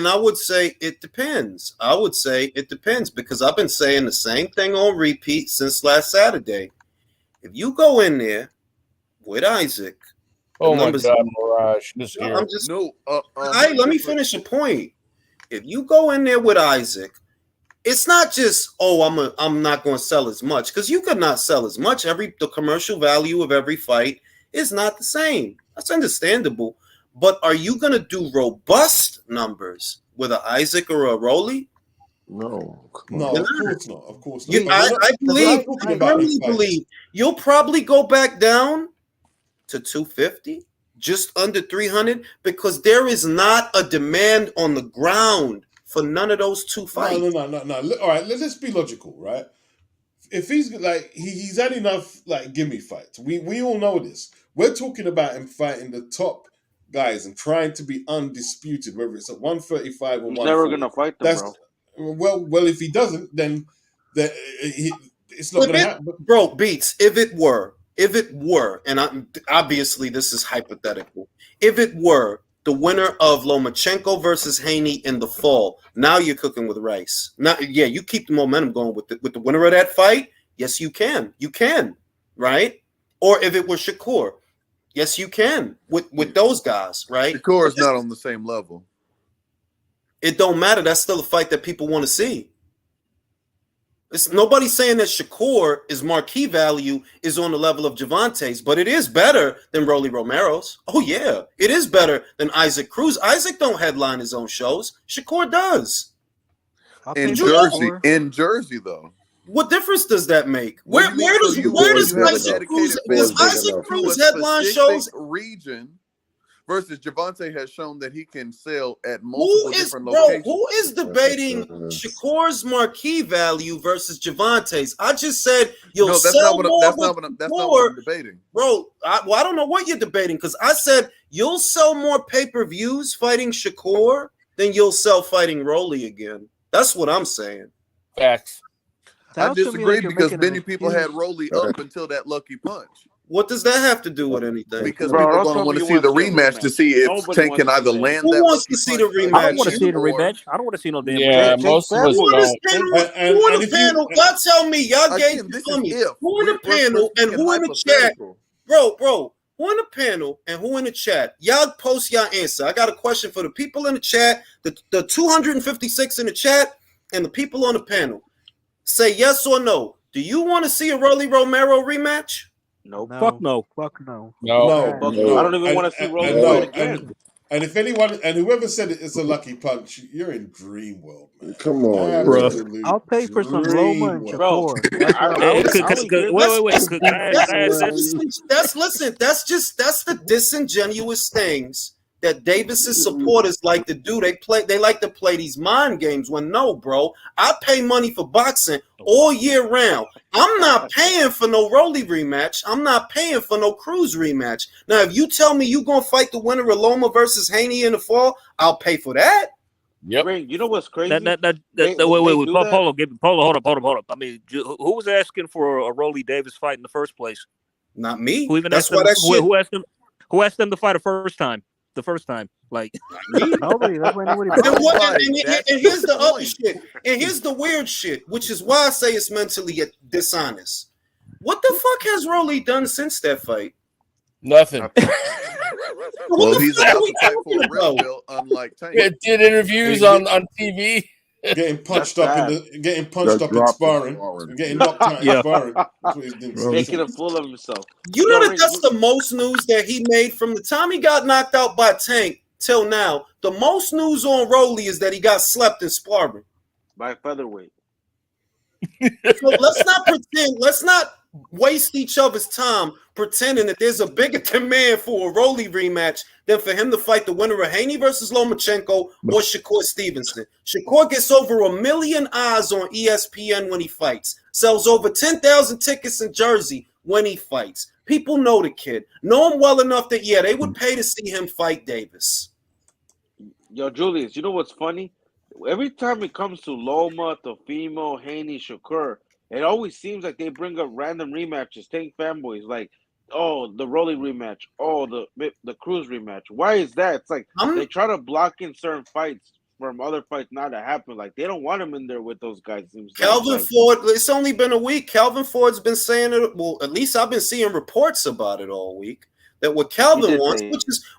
I would say it depends. I would say it depends because I've been saying the same thing on repeat since last Saturday. If you go in there with Isaac, oh my God, Mirage, this no, here. I'm just let me finish a point. If you go in there with Isaac, it's not just I'm not going to sell as much because you could not sell as much. The commercial value of every fight is not the same. That's understandable. But are you going to do robust numbers with an Isaac or a Rolly? No, of course not. Of course not. I believe you'll probably go back down to 250, just under 300, because there is not a demand on the ground for none of those 2 fights. No. All right, let's be logical, right? If he's like he's had enough gimme fights. We all know this. We're talking about him fighting the top guys and trying to be undisputed, whether it's at 135 or 140. He's never gonna fight them, bro. Well, if he doesn't, then it's not gonna happen. Bro, Beats, if it were, and obviously this is hypothetical, if it were the winner of Lomachenko versus Haney in the fall, now you're cooking with rice. Now, you keep the momentum going with the winner of that fight. Yes, you can, right? Or if it were Shakur, yes, you can with those guys, right? Shakur is not on the same level. It don't matter. That's still a fight that people want to see. It's nobody's saying that Shakur's marquee value is on the level of Javante's, but it is better than Rolly Romero's. Oh yeah, it is better than Isaac Cruz. Isaac don't headline his own shows. Shakur does. In Jersey, though. What difference does that make? Where does Isaac Cruz headline shows? Region versus Javante has shown that he can sell at multiple different locations. Who is debating Shakur's marquee value versus Javante's? I just said that's not what I'm debating. Bro, I don't know what you're debating because I said you'll sell more pay-per-views fighting Shakur than you'll sell fighting Rolly again. That's what I'm saying. Facts. I disagree because many people had Rolly up until that lucky punch. What does that have to do with anything? Because people are going to want to see the rematch to see if Tank can either land that. Who wants to see the rematch? I don't want to see the rematch. I don't want to see no damn rematch. Most of us don't. Who in the panel? Y'all tell me. Y'all gave me. Who in the panel and who in the chat? Bro. Who in the panel and who in the chat? Y'all post y'all answer. I got a question for the people in the chat, the 256 in the chat, and the people on the panel. Say yes or no. Do you want to see a Rolly Romero rematch? Nope. Fuck no. Fuck no. No. I don't even want to see Rolly do it again. And if anyone and whoever said it's a lucky punch, you're in dream world, man. Come on, bro. I'll pay for some Loma and Shakur. Wait. That's the disingenuous things that Davis's supporters like to do. They like to play these mind games when no, bro. I pay money for boxing all year round. I'm not paying for no Rolly rematch. I'm not paying for no Cruz rematch. Now, if you tell me you gonna fight the winner of Loma versus Haney in the fall, I'll pay for that. Yep. Ray, you know what's crazy? Wait, They do that. Polo, hold up. I mean, who was asking for a Rolly Davis fight in the first place? Not me. Who even That's asked why them? that shit. Who asked them to fight the first time? Like Nobody. That's why nobody. And here's the other shit. And here's the weird shit, which is why I say it's mentally dishonest. What the fuck has Rolly done since that fight? Nothing. Well, he's about to fight for a red belt, unlike Tank. Yeah, did interviews on TV. Getting punched up in sparring, getting knocked out in sparring. That's what he's doing. Making a fool of himself. You know that that's the most news that he made from the time he got knocked out by Tank till now. The most news on Rolly is that he got slept in sparring by featherweight. So let's not pretend. Let's not waste each other's time pretending that there's a bigger demand for a Rolly rematch than for him to fight the winner of Haney versus Lomachenko or Shakur Stevenson. Shakur gets over 1 million eyes on ESPN when he fights, sells over 10,000 tickets in Jersey when he fights. People know the kid, know him well enough that, yeah, they would pay to see him fight Davis. Yo, Julius, you know what's funny? Every time it comes to Loma, Tofimo, Haney, Shakur, it always seems like they bring up random rematches. Tank fanboys like, oh, the Rolly rematch, oh, the Cruz rematch. Why is that? It's like they try to block in certain fights from other fights not to happen. Like they don't want him in there with those guys. Calvin Ford, it's only been a week. Calvin Ford's been saying it. Well, at least I've been seeing reports about it all week. That what Calvin wants,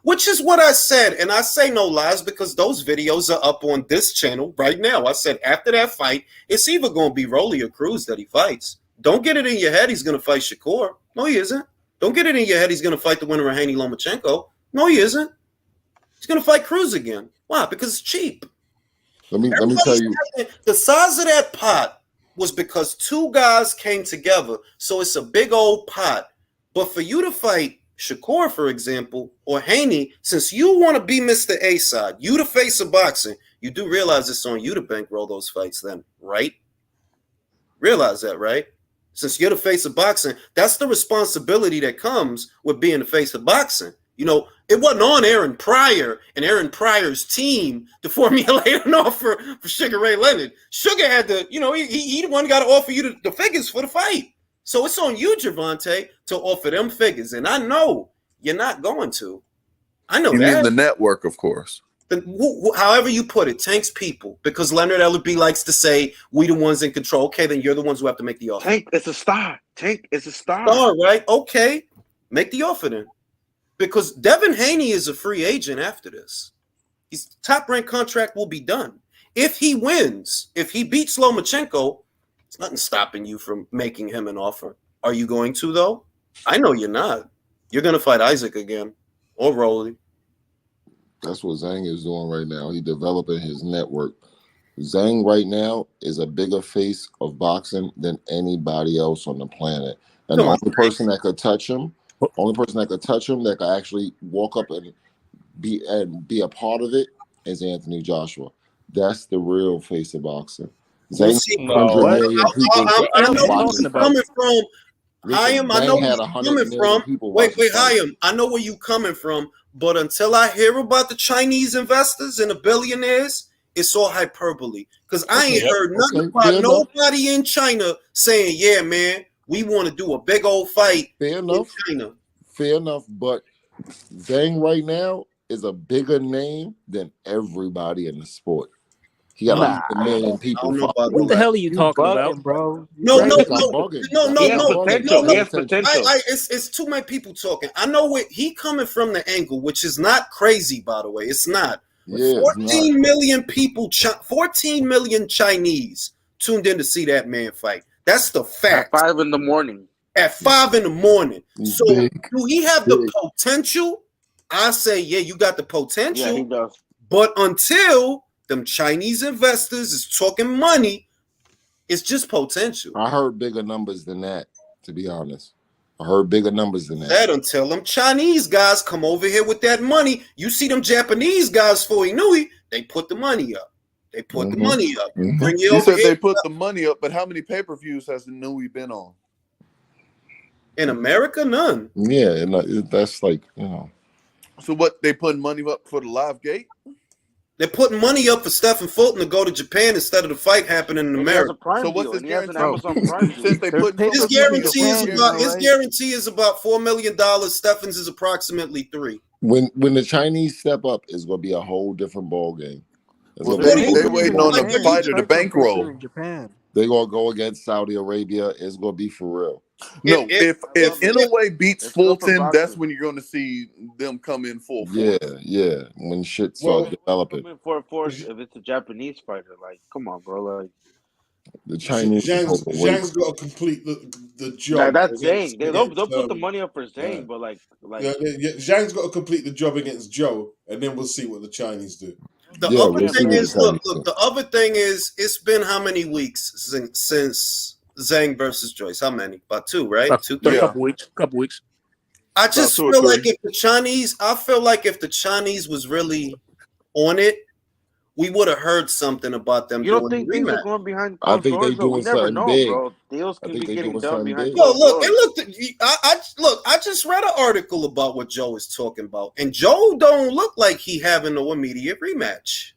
which is what I said, and I say no lies because those videos are up on this channel right now. I said after that fight, it's either going to be Rolly or Cruz that he fights. Don't get it in your head he's going to fight Shakur. No, he isn't. Don't get it in your head he's going to fight the winner of Haney Lomachenko. No, he isn't. He's going to fight Cruz again. Why? Because it's cheap. Let me tell you. The size of that pot was because two guys came together, so it's a big old pot. But for you to fight Shakur, for example, or Haney, since you want to be Mr. A side, you the face of boxing, you do realize it's on you to bankroll those fights then, right? Realize that, right? Since you're the face of boxing, that's the responsibility that comes with being the face of boxing. You know, it wasn't on Aaron Pryor and Aaron Pryor's team to formulate an offer for Sugar Ray Leonard. Sugar had to, you know, he the one got to offer you the figures for the fight. So it's on you, Gervonta, to offer them figures. And I know you're not going to. I know you that. need the network, of course. However you put it, Tank's people. Because Leonard Ellerby likes to say, we the ones in control. Okay, then you're the ones who have to make the offer. Tank is a star. Tank is a star. Star, right? Okay. Make the offer then. Because Devin Haney is a free agent after this. His top-ranked contract will be done. If he wins, if he beats Lomachenko, there's nothing stopping you from making him an offer. Are you going to, though? I know you're not. You're going to fight Isaac again or Rolly. That's what Zhang is doing right now. He's developing his network. Zhang right now is a bigger face of boxing than anybody else on the planet. And the only person that could touch him, that could actually walk up and be a part of it is Anthony Joshua. That's the real face of boxing. Zhang I know where you're coming from. Hayam, I know where you're coming from. Wait, Hayam, I know where you're coming from. But until I hear about the Chinese investors and the billionaires, it's all hyperbole. Because I ain't heard nothing about nobody in China saying, yeah, man, we want to do a big old fight in China. Fair enough, but Zhang right now is a bigger name than everybody in the sport. He got 1 million people. What the hell are you talking about, bro? No. He has potential. It's too many people talking. I know what he coming from the angle, which is not crazy, by the way. It's not. Yeah, 14 million people, 14 million Chinese tuned in to see that man fight. That's the fact. At 5 in the morning. At 5 in the morning. So do he have the potential? I say, yeah, you got the potential. Yeah, he does. But until them Chinese investors is talking money, it's just potential. I heard bigger numbers than that, to be honest. I heard bigger numbers than that. That until them Chinese guys come over here with that money. You see them Japanese guys for Inui, they put the money up. They put the money up. Bring you You over said here they put the money up, but how many pay-per-views has the Nui been on? in America, none. Yeah, and that's like, So what, they putting money up for the live gate? They're putting money up for Stephen Fulton to go to Japan instead of the fight happening in And he has a America. Prime So what's deal, his and he has an guarantee? Amazon Prime deal. Since they There's putting so His much money up, guarantee is Japan, about right? $4 million. Steffens is approximately $3. when the Chinese step up, it's gonna be a whole different ball game. It's Well, gonna be a they whole they different waiting ball on the game. fighter to bankroll. In Japan. They're gonna go against Saudi Arabia. It's gonna be for real. No, if love it. Inoue beats It's good for Fulton, that's boxing. when you're going to see them come in full Yeah, force. yeah. When shit start developing, Come in for a force if it's a Japanese fighter. Like, come on, bro. Like, the Chinese is overweight. Zhang's got to complete the job. that's against- Zhang. They'll against, put the money up for Zhang, but like, Zhang's got to complete the job against Joe, and then we'll see what the Chinese do. The Yeah, other we'll see thing what is, the look, Chinese do. the other thing is, it's been how many weeks since Zhang versus Joyce? How many? About 2, right? About 2, a 3. couple weeks. I just About 2 or feel 3. like if the Chinese was really on it, we would have heard something about them you don't doing think the things are rematch. going behind I closed think they doors? Though we doing never something know, big. bro. Deals I can think be they getting doing done something behind big. Yo, closed look, doors. and look. I just read an article about what Joe is talking about, and Joe don't look like he having no immediate rematch.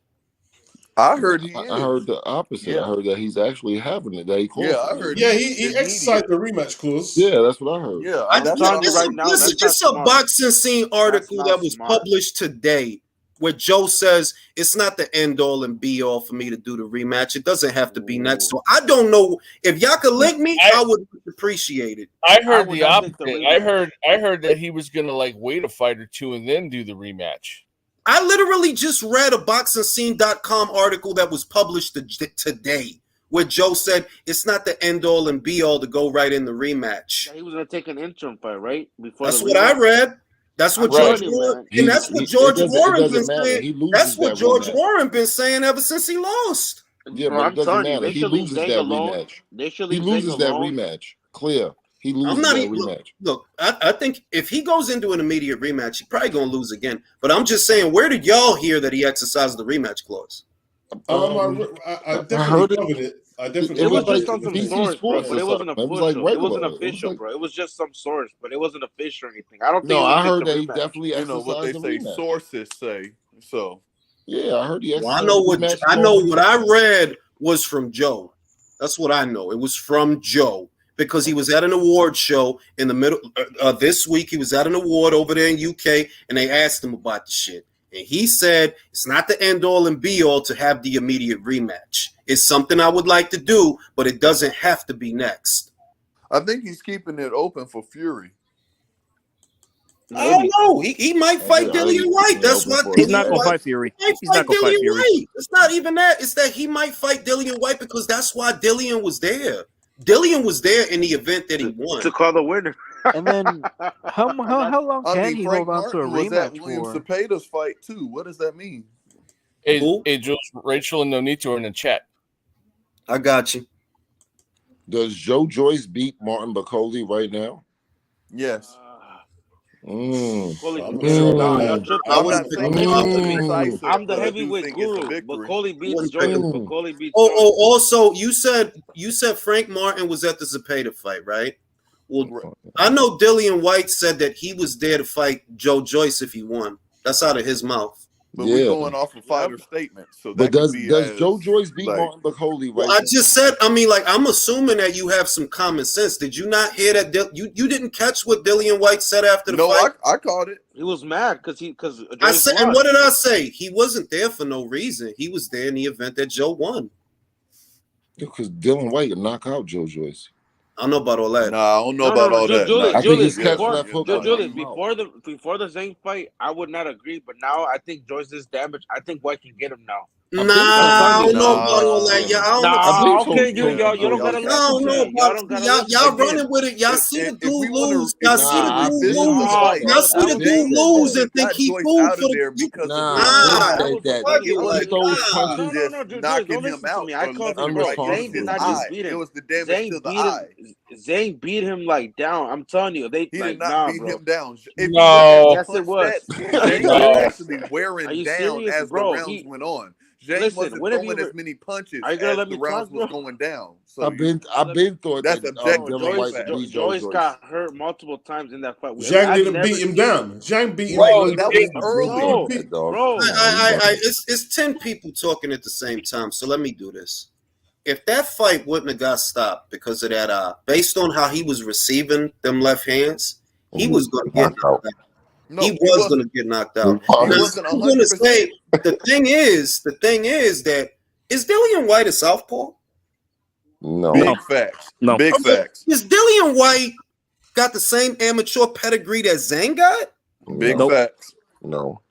I heard he I heard the opposite. I heard that he's actually having it. That he Yeah, I qualified. heard Yeah, he he exercised the rematch clause. Yeah, that's what I heard. Yeah, I'm telling you right now, Listen, that's it's not a smart. boxing scene article not that was smart. published today where Joe says it's not the end all and be all for me to do the rematch. It doesn't have to be next. So I don't know if y'all could link me. I would appreciate it. I heard would the not take the opposite. I rematch. heard that he was gonna like wait a fight or two and then do the rematch. I literally just read a boxingscene.com article that was published today where Joe said it's not the end all and be all to go right in the rematch. He was gonna take an interim fight, right? Before That's the what I rematch. read. That's what I'm George telling you, Warren, man. and that's what It George doesn't Warren been matter. saying. He loses That's what that George rematch. Warren been saying ever since he lost. Yeah, Bro, but I'm it doesn't telling you, matter. they He should leave loses Zhang that alone. rematch. They should He leave loses Zhang that alone. rematch. Clear. He I'm loses not that even rematch. look. I think if he goes into an immediate rematch, he's probably gonna lose again. But I'm just saying, where did y'all hear that he exercised the rematch clause? I I definitely heard it. covered it. I definitely It It was was covered just like on some it. BT source, bro, Sports but or it wasn't something. It was like official. It wasn't regular. It was official, like, bro. It was just some source, but it wasn't official or anything. I don't think no, he I would take heard the that he rematch. definitely You know what they exercised the say, rematch. sources say. So Yeah, I heard he Well, exercised the rematch. I know what I read was from Joe. That's what I know. It was from Joe because he was at an award show in the middle this week. He was at an award over there in UK, and they asked him about the shit, and he said it's not the end all and be all to have the immediate rematch. It's something I would like to do, but it doesn't have to be next. I think he's keeping it open for Fury. I don't know. He might fight I heard Dillian he's White. keeping it That's open why for He's a not Dillian gonna fight. White fight Fury. might He's fight not gonna fight Dillian Fury. White. It's not even that. It's that he might fight Dillian White because that's why Dillian was there. Dillian was there in the event that he won. To call the winner. And then how long I can mean, he Frank hold on to a Martin was at rematch William for? Cepeda's fight too. What does that mean? Hey, Jules, Rachel and Nonito are in the chat. I got you. Does Joe Joyce beat Martin Bacoli right now? Yes. Coley I'm can not get sure him. about Nah, that. y'all I'm tripping. not saying Listen it's to me. decisive, I'm the but I do heavyweight think it's a guru. victory. Bacoli beats Wouldn't Joyce. pick him. Bacoli beats Oh, Joyce. also you said Frank Martin was at the Zepeda fight, right? Well, I know Dillian White said that he was there to fight Joe Joyce if he won. That's out of his mouth. But we're going off of fighter statements, so But that could be does as Joe Joyce beat like Martin Bacoli Well, right I now? just said. I mean, like I'm assuming that you have some common sense. Did you not hear that? You didn't catch what Dillian White said after the fight? I caught it. He was mad because I said, and what did I say? He wasn't there for no reason. He was there in the event that Joe won. Because Dylan White knock out Joe Joyce. I don't know about all that. Nah, I don't know No, about no, all that. Julius, I think Julius, his catch before left hook knocked Julius, him out. before the Zane fight, I would not agree, but now I think Joyce is damaged. I think White can get him now. Nah, I don't know about all that. Yeah, I don't know. Nah, okay, so y'all don't too. gotta I don't listen to know me. Y'all about don't gotta y'all. listen to Y'all me. running with it. Y'all see the If we dude want to, lose. Y'all see the I've dude been lose. said that. Y'all see the I've been dude said lose that. and think got he Joyce fooled out for of the. there because of I've been Dillian said that. White. It was those punches. Just No, Julius, knocking don't him listen to out me. I or called left it, and bro. right. It was Zane did his not eye. just beat him. It was the damage Zane to the beat him. eye. Zhang beat him like down. I'm telling you, they He like did not nah, beat bro. him down. If you look No. at Yes, the it punch was. stats, Zhang No. was actually Are wearing you down serious, as the bro? rounds went on. Zhang Listen. wasn't When have you throwing as ever? many punches Are you gonna as let the me rounds talk, was bro? going down. So I've been thought that's that objective Bro, Dylan big White facts. beat Joe Joyce Joyce. got hurt multiple times in that fight. Zhang I've didn't never beat him seen. down. Zhang beat him. Right, Bro, but he that beat was him. early. No, That dog. bro. It's 10 people talking at the same time. So let me do this. If that fight wouldn't have got stopped because of that, based on how he was receiving them left hands, he was going to get knocked out. No, he was going to get knocked out. He Now, wasn't I'm going to 100%. say the thing is that is Dillian White a southpaw? No. Big facts. No. Big facts. Is Dillian White got the same amateur pedigree that Zhang got? Big No. facts. No.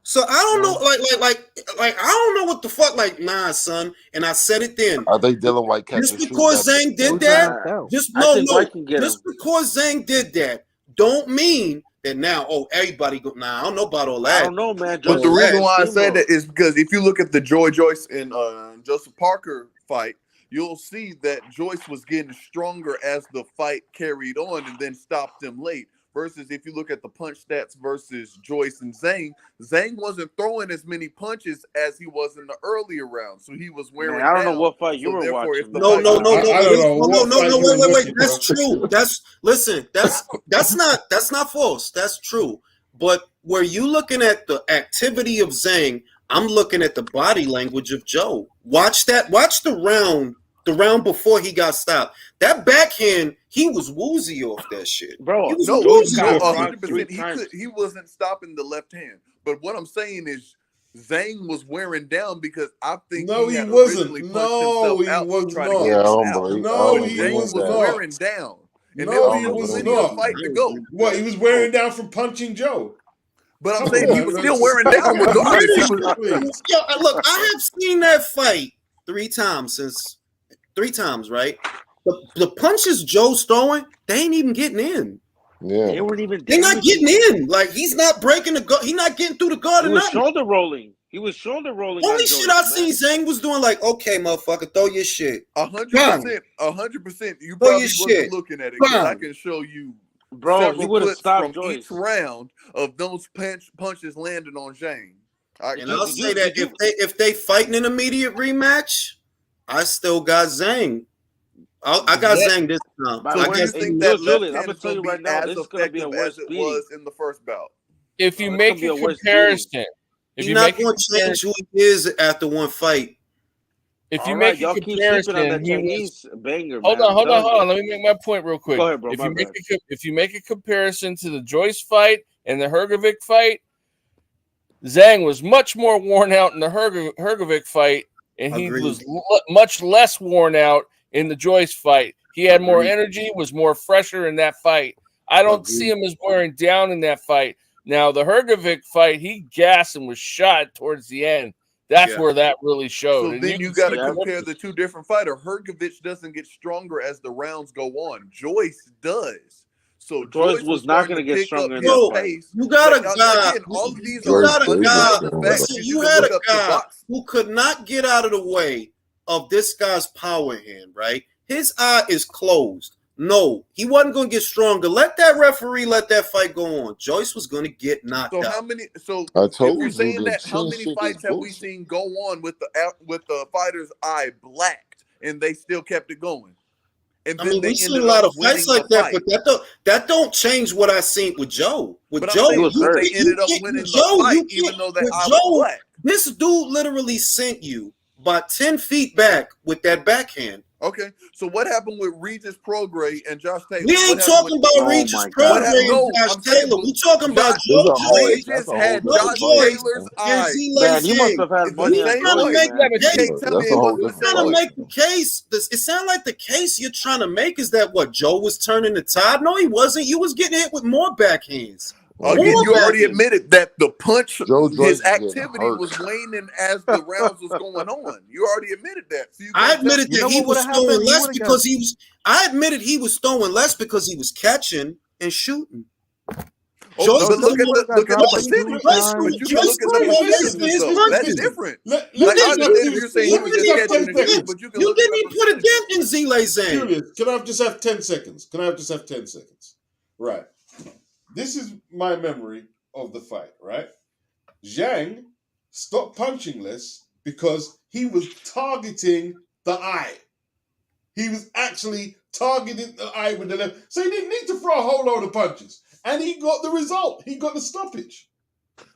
So I don't know, like I don't know what the fuck. Like, nah, son. And I said it then. I think Dylan White catch Just and shoot because that. Zhang did Who's that, knocked out? just I think White can get just him. because Zhang did that, don't mean that now, everybody go. Nah, I don't know about all I that. don't know, man. But the Joyce reason why I is said steamroll. that is because if you look at the Joy Joyce and Joseph Parker fight, you'll see that Joyce was getting stronger as the fight carried on and then stopped him late. Versus if you look at the punch stats versus Joyce and Zhang, Zhang wasn't throwing as many punches as he was in the earlier rounds. So he was wearing Man, I don't know down. what fight you So were therefore, watching, if the man. fight No, was- I don't know what fight you were wait. watching, That's bro. true. That's not false. That's true. But were you looking at the activity of Zhang? I'm looking at the body language of Joe. Watch that. Watch the round before he got stopped. That backhand, he was woozy off that shit. Bro, He was No, woozy no, off that 100%. shit. He wasn't stopping the left hand. But what I'm saying is, Zhang was wearing down because I think No, he he had wasn't. originally punched No, himself he out to was try not. to get Yeah, I him don't out. believe. I No, But don't he Zhang was was believe that. wearing down, and there No, was he still was plenty of not. fight to go. What, he was wearing down from punching Joe? But I'm Come saying on, he man. was still wearing down I'm regardless. He pretty was, sure. Yo, look, I have seen that fight 3 times, right? The punches Joe's throwing, they ain't even getting in. Yeah. They weren't even They're not damaging. getting in. Like, he's not breaking the guard. He's not getting through the guard He or was nothing. shoulder rolling. He was shoulder rolling. Only on shit Joyce, I man. seen Zhang was doing, like, okay, motherfucker, throw your shit. 100%. 100%. You Throw your probably shit. wasn't looking at it because I Bang. can show you Bro, he several would have clips stopped from Joyce. each round of those punches landing on Zhang. And I'll say that if they fight in an immediate rematch, I still got Zhang. I got Zhang this time. But So I do got you Zhang. think that left Julius, I'm hand gonna is tell going you to be right now, as this is gonna be a effective worse as it beating. was in the first bout? If you It's make gonna be a a worse comparison, He's not going to change who he is after one fight. If you All make right, a y'all keep sleeping on comparison, that he was. Chinese banger. Hold man. on, I'm hold on, telling hold you. on. Let me make my point real quick. Go ahead, bro. If My you make bad. if you make a comparison to the Joyce fight and the Hergovic fight, Zhang was much more worn out in the Hergovic fight, and he Agreed. was much less worn out in the Joyce fight. He had more Agreed. energy, was more fresher in that fight. I don't see him as wearing down in that fight. Now, the Hergovic fight, he gassed and was shot towards the end. That's Yeah. where that really showed. So And then can you got to see the compare the two different fighters. Hergovich doesn't get stronger as the rounds go on. Joyce does. So Joyce Joyce was not starting gonna to get pick up stronger in his that No, fight. pace. you got a But, guy. again, all of these You are got a Joyce guy. undeniable facts. Listen, You you can had look a up the guy box. who could not get out of the way of this guy's power hand, right? His eye is closed. No, he wasn't going to get stronger. Let that referee let that fight go on. Joyce was going to get knocked So out. how many? So I if told you're you saying the that, how chin many shit is fights have we bullshit. seen go on with the fighter's eye blacked and they still kept it going? And I then mean, they we've seen ended a lot up of fights winning like the that, fight. but that don't change what I seen with Joe. With But I'm Joe, saying, was but hurt. they ended up winning with the Joe, fight you even can't. though that With eye was Joe, black. this dude literally sent you about 10 feet back with that backhand. Okay, so what happened with Regis Prograis and Josh Taylor? We ain't talking about Regis Prograis and No, Josh I'm saying, Taylor. We talking about This Joe a whole- Joyce. that's Regis a whole had Joe different Josh fight. Joyce Taylor's and eye. Zhang Man, you must Zhang. have had If money you on trying to Joyce, make man. the You case, can't tell me That's a it whole wasn't the different same. trying to fight. make the case. It sounds like the case you're trying to make is that what Joe was turning the tide. No, he wasn't. You was getting hit with more backhands. Again, More you already backhands. admitted that the punch, Joe Joyce his is getting activity hurt. was waning as the rounds was going on. You already admitted that. So you I can't tell admitted You that know he what would was have throwing happened? He less would have got. because he was. I admitted he was throwing less because he was catching and shooting. Joyce but look at was the percentage. Joyce But you can Joyce look at the was percentages his though. That's punches. different. Let You Like I didn't understand if you're saying he let was me just just have catching 10 and shooting, seconds. but you can you look at didn't the even put a percentages. dent in Zile Zhang. Curious. Can I just have 10 seconds? Can I just have 10 seconds? Right. This is my memory of the fight, right? Zhang stopped punching less because he was targeting the eye. He was actually targeting the eye with the left. So he didn't need to throw a whole load of punches. And he got the result. He got the stoppage.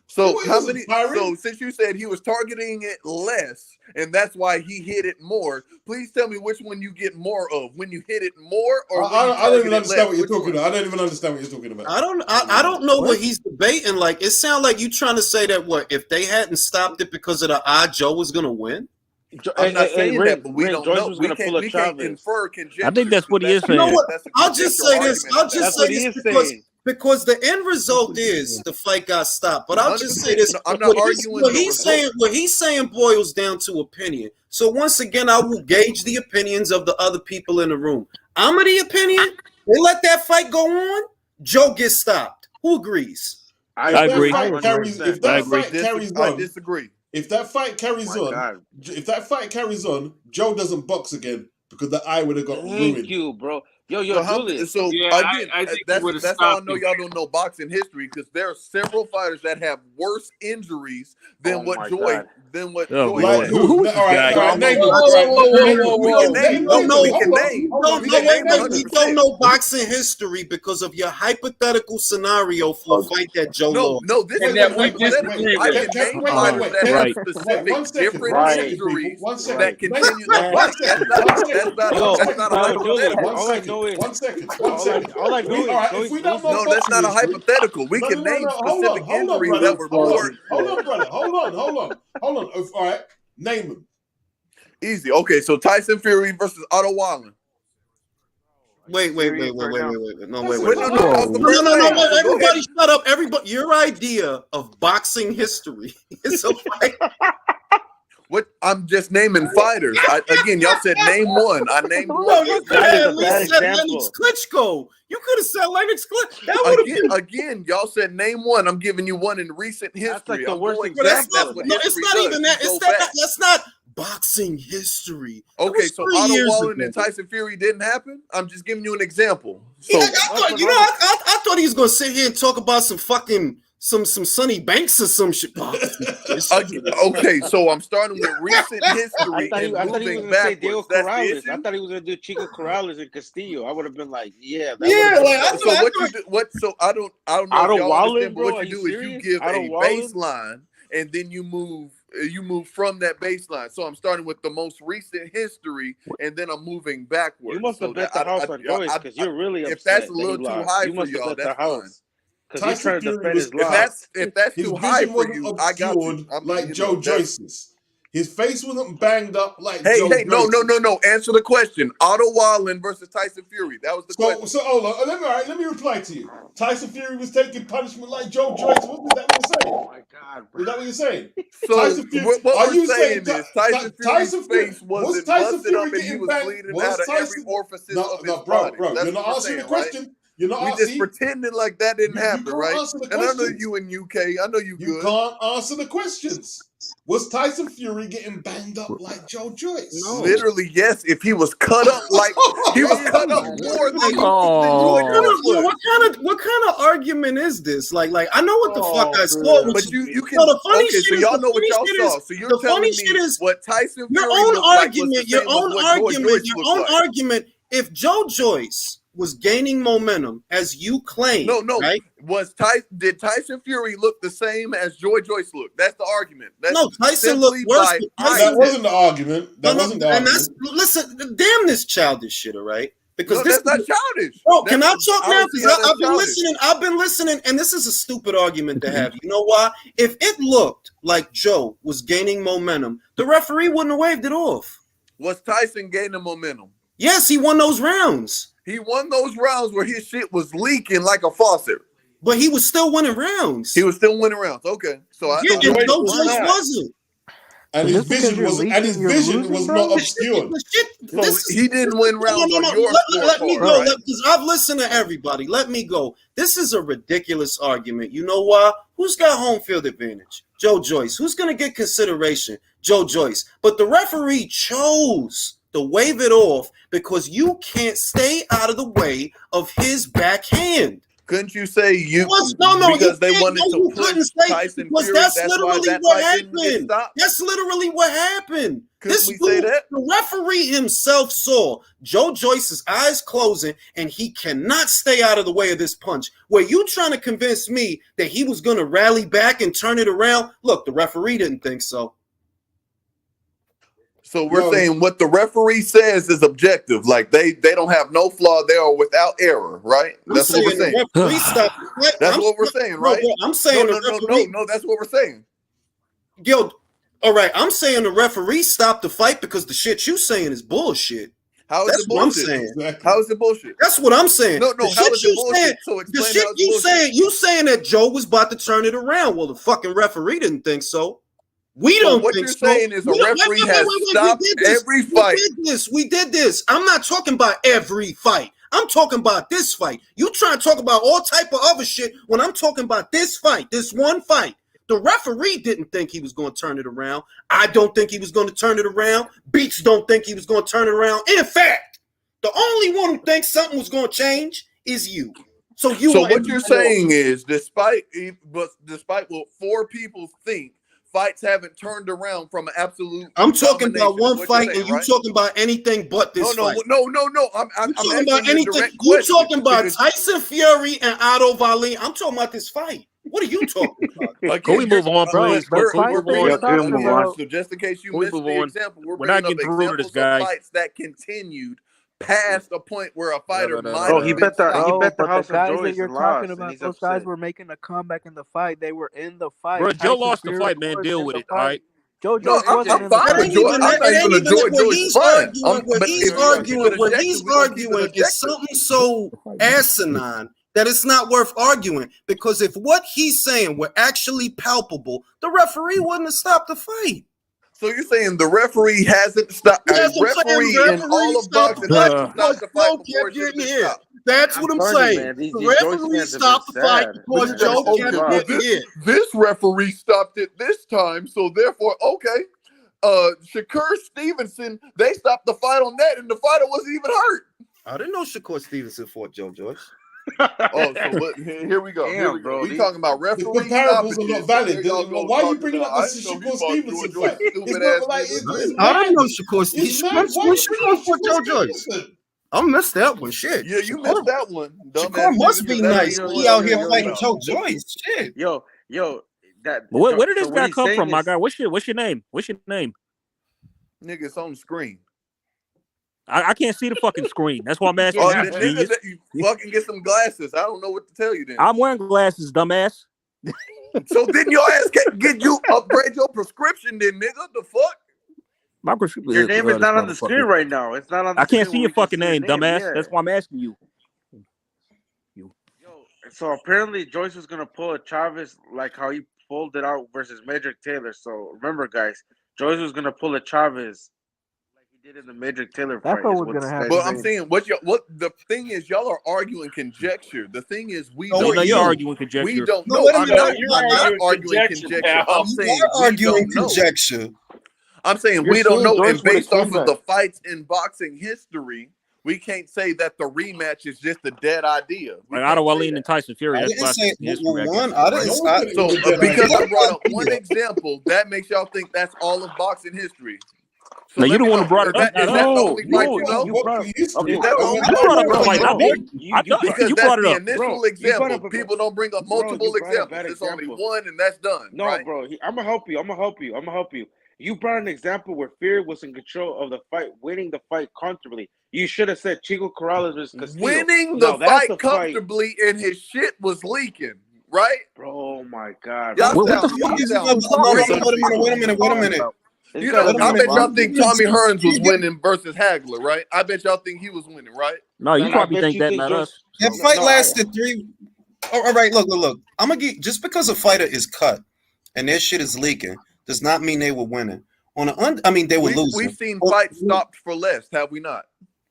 So how many? So since you said he was targeting it less, and that's why he hit it more, please tell me which one you get more of. When you hit it more, or when you I don't even target it understand less? what you're Which talking one? about. I don't even understand what you're talking about. I don't know what he's debating. Like it sounds like you trying to say that what if they hadn't stopped it because of the eye, Joe was gonna win. I'm not saying Rick, that, but we don't Joyce know. was We gonna can't pull a we can't Chavez. infer I conjecture. think that's what he is You know saying. what? That's a I'll just conjectural say this. argument I'll at that just point. say this because the end result is the fight got stopped. But I'll just say 100%. this: No, I'm not arguing what the he's result. saying, what he's saying boils down to opinion. So once again, I will gauge the opinions of the other people in the room. I'm of the opinion they let that fight go on. Joe gets stopped. Who agrees? I agree. If that fight carries I on, disagree. if that fight carries on, if that fight carries on, Joe doesn't box again because the eye would have got ruined. Thank you, bro. Yo, Julius. So Yeah, again, I think that's how I know y'all don't know boxing history, because there are several fighters that have worse injuries than what Joy Lord. had. Who is this guy? All right, name them. You don't know. We can name. You don't We know. can name You 100%. don't know boxing history because of your hypothetical scenario for a fight that Joe lost. No, this is hypothetical. I can name fighters that have specific different injuries that continue. That's not a hypothetical. One second. all I know is All right, if we don't know No, that's boxing not a history, hypothetical. We can name specific injuries that were more. Hold on, brother. Hold on. All right, name them. Easy. Okay, so Tyson Fury versus Otto Wallen. Wait. No, wait. No, Wait. that was the No, first name. wait. So go Everybody ahead. shut up. Everybody, your idea of boxing history is a fight. What? I'm just naming fighters. Again, y'all said name one. I named one. No, you could have at least said Lennox Klitschko. You could have said Lennox Klitschko. That would have been. Again, y'all said name one. I'm giving you one in recent history. I'm going back. That's That's not. what No, it's history not does. even that. You It's go that. back. That's not boxing history. That Okay, was so 3 Otto years Wallen ago. and Tyson Fury didn't happen. I'm just giving you an example. So Yeah, I thought he was gonna sit here and talk about some fucking some Sonny Banks or some shit. Okay, so I'm starting with recent history and I thought he was moving gonna say Diego backwards. That's the Corrales. issue. I thought he was gonna do Chico Corrales and Castillo. I would have been like, yeah, that Yeah, would've been like, fun. So what you do? What? So I don't know Otto if y'all Wallen, understand, but bro, what are you you do is you serious? give Otto a Wallen? baseline, and then you move from that baseline. So I'm starting with the most recent history, and then I'm moving backwards. You must have So bet that the house on Joyce because you're really upset. if that's a that he little too lost. high You for must have y'all, bet the that's fine. house because he's trying to defend his If loss. that's His too high vision for wasn't you, I got you. obscured like Joe Joyce's. His face wasn't banged up like Hey, Joe Joyce's. no. Answer the question. Otto Wallen versus Tyson Fury. That was the question. So hold on. Let me reply to you. Tyson Fury was taking punishment like Joe Joyce. Is that what you're saying? Oh my God, bro. Is that what you're saying? So Tyson Fury, what are we're you saying saying is Tyson Fury's face wasn't Tyson busted up Fury and he getting was banged? bleeding Was out of every Tyson? orifice No, of his bro. body. You're That's not what we're answering saying, the question. You're not We answering. just pretending like that didn't happen, can't right? answer the And I know questions. you in UK. I know you good. You can't answer the questions. Was Tyson Fury getting banged up like Joe Joyce? No. Literally, yes. If he was cut up like he was cut up more than Joy Joyce was. What kind of argument is this? Like I know what the fuck I saw. But you can the funny okay, shit so is, y'all the know what funny y'all shit saw. is- So you're the telling funny me shit is what Tyson your Fury own looked like was argument. the Your same as own what Joy argument. Joyce Your looked own like. argument. If Joe Joyce was gaining momentum as you claim, No. right? Did Tyson Fury look the same as Joy Joyce looked? That's the argument. That's No, Tyson looked simply worse. by That wasn't the argument. That wasn't the and argument. that's listen. Damn this childish shit, all right? Because No, this that's not childish. Bro, can I talk I now? don't see Because how that's I've been childish. listening. I've been listening, and this is a stupid argument to have. You know why? If it looked like Joe was gaining momentum, the referee wouldn't have waved it off. Was Tyson gaining momentum? Yes, he won those rounds. He won those rounds where his shit was leaking like a faucet. But he was still winning rounds. He was still winning rounds. Okay. So and Joe Joyce wasn't. And his vision was not obscured. So he didn't win rounds on your Let me scorecard, go, right? because I've listened to everybody. Let me go. This is a ridiculous argument. You know why? Who's got home field advantage? Joe Joyce. Who's going to get consideration? Joe Joyce. But the referee chose to wave it off because you can't stay out of the way of his backhand. Couldn't you say you? No, because they wanted to push Tyson Fury. That's That's why literally that what fight didn't get happened. stopped. That's literally what happened. Couldn't we say that? The referee himself saw Joe Joyce's eyes closing, and he cannot stay out of the way of this punch. Were you trying to convince me that he was going to rally back and turn it around? Look, the referee didn't think so. So we're saying what the referee says is objective. Like they don't have no flaw. They are without error, right? That's what we're saying. That's what we're saying, right? I'm saying no. That's what we're saying. Yo, all right. I'm saying the referee stopped the fight because the shit you saying is bullshit. How is it bullshit? Exactly. How is it bullshit? That's what I'm saying. No. How is it bullshit? So explain how it's bullshit. You saying that Joe was about to turn it around. Well, the fucking referee didn't think so. We don't what think you're so. saying is a referee has stopped every fight. We did this. I'm not talking about every fight. I'm talking about this fight. You trying to talk about all type of other shit when I'm talking about this fight, this one fight. The referee didn't think he was going to turn it around. I don't think he was going to turn it around. Beats don't think he was going to turn it around. In fact, the only one who thinks something was going to change is you. So what you're saying is, despite what four people think, fights haven't turned around from an absolute. I'm talking about one fight, and you talking about anything but this fight. No. I'm talking about anything. You talking about Tyson Fury and Otto Valley. I'm talking about this fight. What are you talking about? Can we move on, please? So just in case you missed the example, we're not bringing getting up through to this examples guy. of fights that continued past a point where a fighter might. Bro, he bet the but house the guys on that Joyce you're and talking lost, and about, he's those upset. guys were making a comeback in the fight. They were in the fight. Bro, Joe Tyson lost the Fury fight, man. was Deal in with the it, all fight. right? Joe No, Joyce wasn't I'm in the fine fight. with Joy. I'm not even a Joy Joyce fan. What he's arguing is something so asinine that it's not worth arguing. Because if what he's saying were actually palpable, the referee wouldn't have stopped the fight. So you're saying the referee hasn't stopped? Yes, A referee in all of boxing hasn't stopped the fight before it should have been stopped. That's what I'm saying. The referee stopped the fight because Joe kept getting hit. This referee stopped it this time, so therefore, okay. Shakur Stevenson, they stopped the fight on that, and the fighter wasn't even hurt. I didn't know Shakur Stevenson fought Joe Joyce. Here we go. Here we go. We talking about The referee comparables are not valid. stoppages. Why are you bringing up the Shakur Stevenson fight? It's not like I didn't know Shakur Stevenson. Shakur fought Joe Joyce. I missed that one. Shit. Yeah, you missed that one. Shakur must be nice. He out here fighting Joe Joyce. Shit. Yo, that. Where did this so guy what he's come saying from, my is- guy? What's your name? What's your name? Nigga, it's on the screen. I can't see the fucking screen. That's why I'm asking Oh, you. nigga, you fucking get some glasses. I don't know what to tell you then. I'm wearing glasses, dumbass. So didn't your ass get you upgrade your prescription then, nigga? The fuck? My prescription. Your name is not on the screen right now. It's not on the I can't screen see where your we can fucking see your name, dumbass. yeah. That's why I'm asking you. So apparently Joyce was gonna pull a Chavez like how he pulled it out versus Medrick Taylor. So remember, guys, Joyce was gonna pull a Chavez like he did in the Medrick Taylor fight. That's what was gonna happen. But I'm saying what the thing is, y'all are arguing conjecture. The thing is, we No, don't you're know. arguing conjecture. We don't No, know. wait a I'm minute. not arguing conjecture. I'm saying You're we arguing don't know. conjecture. I'm saying You're we don't saying know, Joyce and would've based off came of the back. fights in boxing history, we can't say that the rematch is just a dead idea. We Like can't Otto say Wallin that. and Tyson Fury. I That's didn't boxing say history, I one. guess. I didn't. Right? So because I brought up one example, that makes y'all think that's all of boxing history. So No, you let the me one know, who brought it up. is that the only fight you know? You brought up. Is that the only You brought up the fight fight, not me. because You that's brought it the up. initial Bro, you example. brought up People don't bring up Bro, multiple you brought a examples. bad It's only example. one, and that's done. No, right? bro, I'm gonna help you. I'm gonna help you. You brought an example where Fury was in control of the fight, winning the fight comfortably. You should have said Chico Corrales versus Castillo. Winning Now, the that's fight comfortably, and his shit was leaking, right? Bro, oh my God. Y'all What sound, the y'all fuck? sound Wait a minute. You know, I bet y'all think Tommy Hearns was winning versus Hagler, right? I bet y'all think he was winning, right? No, you And I probably bet think you that, think not Joyce- us. That No, fight no, lasted three. All right, look. I'm gonna get just because a fighter is cut and their shit is leaking does not mean they were winning. I mean, they were losing. We've seen fights stopped for less, have we not?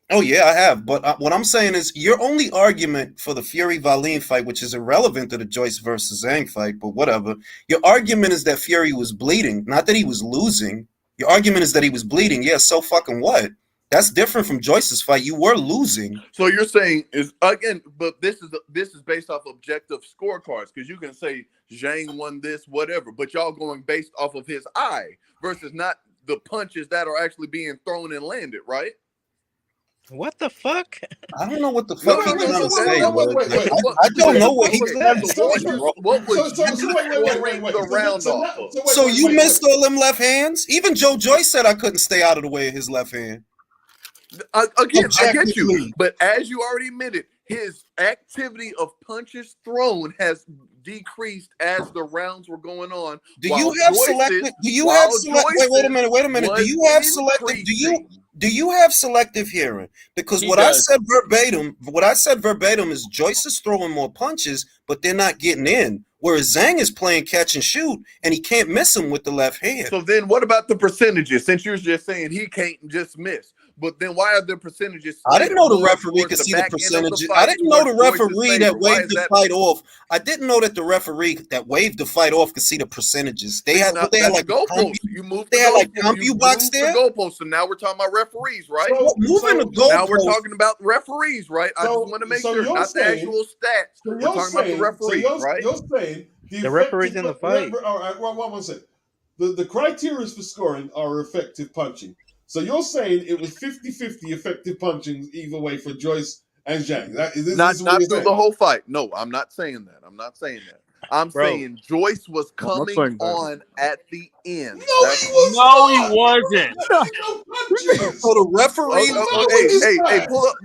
Oh yeah, I have. But what I'm saying is, your only argument for the Fury Valeen fight, which is irrelevant to the Joyce versus Zhang fight, but whatever. Your argument is that Fury was bleeding, not that he was losing. Your argument is that he was bleeding. Yeah, so fucking what? That's different from Joyce's fight. You were losing. So you're saying is again, but this is based off objective scorecards, because you can say Zhang won this, whatever, but y'all going based off of his eye versus not the punches that are actually being thrown and landed, right? What the fuck? I don't know what the fuck he's trying to say. I don't know what he's What was the round off of? So you missed all them left hands? Even Joe Joyce said I couldn't stay out of the way of his left hand. Again, I get you, but as you already admitted, his activity of punches thrown has decreased as the rounds were going on. Do you have selective? Do you have selective? Wait a minute. Do you have selective? Do you have selective hearing? Because what I said verbatim is Joyce is throwing more punches, but they're not getting in. Whereas Zhang is playing catch and shoot, and he can't miss him with the left hand. So then, what about the percentages? Since you're just saying he can't just miss, but then why are the percentages? I didn't know the referee could see the percentages. I didn't know the referee that waved the fight off. I didn't know that the referee that waved the fight off could see the percentages. They had like goalposts. You moved. They had like CompuBox there. Goalposts, and now we're talking about referees, right? So moving the goalposts. Now we're talking about referees, right? I just want to make sure, not the actual stats. We're talking about the referees, right? You're saying the referee's in the fight. All right, one second. The criteria for scoring are effective punching. So you're saying it was 50-50 effective punching either way for Joyce and Zhang. Not through the whole fight. No, I'm not saying that. I'm saying Joyce was coming on at the end. No, he wasn't. So the referee. Hey, pull up.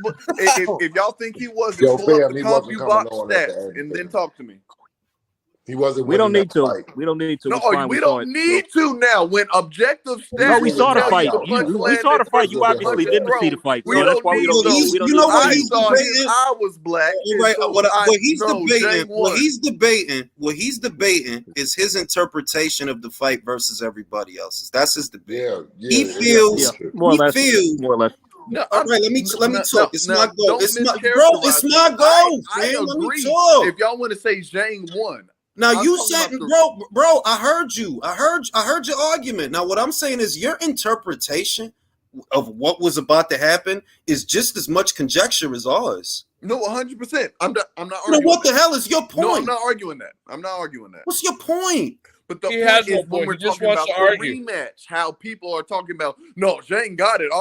If y'all think he wasn't, pull up the CompuBox stats and then talk to me. He wasn't. We don't need to. We don't need to. No, we don't need to now. When objective stats. No, we saw the fight. We saw the fight. You obviously didn't see the fight. So that's why we don't know. You know what he's debating? His eye was black. Right. What he's debating is his interpretation of the fight versus everybody else's. That's his debate. He feels more or less. No, all right, let me talk. It's my goal. It's my goal. I agree. If y'all want to say Zhang won. Now you said, bro, I heard you. I heard your argument. Now what I'm saying is your interpretation of what was about to happen is just as much conjecture as ours. No, 100%. I'm not arguing. No, what the hell is your point? No, I'm not arguing that. What's your point? But the point is when we're talking about the rematch, how people are talking about, no, Zhang got it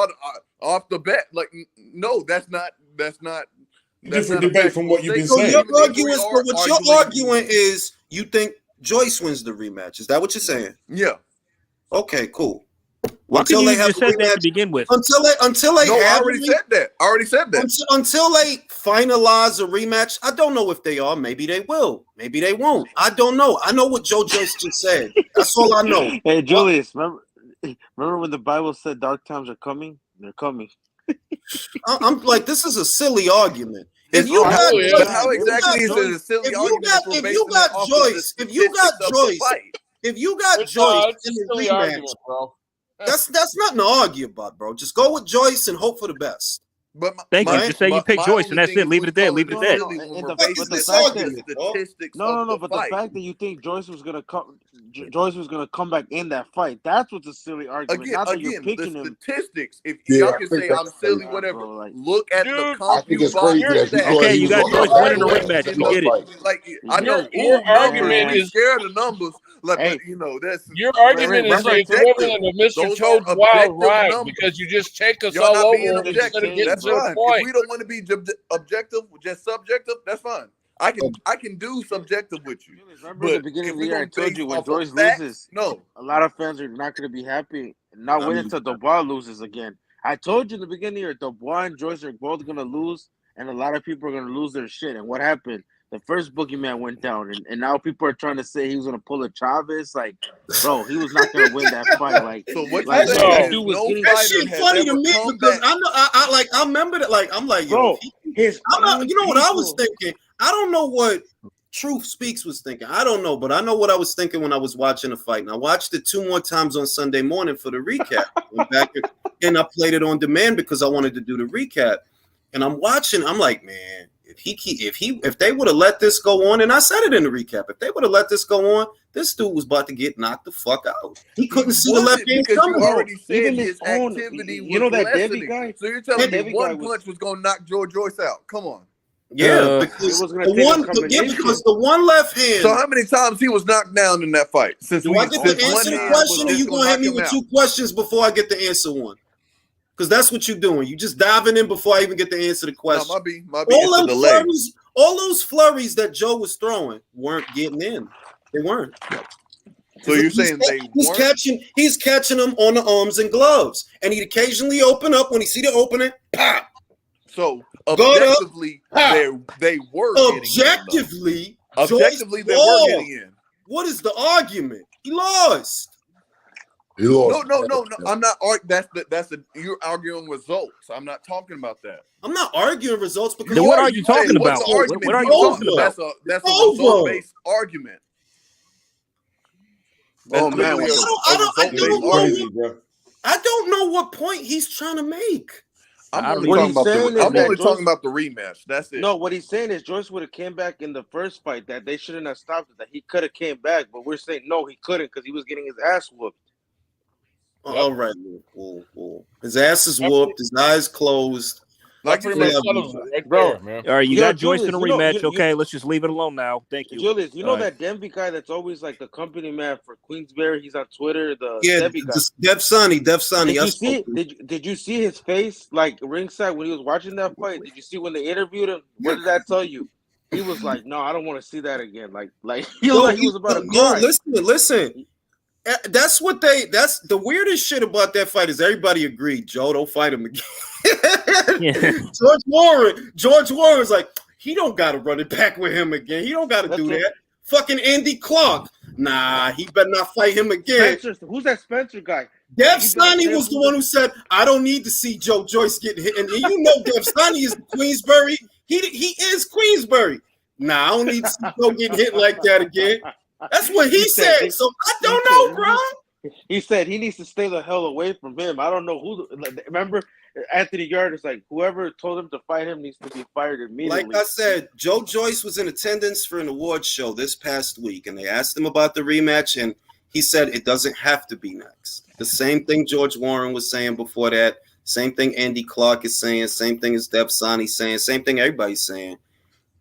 off the bat. Like, no, that's not different debate from what you've been saying. What you're arguing is you think Joyce wins the rematch. Is that what you're saying? Yeah. Okay, cool. Why couldn't you just said that to begin with? Until they I already said that. Until they finalize a rematch, I don't know if they are. Maybe they will. Maybe they won't. I don't know. I know what Joe Joyce just said. That's all I know. Hey, Julius, remember when the Bible said dark times are coming? They're coming. I'm like, this is a silly argument. How exactly is it a silly argument? If you got Joyce in the rematch, bro. That's nothing to argue about, bro. Just go with Joyce and hope for the best. Thank you. Just say you pick Joyce and that's it. Leave it at that. Leave it at that. But the fact that you think Joyce was gonna come back in that fight, that's what's a silly argument. Not that you're picking the him. Statistics. If y'all can say I'm silly, whatever. Look at the CompuBox. Okay, you got Joyce winning the rematch. We get it. Like I know your argument is scared of numbers. Like, that's your argument is the equivalent of Mr. Toad's Wild Ride because you just take us all over instead of getting to the point. If we don't want to be objective, just subjective, that's fine. I can do subjective with you. Remember at the beginning of the year, I told you when Joyce loses, a lot of fans are not going to be happy. Not waiting until Dubois loses again. I told you in the beginning of the year, Dubois and Joyce are both going to lose, and a lot of people are going to lose their shit. And what happened? The first boogeyman went down, and now people are trying to say he was going to pull a Chavez. Like, bro, he was not going to win that fight. Like, so what that shit funny to me because I know I remember that. Like, I'm like, yo, bro, you know what I was thinking? I don't know what Truth Speaks was thinking. I don't know, but I know what I was thinking when I was watching the fight. And I watched it 2 more times on Sunday morning for the recap. Went back and I played it on demand because I wanted to do the recap. And I'm watching. I'm like, man, if they would have let this go on, and I said it in the recap, if they would have let this go on, this dude was about to get knocked the fuck out. He couldn't see the left hand because you coming. already said Even his his own- activity you was know that Debbie lessening. guy? So you're telling me Debbie one guy was- punch was going to knock Joe Joyce out? Come on. Yeah, because it was gonna the take a one, combination. because the one left hand. So how many times he was knocked down in that fight? Since Do I get to answer the question, or you gonna hit me with 2 questions before I get to answer one? Because that's what you're doing. You just diving in before I even get to answer the question. No, my B, it's a delay. All those flurries that Joe was throwing weren't getting in. They weren't. So you're saying he's catching them on the arms and gloves, and he'd occasionally open up when he see the opening. Pop. So objectively, they were objectively they were getting in. What is the argument? He lost. He lost. No. I'm not. You're arguing results. I'm not talking about that. I'm not arguing results because. Then what are you talking about? What's the argument? What are you talking about? That's a result-based argument. Oh man, I don't know what point he's trying to make. I'm only talking about the rematch. That's it. No, what he's saying is Joyce would have came back in the first fight. That they shouldn't have stopped it. That he could have came back, but we're saying no, he couldn't because he was getting his ass whooped. All right, cool. His ass is whooped. His eyes closed. Like pretty much settles it right there, man. All right, you got Joyce in a Julius, rematch. Okay, let's just leave it alone now. Thank you. Julius, you know All that Denby guy that's always like the company man for Queensberry? He's on Twitter. The Yeah, Debbie guy. Dev Sonny. Did you see his face like ringside when he was watching that fight? Did you see when they interviewed him? What did that tell you? He was like, "No, I don't want to see that again." Like he was about to cry. Listen. That's the weirdest shit about that fight is everybody agreed, Joe, don't fight him again. George Warren's like, he don't got to run it back with him again. He don't got to do that. Fucking Andy Clark. Nah, he better not fight him again. Who's that Spencer guy? Dev Sonny was the one who said, I don't need to see Joe Joyce get hit. And you know Dev Sonny is Queensberry. He is Queensberry. Nah, I don't need to see Joe get hit like that again. That's what he said. So I don't know, bro. He said he needs to stay the hell away from him. I don't know who. Remember, Anthony Yard is like, whoever told him to fight him needs to be fired immediately. Like I said, Joe Joyce was in attendance for an awards show this past week, and they asked him about the rematch, and he said it doesn't have to be next. The same thing George Warren was saying before that. Same thing Andy Clark is saying. Same thing as Dev Sonny saying. Same thing everybody's saying.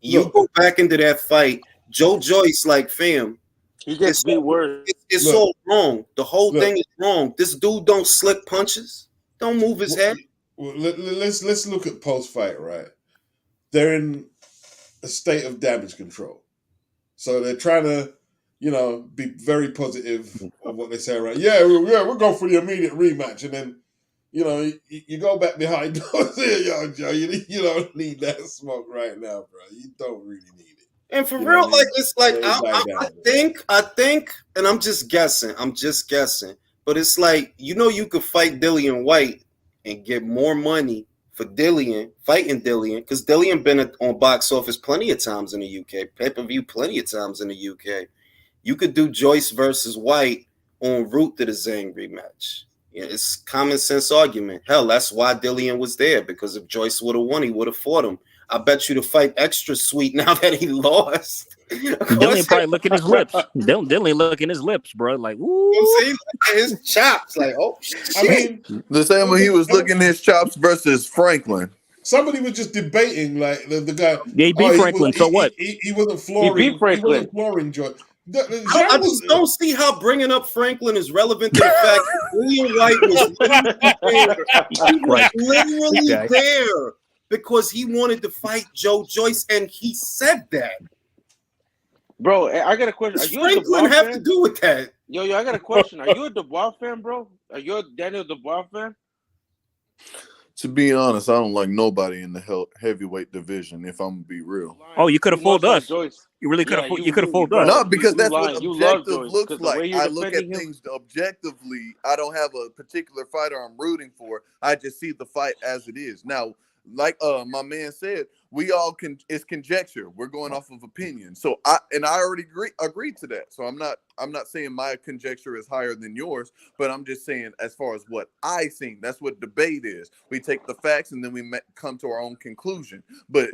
You go back into that fight, Joe Joyce, like, fam, he gets beat worse. It's all wrong. The whole thing is wrong. This dude don't slick punches. Don't move his head. Let's look at post fight. Right, they're in a state of damage control, so they're trying to, be very positive of what they say. Right? Yeah, we'll go for the immediate rematch, and then, you go back behind doors. Yo, Joe, you don't need that smoke right now, bro. You don't really need it. And for real, like, it's like I think, and I'm just guessing, but it's like, you could fight Dillian White and get more money for fighting Dillian, because Dillian been on box office plenty of times in the UK, pay-per-view plenty of times in the UK. You could do Joyce versus White en route to the Zhang rematch. Yeah, it's common sense argument. Hell, that's why Dillian was there, because if Joyce would have won, he would have fought him. I bet you the fight extra sweet now that he lost. Dillian probably licking his lips. Dillian licking his lips, bro. Like, woo. See, his chops. Like, oh, shit. I mean, the same way he was licking his chops versus Franklin. Somebody was just debating, like, the guy. They beat Franklin, so what? He wasn't flooring. He beat Franklin. He wasn't flooring George. I just don't see how bringing up Franklin is relevant to the fact that William White was literally there because he wanted to fight Joe Joyce, and he said that. Bro, I got a question. Are you Franklin have to do with that? Yo, I got a question. Are you a Dubois fan, bro? Are you a Daniel Dubois fan? To be honest, I don't like nobody in the heavyweight division, if I'm gonna be real. Oh, you could have fooled us. You really could have. You could have fooled us. No, because that's what You objective Joyce, looks 'cause the like. way you're I look at defending him- things objectively. I don't have a particular fighter I'm rooting for. I just see the fight as it is. Now, like my man said, we all can. It's conjecture. We're going off of opinion. So I already agreed to that. So I'm not saying my conjecture is higher than yours, but I'm just saying as far as what I think, that's what debate is. We take the facts and then we come to our own conclusion. But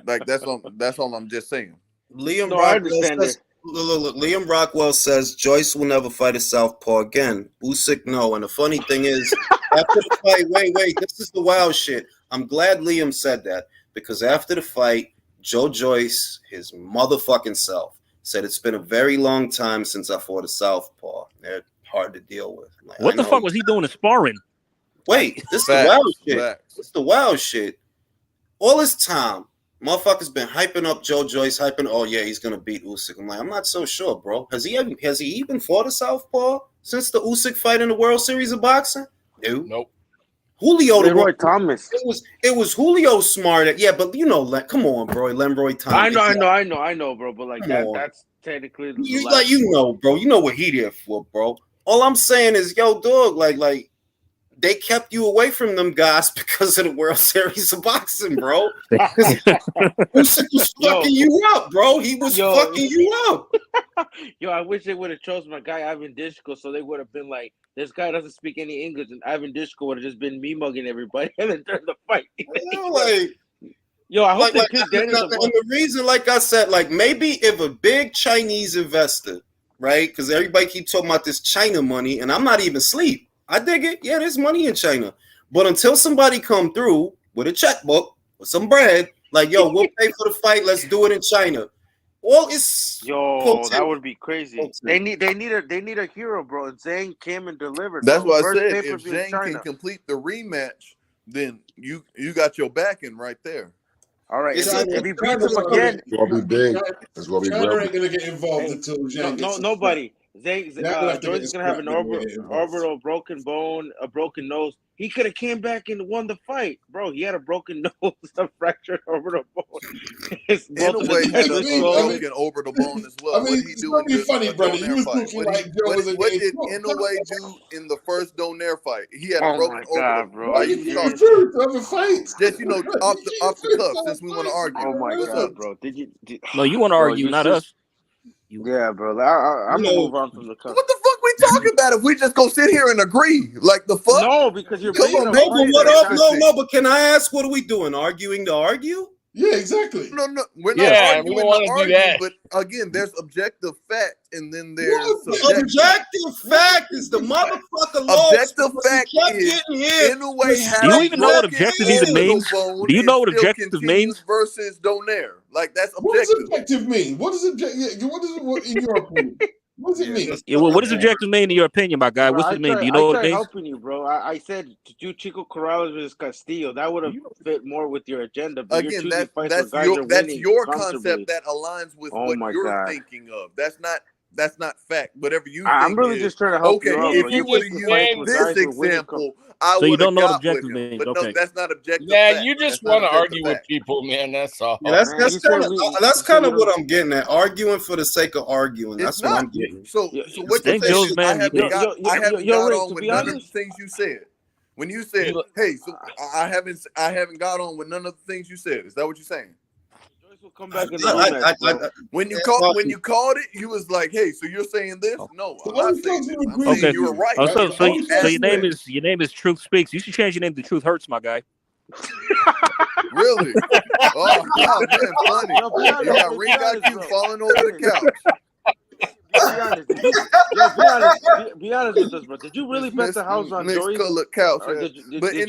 like that's all I'm just saying. Liam No, I Rockwell understand says, it. look, Liam Rockwell says Joyce will never fight a southpaw again. Usyk, no. And the funny thing is, after the fight, wait, this is the wild shit. I'm glad Liam said that because after the fight, Joe Joyce, his motherfucking self, said it's been a very long time since I fought a southpaw. They're hard to deal with. Like, What the fuck was he doing in sparring? Wait, this is the wild shit. This is the wild shit. All this time, motherfuckers been hyping up Joe Joyce, oh yeah, he's gonna beat Usyk. I'm like, I'm not so sure, bro. Has he even fought a southpaw since the Usyk fight in the World Series of Boxing? No. Nope. Julio Leroy Thomas. It was Julio smart. Yeah, but you know, come on, bro. Leroy Thomas. I know, bro. But like that's technically you know, bro. You know what he there for, bro. All I'm saying is, yo, dog, like they kept you away from them guys because of the World Series of Boxing, bro. Usyk was fucking you up, bro. He was fucking you up. Yo, I wish they would have chose my guy Ivan Dishko, so they would have been like, this guy doesn't speak any English, and Ivan Dishko would have just been me mugging everybody, and then during the fight, I hope they pick Daniel. And the reason, like I said, like maybe if a big Chinese investor, right? Because everybody keep talking about this China money, and I'm not even asleep. I dig it. Yeah, there's money in China. But until somebody come through with a checkbook, with some bread, like, yo, we'll pay for the fight. Let's do it in China. Well, it's that would be crazy. They need a hero, bro. And Zhang came and delivered. That's bro. what First I said. If Zhang China. can complete the rematch, then you got your backing right there. All right. If he beats him again, it's gonna be big. It's gonna be China real. ain't gonna get involved until Zhang gets nobody. Joyce is gonna have an orbital broken bone, a broken nose. He could have came back and won the fight, bro. He had a broken nose, a fractured orbital bone. Inoue had a broken orbital bone as well. I mean, it's gonna be funny, brother. You was looking like Joe was what did Inoue do in the first Donaire fight? He had a broken orbital. Bro. Are you talking? Just off the cuff, since we want to argue. Oh my god, bro! No, you want to argue, not us. Yeah, bro. I'm gonna move on from the cuff. What the fuck we talking about if we just go sit here and agree? Like the fuck? No, because you're come on, no, but what up? No, but can I ask, what are we doing? Arguing to argue? Yeah, exactly. No, we're not arguing to argue, but again, there's objective fact, and then there's objective fact is the motherfucker lost. Objective fact is Inoue has. Do you even know what objective even means? Do you know what objective means? Versus Donaire, like that's objective. What does objective mean? What does objective? What is in your opinion? What does it mean? Yeah, well, what does objective mean in your opinion, my guy? What's it mean? Do you know what it means? I tried helping you, bro. I said to do Chico Corrales versus Castillo. That would have fit more with your agenda. But again, that's your concept that aligns with what you're thinking of. That's not fact. Whatever you think I'm really just trying to help you out. If you would have used this example, I would have got with him. But no, that's not objective. Yeah, you just want to argue with people, man. That's all. Yeah, that's kind of what I'm getting at. Arguing for the sake of arguing. That's what I'm getting. So what you're saying is I haven't got on with none of the things you said. When you said, "Hey, so I haven't got on with none of the things you said," is that what you're saying? Will come back in the when you called it, you was like, "Hey, so you're saying this?" No, I'm not saying this. I'm saying you were right. So your name is Truth Speaks. You should change your name to Truth Hurts, my guy. Really? Oh, man, funny. Got you falling over the couch. Be honest with us, bro. Did you really bet the house on Joyce? Couch, but did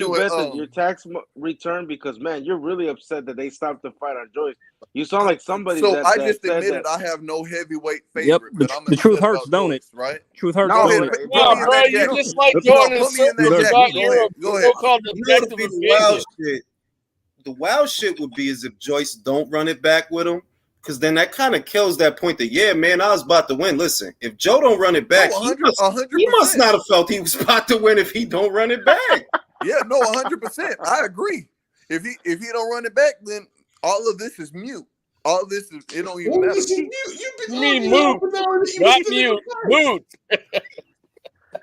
anyway, you bet your tax return? Because man, you're really upset that they stopped the fight on Joyce. You sound like somebody. So I just admitted I have no heavyweight favorite. Yep, the truth hurts, don't it? Right? Truth hurts. No, bro, you just like going in circles about your so-called objective opinion. The wild shit would be is if Joyce don't run it back with him. Because then that kind of kills that point that, yeah, man, I was about to win. Listen, if Joe don't run it back, he must not have felt he was about to win if he don't run it back. Yeah, no, 100%. I agree. If he don't run it back, then all of this is mute. All of this is, it don't even matter. You mean mute, not mute, mute.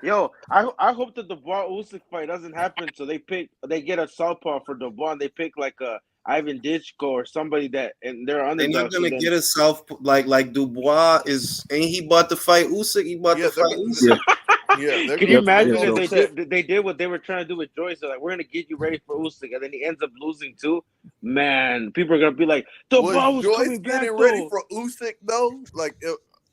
Yo, I hope that the Dubois Usyk fight doesn't happen. So they get a southpaw for Dubois, and they pick like a Ivan Ditchko or somebody that, and they're They're not underdogs. gonna get a south like Dubois is. Ain't he about to fight Usyk? He about to fight Usyk. Yeah, Can you imagine they're if gonna they did what they were trying to do with Joyce? They're like, we're gonna get you ready for Usyk, and then he ends up losing too. Man, people are gonna be like, Dubois was Joyce coming back getting ready though. for Usyk though? Like,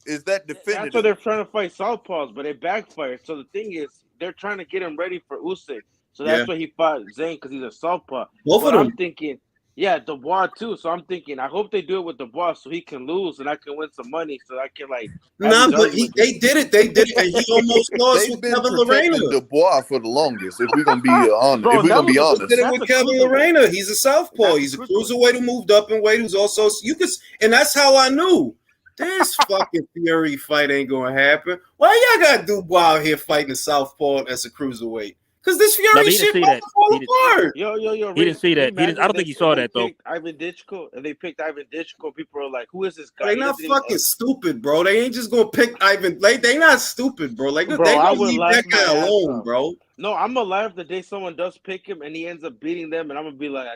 is that That's definitive? why they're trying to fight southpaws, but it backfired. So the thing is, they're trying to get him ready for Usyk. So that's why he fought Zane, because he's a southpaw. Both But of them. I'm thinking, yeah, Dubois too. So I'm thinking, I hope they do it with Dubois so he can lose and I can win some money so I can like have Nah, these but arguments. they did it, and he almost lost They've with been Kevin protecting Lorena. Dubois for the longest. If we're gonna be honest, Bro, if we're that gonna be was a- honest, Did it That's with a Kevin cruiserweight. Lorena. He's a southpaw. That's a He's a cruiserweight. cruiserweight who moved up in weight. Who's also you could, and that's how I knew this fucking Fury fight ain't gonna happen. Why y'all got Dubois out here fighting a southpaw as a cruiserweight? Because this No, Fury but he didn't shit see about that. to fall He didn't, apart. Yo, he didn't see can you that. He didn't. I imagine don't think he if saw they that though. picked Ivan Ditchko and they picked Ivan Ditchko? People are like, who is this guy? They He not doesn't even. fucking stupid, bro. They ain't just gonna pick Ivan. Like they not stupid, bro. Like Bro, they I gonna would leave laugh that my guy ass alone, off. bro. No, I'm gonna laugh the day someone does pick him and he ends up beating them, and I'm gonna be like,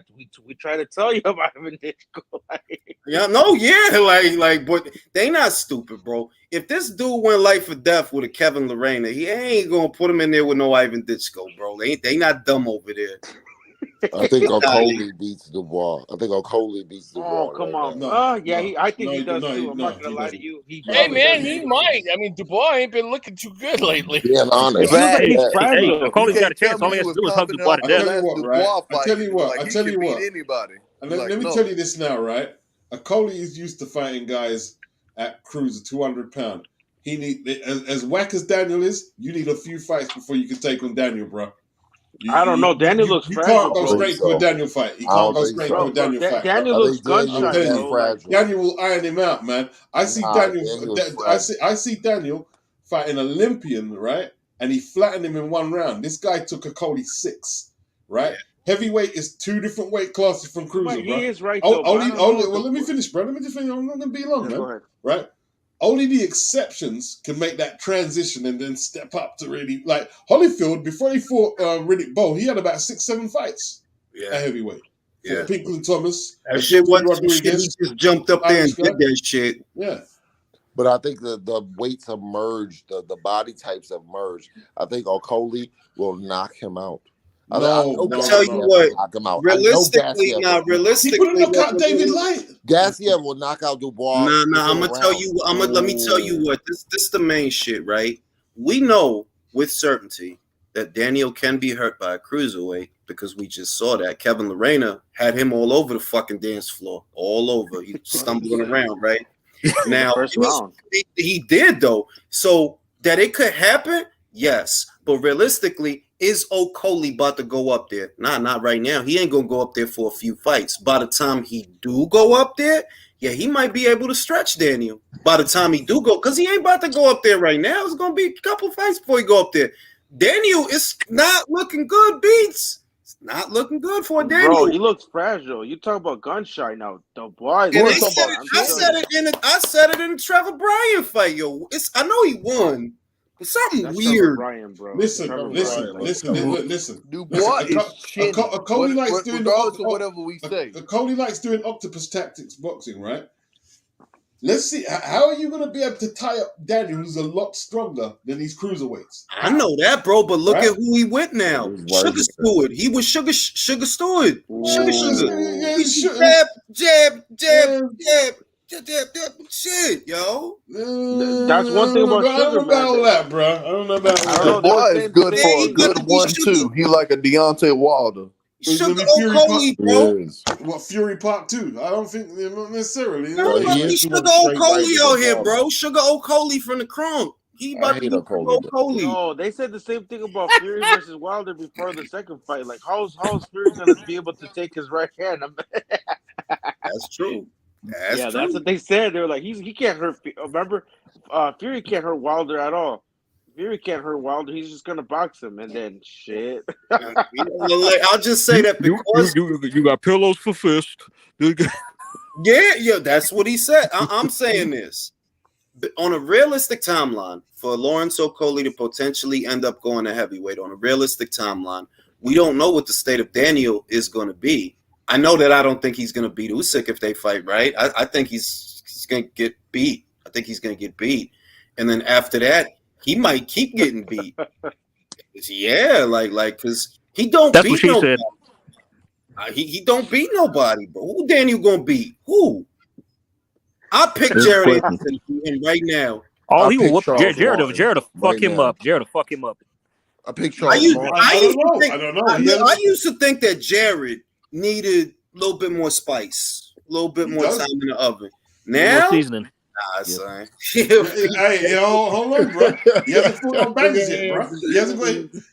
we try to tell you about Ivan Ditchko. Yeah, no, yeah, but they not stupid, bro. If this dude went life or death with a Kevin Lorena, he ain't gonna put him in there with no Ivan Ditchko, bro. They not dumb over there. I think Okolie beats Dubois. I think Okolie beats Dubois Oh, come right on. now. Yeah, I think he does too. I'm not he gonna lie to doesn't. you. He Hey probably man, does he too. might. I mean, Dubois ain't been looking too good lately. Being honest, He looks like he's that- Hey, fragile. Coley's you got a can't tell chance. me All he he has to was do is hug confident Dubois off to the I death. tell you last what, Dubois right? fight. I tell you what. Like I he tell can you beat what. anybody. And Like, let me no. tell you this now, right? Okolie is used to fighting guys at cruiser 200 pound. He need as whack as Daniel is. You need a few fights before you can take on Daniel, bro. I don't know. Daniel looks You fragile, can't go I bro. think straight to a so. Daniel fight. You I can't don't go think straight to so. a Daniel fight, bro. Daniel I looks think Daniel gun I'm shy, telling that's you, bro. Like, fragile. Daniel will iron him out, man. I see Nah, Daniel's fragile. I see Daniel fight an Olympian, right? And he flattened him in one round. This guy took Okolie 6, right? Heavyweight is 2 different weight classes from cruiser, he bro. is right though. But I don't know. Well, let me finish, bro. Let me just finish. I'm not gonna be long, Yeah, man. go ahead. Right? Only the exceptions can make that transition and then step up to really like Holyfield. Before he fought Riddick Bowe, he had about 6, 7 fights at heavyweight. Yeah. Fought Pinkley Thomas. That shit wasn't some shit. He Rodriguez. just jumped up there and Irish guy. did that shit. Yeah. But I think the weights have merged, the body types have merged. I think Okolie will knock him out. I know I'll tell you Gassiev what. will knock him out. Realistically, I know Gassiev nah. will. Realistically, He couldn't knock out David Light. Gassiev will knock out Dubois. Nah. within I'm a gonna tell round. you. Let me tell you what. This the main shit, right? We know with certainty that Daniel can be hurt by a cruiserweight because we just saw that Kevin Lorena had him all over the fucking dance floor, all over. He stumbling around, right? Now First round. he did though. So that it could happen, yes. But realistically, is Okolie about to go up there? Nah, not right now. He ain't gonna go up there for a few fights. By the time he do go up there, yeah, he might be able to stretch Daniel. By the time he do go, because he ain't about to go up there right now. It's gonna be a couple fights before he go up there. Daniel is not looking good, Beats. It's not looking good for Daniel. Bro, he looks fragile. You talk about gun shy now. The boy. And I said it in the Trevor Bryan fight, yo. I know he won, but something That's weird. Trevor Bryan, bro. Listen. Dubois is chinny. Okolie likes doing regardless of whatever we say. Okolie likes doing octopus tactics boxing, right? Let's see. How are you going to be able to tie up Daniel, who's a lot stronger than these cruiserweights? I know that, bro, but look Right? at who he with now. Sugar Stewart. He was Sugar Stewart. Sugar. He's jab. Shit, yo. That's one thing about I don't know Sugar, about all man. that, bro. I don't know about all that. Dubois is good for a good 1-2. He like a Deontay Wilder. Sugar Fury Okolie, Part, what Fury Part 2? I don't think not necessarily. No, he's Sugar Okolie out here, bro. Sugar Okolie from the Crunk. He about to be Okolie. No, they said the same thing about Fury versus Wilder before the second fight. Like, how's Fury gonna be able to take his right hand? That's true. That's what they said. They were like, he can't hurt. Remember, Fury can't hurt Wilder at all. Fury can't hurt Wilder. He's just gonna box him, and then shit. I'll just say that because you got pillows for fist. yeah, that's what he said. I'm saying this. on a realistic timeline for Lawrence Okolie to potentially end up going to heavyweight on a realistic timeline, we don't know what the state of Daniel is going to be. I know that I don't think he's going to beat Usyk if they fight, right? I think he's going to get beat. I think he's going to get beat. And then after that, he might keep getting beat. Yeah, because he don't That's beat what she nobody. said. He don't beat nobody, bro. Who Daniel going to beat? Who? I pick This Jared question. Anderson to beat him right now. Oh, I he will pick whoop Charles Jared Martin to fuck right him now. up. Jared to fuck him up. I pick I Charles used, Martin. I I used don't to know. think I don't know. I used to think that Jared needed a little bit more spice, a little bit He more does. time in the oven. More Now, seasoning. nah, Yeah. son. Hey, hold on, bro. He hasn't fought no bangers yet, bro.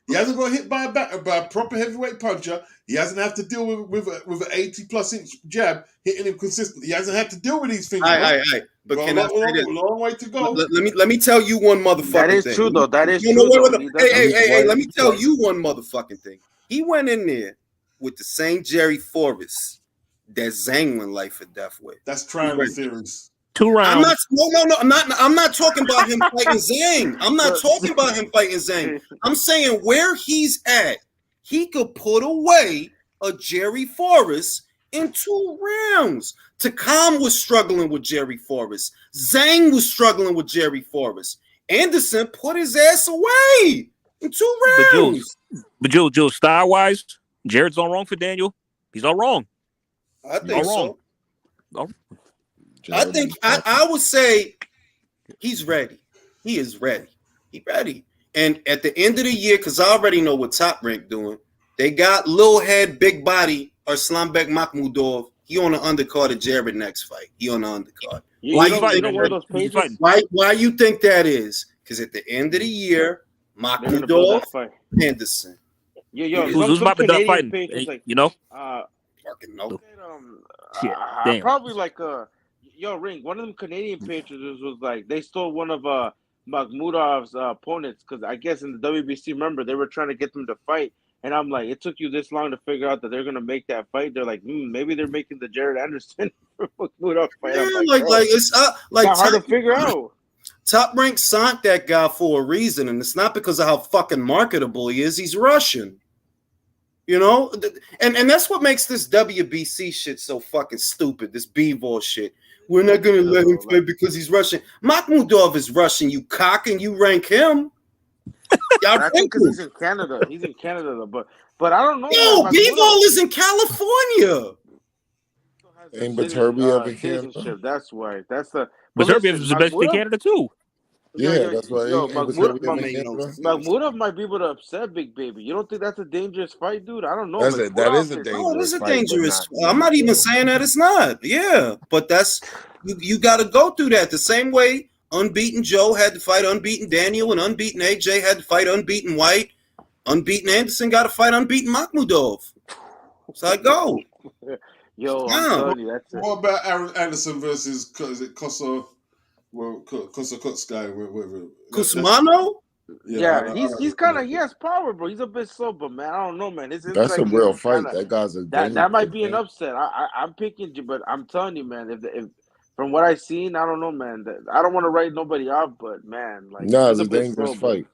He hasn't got hit by a proper heavyweight puncher. He hasn't had to deal with an 80+ inch jab hitting him consistently. He hasn't had to deal with these things, bro. Aye. But Got can I say this? long way to go. Let me tell you one motherfucking That is thing. true, though. That is No, true, wait, though. no. He does have Hey, let me to- tell you one motherfucking thing. He went in there with the same Jerry Forrest that Zhang went life or death with. That's triangle theories. 2 rounds. I'm not talking about him fighting Zhang. I'm not talking about him fighting Zhang. I'm saying where he's at, he could put away a Jerry Forrest in 2 rounds. Takam was struggling with Jerry Forrest. Zhang was struggling with Jerry Forrest. Anderson put his ass away in 2 rounds. But Jules, style wise, Jared's all wrong for Daniel. He's all wrong. I think so. All I think I would say he's ready. He is ready. He's ready. And at the end of the year, because I already know what Top Rank doing, they got little head, big body, Arslanbek Makhmudov. He on the undercard of Jared next fight. He on the undercard. Why you think that is? Because at the end of the year, Makhmudov, Anderson. Who's about to done fighting? Like, you know? Fucking no. Damn. Probably like Ring. One of them Canadian pages was like they stole one of Makhmudov's opponents because I guess in the WBC, remember they were trying to get them to fight, and I'm like, it took you this long to figure out that they're gonna make that fight. They're like, maybe they're making the Jared Anderson Makhmudov fight. Yeah, I'm like it's hard to figure out. Top Rank signed that guy for a reason, and it's not because of how fucking marketable he is. He's Russian. You know, and that's what makes this WBC shit so fucking stupid. This B-ball shit. We're not gonna let him fight because he's Russian. Makhmudov is Russian. You cock and you rank him. I think because he's in Canada. He's in Canada, though. But I don't know. No, B-ball is in California. Ain't Baturbia in Canada? Citizenship. That's why. That's the. But Serbia is the best in Canada too. Yeah, that's why. Makhmudov might be able to upset Big Baby. You don't think that's a dangerous fight, dude? I don't know. That is a dangerous Oh, it is a fight, dangerous. but not I'm not even saying that it's not. Yeah, but that's you got to go through that the same way. Unbeaten Joe had to fight unbeaten Daniel, and unbeaten AJ had to fight unbeaten White. Unbeaten Anderson got to fight unbeaten Makhmudov. So I go. Yo, I'm telling you, that's it. What about Aaron Anderson versus Kosa? Well, Kosa guy, whatever. Kusmano? Yeah, he's kind of he has power, bro. He's a bit slow, but man, I don't know, man. It's that's like a real fight. Kinda, that guy's a that might be an upset. I'm picking you, but I'm telling you, man. If from what I've seen, I don't know, man. I don't want to write nobody off, but man, like it's a dangerous fight.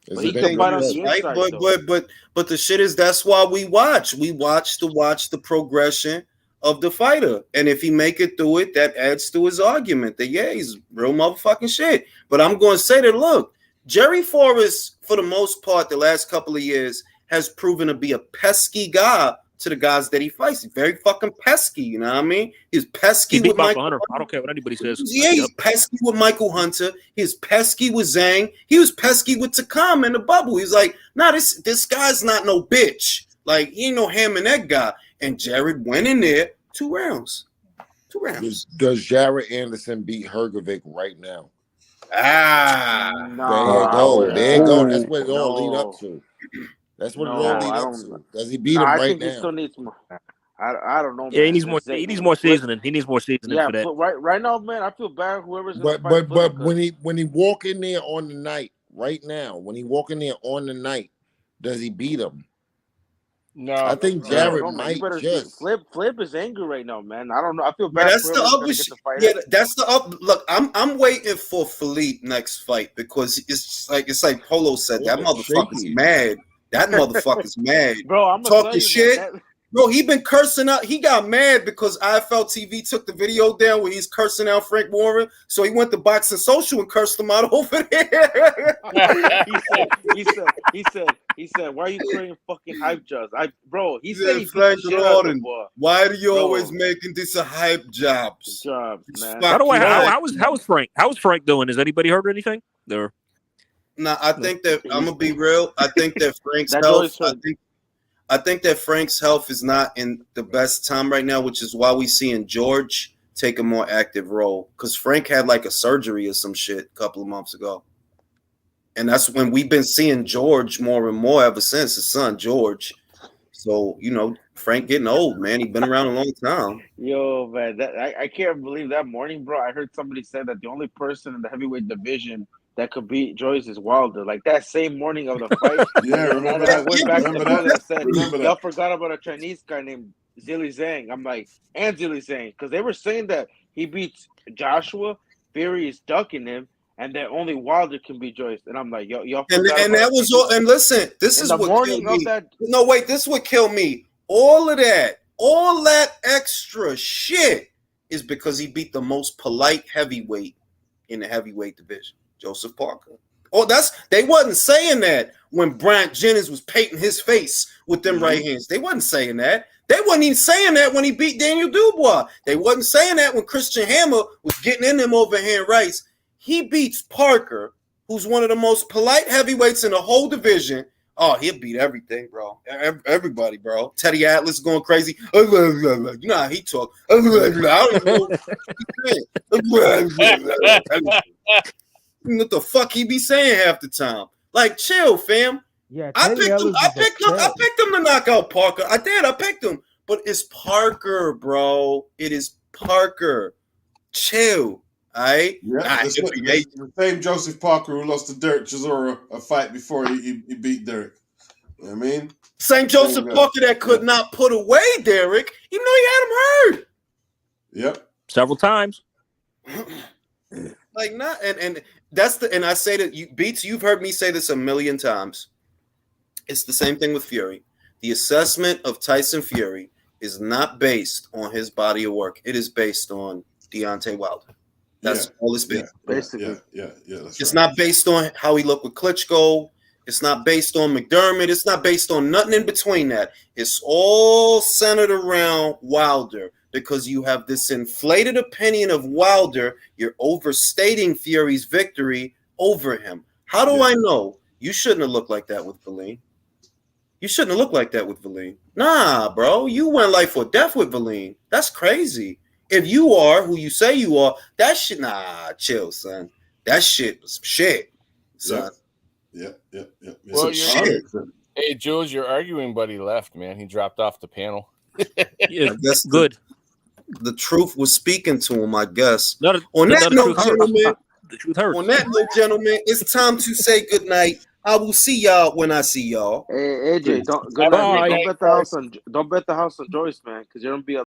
But he can fight on the inside, but the shit is that's why we watch. We watch the progression of the fighter, and if he make it through it, that adds to his argument that he's real motherfucking shit. But I'm going to say that look, Jerry Forrest, for the most part, the last couple of years has proven to be a pesky guy to the guys that he fights. He's very fucking pesky, you know what I mean? He's pesky with Michael Hunter. I don't care what anybody says. Yeah, he's pesky with Michael Hunter. He's pesky with Zhang. He was pesky with Takam in the bubble. He's like, nah, this guy's not no bitch. Like, he ain't no ham and egg guy. And Jared went in there 2 rounds. 2 rounds. Does Jared Anderson beat Hergovic right now? No, there you go. That's what it all lead up to. That's what it all lead up to. Does he beat him right now? I think he still needs more. I don't know. Yeah, man. he needs more. He needs more seasoning. He needs more seasoning for that. But right now, man, I feel bad. Whoever's but when he walk in there on the night, right now, when he walk in there on the night, does he beat him? No, I think I Jared don't know, man. You might better just. Flip is angry right now, man. I don't know. I feel Yeah, bad that's for the whoever's other gonna get shit. the fighter. Yeah, that's the up. Look, I'm waiting for Philippe next fight because it's like Polo said. That motherfucker's shaky. mad. That motherfucker's mad. Bro, I'm gonna tell Talking you, shit. man. Bro, he been cursing out. He got mad because IFL TV took the video down where he's cursing out Frank Warren. So he went to Boxing Social and cursed him out over there. he said, why are you creating fucking hype jobs? He He said he said, beat the Frank shit out of the Warren, boy. why are you Bro. always making this a hype jobs? Man. By the way, how is Frank? How is Frank doing? Has anybody heard anything? There. Nah, I think that I'm gonna be real. I think that Frank's health. I think that Frank's health is not in the best time right now, which is why we seeing George take a more active role. Because Frank had like a surgery or some shit a couple of months ago, and that's when we've been seeing George more and more ever since his son George. So Frank getting old, man. He's been around a long time. Yo, man, I can't believe that morning, bro. I heard somebody say that the only person in the heavyweight division that could beat Joyce is Wilder. Like that same morning of the fight. Yeah, remember I that? went back to the book and I said, Remember that? y'all forgot about a Chinese guy named Zili Zhang. I'm like, and Zili Zhang, because they were saying that he beats Joshua, Fury is ducking him, and that only Wilder can beat Joyce. And I'm like, y'all forgot And that was all. And listen, this is what killed me. No, wait, this would kill me. All that extra shit is because he beat the most polite heavyweight in the heavyweight division, Joseph Parker. Oh, they wasn't saying that when Bryant Jennings was painting his face with them right hands. They wasn't saying that. They wasn't even saying that when he beat Daniel Dubois. They wasn't saying that when Christian Hammer was getting in them overhand rights. He beats Parker, who's one of the most polite heavyweights in the whole division. Oh, he'll beat everything, bro. Everybody, bro. Teddy Atlas going crazy. You know how he talk. I don't know what the fuck he be saying half the time. Like, chill, fam. Yeah, I picked him to knock out Parker. I picked him. But it's Parker, bro. It is Parker. Chill. All right? Yeah, the same Joseph Parker who lost to Derek Chisora a fight before he beat Derek. You know what I mean? Same Joseph Parker that could not put away Derek, even though he had him hurt. Yep. Several times. Like not and that's and I say that you've heard me say this a million times. It's the same thing with Fury. The assessment of Tyson Fury is not based on his body of work. It is based on Deontay Wilder. That's all it's based. Basically. Yeah. It's not based on how he looked with Klitschko. It's not based on McDermott. It's not based on nothing in between that. It's all centered around Wilder because you have this inflated opinion of Wilder. You're overstating Fury's victory over him. How do I know? You shouldn't have looked like that with Valine. You shouldn't have looked like that with Valine. Nah, bro. You went life or death with Valine. That's crazy. If you are who you say you are, that shit, chill, son. That shit was shit, son. Yeah. Well, shit. Hey, Jules, your arguing buddy left, man. He dropped off the panel. Yeah, that's good. The truth was speaking to him, I guess. On that note, gentlemen, the truth hurts. On that note, gentlemen, it's time to say goodnight. I will see y'all when I see y'all. Hey, AJ, don't bet the house on Joyce, man, because you're gonna be